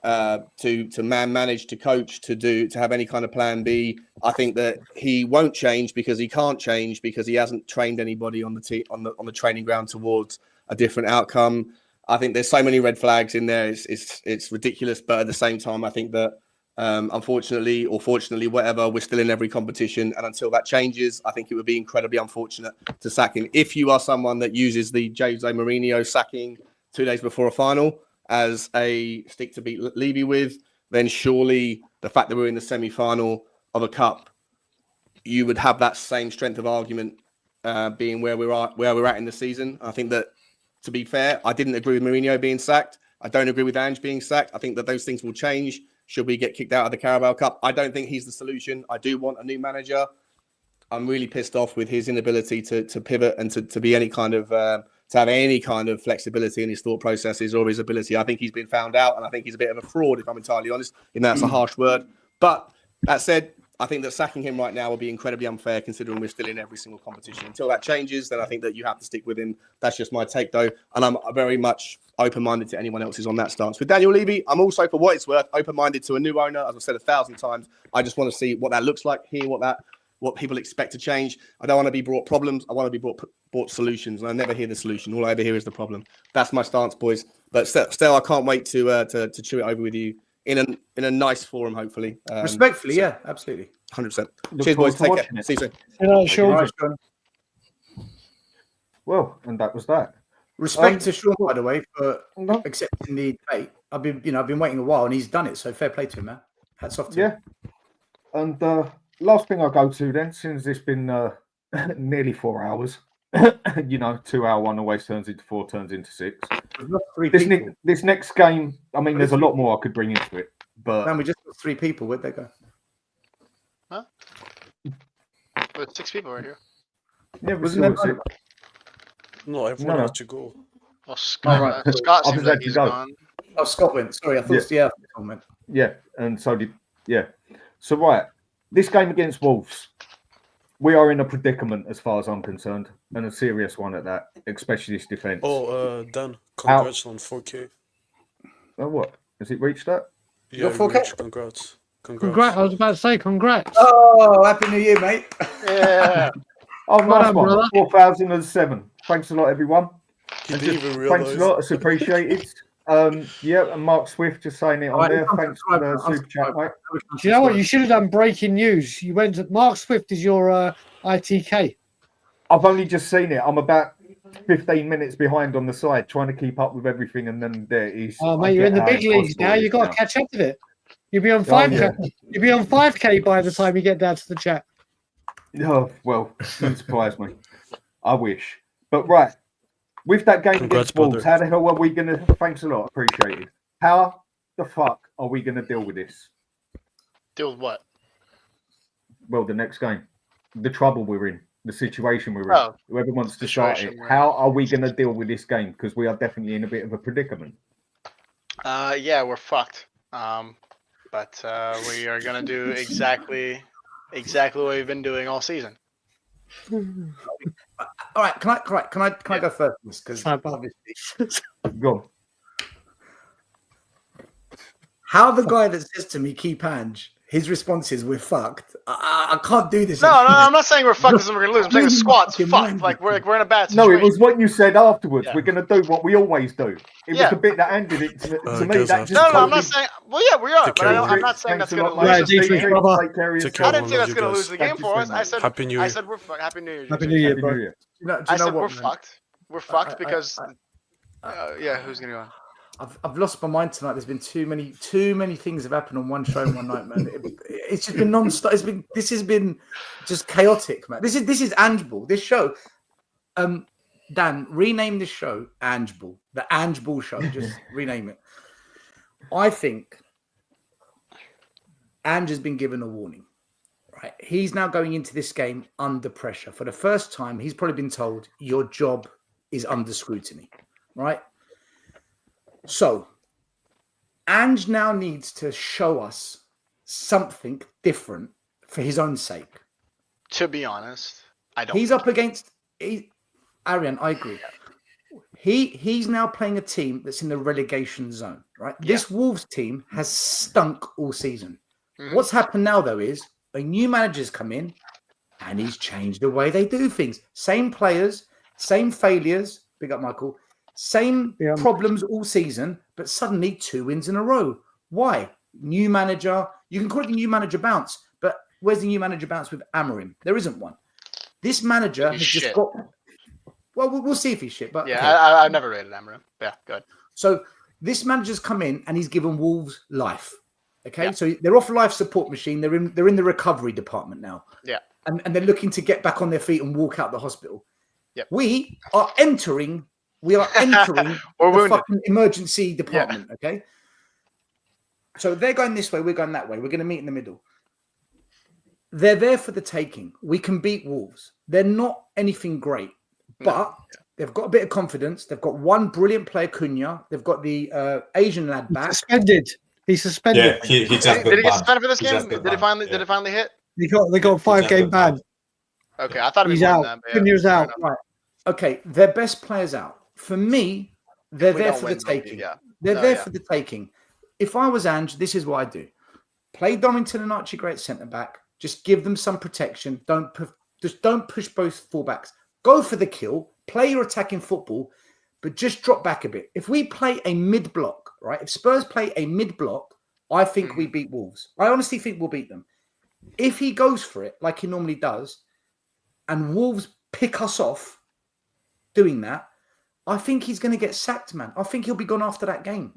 manage, to coach, to have any kind of plan B. I think that he won't change because he can't change because he hasn't trained anybody on the training ground towards a different outcome. I think there's so many red flags in there. It's ridiculous, but at the same time, I think that unfortunately or fortunately, whatever, we're still in every competition, and until that changes, I think it would be incredibly unfortunate to sack him. If you are someone that uses the Jose Mourinho sacking 2 days before a final as a stick to beat Levy with, then surely the fact that we're in the semi-final of a cup, you would have that same strength of argument being where we're at in the season. I think that, to be fair, I didn't agree with Mourinho being sacked. I don't agree with Ange being sacked. I think that those things will change should we get kicked out of the Carabao Cup. I don't think he's the solution. I do want a new manager. I'm really pissed off with his inability to pivot and to be any kind of to have any kind of flexibility in his thought processes or his ability. I think he's been found out, and I think he's a bit of a fraud, if I'm entirely honest. And that's a harsh word. But that said, I think that sacking him right now will be incredibly unfair, considering we're still in every single competition. Until that changes, then I think that you have to stick with him. That's just my take, though. And I'm very much open-minded to anyone else's on that stance. With Daniel Levy, I'm also, for what it's worth, open-minded to a new owner. As I've said 1,000 times, I just want to see what that looks like, hear what people expect to change. I don't want to be brought problems. I want to be brought solutions. And I never hear the solution. All I ever hear is the problem. That's my stance, boys. But still, I can't wait to chew it over with you in a nice forum, hopefully. Respectfully, yeah, absolutely. 100%. Cheers, boys. Take care. See you soon. Sean. Well, and that was that. Respect to Sean, by the way, for accepting the debate. I've been waiting a while, and he's done it. So fair play to him, man. Hats off to him. Yeah. And last thing I'll go to then, since it's been nearly 4 hours. 2 hour one always turns into 4, turns into 6. This next game, I mean, there's a lot more I could bring into it, but man, we just got 3 people. Where'd they go? Huh? There's 6 people right here. Yeah, Wasn't there 6. No, everyone had to go. Well, Scott seems like he's gone. Oh, Scot went. Sorry, I thought Scott went. Yeah, and so did So right, this game against Wolves, we are in a predicament as far as I'm concerned, and a serious one at that, especially this defense. Oh, Dan, congrats on 4K. Oh, what? Has it reached that? Yeah, 4K? Congrats. Congrats. I was about to say congrats. Oh, happy New Year, mate. Yeah. Oh, nice one. brother. 4,007. Thanks a lot, everyone. Didn't Just, even thanks realize. a lot. It's appreciated. And Mark Swift just saying it on there. Thanks for the super chat, mate. Do you know what? You should have done breaking news. You went to Mark Swift is your ITK. I've only just seen it. I'm about 15 minutes behind on the side, trying to keep up with everything, and then there it is. Oh, mate, you're in the big leagues now. You've got to catch up with it. You'll be on 5K. You'll be on 5K by the time you get down to the chat. Oh, well, doesn't surprise me. I wish. But right, with that game against Wolves, how the hell are we going to... Thanks a lot, appreciated. How the fuck are we going to deal with this? Deal with what? Well, the next game. The trouble we're in. The situation we're in. Whoever wants to start it. How are we going to deal with this game? Because we are definitely in a bit of a predicament. Yeah, we're fucked. But we are going to do exactly what we've been doing all season. All right, can I go first? Because obviously, go. How the guy that says to me, "Keep Ange," his response is, "We're fucked." I can't do this. No, I'm not saying we're fucked because we're gonna lose. I'm saying the squad's fucked. Like we're in a bad situation. No, it was what you said afterwards. Yeah. We're gonna do what we always do. It was the bit that ended it to me. That just I'm not saying. Well, yeah, we are, but I'm not saying that's gonna lose. I didn't say that's gonna lose the game for us. I said Happy New Year. I said we're fucked. Happy New Year. Happy New Year, bro. I said we're fucked. We're fucked because who's gonna go on? I've lost my mind tonight. There's been too many things have happened on one show in one night, man. It's just been non-stop. This has been just chaotic, man. This is Ange Ball. This show, Dan, rename this show Ange Ball. The Ange Ball show. Just rename it. I think Ange has been given a warning. Right, he's now going into this game under pressure for the first time. He's probably been told your job is under scrutiny. Right. So, Ange now needs to show us something different for his own sake. To be honest, I don't. He's up against Arin. I agree. He's now playing a team that's in the relegation zone. Right. Yeah. This Wolves team has stunk all season. Mm-hmm. What's happened now, though, is a new manager's come in and he's changed the way they do things. Same players, same failures. Big up, Michael. Same problems all season, but suddenly 2 wins in a row. Why? New manager. You can call it the new manager bounce, but where's the new manager bounce with Amorim? There isn't one. This manager has just got... Well, we'll see if he's shit. But yeah, okay. I've never rated Amorim. Yeah, good. So this manager's come in and he's given Wolves life. Okay, so they're off life support machine. They're in the recovery department now. Yeah, and they're looking to get back on their feet and walk out the hospital. Yeah, we are entering the fucking emergency department. Okay, so they're going this way, we're going that way. We're going to meet in the middle. They're there for the taking. We can beat Wolves. They're not anything great, but They've got a bit of confidence. They've got one brilliant player, Cunha. They've got the Asian lad back. Suspended. He's suspended. Yeah, he just Did got he get banned. suspended for this He game? just got Did it banned. finally hit? They got a He 5-game just got ban. Okay, I thought it'd He's be more out. than that. But yeah, Cunha's fair out. enough. Right. Okay, their best players out. For me, they're We there don't for the win, maybe, taking. yeah. They're No, there yeah. for the taking. If I was Ange, this is what I do. Play Dorrington and Archie Gray at centre-back. Just give them some protection. Don't push both fullbacks. Go for the kill. Play your attacking football, but just drop back a bit. If we play a mid-block, right? If Spurs play a mid-block, I think we beat Wolves. I honestly think we'll beat them. If he goes for it like he normally does, and Wolves pick us off doing that, I think he's going to get sacked, man. I think he'll be gone after that game.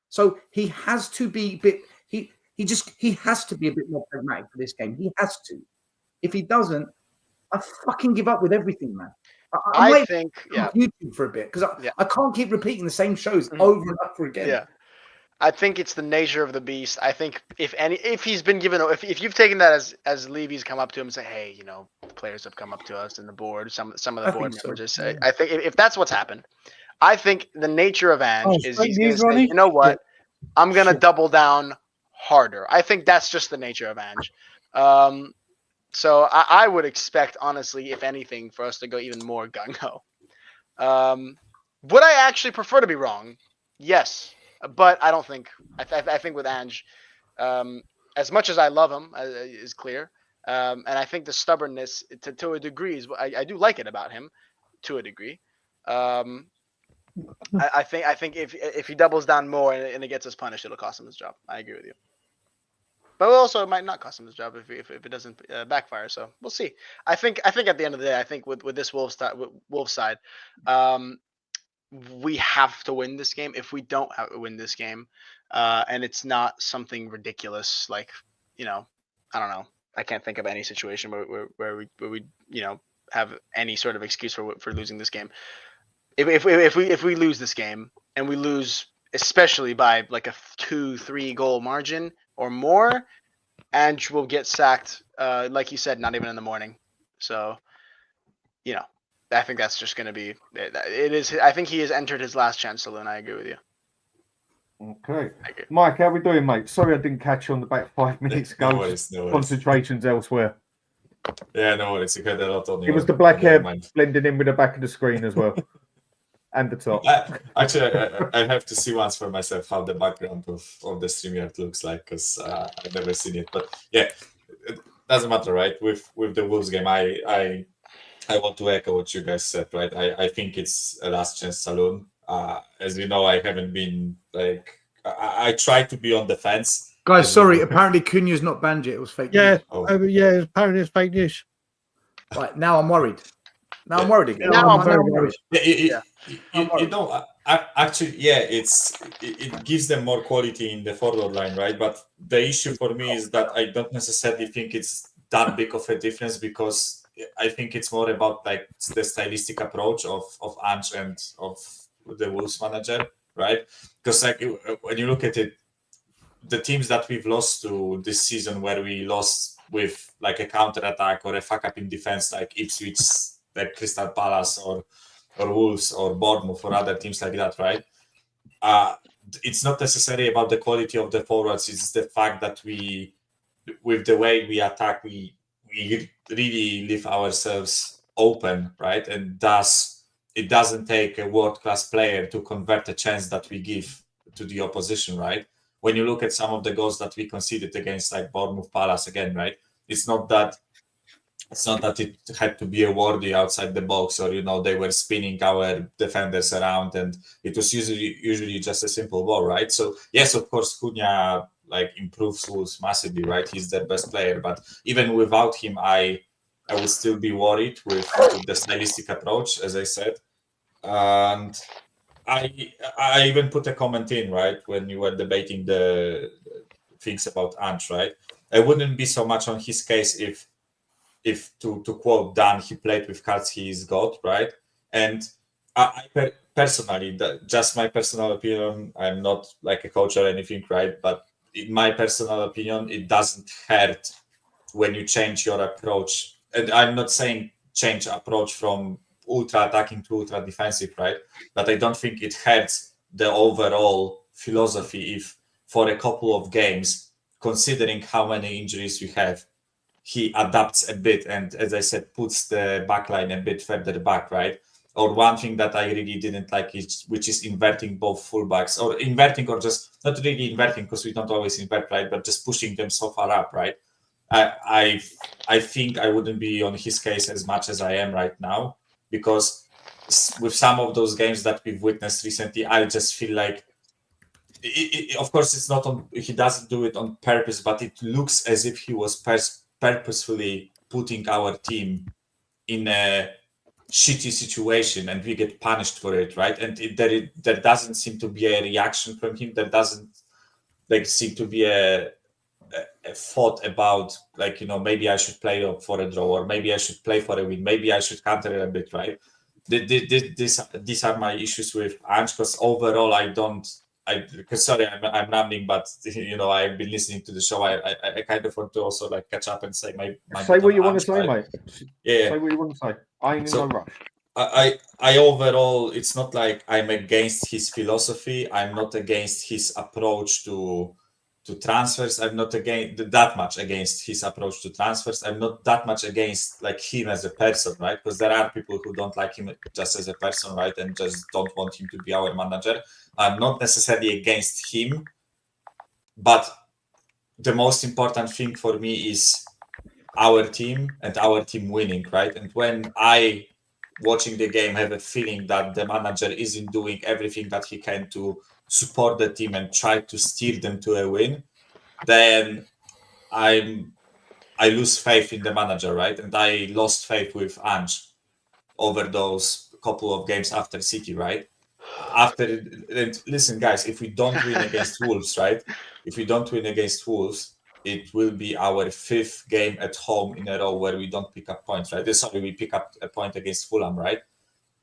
So he has to be a bit. He has to be a bit more pragmatic for this game. He has to. If he doesn't, I fucking give up with everything, man. I think, yeah. YouTube for a bit because I can't keep repeating the same shows over and over again. Yeah. I think it's the nature of the beast. I think if he's been given, if you've taken that as Levy's come up to him and say, hey, you know, the players have come up to us in the board, some of the board members just say, I think if that's what's happened, I think the nature of Ange is he's going to say, you know what, I'm going to double down harder. I think that's just the nature of Ange. So I would expect, honestly, if anything, for us to go even more gung-ho. Would I actually prefer to be wrong? Yes. But I don't think. I think with Ange, as much as I love him, is clear, and I think the stubbornness to a degree is I do like it about him, to a degree. I think if he doubles down more and it gets us punished, it'll cost him his job. I agree with you. But also, it might not cost him his job if it doesn't backfire. So we'll see. I think at the end of the day, I think with this Wolves side, we have to win this game. If we don't win this game, and it's not something ridiculous like, you know, I don't know. I can't think of any situation where we you know, have any sort of excuse for losing this game. If we lose this game and we lose especially by like a 2-3 goal margin or more, Ange will get sacked. Like you said, not even in the morning. So, you know. I think that's just going to be it. Is I think he has entered his last chance, Saloon. I agree with you. Okay, Mike, how we doing, mate? Sorry, I didn't catch you on the back 5 minutes ago. No worries. Concentrations elsewhere. Yeah, no worries. You had a lot on It was the black hair blending in with the back of the screen as well, and the top. Actually, I have to see once for myself how the background of the StreamYard looks like because I've never seen it. But yeah, it doesn't matter, right? With the Wolves game, I want to echo what you guys said, right? I think it's a last chance saloon. As you know, I haven't been like I try to be on the fence. Guys, sorry. Apparently, Cunha's not banned yet. It was fake news. Yeah, apparently it's fake news. Right now, I'm worried. Now I'm worried again. Now I'm very worried. You know, actually, yeah, it gives them more quality in the forward line, right? But the issue for me is that I don't necessarily think it's that big of a difference because I think it's more about like the stylistic approach of Ange and of the Wolves manager, right? Because like when you look at it, the teams that we've lost to this season, where we lost with like a counter attack or a fuck up in defense, like Ipswich, like Crystal Palace or Wolves or Bournemouth or other teams like that, right? It's not necessarily about the quality of the forwards. It's the fact that with the way we attack, we really leave ourselves open, right? And thus, it doesn't take a world-class player to convert a chance that we give to the opposition, right? When you look at some of the goals that we conceded against, like Bournemouth Palace again, right? It's not that it had to be a worthy outside the box or, you know, they were spinning our defenders around and it was usually just a simple ball, right? So, yes, of course, Cunha like improves Wolves massively, right? He's their best player, but even without him, I would still be worried with the stylistic approach, as I said. And I even put a comment in, right, when you were debating the things about Ange, right? I wouldn't be so much on his case if to quote Dan, he played with cards he's got, right? And I personally, just my personal opinion, I'm not like a coach or anything, right? But in my personal opinion, it doesn't hurt when you change your approach. And I'm not saying change approach from ultra attacking to ultra defensive, right? But I don't think it hurts the overall philosophy if for a couple of games, considering how many injuries we have, he adapts a bit and, as I said, puts the backline a bit further back, right? Or one thing that I really didn't like is, which is inverting both fullbacks, or inverting, or just not really inverting because we don't always invert, right? But just pushing them so far up, right? I think I wouldn't be on his case as much as I am right now, because with some of those games that we've witnessed recently, I just feel like, of course, it's not on. He doesn't do it on purpose, but it looks as if he was purposefully putting our team in a shitty situation, and we get punished for it, right? And there doesn't seem to be a reaction from him. There doesn't seem to be a thought about maybe I should play for a draw, or maybe I should play for a win, maybe I should counter a bit, right? These are my issues with Ange, because overall sorry, I'm rambling, but I've been listening to the show. I kind of want to also catch up and say my say what you want to say, mate. Yeah, say what you want to say. I ain't in no rush. I overall, it's not like I'm against his philosophy. I'm not against his approach to transfers. I'm not that much against his approach to transfers. I'm not that much against him as a person, right? Because there are people who don't like him just as a person, right? And just don't want him to be our manager. I'm not necessarily against him, but the most important thing for me is our team and our team winning, right? And when I, watching the game, have a feeling that the manager isn't doing everything that he can to support the team and try to steer them to a win, then I lose faith in the manager, right? And I lost faith with Ange over those couple of games after City, right? Listen, guys, if we don't win against Wolves, right? If we don't win against Wolves, it will be our 5th game at home in a row where we don't pick up points, right? Sorry, we pick up a point against Fulham, right?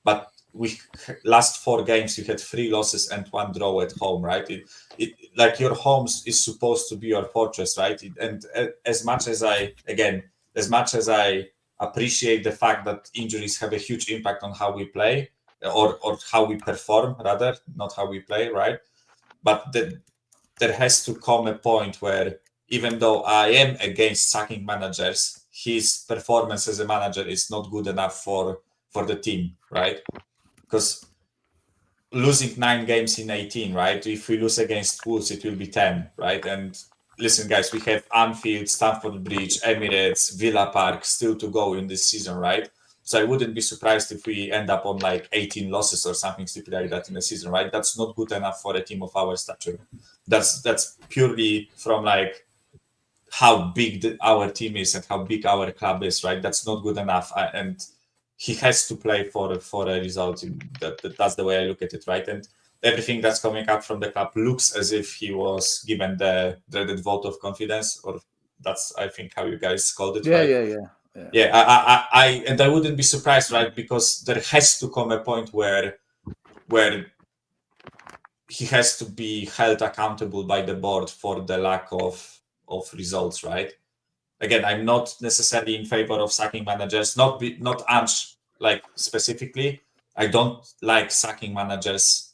But last 4 games, you had 3 losses and 1 draw at home, right? Your home is supposed to be your fortress, right? And as much as I appreciate the fact that injuries have a huge impact on how we play, or how we perform, rather, not how we play, right? But there has to come a point where, even though I am against sacking managers, his performance as a manager is not good enough for the team, right? Because losing 9 games in 18, right? If we lose against Wolves, it will be 10, right? And listen, guys, we have Anfield, Stamford Bridge, Emirates, Villa Park still to go in this season, right? So I wouldn't be surprised if we end up on 18 losses or something stupid like that in the season, right? That's not good enough for a team of our stature. That's purely from how big our team is and how big our club is, right? That's not good enough, and he has to play for a result. That's the way I look at it, right? And everything that's coming up from the club looks as if he was given the dreaded vote of confidence, or that's, I think, how you guys called it, right? Yeah, I wouldn't be surprised, right? Because there has to come a point where he has to be held accountable by the board for the lack of results, right? Again, I'm not necessarily in favor of sacking managers, not Ange specifically. I don't like sacking managers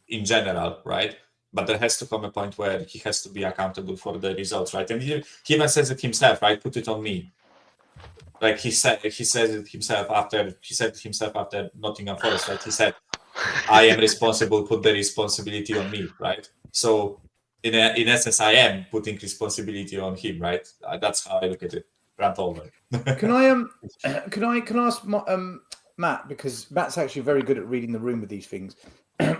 in general, right? But there has to come a point where he has to be accountable for the results, right? And he even says it himself, right? Put it on me. He said it himself after Nottingham Forest, right? He said, I am responsible, put the responsibility on me, right? So in essence, I am putting responsibility on him, right? That's how I look at it. Rant over. Can I ask Matt, because Matt's actually very good at reading the room with these things.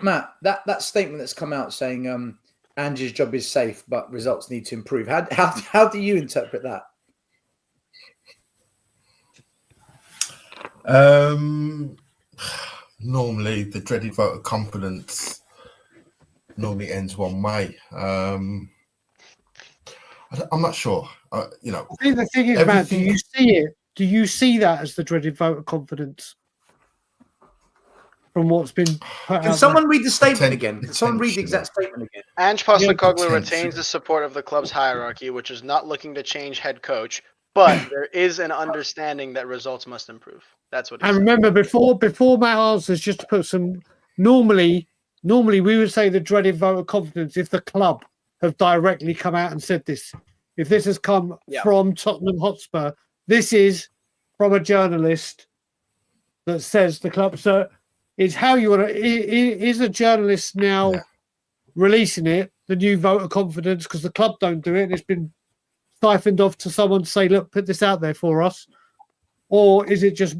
Matt, that statement that's come out saying Ange's job is safe, but results need to improve. How do you interpret that? Normally, the dreaded vote of confidence normally ends one way. I'm not sure. I think the thing is, Matt, do you see it? Do you see that as the dreaded vote of confidence from what's been put Can out someone there? read the statement again? Can someone read the exact statement again? Ange Postecoglou retains the support of the club's hierarchy, which is not looking to change head coach, but there is an understanding that results must improve. That's what. And remember, before Matt answers, just to put some. Normally we would say the dreaded vote of confidence if the club have directly come out and said this. If this has come from Tottenham Hotspur, this is from a journalist that says the club. So it's how you want to. Is a journalist now releasing it, the new vote of confidence, because the club don't do it, and it's been siphoned off to someone to say, look, put this out there for us? Or is it just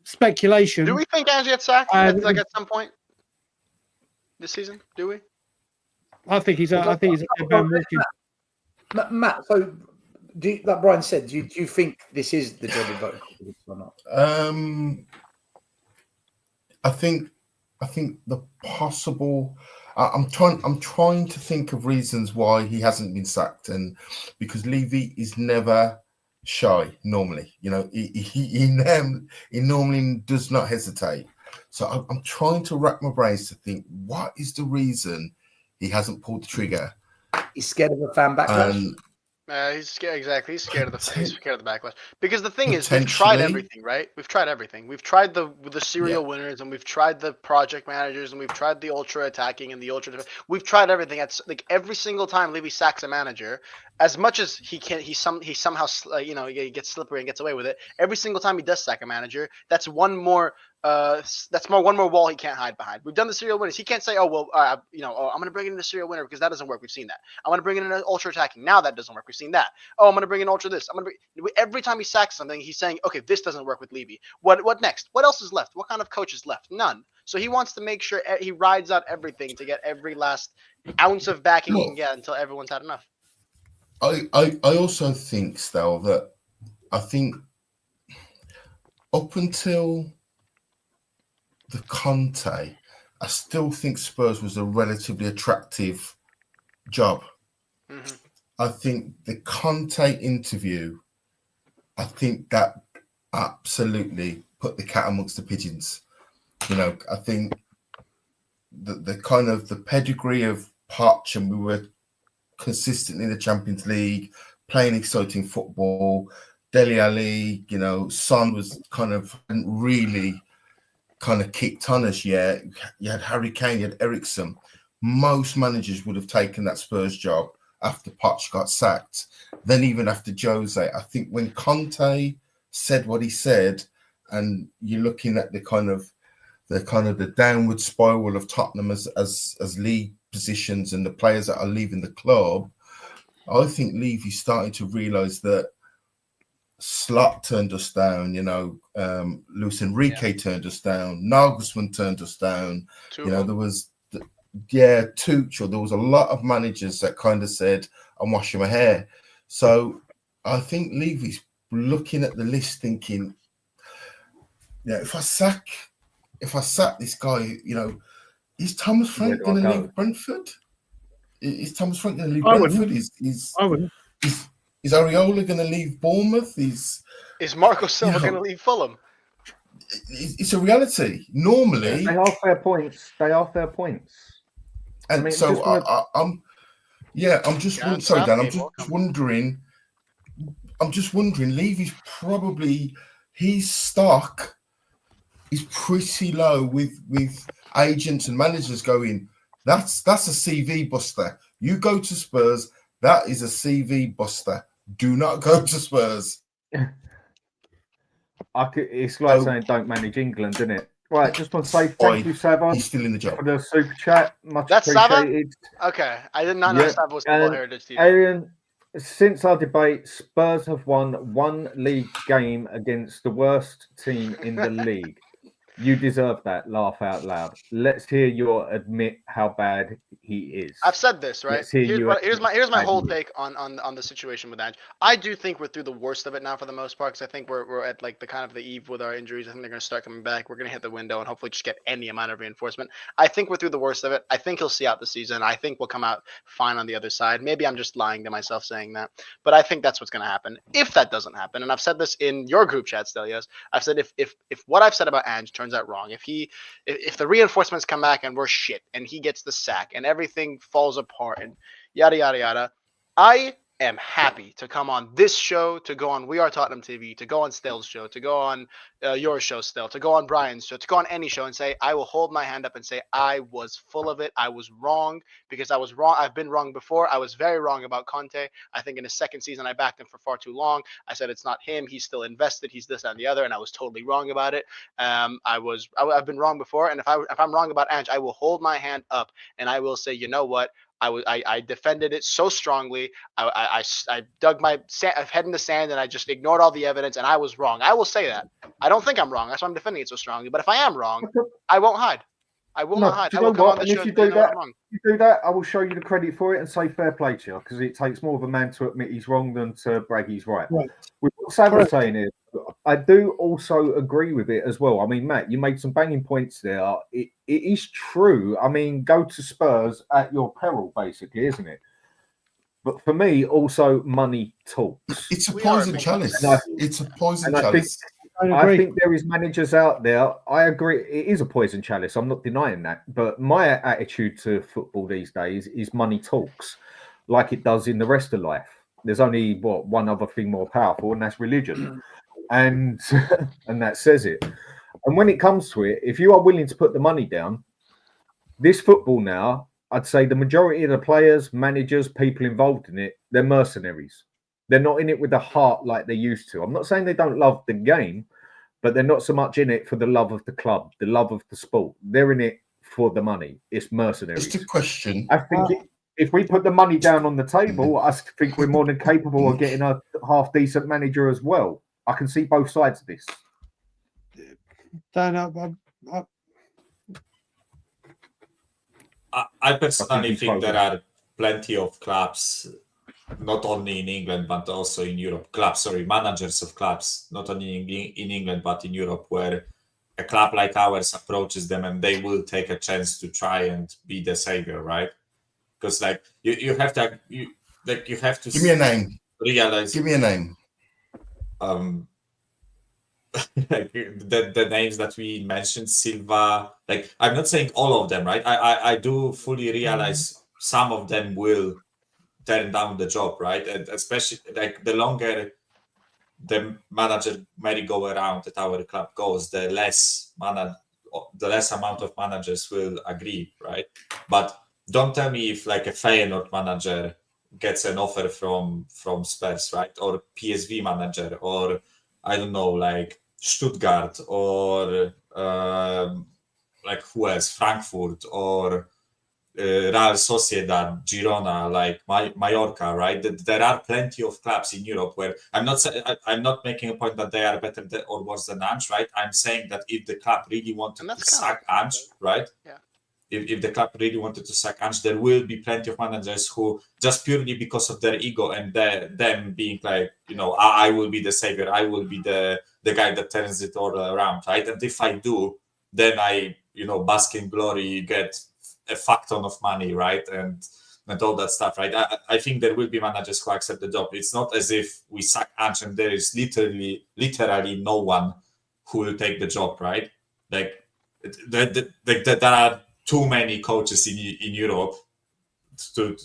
speculation? Do we think Ange gets sacked at some point this season? Do we? I think he's. I think he's. Matt, so like Brian said, do you think this is the dreaded vote or not? I think the possible. I'm trying to think of reasons why he hasn't been sacked, and because Levy is never shy normally. You know, he normally does not hesitate. So I'm trying to rack my brains to think what is the reason he hasn't pulled the trigger. He's scared of a fan backlash. He's scared. Exactly. He's scared of the backlash. Because the thing is, we've tried everything, right? We've tried everything. We've tried the serial winners, and we've tried the project managers, and we've tried the ultra attacking and the ultra. We've tried everything. It's like every single time Levy sacks a manager, as much as he somehow he gets slippery and gets away with it. Every single time he does sack a manager, that's one more wall he can't hide behind. We've done the serial winners. He can't say, I'm going to bring in the serial winner because that doesn't work. We've seen that. I'm going to bring in an ultra attacking. Now that doesn't work. We've seen that. Oh, I'm going to bring in ultra this. Every time he sacks something, he's saying, okay, this doesn't work with Levy. What next? What else is left? What kind of coach is left? None. So he wants to make sure he rides out everything to get every last ounce of backing he can get until everyone's had enough. I also think, Stel, that I think up until the Conte, I still think Spurs was a relatively attractive job. Mm-hmm. I think the Conte interview, I think that absolutely put the cat amongst the pigeons. You know, I think the kind of the pedigree of Poch, and we were consistently in the Champions League, playing exciting football. Dele Alli, Son was hadn't really kicked on us yet. You had Harry Kane, you had Eriksen. Most managers would have taken that Spurs job after Poch got sacked. Then even after Jose, I think when Conte said what he said, and you're looking at the downward spiral of Tottenham as league positions and the players that are leaving the club, I think Levy's starting to realise that Slot turned us down, Luis Enrique turned us down, Nagelsmann turned us down, there was Tuchel, there was a lot of managers that kind of said, I'm washing my hair. So I think Levy's looking at the list thinking, if I sack this guy, is Thomas Frank going to leave Brentford? Is Thomas Frank going to leave Brentford? I wouldn't. Is Areola going to leave Bournemouth? Is Marco Silva going to leave Fulham? It's a reality. Normally, they are fair points. And I'm just wondering. I'm just wondering. Levy's probably his stock is pretty low with agents and managers going, that's a CV buster. You go to Spurs, that is a CV buster. Do not go to Spurs. It's like saying don't manage England, isn't it? Right, just want to say thank you, Sava. He's still in the job. For the super chat. Much That's appreciated. Sava? Okay. I did not know Sava was Football Heritage TV. Arin, since our debate, Spurs have won one league game against the worst team in the league. You deserve that. Laugh out loud. Let's hear you admit how bad he is. I've said this, right? Here's my whole take on the situation with Ange. I do think we're through the worst of it now for the most part, because I think we're at like the eve with our injuries. I think they're going to start coming back. We're going to hit the window and hopefully just get any amount of reinforcement. I think we're through the worst of it. I think he'll see out the season. I think we'll come out fine on the other side. Maybe I'm just lying to myself saying that, but I think that's what's going to happen. If that doesn't happen, and I've said this in your group chat, Elias, I've said if what I've said about Ange turns out wrong, if the reinforcements come back and we're shit and he gets the sack and everything falls apart and yada yada yada, I am happy to come on this show, to go on We Are Tottenham TV, to go on Stel's show, to go on your show, Stel, to go on Brian's show, to go on any show and say, I will hold my hand up and say, I was full of it. I was wrong because I was wrong. I've been wrong before. I was very wrong about Conte. I think in his second season, I backed him for far too long. I said, it's not him. He's still invested. He's this and the other. And I was totally wrong about it. I've been wrong before. And if I'm wrong about Ange, I will hold my hand up and I will say, you know what? I defended it so strongly. I dug my head in the sand and I just ignored all the evidence and I was wrong. I will say that. I don't think I'm wrong. That's why I'm defending it so strongly. But if I am wrong, I won't hide. I will not hide. I will come on the show if you do that, I will show you the credit for it and say fair play to you, because it takes more of a man to admit he's wrong than to brag he's right. With what Sam was saying is, I do also agree with it as well. I mean, Matt, you made some banging points there. It is true. I mean, go to Spurs at your peril, basically, isn't it? But for me, also, money talks. It's a poison chalice. It's a poison chalice. I think there is managers out there. I agree. It is a poison chalice. I'm not denying that. But my attitude to football these days is money talks, like it does in the rest of life. There's only one other thing more powerful, and that's religion. And that says it. And when it comes to it, if you are willing to put the money down, this football now, I'd say the majority of the players, managers, people involved in it, they're mercenaries. They're not in it with a heart like they used to. I'm not saying they don't love the game, but they're not so much in it for the love of the club, the love of the sport. They're in it for the money. It's mercenaries. Just a question. I think if we put the money down on the table, I think we're more than capable of getting a half-decent manager as well. I can see both sides of this. I personally think there are plenty of clubs, not only in England, but also in Europe. Managers of clubs, not only in England, but in Europe, where a club like ours approaches them and they will take a chance to try and be the savior, right? Because you have to give me a name. Realize. Give me a name. The names that we mentioned, Silva. I'm not saying all of them, right? I do fully realize some of them will turn down the job, right? And especially the longer the manager merry-go-round at our club goes, the less amount of managers will agree, right? But don't tell me if a Feyenoord manager gets an offer from Spurs, right? Or PSV manager, or I don't know, Stuttgart, or who else? Frankfurt, or Real Sociedad, Girona, Mallorca, right? There are plenty of clubs in Europe where I'm not making a point that they are better or worse than Ange, right? I'm saying that if the club really wanted to sack Ange, right? Yeah. If the club really wanted to sack Ange, there will be plenty of managers who, just purely because of their ego and them being I will be the savior, I will be the guy that turns it all around, right? And if I do, then I, bask in glory, get a fuck ton of money, right? And all that stuff, right? I think there will be managers who accept the job. It's not as if we sack Ange and there is literally no one who will take the job, right? There are too many coaches in Europe to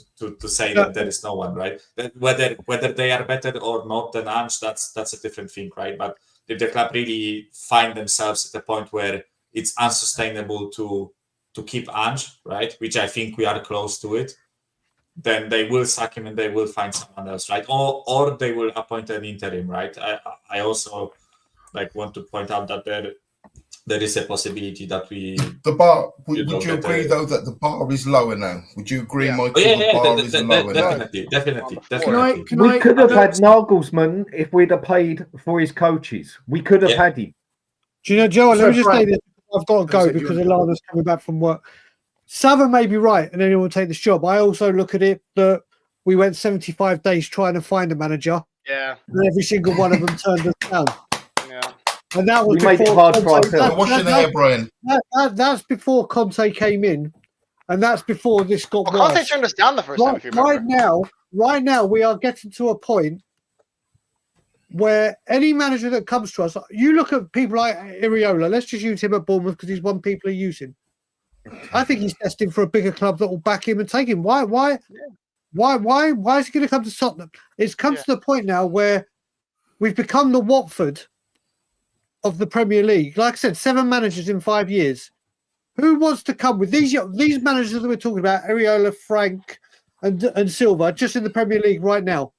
say that there is no one, right? Whether they are better or not than Ange, that's a different thing, right? But if the club really find themselves at a point where it's unsustainable to keep Ange, right, which I think we are close to it, then they will sack him and they will find someone else, right? Or they will appoint an interim, right? I also want to point out that there is a possibility that the bar. Would you agree though that the bar is lower now? Would you agree, Michael? The bar is lower now. Definitely. We could have had Nagelsmann if we'd have paid for his coaches. We could have had him. Do you know, Joel? Let me just say this. I've got to go because Alana's coming back from work. Savin may be right, and anyone will take this job. I also look at it that we went 75 days trying to find a manager. Yeah. And every single one of them turned us down. Yeah. And that was made it hard for ourselves. What's your hair, Brian? That's before Conte came in, and that's before this got worse. Conte turned us down the first time. If you remember. Right now, we are getting to a point where any manager that comes to us, you look at people like Iriola, let's just use him at Bournemouth because he's one people are using. I think he's destined for a bigger club that will back him and take him. Why Why is he going to come to Tottenham? It's come to the point now where we've become the Watford of the Premier League. Like I said, 7 managers in 5 years. Who wants to come with these managers that we're talking about, Areola, Frank, and Silva, just in the Premier League right now?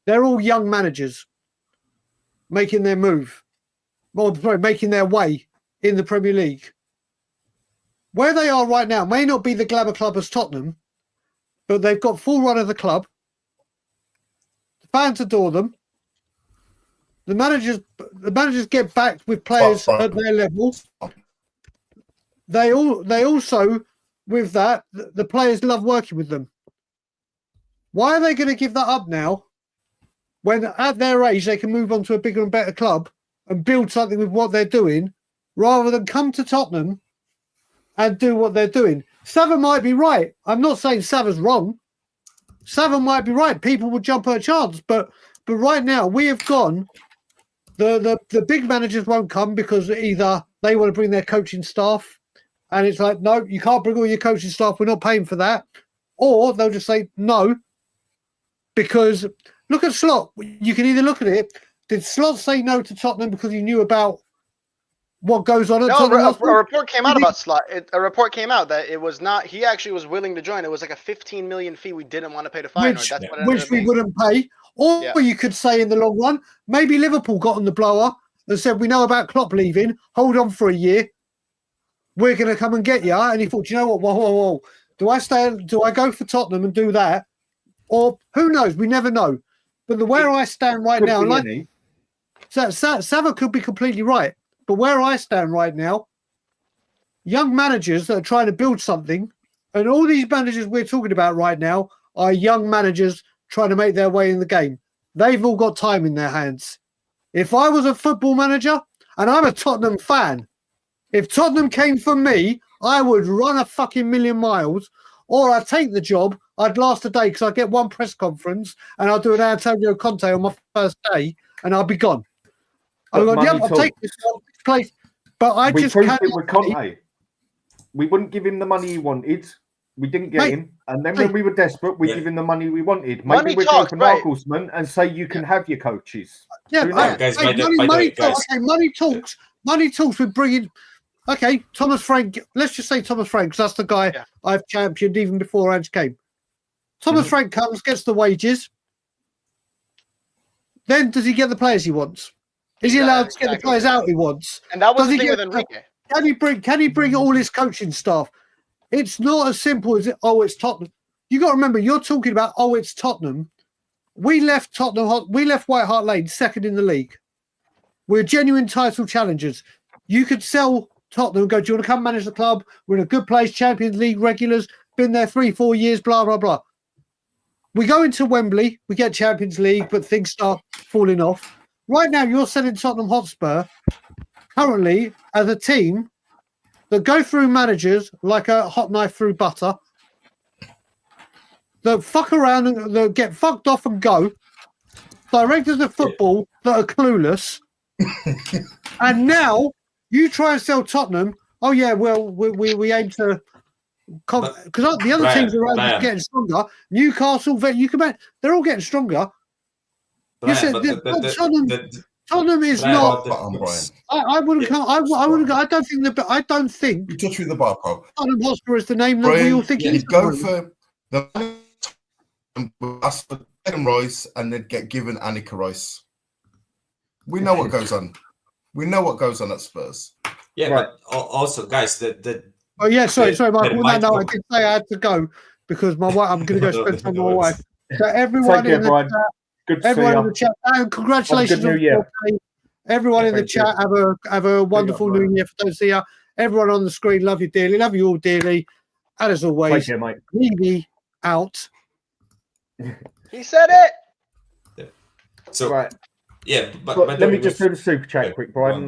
They're all young managers making their move. Well, sorry, making their way in the Premier League. Where they are right now may not be the glamour club as Tottenham, but they've got full run of the club. The fans adore them. The managers get backed with players at their level. They also, with that, the players love working with them. Why are they going to give that up now when at their age they can move on to a bigger and better club and build something with what they're doing rather than come to Tottenham and do what they're doing? Sava might be right. I'm not saying Sava's wrong. Sava might be right. People will jump at a chance. But right now, we have gone. The big managers won't come because either they want to bring their coaching staff and it's like, no, you can't bring all your coaching staff. We're not paying for that. Or they'll just say no because look at Slot. You can either look at it. Did Slot say no to Tottenham because he knew about what goes on at Tottenham? A report came out about Slot. A report came out that it was not. He actually was willing to join. It was like a 15 million fee we didn't want to pay to fine. Which we wouldn't pay. Or you could say in the long run, maybe Liverpool got on the blower and said, we know about Klopp leaving. Hold on for a year. We're going to come and get you. And he thought, you know what? Whoa. Do I go for Tottenham and do that? Or who knows? We never know. But where I stand right now, like Sava could be completely right. But where I stand right now, young managers that are trying to build something, and all these managers we're talking about right now are young managers trying to make their way in the game. They've all got time in their hands. If I was a football manager, and I'm a Tottenham fan, if Tottenham came for me, I would run a fucking million miles, or I'd take the job, I'd last a day because I'd get one press conference and I'll do an Antonio Conte on my first day and I'll be gone. I'm like, yep, I'll take this place. But I just can't. With Conte. We wouldn't give him the money he wanted. We didn't get him. And then when we were desperate, we give him the money we wanted. Maybe we'd go for Nagelsmann and say you can have your coaches. Yeah, money talks. Money talks with bringing. Okay, Thomas Frank. Let's just say Thomas Frank, because that's the guy I've championed even before Ange came. Thomas Frank comes, gets the wages. Then does he get the players he wants? Is he allowed to get the players out he wants? And that was the thing with Enrique. Can he bring all his coaching staff? It's not as simple as it's Tottenham. You got to remember, you're talking about it's Tottenham. We left White Hart Lane second in the league. We're genuine title challengers. You could sell Tottenham and go, do you want to come manage the club? We're in a good place, Champions League regulars, been there 3-4 years, blah, blah, blah. We go into Wembley, we get Champions League, but things start falling off. Right now, you're selling Tottenham Hotspur currently as a team that go through managers like a hot knife through butter, that fuck around and that get fucked off and go, directors of football that are clueless, and now you try and sell Tottenham. Oh yeah, well we aim to because the other teams around are getting stronger. Newcastle, they're all getting stronger. Tottenham is not. I wouldn't come. I wouldn't. I don't think that. I don't think. You touch with the bar, Paul. Tottenham Hotspur is the name that we all think it is. Go for the ask for Declan Rice and then get given Enic Rice. We know what goes on. We know what goes on at Spurs. Yeah, right. But also, guys, oh yeah, sorry, Michael. No, I did say I had to go because my wife. I'm going to go spend time with my wife. So everyone in the chat. Everyone in the chat, and congratulations on your day. Everyone in the chat, have a wonderful new year. For those here, everyone on the screen, love you dearly, love you all dearly, and as always, Levy out. He said it. Yeah. So right, yeah, but let me just do the super chat quick, Brian.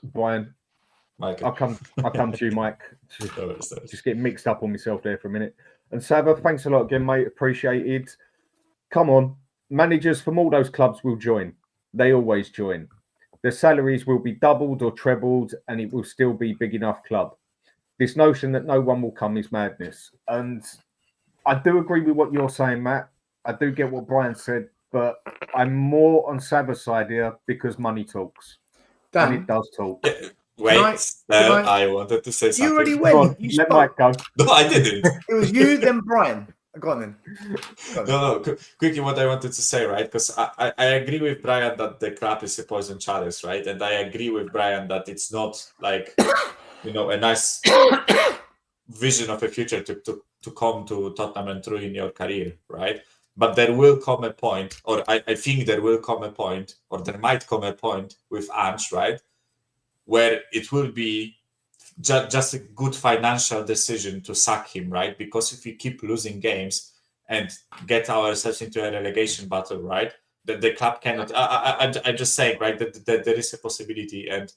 Brian, Mike, I'll come to you, Mike. Just getting mixed up on myself there for a minute. And Sava, thanks a lot again, mate. Appreciated. Come on. Managers from all those clubs will join. They always join. Their salaries will be doubled or trebled, and it will still be big enough club. This notion that no one will come is madness. And I do agree with what you're saying, Matt. I do get what Brian said, but I'm more on Sabbath's side here because money talks. Dan, and it does talk. Wait, I wanted to say something. You already went. You let spoke. Mike go. No, I didn't. It was you, then Brian. Go on then. No. Quickly, what I wanted to say, right? Because I agree with Brian that the club is a poison chalice, right? And I agree with Brian that it's not like, a nice vision of a future to come to Tottenham and ruin your career, right? But there will come a point, or I think there will come a point, or there might come a point with Ange, right? Where it will be just a good financial decision to sack him, right? Because if we keep losing games and get ourselves into a relegation battle, right, the club cannot. I'm just saying, right, that there is a possibility, and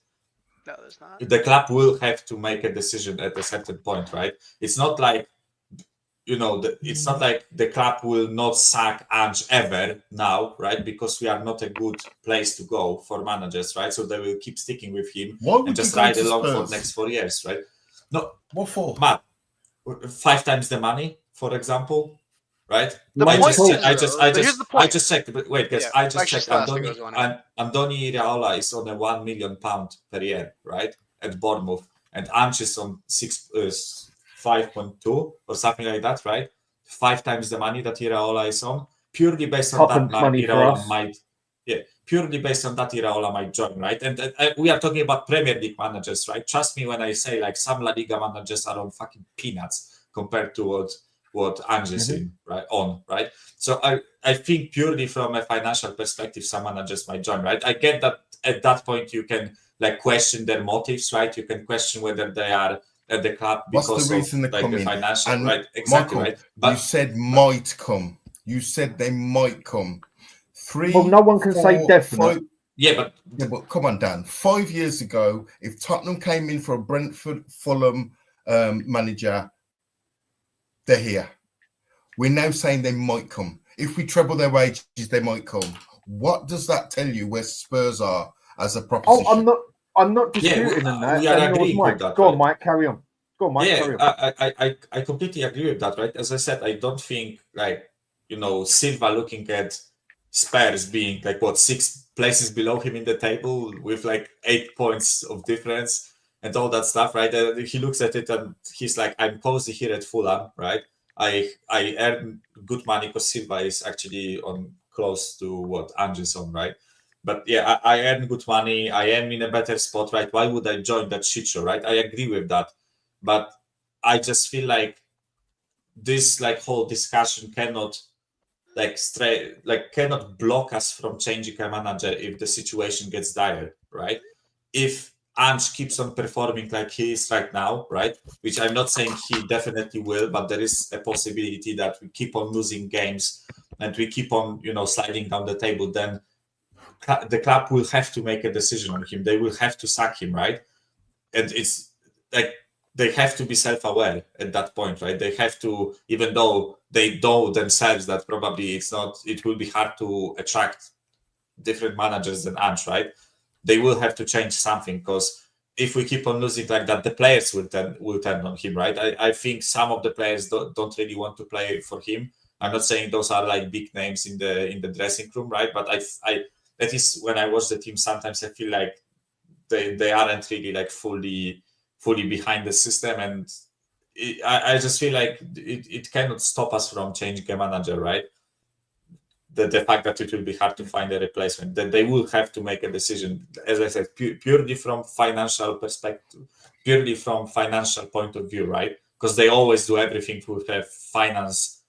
no, there's not. The club will have to make a decision at a certain point, right? It's not like, it's not like the club will not sack Ange ever now, right? Because we are not a good place to go for managers, right? So they will keep sticking with him and just ride along for the next 4 years, right? No, what for? Matt, 5 times the money, for example, right? I just checked. Wait, guys, I just checked. Andoni Iraola is on a £1 million per year, right? At Bournemouth, and Ange is on 5.2 or something like that, right? 5 times the money that Iraola is on, purely based on that Iraola might join, right? And we are talking about Premier League managers, right? Trust me when I say like some La Liga managers are on fucking peanuts compared to what Ange is right? So I think purely from a financial perspective, some managers might join, right? I get that at that point you can like question their motives, right? You can question whether they are at the club because what's the reason of they're like coming? the financial, and right? Exactly, Michael, right. But you said might come. You said they might come. Well, no one can say definite. Yeah, but come on, Dan. 5 years ago, if Tottenham came in for a Brentford, Fulham manager, they're here. We're now saying they might come. If we treble their wages, they might come. What does that tell you where Spurs are as a proposition? Oh, I'm not disputing on that. We are agreeing with that. Go on, Mike, carry on. Go on, Mike, carry on. I completely agree with that, right? As I said, I don't think like, Silva looking at Spurs being like 6 places below him in the table with like 8 points of difference and all that stuff, right? He looks at it and he's like, I'm cozy here at Fulham, right? I earn good money because Silva is actually on close to what Ange is on, right? But yeah, I earn good money. I am in a better spot, right? Why would I join that shit show, right? I agree with that, but I just feel like this like whole discussion cannot cannot block us from changing a manager if the situation gets dire, right? If Ange keeps on performing like he is right now, right? Which I'm not saying he definitely will, but there is a possibility that we keep on losing games and we keep on, sliding down the table, then the club will have to make a decision on him. They will have to sack him, right? And it's like they have to be self-aware at that point, right? They have to, even though they know themselves that probably it will be hard to attract different managers than Ange, right? They will have to change something, because if we keep on losing like that, the players will turn on him, right? I think some of the players don't really want to play for him. I'm not saying those are like big names in the dressing room, right? But I that is when I watch the team, sometimes I feel like they aren't really like fully behind the system, and I just feel like it cannot stop us from changing a manager, right? The fact that it will be hard to find a replacement, that they will have to make a decision, as I said, purely from financial perspective, purely from financial point of view, right? Because they always do everything to have finance,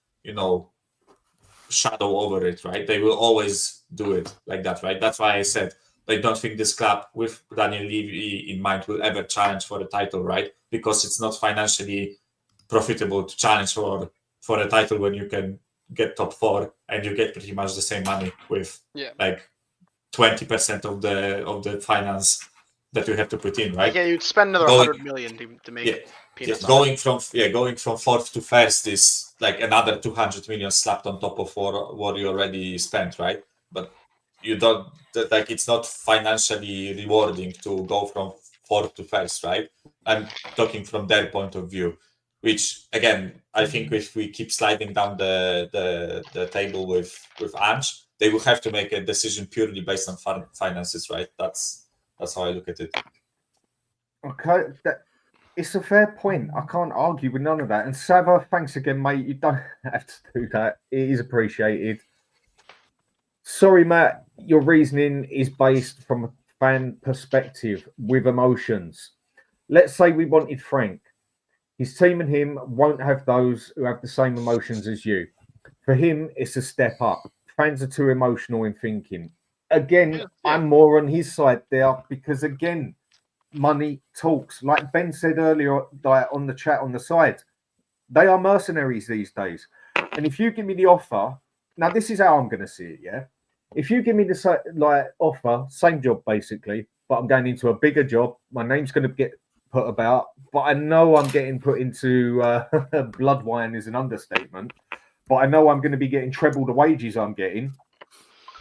shadow over it, right? They will always do it like that, right? That's why I said I don't think this club with Daniel Levy in mind will ever challenge for a title, right? Because it's not financially profitable to challenge for a title when you can get top 4 and you get pretty much the same money with like 20% of the finance that you have to put in, right? Yeah, you'd spend another 100 million to make it. Going from 4th to 1st is like another 200 million slapped on top of what you already spent, right? But you don't like, it's not financially rewarding to go from 4th to 1st, right? I'm talking from their point of view, which again, I think if we keep sliding down the table with Ange, they will have to make a decision purely based on finances, right? That's how I look at it. Okay, it's a fair point. I can't argue with none of that. And Sava, thanks again, mate. You don't have to do that. It is appreciated. Sorry, Matt, your reasoning is based from a fan perspective with emotions. Let's say we wanted Frank. His team and him won't have those who have the same emotions as you. For him, it's a step up. Fans are too emotional in thinking. Again, I'm more on his side there because, again, money talks. Like Ben said earlier, like on the chat on the side, they are mercenaries these days. And if you give me the offer, now this is how I'm going to see it, yeah? If you give me the offer, same job basically, but I'm going into a bigger job, my name's going to get put about, but I know I'm getting put into blood wine is an understatement, but I know I'm going to be getting treble the wages I'm getting.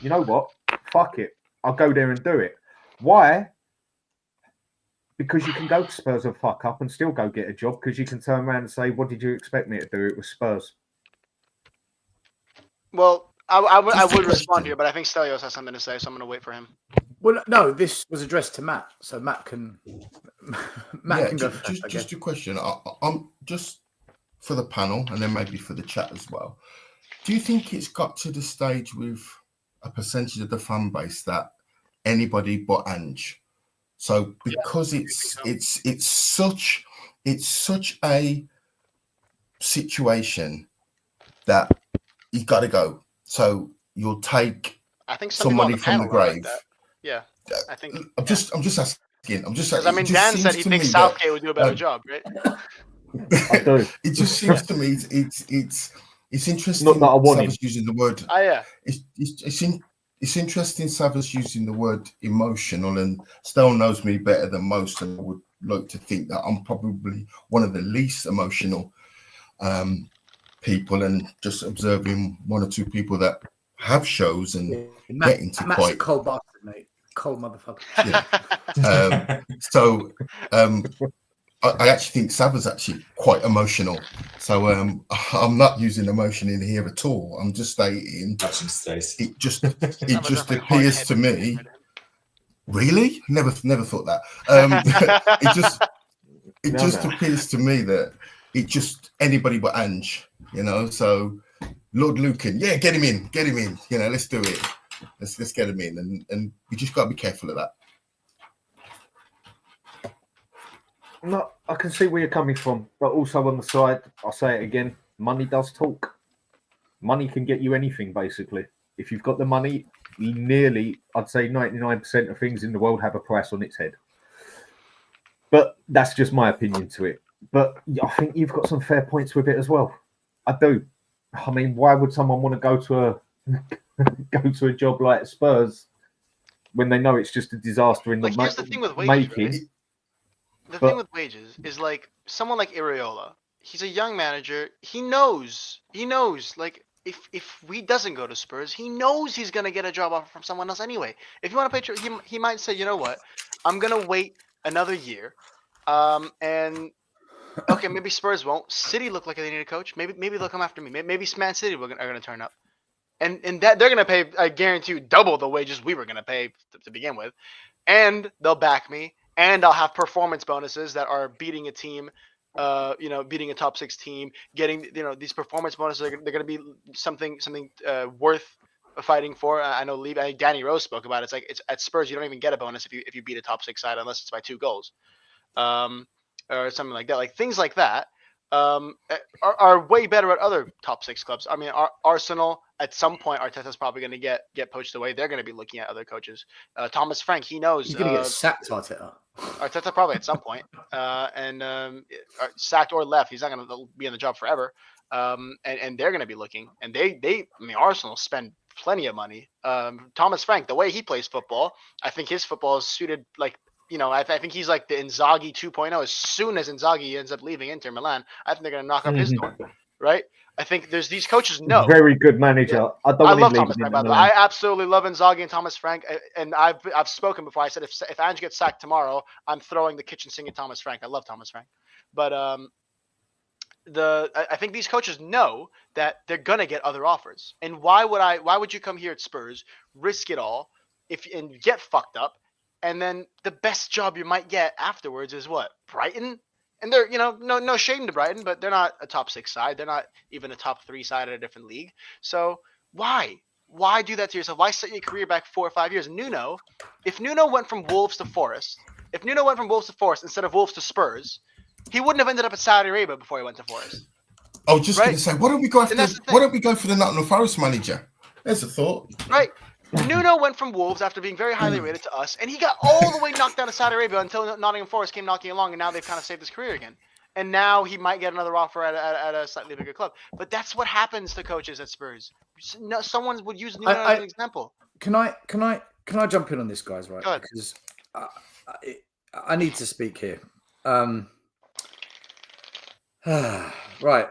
You know what? Fuck it. I'll go there and do it. Why? Because you can go to Spurs and fuck up and still go get a job because you can turn around and say, what did you expect me to do? It was Spurs. Well, I would respond here, but I think Stelios has something to say, so I'm going to wait for him. Well, no, this was addressed to Matt, so Matt can go first. Just a question. I'm just for the panel and then maybe for the chat as well. Do you think it's got to the stage with a percentage of the fan base that anybody but Ange? So because it's such a situation that you've got to go. So you'll take somebody from the grave. Like yeah, I think. I'm just asking. Because I mean, Dan said he thinks Southgate would do a better job, right? It just seems to me it's interesting. Not that I want Savas using the word. Oh yeah. It's interesting. Savas using the word emotional, and Stel knows me better than most, and I would like to think that I'm probably one of the least emotional people, and just observing one or two people that have shows and get into Matt's a cold bastard, mate. Cold motherfucker. I actually think Sava's actually quite emotional. So I'm not using emotion in here at all. I'm just stating it just appears to me. Really? Never thought that. It just appears to me that it just anybody but Ange, you know. So Lord Lucan, get him in, you know, let's do it. Let's get him in, and we just got to be careful of that. No, I can see where you're coming from, but also on the side, I'll say it again, money does talk. Money can get you anything, basically. If you've got the money, nearly, I'd say 99% of things in the world have a price on its head. But that's just my opinion to it. But I think you've got some fair points with it as well. I do. I mean, why would someone want to go to a job like Spurs when they know it's just a disaster in here's the thing with wages, making? Right? The thing with wages is like someone like Areola. He's a young manager. He knows. Like if he doesn't go to Spurs, he knows he's gonna get a job offer from someone else anyway. If you want to pay, he might say, you know what, I'm gonna wait another year, and okay, maybe Spurs won't. City look like they need a coach. Maybe they'll come after me. Maybe Man City are gonna turn up, and that they're gonna pay, I guarantee you, double the wages we were gonna pay to begin with, and they'll back me. And I'll have performance bonuses that are beating a team, beating a top 6 team, getting, these performance bonuses, they're going to be something worth fighting for. I know Danny Rose spoke about it. It's at Spurs, you don't even get a bonus if you beat a top 6 side unless it's by 2 goals, or something like that. Like things like that are way better at other top 6 clubs. I mean, Arsenal, at some point, Arteta's probably going to get poached away. They're going to be looking at other coaches. Thomas Frank, he knows he's going to get sacked, Arteta. Arteta probably at some point, sacked or left. He's not going to be in the job forever. And they're going to be looking. And Arsenal spend plenty of money. Thomas Frank, the way he plays football, I think his football is suited like. I think he's like the Inzaghi 2.0. As soon as Inzaghi ends up leaving Inter Milan, I think they're going to knock up his door, right? I think there's these coaches know. Very good manager. Yeah. I love Thomas Frank, by the way. I absolutely love Inzaghi and Thomas Frank. And I've spoken before. I said if Ange gets sacked tomorrow, I'm throwing the kitchen sink at Thomas Frank. I love Thomas Frank. But I think these coaches know that they're gonna get other offers. And why would you come here at Spurs, risk it all, and get fucked up, and then the best job you might get afterwards is what? Brighton? And they're, no shame to Brighton, but they're not a top 6 side. They're not even a top 3 side in a different league. So why? Why do that to yourself? Why set your career back 4 or 5 years? If Nuno went from Wolves to Forest, instead of Wolves to Spurs, he wouldn't have ended up at Saudi Arabia before he went to Forest. I was just going to say, why don't we go for the Nottingham Forest manager? There's a thought. Right. Nuno went from Wolves after being very highly rated to us, and he got all the way knocked down to Saudi Arabia until Nottingham Forest came knocking along, and now they've kind of saved his career again. And now he might get another offer at a slightly bigger club. But that's what happens to coaches at Spurs. Someone would use Nuno as an example. Can I jump in on this, guys? Right? Because I need to speak here. Right.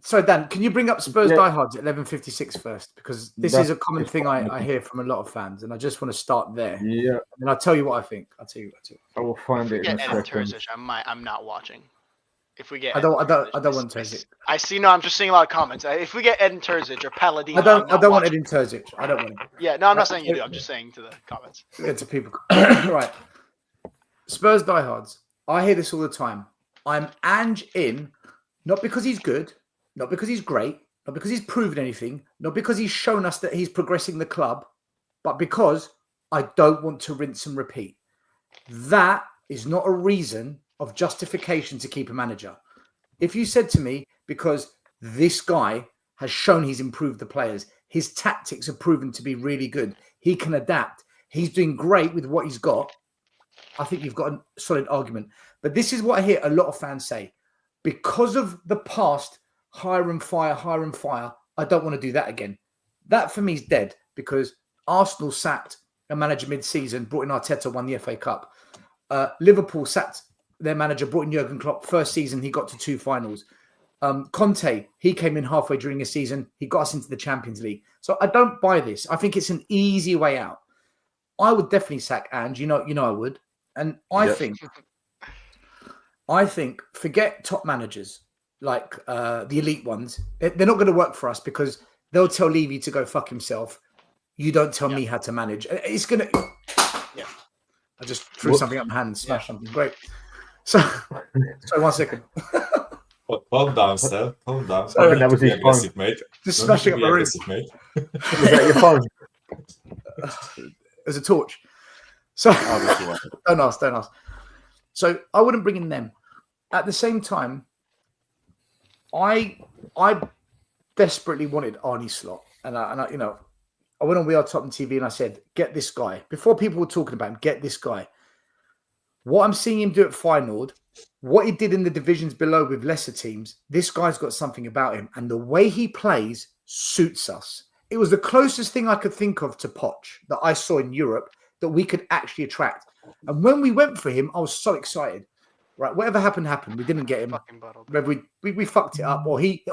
So Dan, can you bring up Spurs diehards at 11:56 first? Because this is a common thing I hear from a lot of fans, and I just want to start there. Yeah. And I'll tell you what I think. I will find it in a second. Terzic, I'm not watching. If we get, I don't want Terzic. I see. No, I'm just seeing a lot of comments. If we get Edin Terzic or Palladino, I don't want Edin Terzic. I don't want him. Yeah, no, I'm not saying you do. I'm just saying to the comments. Yeah, to people. Right. Spurs diehards. I hear this all the time. I'm Ange in, not because he's good, not because he's great, not because he's proven anything, not because he's shown us that he's progressing the club, but because I don't want to rinse and repeat. That is not a reason of justification to keep a manager. If you said to me, because this guy has shown he's improved the players, his tactics have proven to be really good, he can adapt, he's doing great with what he's got, I think you've got a solid argument. But this is what I hear a lot of fans say. Because of the past, hire and fire, I don't want to do that again. That for me is dead, because Arsenal sacked a manager mid-season, brought in Arteta, won the FA Cup. Liverpool sacked their manager, brought in Jurgen Klopp. First season, he got to 2 finals. Conte, he came in halfway during a season. He got us into the Champions League. So I don't buy this. I think it's an easy way out. I would definitely sack Ange. You know I would. And I think forget top managers like the elite ones. They're not going to work for us because they'll tell Levy to go fuck himself. You don't tell me how to manage. It's going to... Yeah. I just threw something up my hand and smashed something. Great. So 1 second. Calm down, Stel. Calm down. Sorry, that was his phone. Mate. Just smashing up my room. Was that your phone? There's a torch. So don't ask. So I wouldn't bring in them. At the same time, I desperately wanted Arnie Slot, and I went on We Are Tottenham TV and I said, get this guy. Before people were talking about him, get this guy. What I'm seeing him do at Feyenoord, what he did in the divisions below with lesser teams, this guy's got something about him, and the way he plays suits us. It was the closest thing I could think of to Poch that I saw in Europe that we could actually attract. And when we went for him, I was so excited. Right, whatever happened. We didn't get him. Whether we fucked it up, or he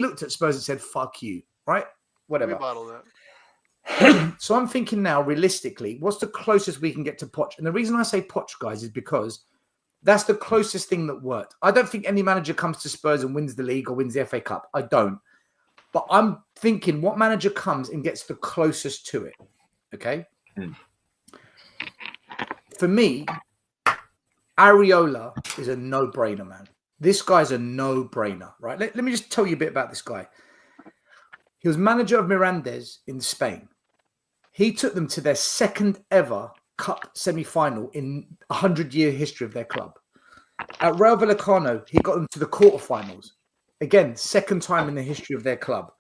looked at Spurs and said, "Fuck you." Right, whatever. We bottled it. So I'm thinking now, realistically, what's the closest we can get to Poch? And the reason I say Poch, guys, is because that's the closest thing that worked. I don't think any manager comes to Spurs and wins the league or wins the FA Cup. I don't. But I'm thinking, what manager comes and gets the closest to it? Okay. For me, Areola is a no-brainer, man. This guy's a no-brainer, right? Let me just tell you a bit about this guy. He was manager of Mirandes in Spain. He took them to their second ever cup semi-final in 100-year history of their club. At Real Vallecano, he got them to the quarterfinals. Again, second time in the history of their club.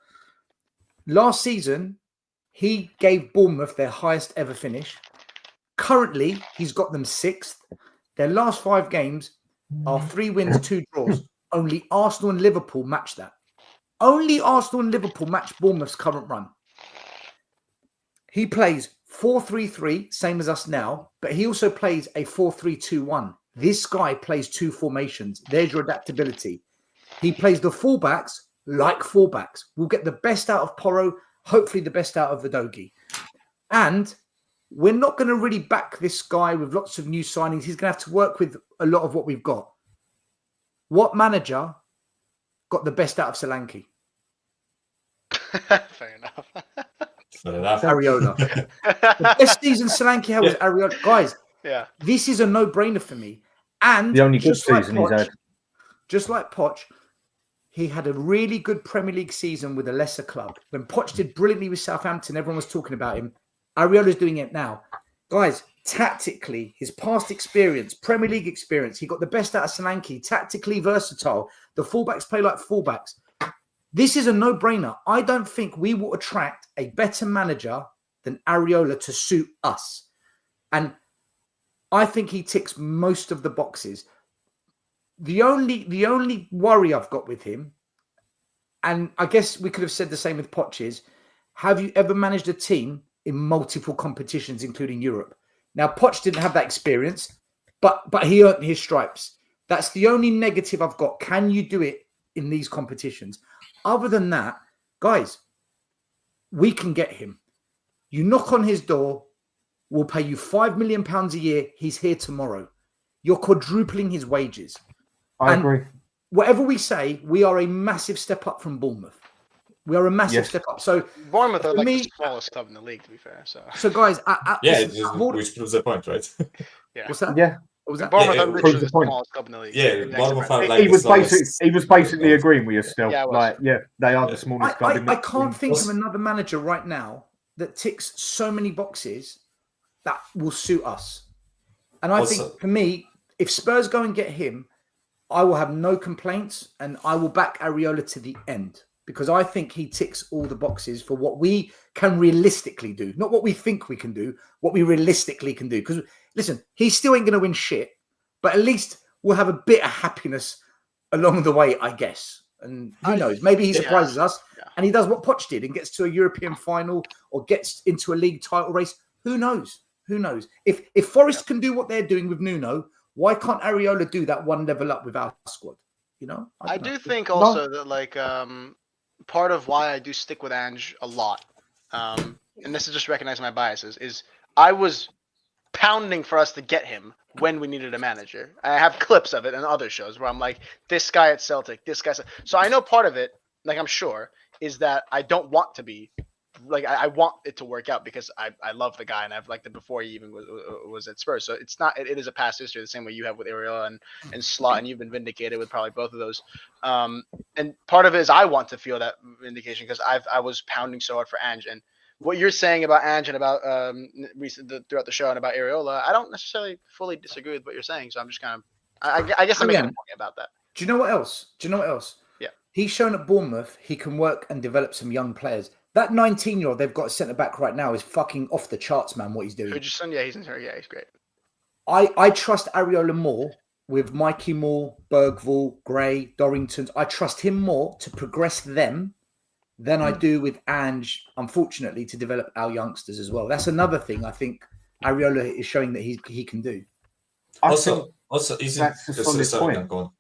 Last season, he gave Bournemouth their highest ever finish. Currently, he's got them 6th. Their last 5 games are 3 wins, 2 draws. Only Arsenal and Liverpool match that. Only Arsenal and Liverpool match Bournemouth's current run. He plays 4-3-3, same as us now, but he also plays a 4-3-2-1. This guy plays 2 formations. There's your adaptability. He plays the fullbacks like fullbacks. We'll get the best out of Porro, hopefully the best out of Vidogi. And we're not going to really back this guy with lots of new signings. He's going to have to work with a lot of what we've got. What manager got the best out of Solanke? Fair enough. Fair enough. Areola. The best season Solanke had was Areola. Guys, Yeah. this is a no-brainer for me. And The only good just like season he's had. Just like Poch, he had a really good Premier League season with a lesser club. When Poch did brilliantly with Southampton, everyone was talking about him. Areola's doing it now. Guys, tactically, his past experience, Premier League experience, he got the best out of Solanke, tactically versatile. The fullbacks play like fullbacks. This is a no-brainer. I don't think we will attract a better manager than Areola to suit us. And I think he ticks most of the boxes. The only worry I've got with him, and I guess we could have said the same with Poch, is, have you ever managed a team in multiple competitions, including Europe? Now, Poch didn't have that experience, but he earned his stripes. That's the only negative I've got. Can you do it in these competitions? Other than that, guys, we can get him. You knock on his door, we'll pay you £5 million a year. He's here tomorrow. You're quadrupling his wages. I agree. Whatever we say, we are a massive step up from Bournemouth. We are a massive step up. So Bournemouth are like the smallest club in the league, to be fair. So guys, which proves the point, right? Yeah. What's that? Yeah. What was that? Bournemouth Yeah, are it literally proves the the point. smallest club in the league. Yeah, Bournemouth are like He was basically agreeing with you, Stel. Yeah, I was. Like, yeah, they are the smallest club. I can't think of another manager right now that ticks so many boxes that will suit us. And I think, for me, if Spurs go and get him, I will have no complaints, and I will back Areola to the end, because I think he ticks all the boxes for what we can realistically do. Not what we think we can do, what we realistically can do. Because, listen, he still ain't going to win shit, but at least we'll have a bit of happiness along the way, I guess. And who knows? Maybe he surprises us and he does what Poch did and gets to a European final or gets into a league title race. Who knows? Who knows? If Forest can do what they're doing with Nuno, why can't Areola do that one level up with our squad? You know? I do think also that, like, part of why I do stick with Ange a lot, and this is just recognizing my biases, is I was pounding for us to get him when we needed a manager. I have clips of it in other shows where I'm like, this guy at Celtic, this guy. So I know part of it, like, I'm sure, is that I don't want to be, like, I want it to work out because I love the guy and I've liked it before he even was at Spurs. So it's not, it is a past history the same way you have with Areola and Slot, and you've been vindicated with probably both of those. And part of it is I want to feel that vindication because I was pounding so hard for Ange. And what you're saying about Ange and about throughout the show and about Areola, I don't necessarily fully disagree with what you're saying. So I'm just kind of, I guess I'm making a point about that. Do you know what else? Yeah. He's shown at Bournemouth he can work and develop some young players. That 19-year-old they've got a centre back right now is fucking off the charts, man. What he's doing. Hutchinson, yeah, he's in here. Yeah, he's great. I trust Areola more with Mikey Moore, Bergvall, Gray, Dorrington. I trust him more to progress them than I do with Ange, unfortunately, to develop our youngsters as well. That's another thing I think Areola is showing that he can do. Also, is that's a solid point.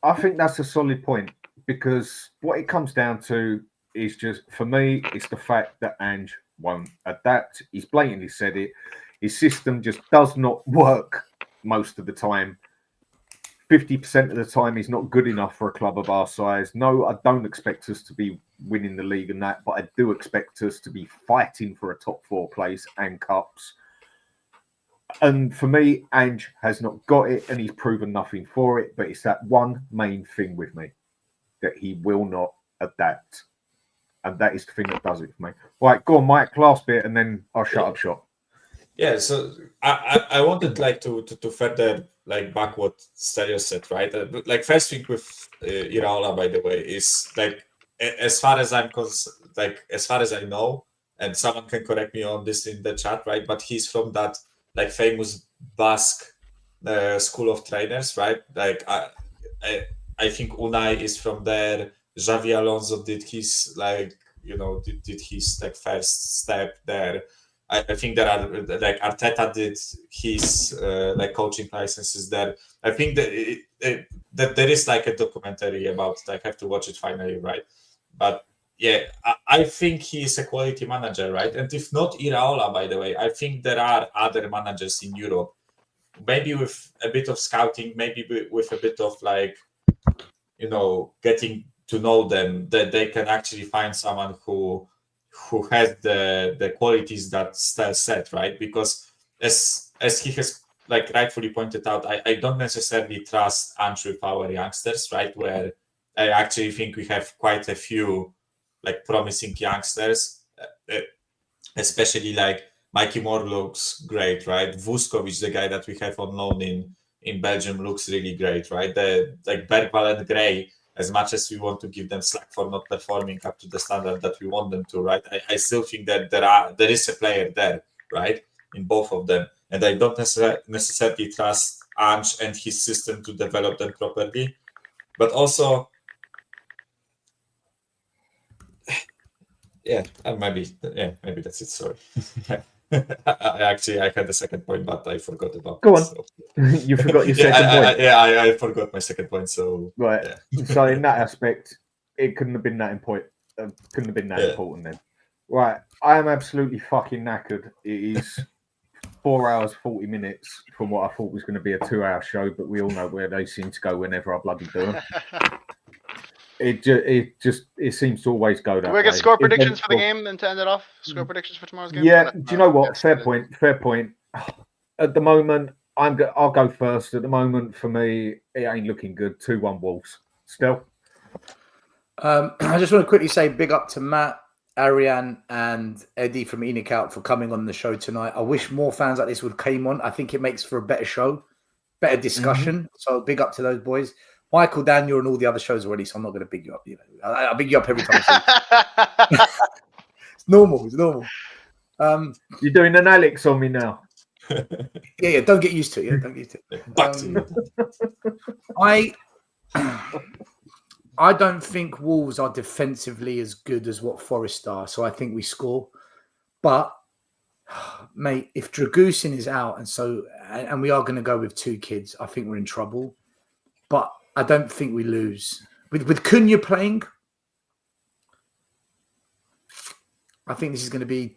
I think that's a solid point because what it comes down to is just, for me, it's the fact that Ange won't adapt. He's blatantly said it. His system just does not work most of the time. 50% of the time, he's not good enough for a club of our size. No, I don't expect us to be winning the league and that, but I do expect us to be fighting for a top 4 place and cups. And for me, Ange has not got it and he's proven nothing for it, but it's that one main thing with me, that he will not adapt. And that is the thing that does it for me. Right, go on, Mike, last bit, and then I'll shut up shop. Yeah, so I wanted like to further like back what Stel said, right? Like first thing with Iraola, by the way, is like as far as I know, and someone can correct me on this in the chat, right? But he's from that like famous Basque school of trainers, right? Like I think Unai is from there. Xavi Alonso did his like did his like first step there. I think there are like Arteta did his like coaching licenses there. I think that that there is like a documentary about it. I have to watch it finally, right? But yeah, I think he's a quality manager, right? And if not Iraola, by the way, I think there are other managers in Europe, maybe with a bit of scouting, maybe with a bit of like, getting to know them, that they can actually find someone who has the qualities that Stel said, right? Because as he has rightfully pointed out, I don't necessarily trust Ange with our youngsters, right? Where I actually think we have quite a few promising youngsters, especially Mikey Moore looks great, right? Vuskovic, the guy that we have on loan in Belgium, looks really great, right? Bergwall and Gray, as much as we want to give them slack for not performing up to the standard that we want them to, right? I still think that there is a player there, right, in both of them, and I don't necessarily trust Ange and his system to develop them properly, but also, maybe that's it. Sorry. I had a second point, but I forgot about. Go on. So. You forgot your second point. I forgot my second point. So right. Yeah. So in that aspect, it couldn't have been that important. Important then. Right. I am absolutely fucking knackered. It is 4 hours 40 minutes from what I thought was going to be a 2-hour show, but we all know where they seem to go whenever I bloody do them. It seems to always go that way. Do we get score predictions for the game and to end it off? Score predictions for tomorrow's game? Yeah, do you know what? Fair point. At the moment, I'll go first. At the moment, for me, it ain't looking good. 2-1 Wolves. Stel? I just want to quickly say big up to Matt, Arin, and Eddie from Enic out for coming on the show tonight. I wish more fans like this would came on. I think it makes for a better show, better discussion. So big up to those boys. Michael, Dan, you're on all the other shows already, so I'm not going to big you up. I big you up every time I see you. It's normal. You're doing an Alex on me now. Yeah. Don't get used to it. Don't get used to it. I don't think Wolves are defensively as good as what Forest are, so I think we score. But, mate, if Dragusin is out, and we are going to go with 2 kids, I think we're in trouble. But I don't think we lose. With Cunha playing, I think this is going to be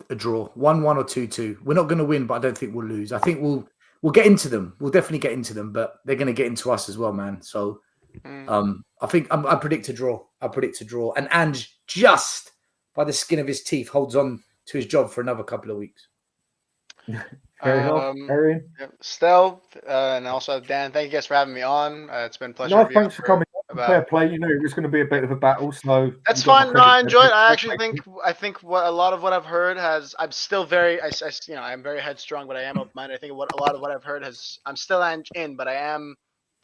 a draw. 1-1 or 2-2. We're not going to win, but I don't think we'll lose. I think we'll get into them. We'll definitely get into them, but they're going to get into us as well, man. So I think I predict a draw. And Ange, just by the skin of his teeth, holds on to his job for another couple of weeks. Arin? Stel, and also Dan, thank you guys for having me on. It's been a pleasure. No, thanks for coming. Fair play. You knew it was going to be a bit of a battle, so that's fine. No, I enjoyed it. I think what a lot of what I've heard I'm still very, I'm very headstrong, but I am open-minded. I think a lot of what I've heard I'm still in, but I am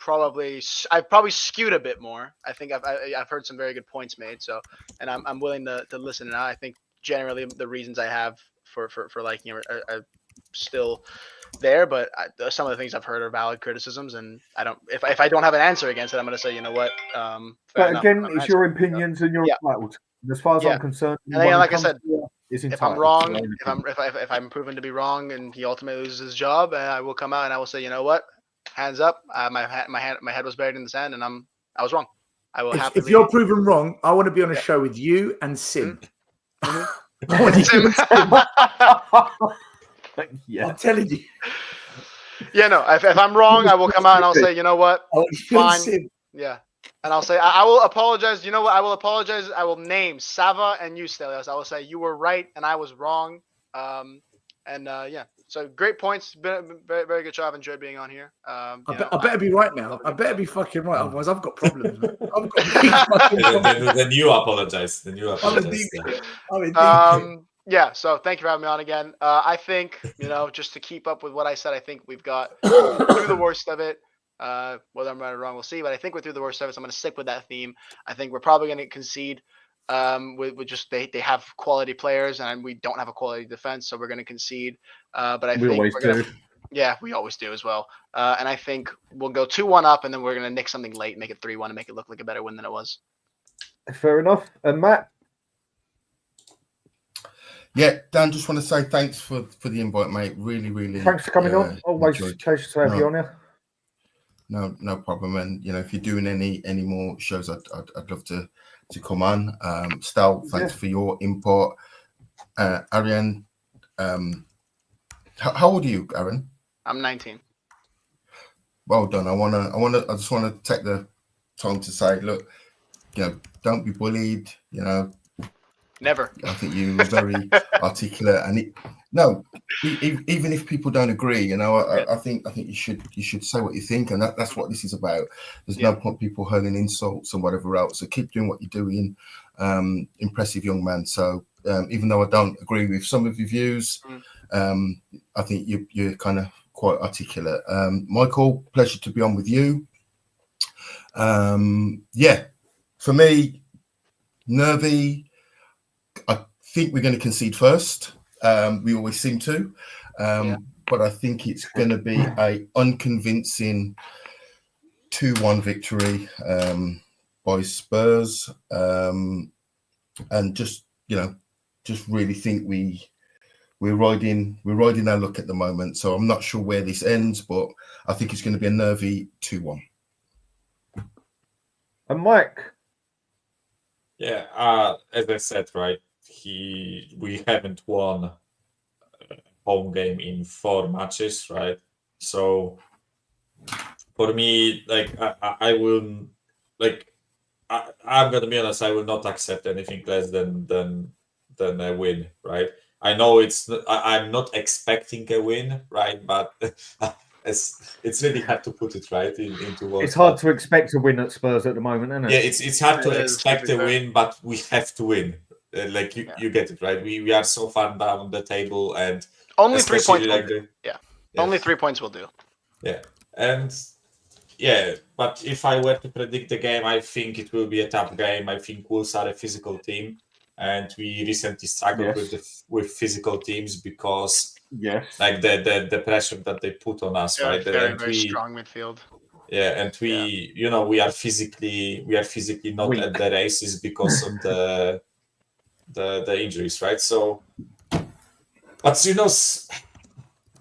I've probably skewed a bit more. I think I've heard some very good points made. So, and I'm willing to listen. And I think generally the reasons I have for liking it are still there, but some of the things I've heard are valid criticisms, and I don't. If I don't have an answer against it, I'm going to say, you know what. But again, it's your opinions, and you're entitled. As far as I'm concerned, and then, like I said, if I'm wrong, so if I'm proven to be wrong, and he ultimately loses his job, I will come out and I will say, you know what, hands up. My head was buried in the sand, and I was wrong. I will. If you're proven wrong, I want to be on a show with you and Sim. Yeah. I'm telling you. Yeah, no. If I'm wrong, I will come out and I'll say, you know what, fine. Yeah, and I'll say I will apologize. You know what? I will apologize. I will name Sava and you, Stelios. I will say you were right and I was wrong. Yeah. So great points. Been very, very good show. I've enjoyed being on here. I better be right now. I better be fucking right. Otherwise, I've got problems. I've got then you apologize. Yeah, so thank you for having me on again. I think, just to keep up with what I said, I think we've got through the worst of it. Whether I'm right or wrong, we'll see. But I think we're through the worst of it, so I'm going to stick with that theme. I think we're probably going to concede with just they have quality players, and we don't have a quality defense, so we're going to concede. But I think we're going to... Yeah, we always do as well. And I think we'll go 2-1 up, and then we're going to nick something late, make it 3-1, and make it look like a better win than it was. Fair enough. And Matt? Yeah, Dan, just want to say thanks for the invite, mate. Really, really. Thanks for coming on. Always pleasure to have you on here. No problem. And if you're doing any more shows, I'd love to come on. Stel, thanks for your input. Arin, how old are you, Arin? I'm 19. Well done. I just want to take the time to say, look, don't be bullied. Never. I think you were very articulate, and even if people don't agree, I think you should say what you think, and that's what this is about. There's no point people hurling insults and whatever else. So keep doing what you're doing. Impressive young man. So even though I don't agree with some of your views, I think you're kind of quite articulate. Michael, pleasure to be on with you. For me, nervy. I think we're going to concede first. We always seem to, but I think it's going to be a unconvincing 2-1 victory by Spurs, and just really think we're riding our luck at the moment. So I'm not sure where this ends, but I think it's going to be a nervy 2-1. And Mike, as I said, right. We haven't won a home game in 4 matches, right? So for me, I will, I'm gonna be honest, I will not accept anything less than a win, right? I know I'm not expecting a win, right? But it's really hard to put it right into words. It's hard to expect a win at Spurs at the moment, isn't it? Yeah, it's hard to expect a win, but we have to win. You get it, right? We are so far down the table, and only 3 points will do. Only 3 points will do. But if I were to predict the game, I think it will be a tough game. I think Wolves are a physical team, and we recently struggled with physical teams because the pressure that they put on us, right? Very strong midfield. Yeah, and we are physically not at the races because of the injuries, right? So, but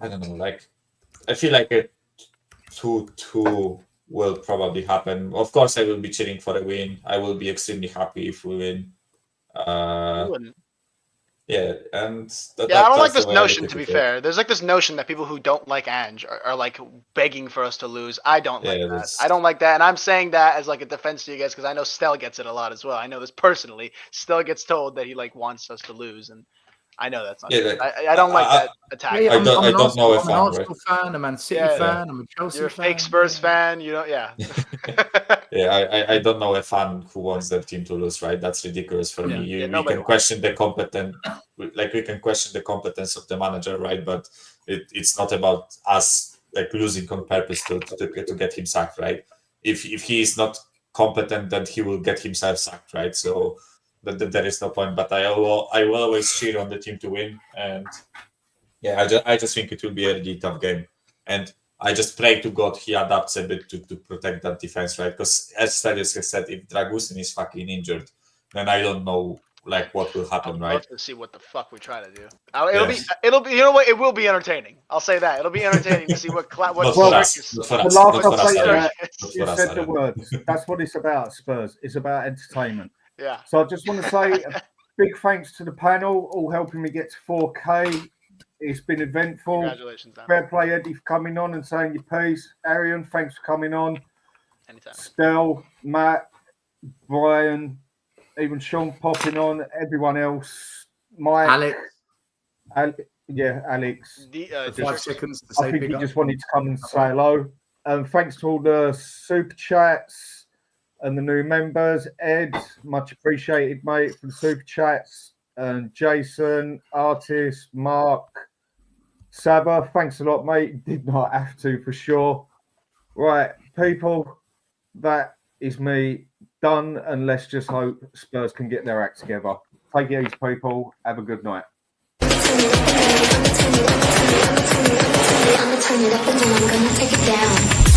I don't know. I feel like a 2-2 will probably happen. Of course, I will be cheering for a win. I will be extremely happy if we win. And I don't like this notion. To be fair, there's this notion that people who don't like Ange are begging for us to lose. I don't like that. I don't like that, and I'm saying that as a defense to you guys because I know Stel gets it a lot as well. I know this personally. Stel gets told that he wants us to lose, and I know that's not true. I don't like that attack. I'm an Arsenal fan, a Man City fan, I'm a Chelsea fan. You're a fake Spurs fan, I don't know a fan who wants their team to lose, right? That's ridiculous for me. We can question the competence of the manager, right? But it's not about us losing on purpose to get him sacked, right? If he is not competent, then he will get himself sacked, right? So there is no point. But I will always cheer on the team to win, and I just think it will be a really tough game, and I just pray to God he adapts a bit to protect that defense, right? Because as Elias has said, if Dragusin is fucking injured, then I don't know what will happen, right? I'd love to see what the fuck we try to do. It'll be. You know what? It will be entertaining. I'll say that. It'll be entertaining to see what the you said the words. That's what it's about, Spurs. It's about entertainment. Yeah. So I just want to say a big thanks to the panel, all helping me get to 4K. It's been eventful. Congratulations, man. Fair play, Eddie, for coming on and saying your piece. Arin, thanks for coming on. Anytime. Stel, Matt, Brian, even Sean popping on. Everyone else. Mike. Alex. Alex. 5 seconds to say I think he just wanted to come and say hello. Thanks to all the super chats and the new members. Ed, much appreciated, mate, for the super chats. And Jason, Artist, Mark, Saba, thanks a lot, mate. Did not have to, for sure. Right, people, that is me done, and let's just hope Spurs can get their act together. Take it easy, people. Have a good night. I'm gonna turn it up and then I'm gonna take it down.